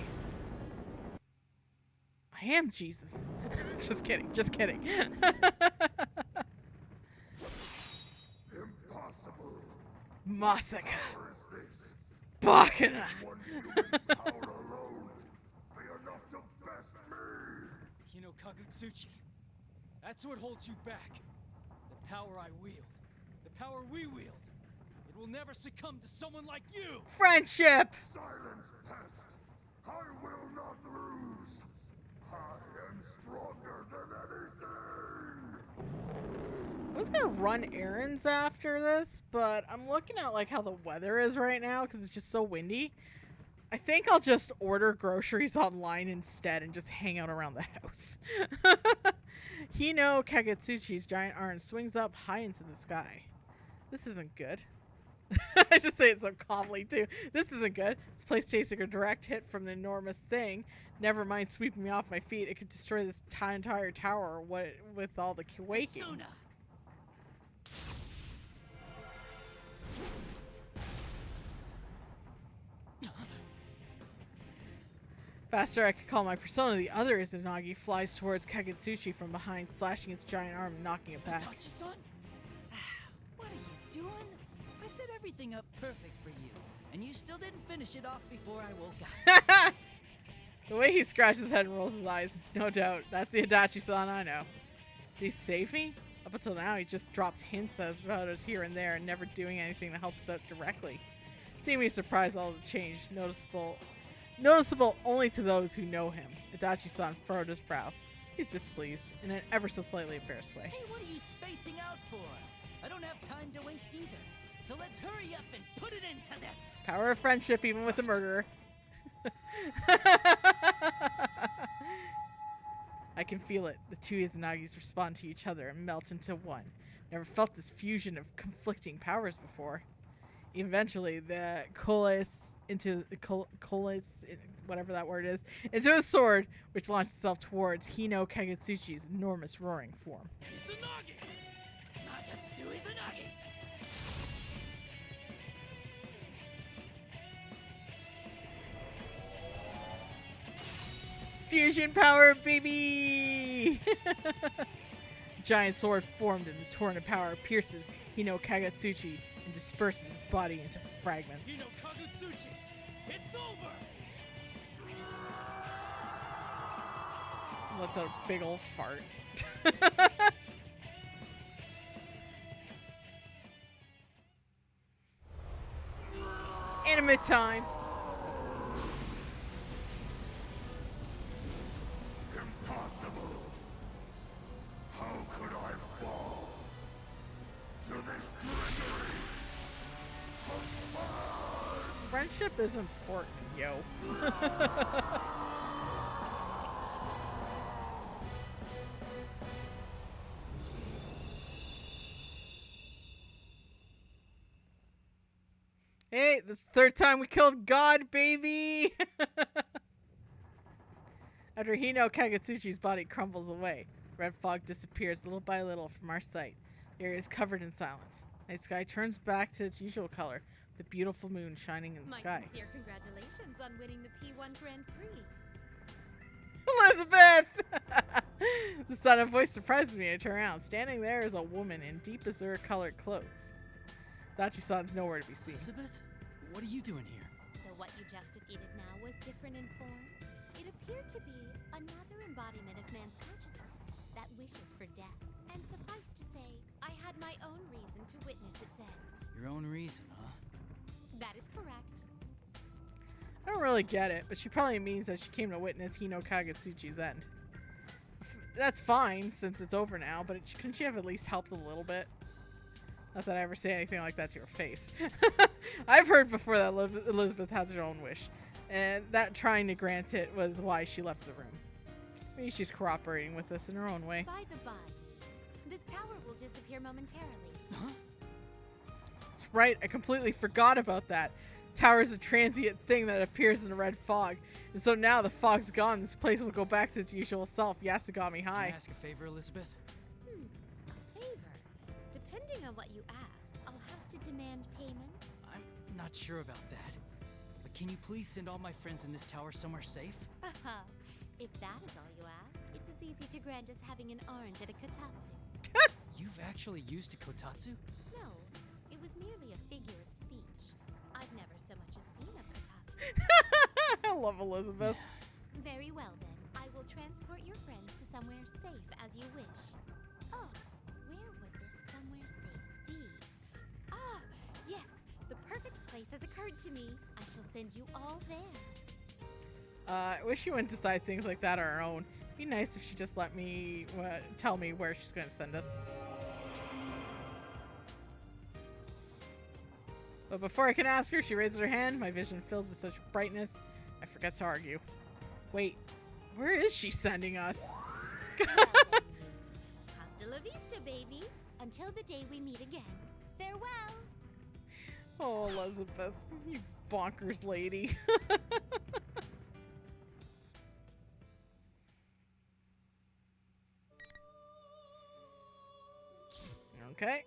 S1: I am Jesus. Just kidding, just kidding.
S16: Impossible.
S1: Masaka.
S16: Power is this?
S1: Bakana.
S16: One human's power alone be enough to best me.
S12: Hino Kagutsuchi. That's what holds you back. The power I wield. The power we wield. It will never succumb to someone like you!
S1: Friendship!
S16: Silence, pest! I will not lose! I am stronger than anything!
S1: I was gonna run errands after this, but I'm looking at like how the weather is right now because it's just so windy. I think I'll just order groceries online instead and just hang out around the house. Hino Kagetsuchi's giant arm swings up high into the sky. This isn't good. I just say it so calmly too. This isn't good. This place tastes like a direct hit from the enormous thing. Never mind sweeping me off my feet. It could destroy this entire tower with all the quaking.
S12: Persona.
S1: Faster I could call my persona. The other Izanagi flies towards Kagetsuchi from behind, slashing its giant arm and knocking it back.
S6: Hitachi-san? What are you doing? I set everything up perfect for you, and you still didn't finish it off before I woke up.
S1: The way he scratches his head and rolls his eyes, no doubt. That's the Adachi-san I know. Did he save me? Up until now, he just dropped hints about us here and there and never doing anything to help us out directly. Seemingly surprised all the change, noticeable only to those who know him. Adachi-san furrowed his brow. He's displeased, in an ever so slightly embarrassed way.
S6: Hey, what are you spacing out for? I don't have time to waste either. So let's hurry up and put it into this.
S1: Power of friendship, even with the murderer. I can feel it. The two Izanagis respond to each other and melt into one. Never felt this fusion of conflicting powers before. Eventually, the coalesce, whatever that word is, into a sword, which launched itself towards Hino Kagetsuchi's enormous roaring form.
S6: Izanagi! Nagatsu Izanagi!
S1: Fusion power, baby! Giant sword formed and the torrent of power pierces Hino Kagetsuchi and disperses his body into fragments.
S12: Hino Kagetsuchi, it's over!
S1: Lets out a big old fart. Anime time!
S16: Impossible! How could I fall to this trickery of fun?
S1: Friendship is important, yo. Hey, this is the third time we killed God, baby! After Hino Kagetsuchi's body crumbles away, red fog disappears little by little from our sight. The area is covered in silence. Night sky turns back to its usual color, the beautiful moon shining in the sky.
S4: My sincere congratulations on winning the P1 Grand Prix.
S1: Elizabeth! The sound of voice surprises me. I turn around. Standing there is a woman in deep azure colored clothes. Dachi-san's nowhere to be seen.
S6: Elizabeth, what are you doing here?
S4: Though what you just defeated now was different in form, it appeared to be another embodiment of man's consciousness that wishes for death. And suffice to say, I had my own reason to witness its end.
S6: Your own reason, huh?
S4: That is correct.
S1: I don't really get it, but she probably means that she came to witness Hino Kagetsuchi's end. That's fine, since it's over now, but couldn't she have at least helped a little bit? Not that I ever say anything like that to her face. I've heard before that Elizabeth has her own wish, and that trying to grant it was why she left the room. Maybe she's cooperating with us in her own way.
S4: By the by, this tower will disappear momentarily.
S6: Huh?
S1: That's right, I completely forgot about that. Tower's a transient thing that appears in a red fog, and so now the fog's gone, this place will go back to its usual self, Yasugami High.
S6: Can I ask a favor, Elizabeth?
S4: A favor? Depending on what you ask, I'll have to demand payment.
S6: I'm not sure about that. But can you please send all my friends in this tower somewhere safe?
S4: Haha. If that is all you ask, it's as easy to grant as having an orange at a kotatsu.
S6: You've actually used a kotatsu?
S4: No, it was merely a figure of speech. I've never so much as seen a kotatsu.
S1: I love Elizabeth.
S4: Very well then, I will transport your friends to somewhere safe as you wish. Oh, where would this somewhere safe be? Ah, yes, the perfect place has occurred to me. I shall send you all there.
S1: I wish she wouldn't decide things like that on her own. It'd be nice if she just let me tell me where she's going to send us. But before I can ask her, she raises her hand. My vision fills with such brightness, I forget to argue. Wait, where is she sending us?
S4: Hasta la vista, baby. Until the day we meet again. Farewell.
S1: Oh, Elizabeth, you bonkers lady. Okay.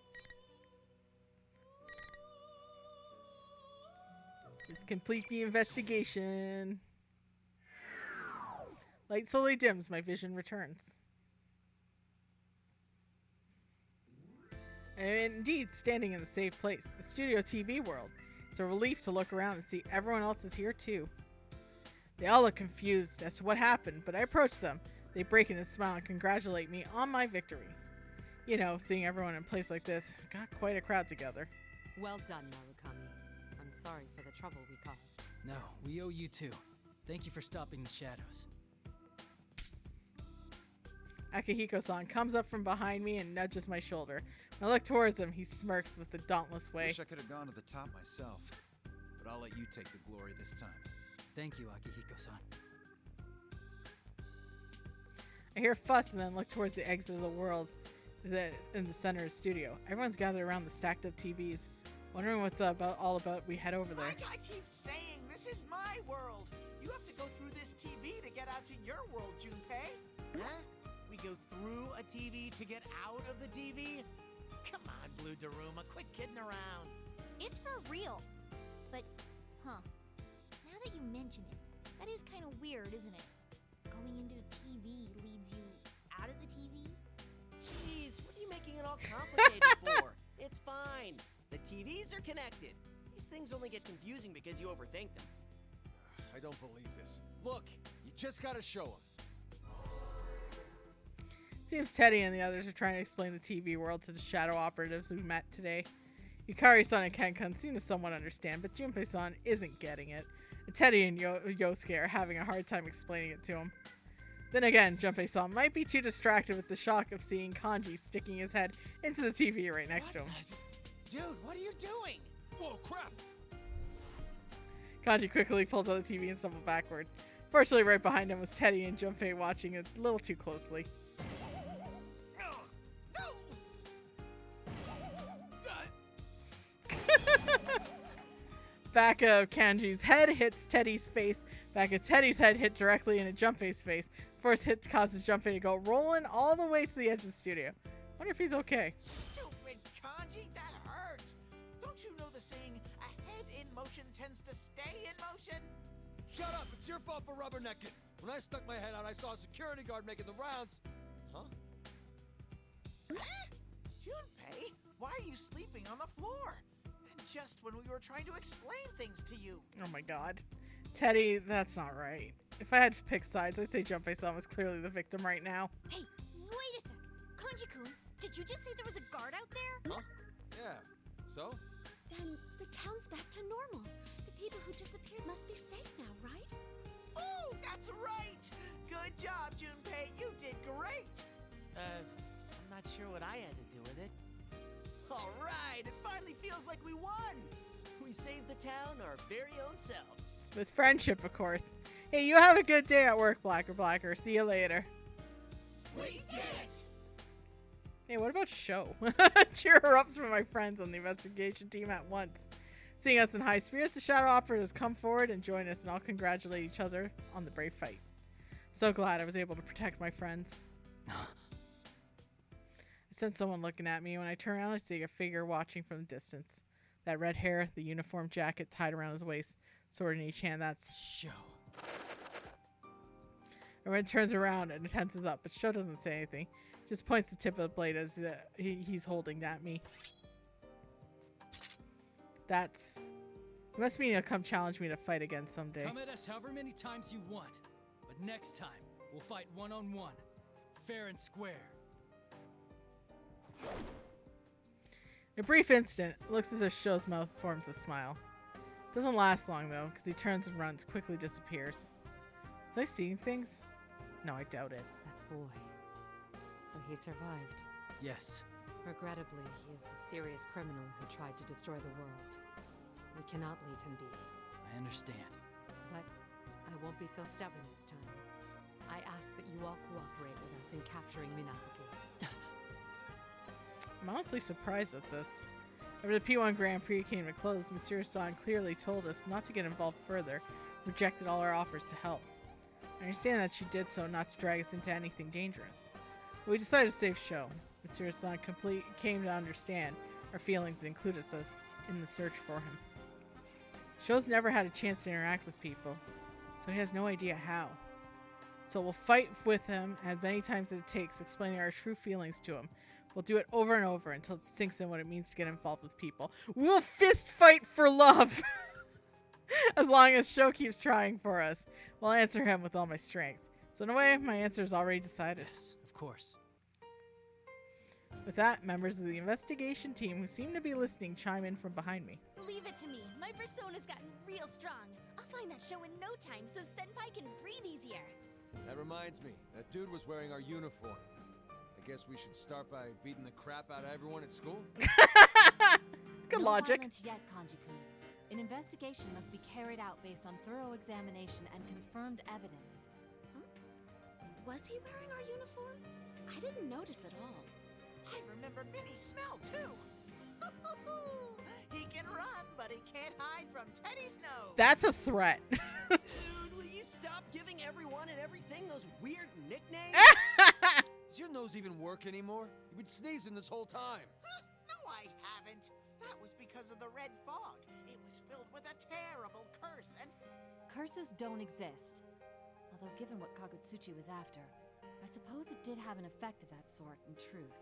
S1: Let's complete the investigation. Light slowly dims, my vision returns. And indeed, standing in the safe place, the studio TV world. It's a relief to look around and see everyone else is here too. They all look confused as to what happened, but I approach them. They break into a smile and congratulate me on my victory. You know, seeing everyone in a place like this got quite a crowd together.
S10: Well done, Narukami. I'm sorry for the trouble we caused.
S6: No, we owe you too. Thank you for stopping the shadows.
S1: Akihiko-san comes up from behind me and nudges my shoulder. When I look towards him, he smirks with a dauntless way.
S13: Wish I could have gone to the top myself, but I'll let you take the glory this time.
S6: Thank you, Akihiko-san.
S1: I hear a fuss and then look towards the exit of the world in the center of the studio. Everyone's gathered around the stacked up TVs, wondering what's all about. We head over there.
S3: I keep saying, this is my world. You have to go through this TV to get out to your world, Junpei.
S7: Huh? We go through a TV to get out of the TV? Come on, Blue Daruma, quit kidding around.
S4: It's for real. But, now that you mention it, that is kind of weird, isn't it? Going into a TV leads you out of the TV?
S8: Jeez, what are you making it all complicated for? It's fine. The TVs are connected. These things only get confusing because you overthink them.
S9: I don't believe this. Look, you just gotta show them.
S1: Seems Teddy and the others are trying to explain the TV world to the shadow operatives we met today. Yukari-san and Ken-kun seem to somewhat understand, but Junpei-san isn't getting it. And Teddy and Yosuke are having a hard time explaining it to him. Then again, Junpei-san might be too distracted with the shock of seeing Kanji sticking his head into the TV right next to him.
S7: Dude, what are you doing?
S9: Whoa, crap!
S1: Kanji quickly pulls out the TV and stumbles backward. Fortunately, right behind him was Teddy and Junpei watching it a little too closely. Back of Kanji's head hits Teddy's face. Back of Teddy's head hit directly into Junpei's face. First hit causes Junpei to go rolling all the way to the edge of the studio. Wonder if he's okay.
S3: Stupid Kanji, that hurt. Don't you know the saying, a head in motion tends to stay in motion?
S9: Shut up, it's your fault for rubbernecking. When I stuck my head out, I saw a security guard making the rounds. Huh?
S3: Junpei, why are you sleeping on the floor? Just when we were trying to explain things to you.
S1: Oh my god. Teddy, that's not right. If I had to pick sides, I'd say Junpei-san was clearly the victim right now.
S4: Hey, wait a sec. Kanji-kun, did you just say there was a guard out there?
S9: Huh? Yeah. So?
S5: Then the town's back to normal. The people who disappeared must be safe now, right?
S3: Oh, that's right! Good job, Junpei. You did great!
S7: I'm not sure what I had to do with it.
S8: All right, it finally feels like we won. We saved the town our very own selves.
S1: With friendship, of course. Hey, you have a good day at work, Blacker. See you later.
S3: We did it!
S1: Hey, what about Sho? Cheer her ups for my friends on the investigation team at once. Seeing us in high spirits, the shadow operatives come forward and join us and all congratulate each other on the brave fight. So glad I was able to protect my friends. I sense someone looking at me. When I turn around, I see a figure watching from a distance. That red hair, the uniform jacket tied around his waist, sword in each hand, that's Sho. Everyone turns around and tenses up, but Sho doesn't say anything. Just points the tip of the blade as he's holding at me. That's... It must mean he'll come challenge me to fight again someday.
S12: Come at us however many times you want, but next time we'll fight one-on-one, fair and square.
S1: In a brief instant, it looks as if Sho's mouth forms a smile. Doesn't last long though, because he turns and runs, quickly disappears. Was I seeing things? No, I doubt it.
S10: That boy. So he survived.
S6: Yes.
S10: Regrettably, he is a serious criminal who tried to destroy the world. We cannot leave him be.
S6: I understand.
S10: But I won't be so stubborn this time. I ask that you all cooperate with us in capturing Minazuki.
S1: I'm honestly surprised at this. After the P1 Grand Prix came to close, Monsieur San clearly told us not to get involved further, rejected all our offers to help. I understand that she did so not to drag us into anything dangerous. But we decided to save Sho. Monsieur San came to understand our feelings and included us in the search for him. Sho's never had a chance to interact with people, so he has no idea how. So we'll fight with him as many times as it takes, explaining our true feelings to him. We'll do it over and over until it sinks in what it means to get involved with people. We'll fist fight for love! As long as Sho keeps trying for us. Well, I answer him with all my strength. So in a way, my answer is already decided.
S6: Yes, of course.
S1: With that, members of the investigation team who seem to be listening chime in from behind me.
S5: Leave it to me. My persona's gotten real strong. I'll find that show in no time so Senpai can breathe easier.
S9: That reminds me, that dude was wearing our uniform. I guess we should start by beating the crap out of everyone at school?
S1: Good
S10: no
S1: logic.
S10: violence yet, Kanji-kun. An investigation must be carried out based on thorough examination and confirmed evidence.
S4: Was he wearing our uniform? I didn't notice at all.
S3: I remember Minnie's smell, too. He can run, but he can't hide from Teddy's nose.
S1: That's a threat.
S8: Dude, will you stop giving everyone and everything those weird nicknames?
S9: Does your nose even work anymore? You've been sneezing this whole time.
S3: No, I haven't. That was because of the red fog. It was filled with a terrible curse and...
S10: Curses don't exist. Although given what Kagutsuchi was after, I suppose it did have an effect of that sort in truth.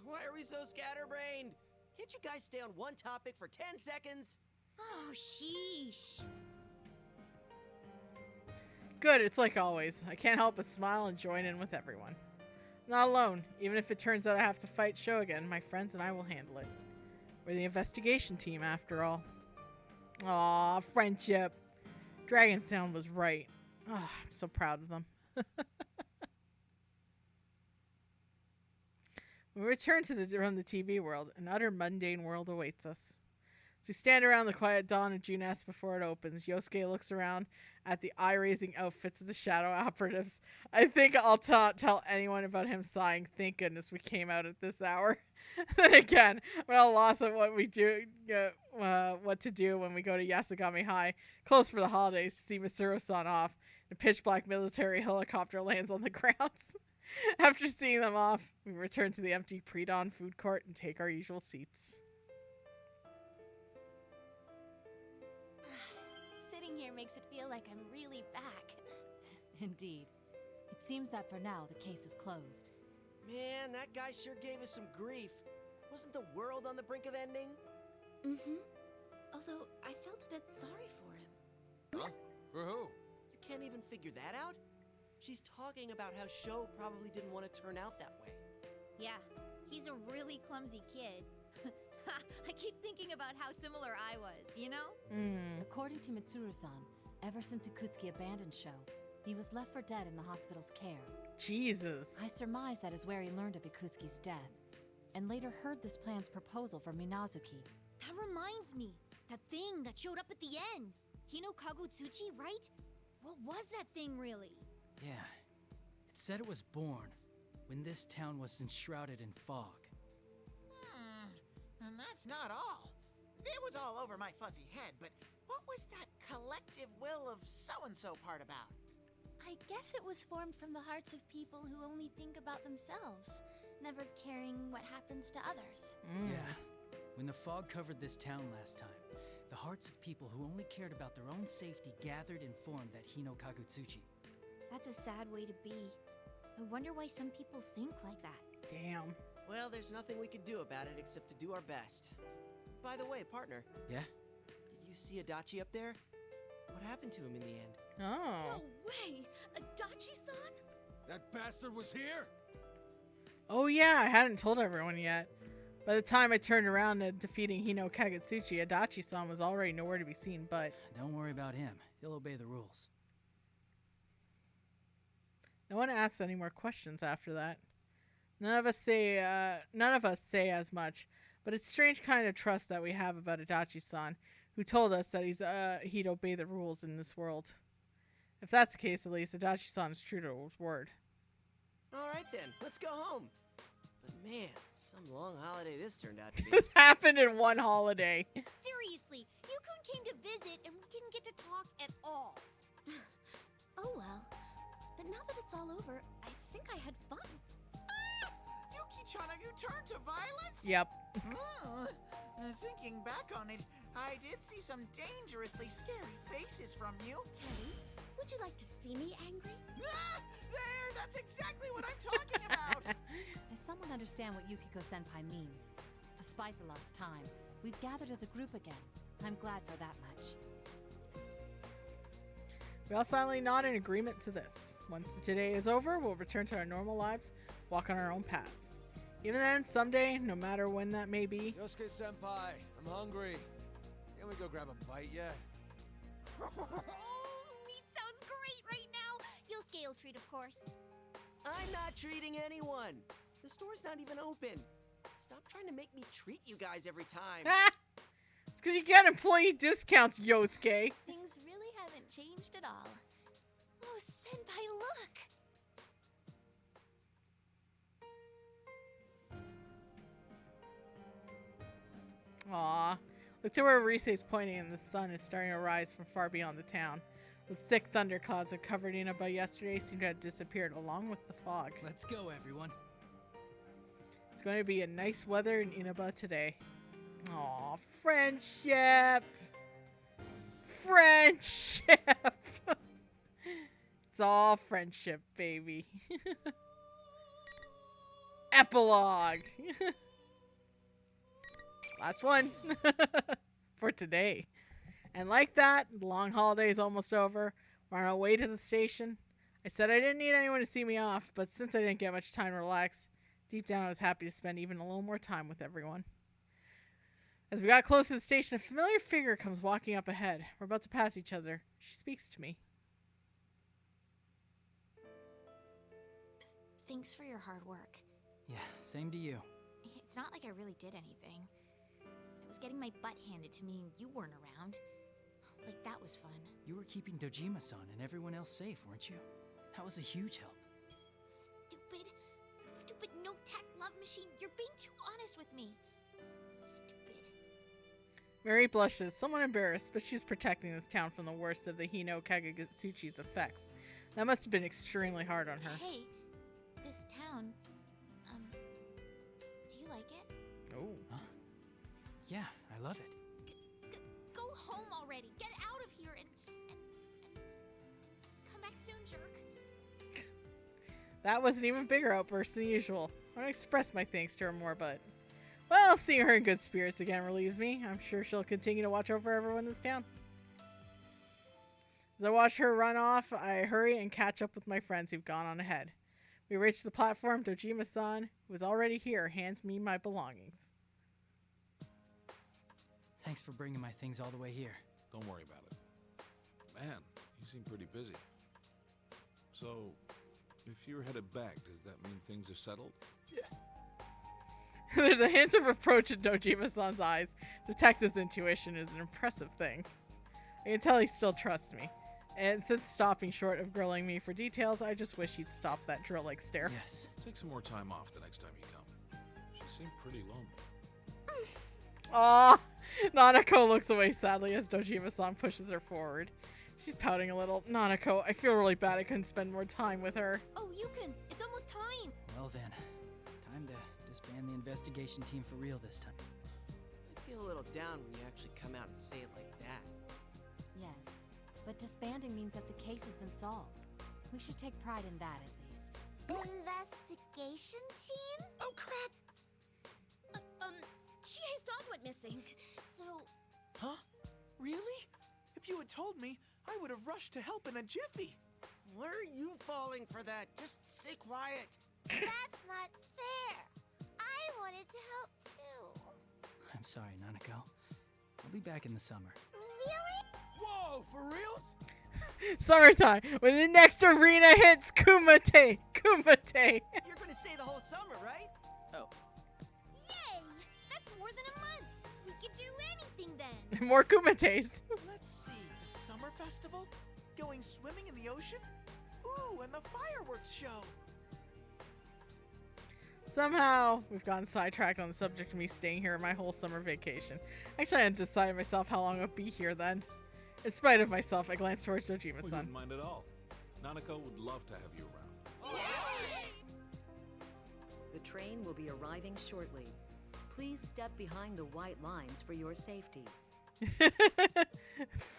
S8: Why are we so scatterbrained? Can't you guys stay on one topic for 10 seconds?
S4: Oh, sheesh.
S1: Good, it's like always. I can't help but smile and join in with everyone. Not alone. Even if it turns out I have to fight Sho again, my friends and I will handle it. We're the investigation team, after all. Aw, friendship. Dragon Sound was right. Oh, I'm so proud of them. We return from the TV world. An utter mundane world awaits us. As we stand around the quiet dawn of June S before it opens, Yosuke looks around at the eye-raising outfits of the shadow operatives. I think I'll tell anyone about him sighing, "Thank goodness we came out at this hour." Then again, I'm at a loss of what to do when we go to Yasugami High, close for the holidays, to see Masuro-san off. A pitch-black military helicopter lands on the grounds. After seeing them off, we return to the empty pre-dawn food court and take our usual seats.
S5: Sitting here makes it feel like I'm really back.
S10: Indeed. It seems that for now, the case is closed.
S8: Man, that guy sure gave us some grief. Wasn't the world on the brink of ending?
S4: Mm-hmm. Although, I felt a bit sorry for him.
S9: Huh? For who?
S8: You can't even figure that out? She's talking about how Sho probably didn't want to turn out that way.
S4: Yeah, he's a really clumsy kid. I keep thinking about how similar I was, you know?
S10: According to Mitsuru-san, ever since Ikutsuki abandoned Sho, he was left for dead in the hospital's care.
S1: Jesus.
S10: I surmise that is where he learned of Ikutsuki's death, and later heard this plan's proposal for Minazuki.
S4: That reminds me. That thing that showed up at the end. Hino Kagutsuchi, right? What was that thing really?
S6: Yeah. It said it was born when this town was enshrouded in fog.
S3: And that's not all. It was all over my fuzzy head, but what was that collective will of so-and-so part about?
S5: I guess it was formed from the hearts of people who only think about themselves, never caring what happens to others.
S6: Yeah. When the fog covered this town last time, the hearts of people who only cared about their own safety gathered and formed that Hino Kagutsuchi.
S4: That's a sad way to be. I wonder why some people think like that.
S1: Damn.
S8: Well, there's nothing we could do about it except to do our best. By the way, partner.
S6: Yeah?
S8: Did you see Adachi up there? What happened to him in the end?
S1: Oh.
S5: No way! Adachi-san?
S9: That bastard was here?
S1: Oh yeah, I hadn't told everyone yet. By the time I turned around to defeating Hino Kagutsuchi, Adachi-san was already nowhere to be seen, but...
S6: Don't worry about him. He'll obey the rules.
S1: No one asks any more questions after that. None of us say as much, but it's strange kind of trust that we have about Adachi-san, who told us that he'd obey the rules in this world. If that's the case, at least Adachi-san is true to his word.
S8: All right then, let's go home. But man, some long holiday this turned out to be.
S1: This happened in one holiday.
S4: Seriously, Yukun came to visit and we didn't get to talk at all.
S5: Oh well. But now that it's all over, I think I had fun.
S3: Yuki-chan, have you turned to violence?
S1: Yep.
S3: Thinking back on it, I did see some dangerously scary faces from you.
S5: Teddy, would you like to see me angry?
S3: Ah! There! That's exactly what I'm talking about!
S10: I somewhat understand what Yukiko-senpai means. Despite the lost time, we've gathered as a group again. I'm glad for that much.
S1: We all silently nod in agreement to this. Once today is over, we'll return to our normal lives, walk on our own paths. Even then, someday, no matter when that may be.
S9: Yosuke-senpai, I'm hungry. Can we go grab a bite yet?
S4: Meat sounds great right now. You'll scale treat, of course.
S8: I'm not treating anyone. The store's not even open. Stop trying to make me treat you guys every time.
S1: It's because you get employee discounts, Yosuke.
S4: Things really haven't changed at all. Oh, Senpai, look!
S1: Aw. Look to where Rise's pointing and the sun is starting to rise from far beyond the town. Those thick thunderclouds that covered Inaba yesterday seem to have disappeared along with the fog.
S6: Let's go, everyone.
S1: It's going to be a nice weather in Inaba today. Aw, friendship! Friendship! It's all friendship, baby. Epilogue! Last one for today. And like that, the long holiday is almost over. We're on our way to the station. I said I didn't need anyone to see me off, but since I didn't get much time to relax, deep down I was happy to spend even a little more time with everyone. As we got close to the station, a familiar figure comes walking up ahead. We're about to pass each other. She speaks to me.
S5: Thanks for your hard work.
S6: Yeah, same to you.
S5: It's not like I really did anything. I was getting my butt handed to me and you weren't around. Like, that was fun.
S6: You were keeping Dojima-san and everyone else safe, weren't you? That was a huge help.
S5: Stupid no-tech love machine. You're being too honest with me. Stupid.
S1: Mary blushes, somewhat embarrassed, but she's protecting this town from the worst of the Hino Kagutsuchi's effects. That must have been extremely hard on her.
S5: Hey, this town, do you like it?
S1: Oh.
S6: Huh? Yeah, I love it.
S5: Go home already. Get out of here and come back soon, jerk.
S1: That was an even bigger outburst than usual. I want to express my thanks to her more, but... Well, seeing her in good spirits again relieves me. I'm sure she'll continue to watch over everyone in this town. As I watch her run off, I hurry and catch up with my friends who've gone on ahead. We reach the platform. Dojima-san, who was already here, hands me my belongings.
S6: Thanks for bringing my things all the way here.
S17: Don't worry about it. Man, you seem pretty busy. So, if you're headed back, does that mean things are settled?
S6: Yeah.
S1: There's a hint of reproach in Dojima-san's eyes. Detective's intuition is an impressive thing. I can tell he still trusts me. And since stopping short of grilling me for details, I just wish he'd stop that drill-like stare.
S6: Yes.
S17: Take some more time off the next time you come. She seemed pretty lonely.
S1: Aww! Nanako looks away sadly as Dojima-san pushes her forward. She's pouting a little. Nanako, I feel really bad I couldn't spend more time with her.
S4: Oh, you can. It's almost time.
S6: Well then, time to disband the investigation team for real this time.
S8: I feel a little down when you actually come out and say it like that.
S10: Yes, but disbanding means that the case has been solved. We should take pride in that, at least.
S4: Investigation team?
S3: Oh, crap!
S4: Chie's dog went missing, so...
S3: Huh? Really? If you had told me, I would have rushed to help in a jiffy.
S8: Why are you falling for that? Just stay quiet.
S4: That's not fair. I wanted to help too.
S6: I'm sorry, Nanako. I'll be back in the summer.
S4: Really?
S9: Whoa, for reals?
S1: Summertime, when the next arena hits Kumite! Kumite!
S8: You're gonna stay the whole summer, right?
S6: Oh.
S4: Yay! That's more than a month. We could do anything then.
S1: More Kumites.
S3: Let's see, the summer festival? Going swimming in the ocean? Ooh, and the fireworks show.
S1: Somehow, we've gotten sidetracked on the subject of me staying here my whole summer vacation. Actually, I hadn't decided myself how long I'll be here then. In spite of myself, I glanced towards
S17: We
S1: Dojima-san.
S17: wouldn't mind at all. Nanako would love to have you around.
S11: The train will be arriving shortly. Please step behind the white lines for your safety.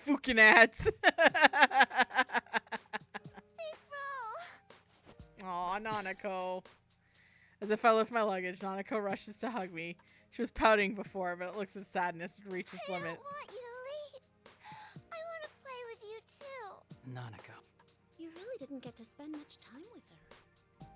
S1: Fucking ads. Aw, Nanako. As if I lift my luggage, Nanako rushes to hug me. She was pouting before, but it looks as sadness would reach its limit.
S4: I don't want you to leave. I want to play with you too.
S6: Nanako.
S4: to spend much time with her.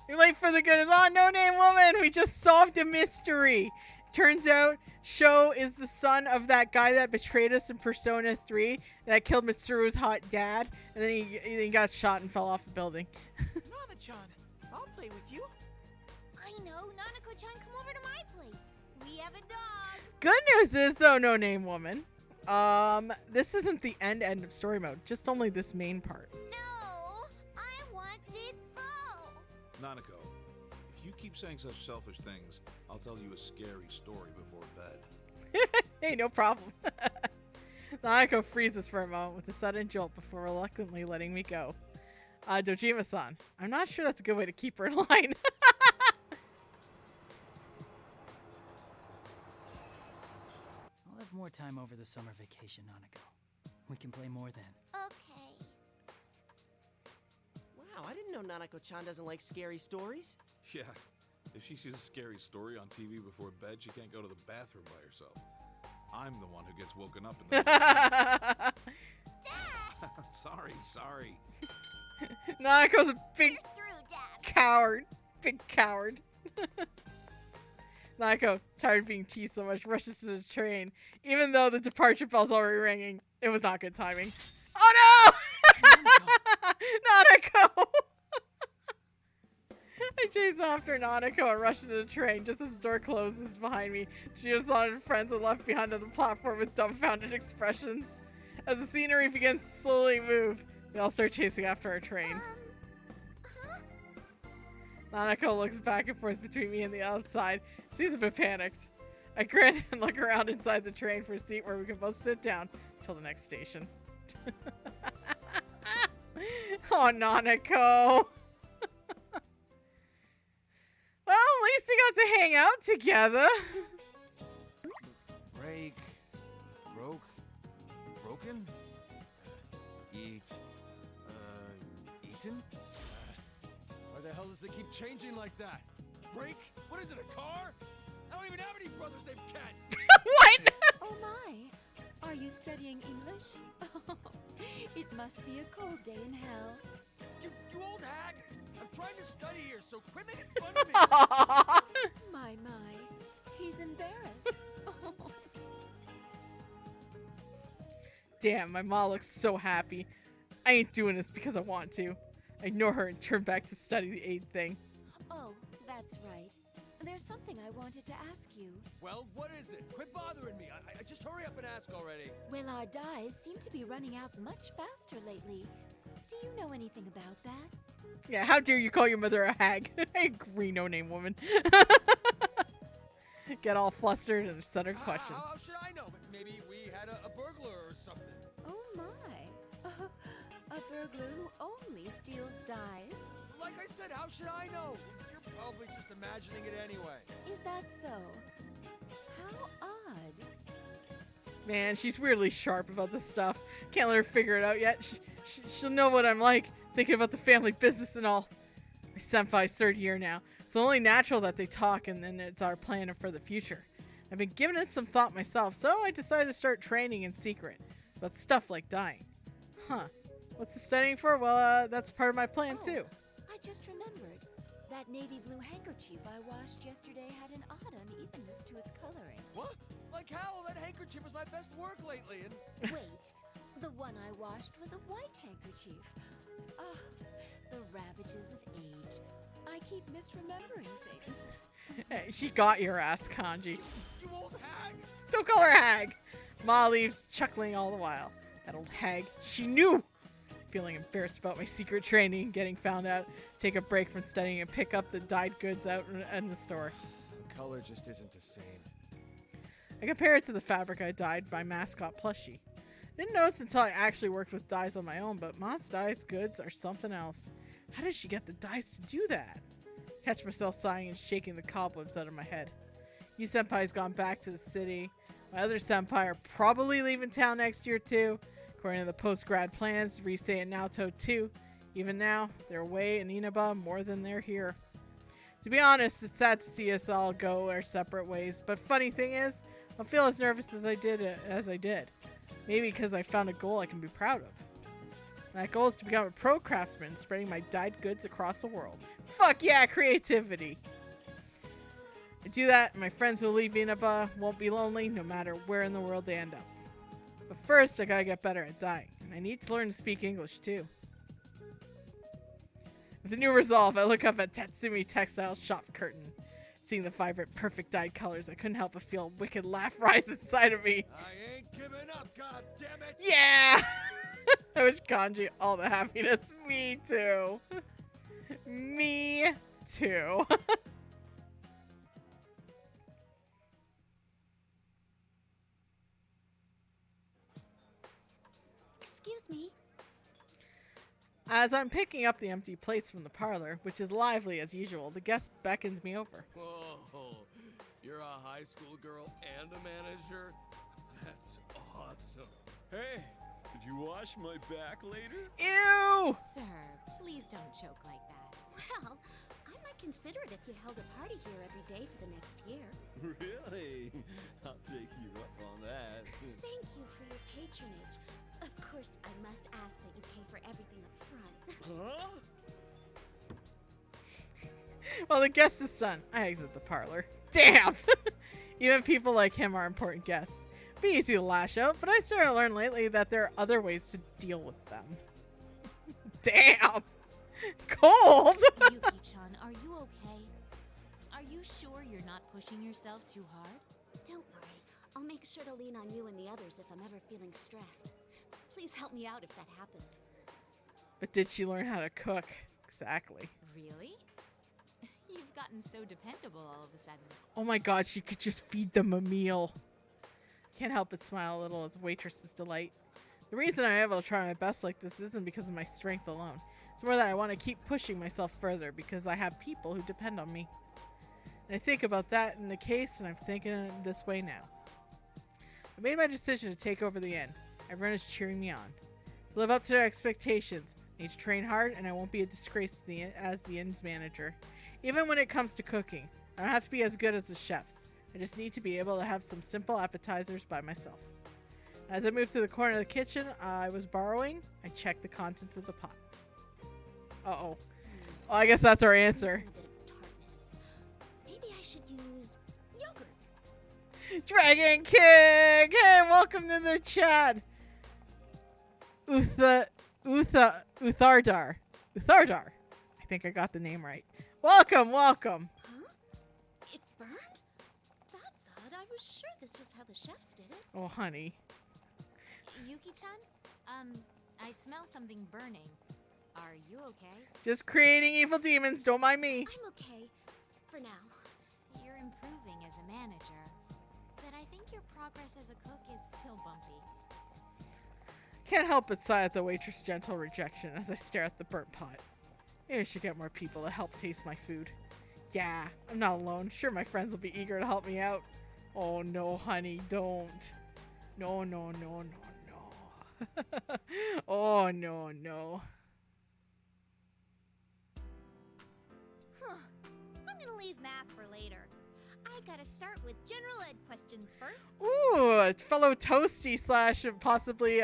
S1: You're late for the good is on, No Name Woman. We just solved a mystery. Turns out Sho is the son of that guy that betrayed us in Persona 3 that killed Mitsuru's hot dad, and then he got shot and fell off a building.
S3: Nana-chan, I'll play with you.
S4: I know, Nanako-chan, come over to my place. We have a dog.
S1: Good news is, though, No Name Woman, this isn't the end of story mode, just only this main part.
S4: No, I want it full.
S17: Nanako, if you keep saying such selfish things, I'll tell you a scary story before bed.
S1: Hey, no problem. Nanako freezes for a moment with a sudden jolt before reluctantly letting me go. Dojima-san, I'm not sure that's a good way to keep her in line.
S6: I'll have more time over the summer vacation, Nanako. We can play more then.
S4: Okay.
S8: Wow, I didn't know Nanako-chan doesn't like scary stories.
S17: Yeah, if she sees a scary story on TV before bed, she can't go to the bathroom by herself. I'm the one who gets woken up in the Sorry.
S1: Nanako's a big coward. Big coward. Nanako, tired of being teased so much, rushes to the train. Even though the departure bell's already ringing, it was not good timing. Oh no! Nanako! I chase after Nanako and rush into the train just as the door closes behind me. Shio-san and friends are left behind on the platform with dumbfounded expressions. As the scenery begins to slowly move, we all start chasing after our train. Nanako looks back and forth between me and the outside. Seems a bit panicked. I grin and look around inside the train for a seat where we can both sit down till the next station. Oh, Nanako! Well, at least we got to hang out together.
S9: Broken? Eaten? Why the hell does it keep changing like that? Break? What is it, a car? I don't even have any brothers named Ken!
S1: What?
S15: Oh my! Are you studying English? It must be a cold day in hell.
S9: You old hag! I'm trying to study here, so quit making fun of me!
S15: My, he's embarrassed.
S1: Damn, my mom looks so happy. I ain't doing this because I want to. I ignore her and turn back to study the aid thing.
S15: Oh, that's right. There's something I wanted to ask you.
S9: Well, what is it? Quit bothering me. I just hurry up and ask already.
S15: Well, our dyes seem to be running out much faster lately. Do you know anything about that?
S1: Yeah, how dare you call your mother a hag? I agree, No Name Woman. Get all flustered and set her question.
S9: How should I know? Maybe we had a burglar or something.
S15: Oh my. A burglar who only steals dyes?
S9: Like I said, how should I know? You're probably just imagining it anyway.
S15: Is that so? How odd.
S1: Man, she's weirdly sharp about this stuff. Can't let her figure it out yet. She'll know what I'm like, thinking about the family business and all. My senpai's third year now. It's only natural that they talk, and then it's our plan for the future. I've been giving it some thought myself, so I decided to start training in secret about stuff like dyeing. Huh. What's the studying for? Well, that's part of my plan, too.
S15: I just remembered. That navy blue handkerchief I washed yesterday had an odd unevenness to its coloring.
S9: What? Like how? That handkerchief was my best work lately, and...
S15: Wait. The one I washed was a white handkerchief. Ah, the ravages of age. I keep misremembering things.
S1: Hey, she got your ass, Kanji.
S9: You old hag!
S1: Don't call her hag! Ma leaves, chuckling all the while. That old hag. She knew! Feeling embarrassed about my secret training, getting found out, take a break from studying and pick up the dyed goods out in the store.
S9: The color just isn't the same.
S1: I compare it to the fabric I dyed my mascot plushie. Didn't notice until I actually worked with dyes on my own, but Ma's dyes goods are something else. How did she get the dyes to do that? Catch myself sighing and shaking the cobwebs out of my head. You senpai's gone back to the city. My other senpai are probably leaving town next year too. According to the post-grad plans, Risei and Naoto too. Even now, they're away in Inaba more than they're here. To be honest, it's sad to see us all go our separate ways, but funny thing is, I don't feel as nervous as I did. Maybe because I found a goal I can be proud of. My goal is to become a pro craftsman, spreading my dyed goods across the world. Fuck yeah, creativity! I do that, and my friends who leave Inaba won't be lonely no matter where in the world they end up. But first, I gotta get better at dyeing, and I need to learn to speak English too. With a new resolve, I look up at Tatsumi Textile shop curtain. Seeing the vibrant, perfect dyed colors, I couldn't help but feel a wicked laugh rise inside of me.
S9: I ain't giving up, goddammit!
S1: Yeah! I wish Kanji all the happiness. Me too. Me too.
S4: Excuse me.
S1: As I'm picking up the empty plates from the parlor, which is lively as usual, the guest beckons me over.
S9: Whoa, you're a high school girl and a manager? That's awesome.
S18: Hey, did you wash my back later?
S1: Ew!
S10: Sir, please don't joke like that.
S4: Well, I might consider it if you held a party here every day for the next year.
S18: Really? I'll take you up on that.
S4: Thank you for your patronage. Of course, I must ask that you pay for everything up front.
S18: Huh?
S1: While the guest is done, I exit the parlor. Damn! Even people like him are important guests. Be easy to lash out, but I started to learn lately that there are other ways to deal with them. Damn! Cold!
S10: Yuki-chan, are you okay? Are you sure you're not pushing yourself too hard?
S4: Don't worry. I'll make sure to lean on you and the others if I'm ever feeling stressed. Please help me out if that happens.
S1: But did she learn how to cook? Exactly.
S10: Really? You've gotten so dependable all of a sudden.
S1: Oh my god, she could just feed them a meal. Can't help but smile a little at the waitress's delight. The reason I'm able to try my best like this isn't because of my strength alone. It's more that I want to keep pushing myself further because I have people who depend on me. And I think about that in the case, and I'm thinking it this way now. I made my decision to take over the inn. Everyone is cheering me on. To live up to their expectations, I need to train hard, and I won't be a disgrace as the inn's manager. Even when it comes to cooking, I don't have to be as good as the chefs. I just need to be able to have some simple appetizers by myself. As I moved to the corner of the kitchen I was borrowing, I checked the contents of the pot. Uh-oh. Well, I guess that's our answer.
S4: Maybe I should use yogurt.
S1: Dragon King! Hey, welcome to the chat! Uthardar. Uthardar. I think I got the name right. Welcome, welcome.
S4: Huh? It burned? That's odd. I was sure this was how the chefs did it.
S1: Oh, honey.
S10: Yuki-chan, I smell something burning. Are you okay?
S1: Just creating evil demons, don't mind me.
S4: I'm okay. For now.
S10: You're improving as a manager, but I think your progress as a cook is still bumpy.
S1: Can't help but sigh at the waitress' gentle rejection as I stare at the burnt pot. Maybe I should get more people to help taste my food. Yeah, I'm not alone. Sure, my friends will be eager to help me out. Oh no, honey, don't. No, no, no, no, no. Oh no, no.
S4: Huh. I'm gonna leave math for later. I gotta start with general ed questions first.
S1: Ooh, fellow Toasty slash possibly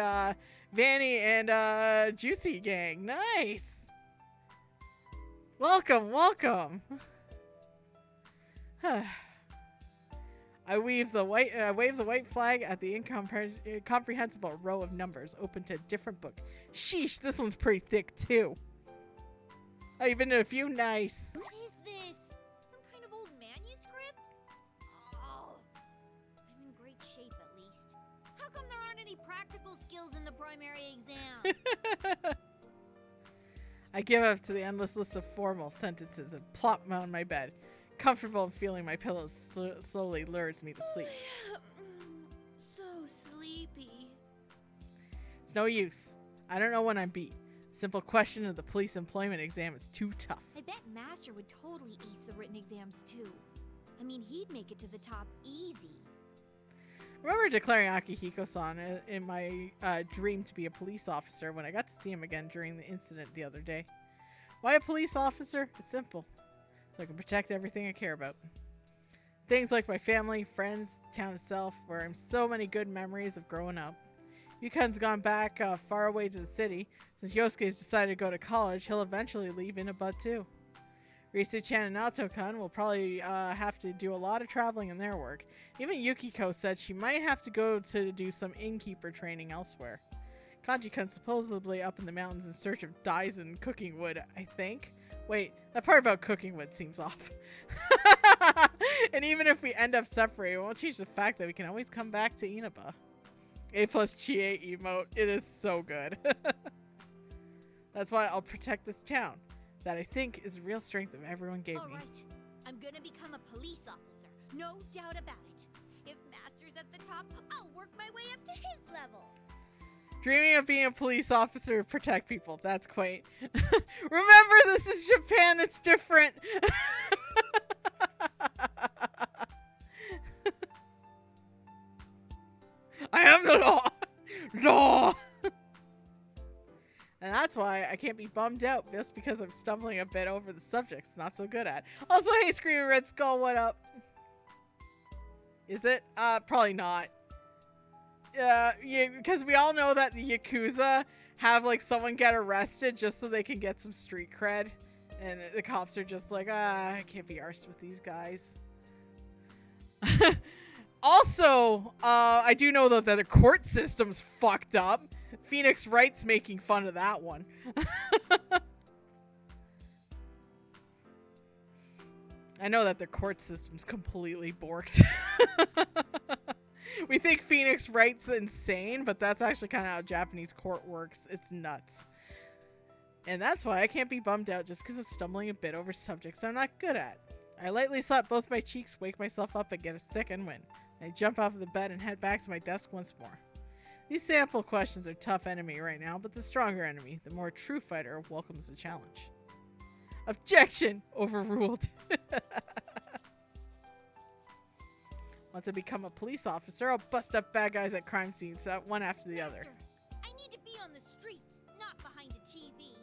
S1: Vanny and Juicy gang. Nice. Welcome, welcome. I wave the white flag at the incomprehensible row of numbers open to a different book. Sheesh, this one's pretty thick too. Oh, you've been to a few? Nice.
S4: What is this? Some kind of old manuscript? Oh, I'm in great shape at least. How come there aren't any practical skills in the primary exam?
S1: I give up to the endless list of formal sentences and plop on my bed. Comfortable and feeling my pillows slowly lures me to sleep.
S4: So sleepy.
S1: It's no use. I don't know when I'm beat. Simple question of the police employment exam is too tough.
S4: I bet Master would totally ace the written exams too. I mean, he'd make it to the top easy.
S1: I remember declaring Akihiko-san in my dream to be a police officer when I got to see him again during the incident the other day. Why a police officer? It's simple. So I can protect everything I care about. Things like my family, friends, the town itself, where I'm so many good memories of growing up. Yukon's gone back far away to the city. Since Yosuke's decided to go to college, he'll eventually leave Inaba too. Rise-chan and Naoto-kun will probably have to do a lot of traveling in their work. Even Yukiko said she might have to go to do some innkeeper training elsewhere. Kanji-kun's supposedly up in the mountains in search of dyes and cooking wood, I think. Wait, that part about cooking wood seems off. And even if we end up separated, it won't change the fact that we can always come back to Inaba. A+ Chie emote. It is so good. That's why I'll protect this town. That I think is the real strength of everyone gave me.
S4: All right. I'm gonna become a police officer. No doubt about it. If Master's at the top, I'll work my way up to his level.
S1: Dreaming of being a police officer to protect people. That's quaint. Remember, this is Japan. It's different. I am the law. Law. And that's why I can't be bummed out just because I'm stumbling a bit over the subjects not so good at. Also, hey, Screaming Red Skull, what up? Is it? Probably not. Yeah, because we all know that the Yakuza have, like, someone get arrested just so they can get some street cred. And the cops are just like, I can't be arsed with these guys. Also, I do know that the court system's fucked up. Phoenix Wright's making fun of that one. I know that the court system's completely borked. We think Phoenix Wright's insane, but that's actually kind of how Japanese court works. It's nuts. And that's why I can't be bummed out just because of stumbling a bit over subjects I'm not good at. I lightly slap both my cheeks, wake myself up, and get a second win. I jump off of the bed and head back to my desk once more. These sample questions are tough enemy right now, but the stronger enemy, the more true fighter, welcomes the challenge. Objection! Overruled. Once I become a police officer, I'll bust up bad guys at crime scenes, one after the other.
S4: I need to be on the streets, not behind a TV.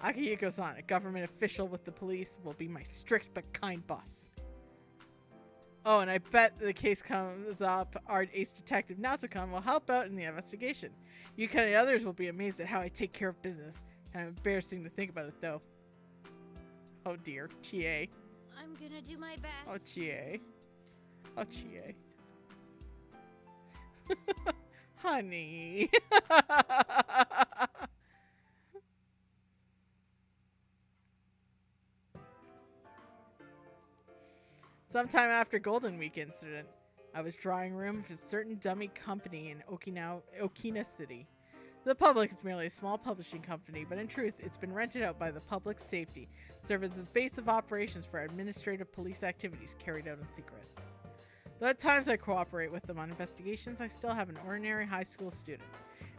S1: Akihiko-san, a government official with the police, will be my strict but kind boss. Oh, and I bet the case comes up, our ace detective Naoto-kun will help out in the investigation. Yukon and others will be amazed at how I take care of business. Kind of embarrassing to think about it, though. Oh dear, Chie.
S4: I'm gonna do my best.
S1: Oh, Chie. Oh, Chie. Honey. Sometime after Golden Week incident, I was drawing room for a certain dummy company in Okina City. The public is merely a small publishing company, but in truth, it's been rented out by the public safety, serve as a base of operations for administrative police activities carried out in secret. Though at times I cooperate with them on investigations, I still have an ordinary high school student.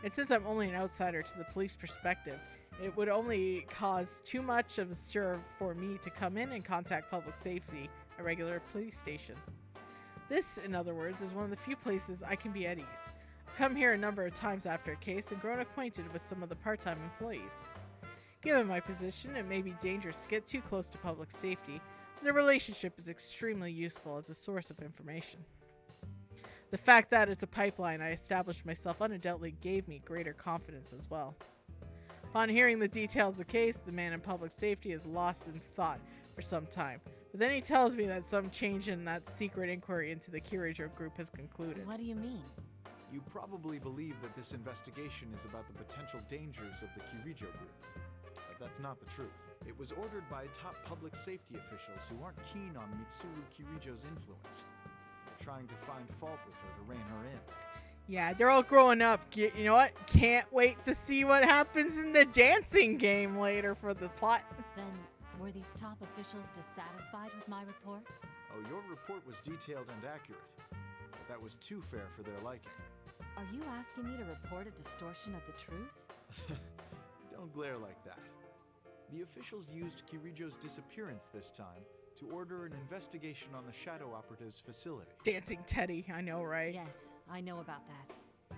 S1: And since I'm only an outsider to the police perspective, it would only cause too much of a stir for me to come in and contact public safety, a regular police station. This, in other words, is one of the few places I can be at ease. I've come here a number of times after a case and grown acquainted with some of the part-time employees. Given my position, it may be dangerous to get too close to public safety, but the relationship is extremely useful as a source of information. The fact that it's a pipeline I established myself undoubtedly gave me greater confidence as well. Upon hearing the details of the case, the man in public safety is lost in thought for some time. But then he tells me that some change in that secret inquiry into the Kirijo group has concluded.
S10: What do you mean?
S19: You probably believe that this investigation is about the potential dangers of the Kirijo group. But that's not the truth. It was ordered by top public safety officials who aren't keen on Mitsuru Kirijo's influence. They're trying to find fault with her to rein her in.
S1: Yeah, they're all growing up. You know what? Can't wait to see what happens in the dancing game later for the plot.
S10: Then, were these top officials dissatisfied with my report?
S19: Oh, your report was detailed and accurate. But that was too fair for their liking.
S10: Are you asking me to report a distortion of the truth?
S19: Don't glare like that. The officials used Kirijo's disappearance this time to order an investigation on the Shadow Operative's facility.
S1: Dancing Teddy, I know, right?
S10: Yes, I know about that.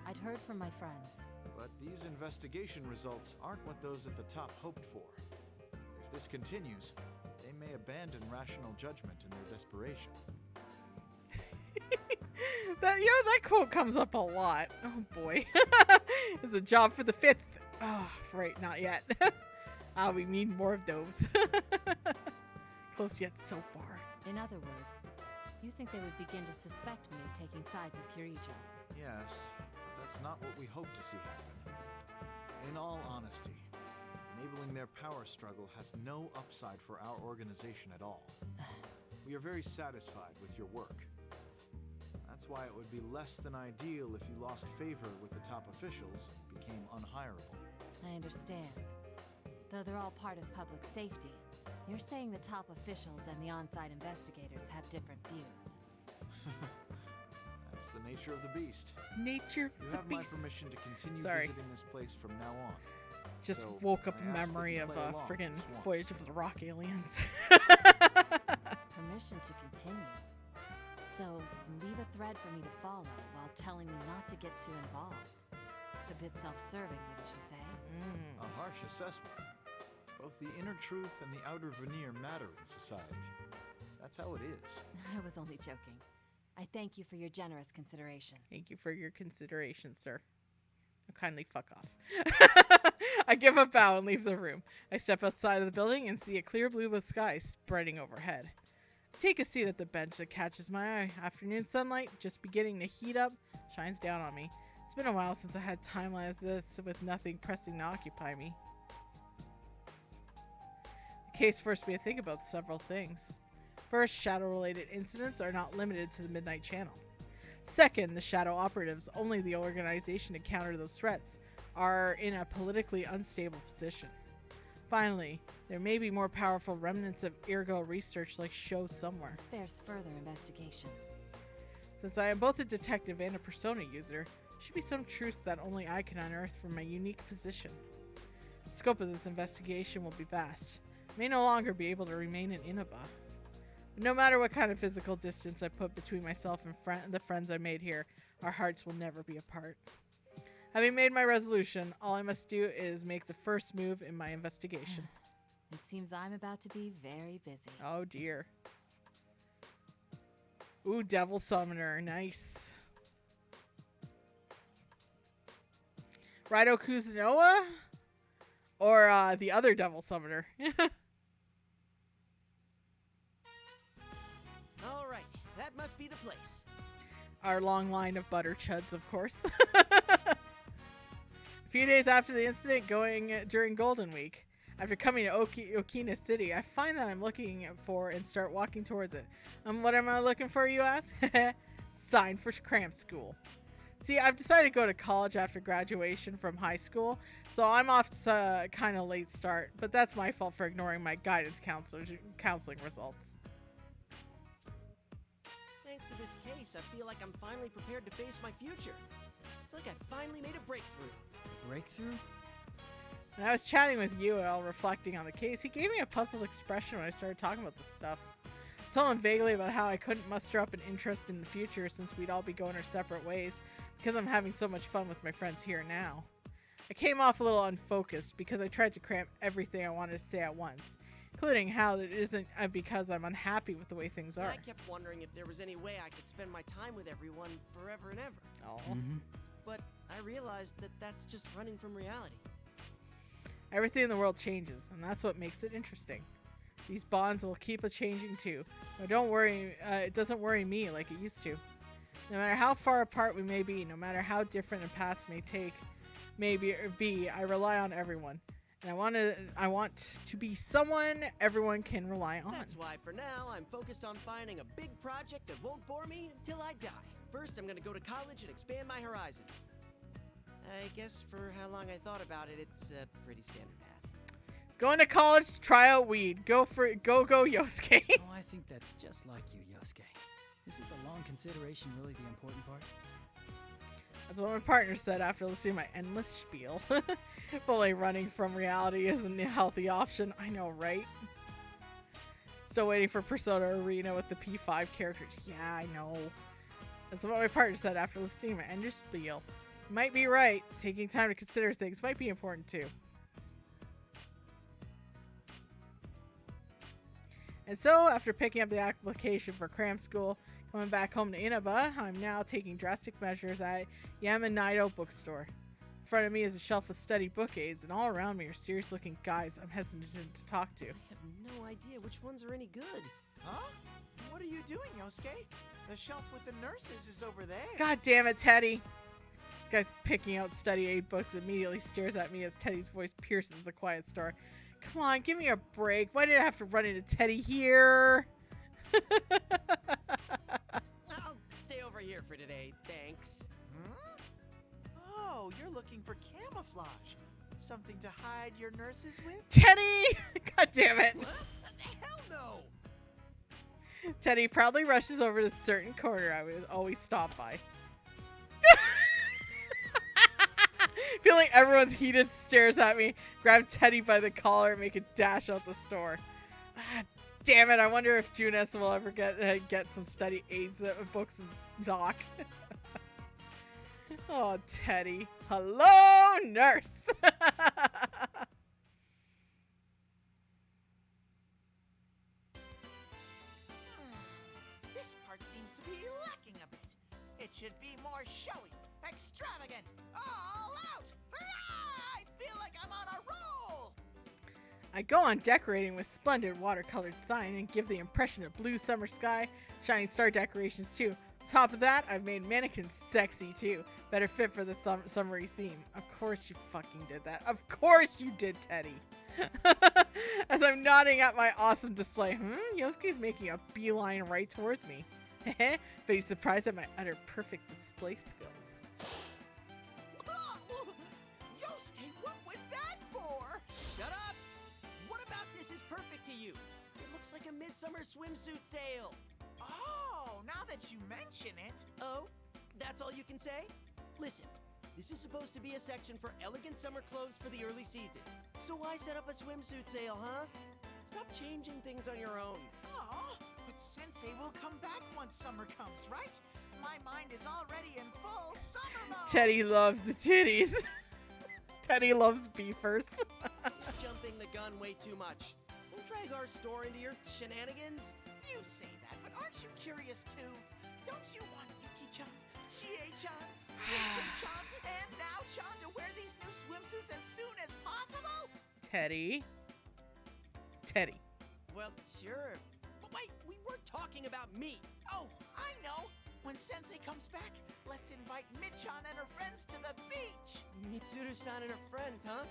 S10: I'd heard from my friends.
S19: But these investigation results aren't what those at the top hoped for. If this continues, they may abandon rational judgment in their desperation.
S1: That quote comes up a lot. Oh boy. It's a job for the 5th. Oh, right, not yet. We need more of those. Close yet so far.
S10: In other words, you think they would begin to suspect me as taking sides with Kirijo?
S19: Yes, but that's not what we hope to see happen. In all honesty, enabling their power struggle has no upside for our organization at all. We are very satisfied with your work. That's why it would be less than ideal if you lost favor with the top officials and became unhireable.
S10: I understand. Though they're all part of public safety, you're saying the top officials and the on-site investigators have different views.
S19: That's the nature of the beast.
S1: Nature
S19: You
S1: of the
S19: have
S1: beast.
S19: my permission to continue
S1: Sorry.
S19: visiting this place from now on.
S1: Just
S19: So,
S1: woke up
S19: I
S1: a
S19: ask if
S1: memory
S19: you
S1: of
S19: play along
S1: friggin'
S19: just once.
S1: Voyage of the Rock Aliens.
S10: Permission to continue. So, you leave a thread for me to follow while telling me not to get too involved. A bit self-serving, wouldn't you say?
S19: A harsh assessment. Both the inner truth and the outer veneer matter in society. That's how it is.
S10: I was only joking. I thank you for your generous consideration.
S1: Thank you for your consideration, sir. Kindly fuck off. I give a bow and leave the room. I step outside of the building and see a clear blue sky spreading overhead. I take a seat at the bench that catches my eye. Afternoon sunlight, just beginning to heat up, shines down on me. It's been a while since I had time like this with nothing pressing to occupy me. The case forced me to think about several things. First, shadow-related incidents are not limited to the Midnight Channel. Second, the shadow operatives, only the organization to counter those threats, are in a politically unstable position. Finally, there may be more powerful remnants of Ergo research like show somewhere.
S10: This bears further investigation.
S1: Since I am both a detective and a persona user, there should be some truths that only I can unearth from my unique position. The scope of this investigation will be vast. I may no longer be able to remain in Inaba. No matter what kind of physical distance I put between myself and the friends I made here, our hearts will never be apart. Having made my resolution, all I must do is make the first move in my investigation.
S10: It seems I'm about to be very busy.
S1: Oh dear. Ooh, Devil Summoner. Nice. Raido Kuzunoa? Or the other Devil Summoner?
S7: All right, that must be the place.
S1: Our long line of butter chuds, of course. A few days after the incident during Golden Week, after coming to Okina City, I find that I'm looking for and start walking towards it. What am I looking for, you ask? Sign for cramp school. See, I've decided to go to college after graduation from high school, so I'm off to kind of late start, but that's my fault for ignoring my guidance counseling results.
S7: Thanks to this case, I feel like I'm finally prepared to face my future. It's like I finally made a breakthrough.
S6: Breakthrough?
S1: When I was chatting with Yuel, reflecting on the case, he gave me a puzzled expression when I started talking about this stuff. I told him vaguely about how I couldn't muster up an interest in the future since we'd all be going our separate ways because I'm having so much fun with my friends here now. I came off a little unfocused because I tried to cram everything I wanted to say at once, including how it isn't because I'm unhappy with the way things are.
S7: I kept wondering if there was any way I could spend my time with everyone forever and ever.
S1: Oh.
S7: But I realized that that's just running from reality.
S1: Everything in the world changes, and that's what makes it interesting. These bonds will keep us changing too. But don't worry, it doesn't worry me like it used to. No matter how far apart we may be, no matter how different a past may be, I rely on everyone. And I want to be someone everyone can rely on.
S7: That's why for now I'm focused on finding a big project that won't bore me until I die. First, I'm gonna go to college and expand my horizons. I guess for how long I thought about it, it's a pretty standard path.
S1: Going to college to try out weed. Go Yosuke.
S6: Oh, I think that's just like you, Yosuke. Isn't the long consideration really the important part?
S1: That's what my partner said after listening to my endless spiel. If only running from reality isn't a healthy option. I know, right? Still waiting for Persona Arena with the P5 characters. Yeah, I know. That's what my partner said after listening to my endless spiel. Might be right. Taking time to consider things might be important too. And so, after picking up the application for cram school, Coming back home to Inaba, I'm now taking drastic measures at Yamanido bookstore. In front of me is a shelf of study book aids, and all around me are serious-looking guys I'm hesitant to talk to.
S8: I have no idea which ones are any good.
S3: Huh? What are you doing, Yosuke? The shelf with the nurses is over there.
S1: God damn it, Teddy! This guy's picking out study aid books, immediately stares at me as Teddy's voice pierces the quiet store. Come on, give me a break. Why did I have to run into Teddy here?
S8: I'll stay over here for today, thanks.
S3: Oh, you're looking for camouflage. Something to hide your nurses with?
S1: Teddy! God damn it.
S8: What? Hell no!
S1: Teddy proudly rushes over to a certain corner I would always stop by. Feeling everyone's heated stares at me, grab Teddy by the collar and make a dash out the store. Ah, damn it, I wonder if Juness will ever get some study aids books in stock. Oh, Teddy. Hello, nurse!
S3: This part seems to be lacking a bit. It should be more showy, extravagant, all out. Hurrah! I feel like I'm on a roll.
S1: I go on decorating with splendid watercolored sign and give the impression of blue summer sky, shining star decorations too. Top of that, I've made mannequins sexy too. Better fit for the summery theme. Of course you fucking did that. Of course you did, Teddy. As I'm nodding at my awesome display. Yosuke's making a beeline right towards me. But he's surprised at my utter perfect display skills.
S3: Yosuke, what was that for?
S8: Shut up! What about this is perfect to you? It looks like a midsummer swimsuit sale.
S3: Oh, now that you mention it.
S8: Oh, that's all you can say? Listen, this is supposed to be a section for elegant summer clothes for the early season. So why set up a swimsuit sale, huh? Stop changing things on your own.
S3: Oh, but Sensei will come back once summer comes, right? My mind is already in full summer mode.
S1: Teddy loves the titties. Teddy loves beefers.
S8: Jumping the gun way too much. Don't drag our store into your shenanigans.
S3: You say that, but aren't you curious too? Don't you want Yuki-chan, Chie-chan, Risen-chan, and Now-chan to wear these new swimsuits as soon as possible?
S1: Teddy. Teddy.
S8: Well, sure. But wait, we weren't talking about me.
S3: Oh, I know. When Sensei comes back, let's invite Mid-chan and her friends to the beach.
S8: Mitsuru-san and her friends, huh?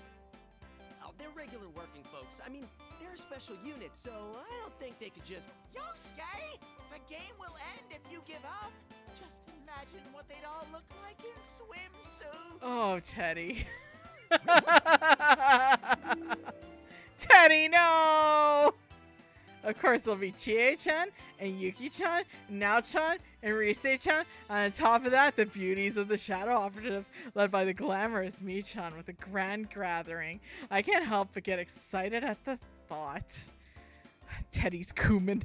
S8: Oh, they're regular working folks. I mean, they're a special unit, so I don't think they could just...
S3: Yosuke, the game will end if you give up. Just imagine what they'd all look like in swimsuits.
S1: Oh, Teddy. Teddy, no! Of course, there'll be Chie-chan and Yuki-chan, Now-chan, and Rise-chan. On top of that, the beauties of the Shadow Operatives, led by the glamorous Mi-chan with a grand gathering. I can't help but get excited at the thought. Teddy's Kumin.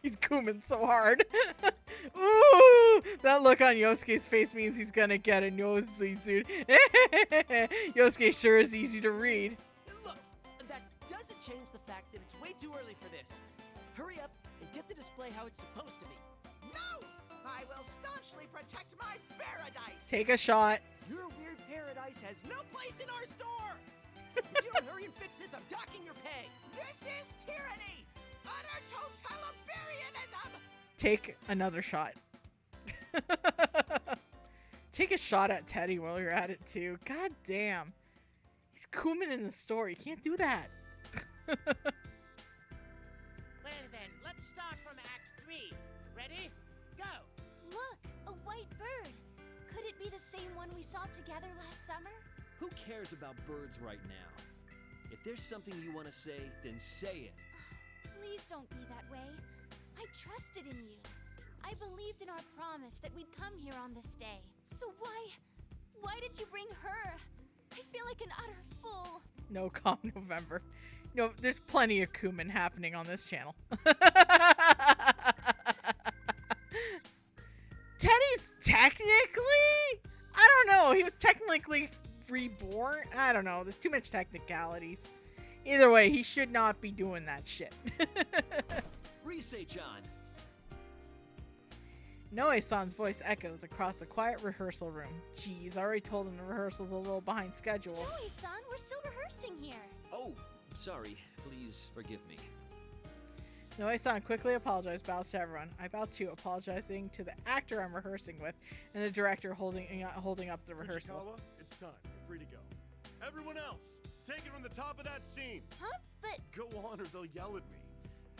S1: He's Kumin so hard. Ooh! That look on Yosuke's face means he's gonna get a nosebleed soon. Yosuke sure is easy to read.
S8: Look, that doesn't change the fact that it's way too early for this. Hurry up and get the display how it's supposed to be.
S3: No! I will staunchly protect my paradise!
S1: Take a shot.
S8: Your weird paradise has no place in our store! If you don't hurry and fix this, I'm docking your pay!
S3: This is tyranny! Utter totalitarianism!
S1: Take another shot. Take a shot at Teddy while you're at it too. God damn. He's Kumin in the store. You can't do that.
S14: Well then, let's start from Act 3. Ready? Go!
S5: Look, a white bird. Could it be the same one we saw together last summer?
S6: Who cares about birds right now? If there's something you want to say, then say it.
S5: Please don't be that way. I trusted in you. I believed in our promise that we'd come here on this day. So why did you bring her? I feel like an utter fool.
S1: No calm November. No, there's plenty of Kumin happening on this channel. Teddy's technically, I don't know. He was technically reborn. I don't know. There's too much technicalities. Either way, he should not be doing that shit.
S6: Rise-chan.
S1: Noe-san's voice echoes across the quiet rehearsal room. Geez, I already told him the rehearsal's a little behind schedule.
S5: Noe-san, we're still rehearsing here.
S20: Oh, sorry. Please forgive me.
S1: Noe-san quickly apologized, bows to everyone. I bow too, apologizing to the actor I'm rehearsing with, and the director holding up the rehearsal.
S16: Fujikawa, it's time. You're free to go. Everyone else, take it from the top of that scene.
S5: Huh? But...
S16: Go on or they'll yell at me.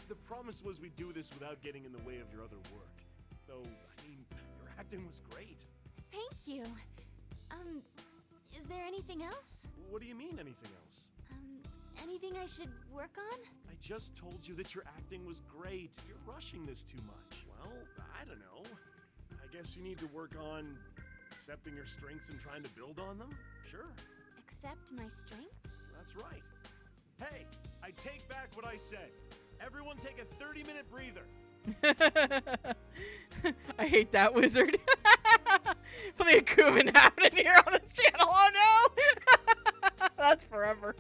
S16: The promise was we'd do this without getting in the way of your other work. Though, I mean, your acting was great.
S5: Thank you. Is there anything else?
S16: What do you mean, anything else?
S5: Anything I should work on?
S16: I just told you that your acting was great. You're rushing this too much. Well, I don't know. I guess you need to work on accepting your strengths and trying to build on them? Sure.
S5: Accept my strengths?
S16: That's right. Hey, I take back what I said. Everyone take a 30-minute breather.
S1: I hate that wizard. Plenty of Kuman happening here on this channel. Oh no! That's forever.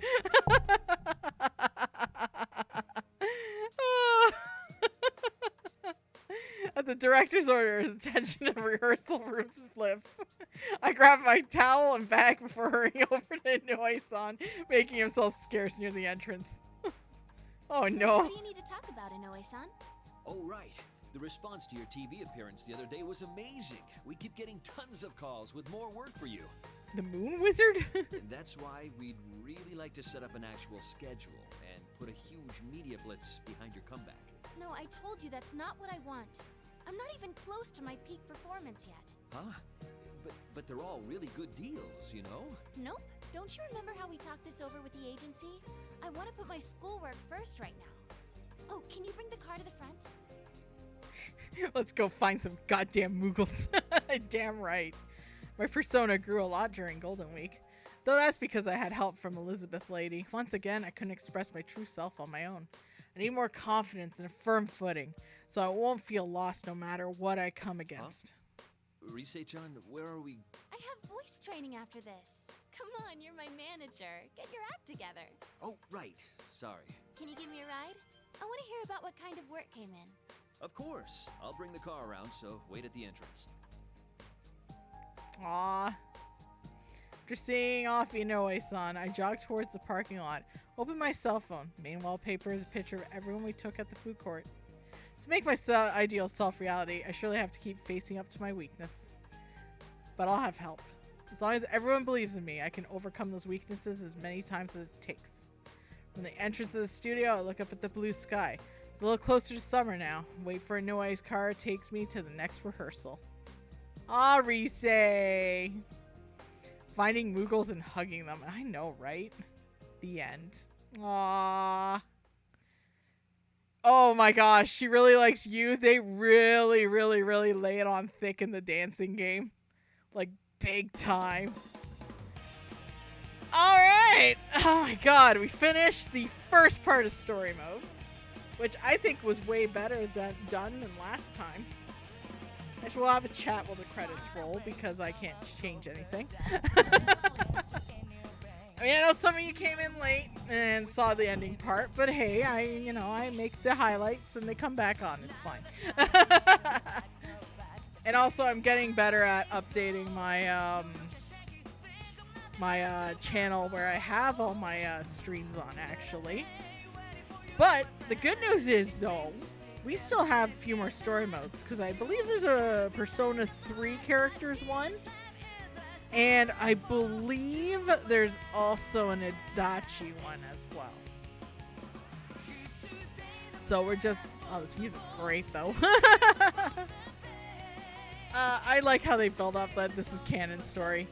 S1: At the director's order, his attention to rehearsal rooms flips. I grab my towel and bag before hurrying over to Inoue-san, making himself scarce near the entrance. Oh
S5: so
S1: no.
S5: What do you need to talk about, Inoue-san?
S20: Oh, right. The response to your TV appearance the other day was amazing. We keep getting tons of calls with more work for you.
S1: The Moon Wizard?
S20: And that's why we'd really like to set up an actual schedule and put a huge media blitz behind your comeback.
S5: No, I told you that's not what I want. I'm not even close to my peak performance yet.
S20: Huh? But they're all really good deals, you know?
S5: Nope. Don't you remember how we talked this over with the agency? I want to put my schoolwork first right now. Oh, can you bring the car to the front?
S1: Let's go find some goddamn Moogles. Damn right. My persona grew a lot during Golden Week. Though that's because I had help from Elizabeth Lady. Once again, I couldn't express my true self on my own. I need more confidence and a firm footing, so I won't feel lost no matter what I come against.
S20: Huh? Rise-chan, where are we?
S5: I have voice training after this. Come on, you're my manager. Get your act together.
S20: Oh, right. Sorry.
S5: Can you give me a ride? I want to hear about what kind of work came in.
S20: Of course. I'll bring the car around, so wait at the entrance.
S1: Aww. After seeing off Inoue-san, I jogged towards the parking lot, opened my cell phone. Main wallpaper is a picture of everyone we took at the food court. To make my ideal self reality, I surely have to keep facing up to my weakness. But I'll have help. As long as everyone believes in me, I can overcome those weaknesses as many times as it takes. From the entrance of the studio, I look up at the blue sky. It's a little closer to summer now. Wait for Inoue's car takes me to the next rehearsal. Ah, Rise! Finding Moogles and hugging them. I know, right? The end. Aww. Oh my gosh, she really likes you. They really, really, really lay it on thick in the dancing game. Like, big time. Alright! Oh my god, we finished the first part of story mode, which I think was way better than last time. I guess we'll have a chat while the credits roll because I can't change anything. I mean, I know some of you came in late and saw the ending part, but hey, I make the highlights and they come back on. It's fine. And also, I'm getting better at updating my my channel where I have all my streams on, actually. But the good news is, though, we still have a few more story modes, because I believe there's a Persona 3 characters one. And I believe there's also an Adachi one as well. So we're just... Oh, this music's great, though. I like how they build up that this is canon story.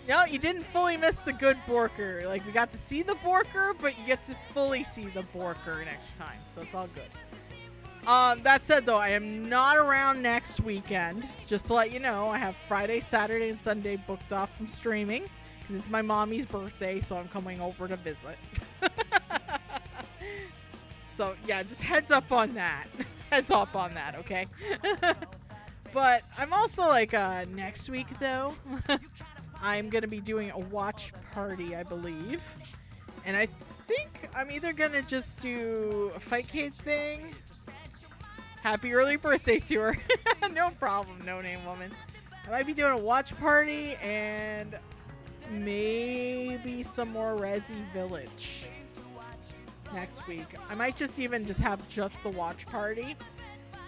S1: No, you didn't fully miss the good Borker. Like, we got to see the Borker, but you get to fully see the Borker next time. So it's all good. That said, though, I am not around next weekend. Just to let you know, I have Friday, Saturday, and Sunday booked off from streaming. Because it's my mommy's birthday, so I'm coming over to visit. So, yeah, just heads up on that. Heads up on that, okay? But I'm also, like, next week, though, I'm going to be doing a watch party, I believe. And I think I'm either going to just do a Fightcade thing, Happy early birthday to her. No problem, No Name Woman. I might be doing a watch party and maybe some more Resi Village next week. I might just have just the watch party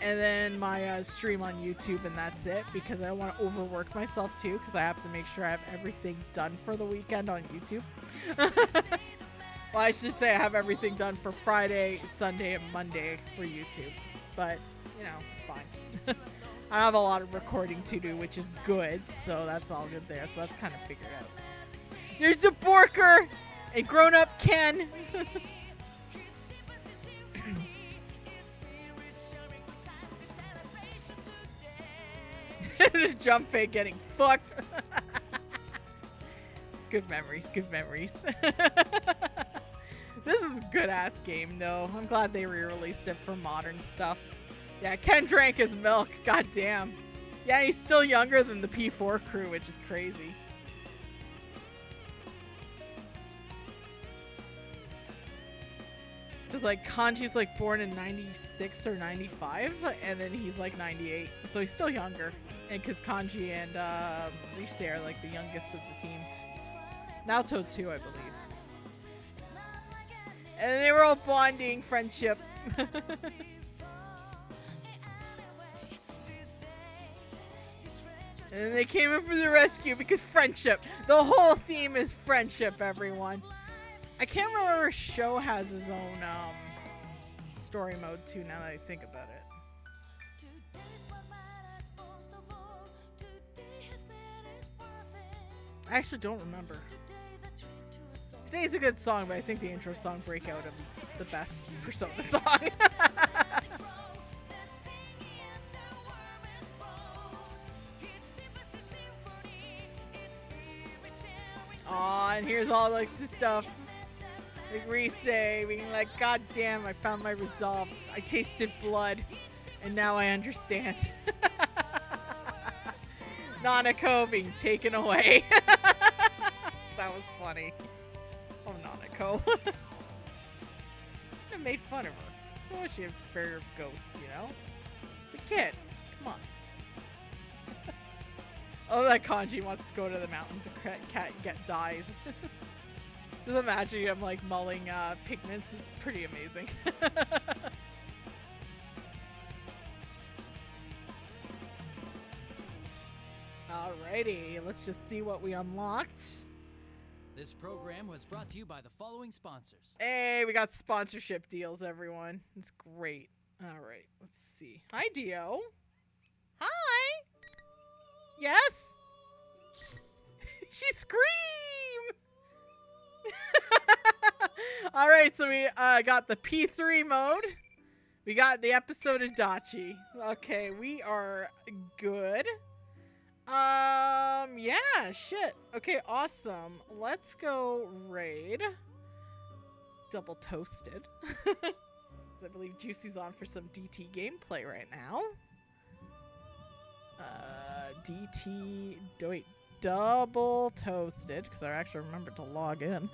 S1: and then my stream on YouTube, and that's it, because I don't want to overwork myself too, because I have to make sure I have everything done for the weekend on YouTube. Well, I should say I have everything done for Friday, Sunday, and Monday for YouTube. But, you know, it's fine. I have a lot of recording to do, which is good, so that's all good there. So that's kind of figured out. There's the Borker and grown-up Ken. There's Jump Fake getting fucked. Good memories, good memories. This is a good-ass game, though. I'm glad they re-released it for modern stuff. Yeah, Ken drank his milk. God damn. Yeah, he's still younger than the P4 crew, which is crazy. Because, like, Kanji's, like, born in 96 or 95, and then he's, like, 98. So he's still younger. And because Kanji and Rise are, like, the youngest of the team. Naoto, too, I believe. And they were all bonding, friendship. And then they came in for the rescue because friendship. The whole theme is friendship, everyone. I can't remember if Sho has his own story mode too, now that I think about it. I actually don't remember. Today's a good song, but I think the intro song, Breakout, is the best Persona song. Aw, and here's all like the stuff. Like Rise being like, God damn, I found my resolve. I tasted blood, and now I understand. Nanako being taken away. That was funny. Oh, Nanako. I made fun of her. So she has fear of ghosts, you know? It's a kid. Come on. Oh, that Kanji wants to go to the mountains and dies. Just imagine him like mulling pigments is pretty amazing. Alrighty, let's just see what we unlocked.
S6: This program was brought to you by the following sponsors.
S1: Hey, we got sponsorship deals, everyone. It's great. Alright, let's see. Hi, Dio. Hi! Yes? She screamed! Alright, so we got the P3 mode. We got the episode of Dachi. Okay, we are good. Yeah, shit. Okay, awesome. Let's go raid. Double toasted. I believe Juicy's on for some DT gameplay right now. DT... Wait, double toasted, because I actually remembered to log in.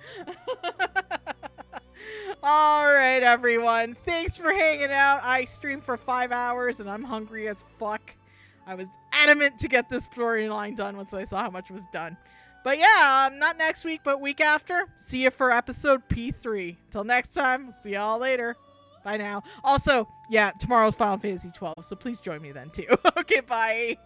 S1: Alright, everyone. Thanks for hanging out. I streamed for 5 hours, and I'm hungry as fuck. I was adamant to get this storyline done once I saw how much was done. But yeah, not next week, but week after. See you for episode P3. Till next time, see y'all later. Bye now. Also, yeah, tomorrow's Final Fantasy 12, so please join me then too. Okay, bye.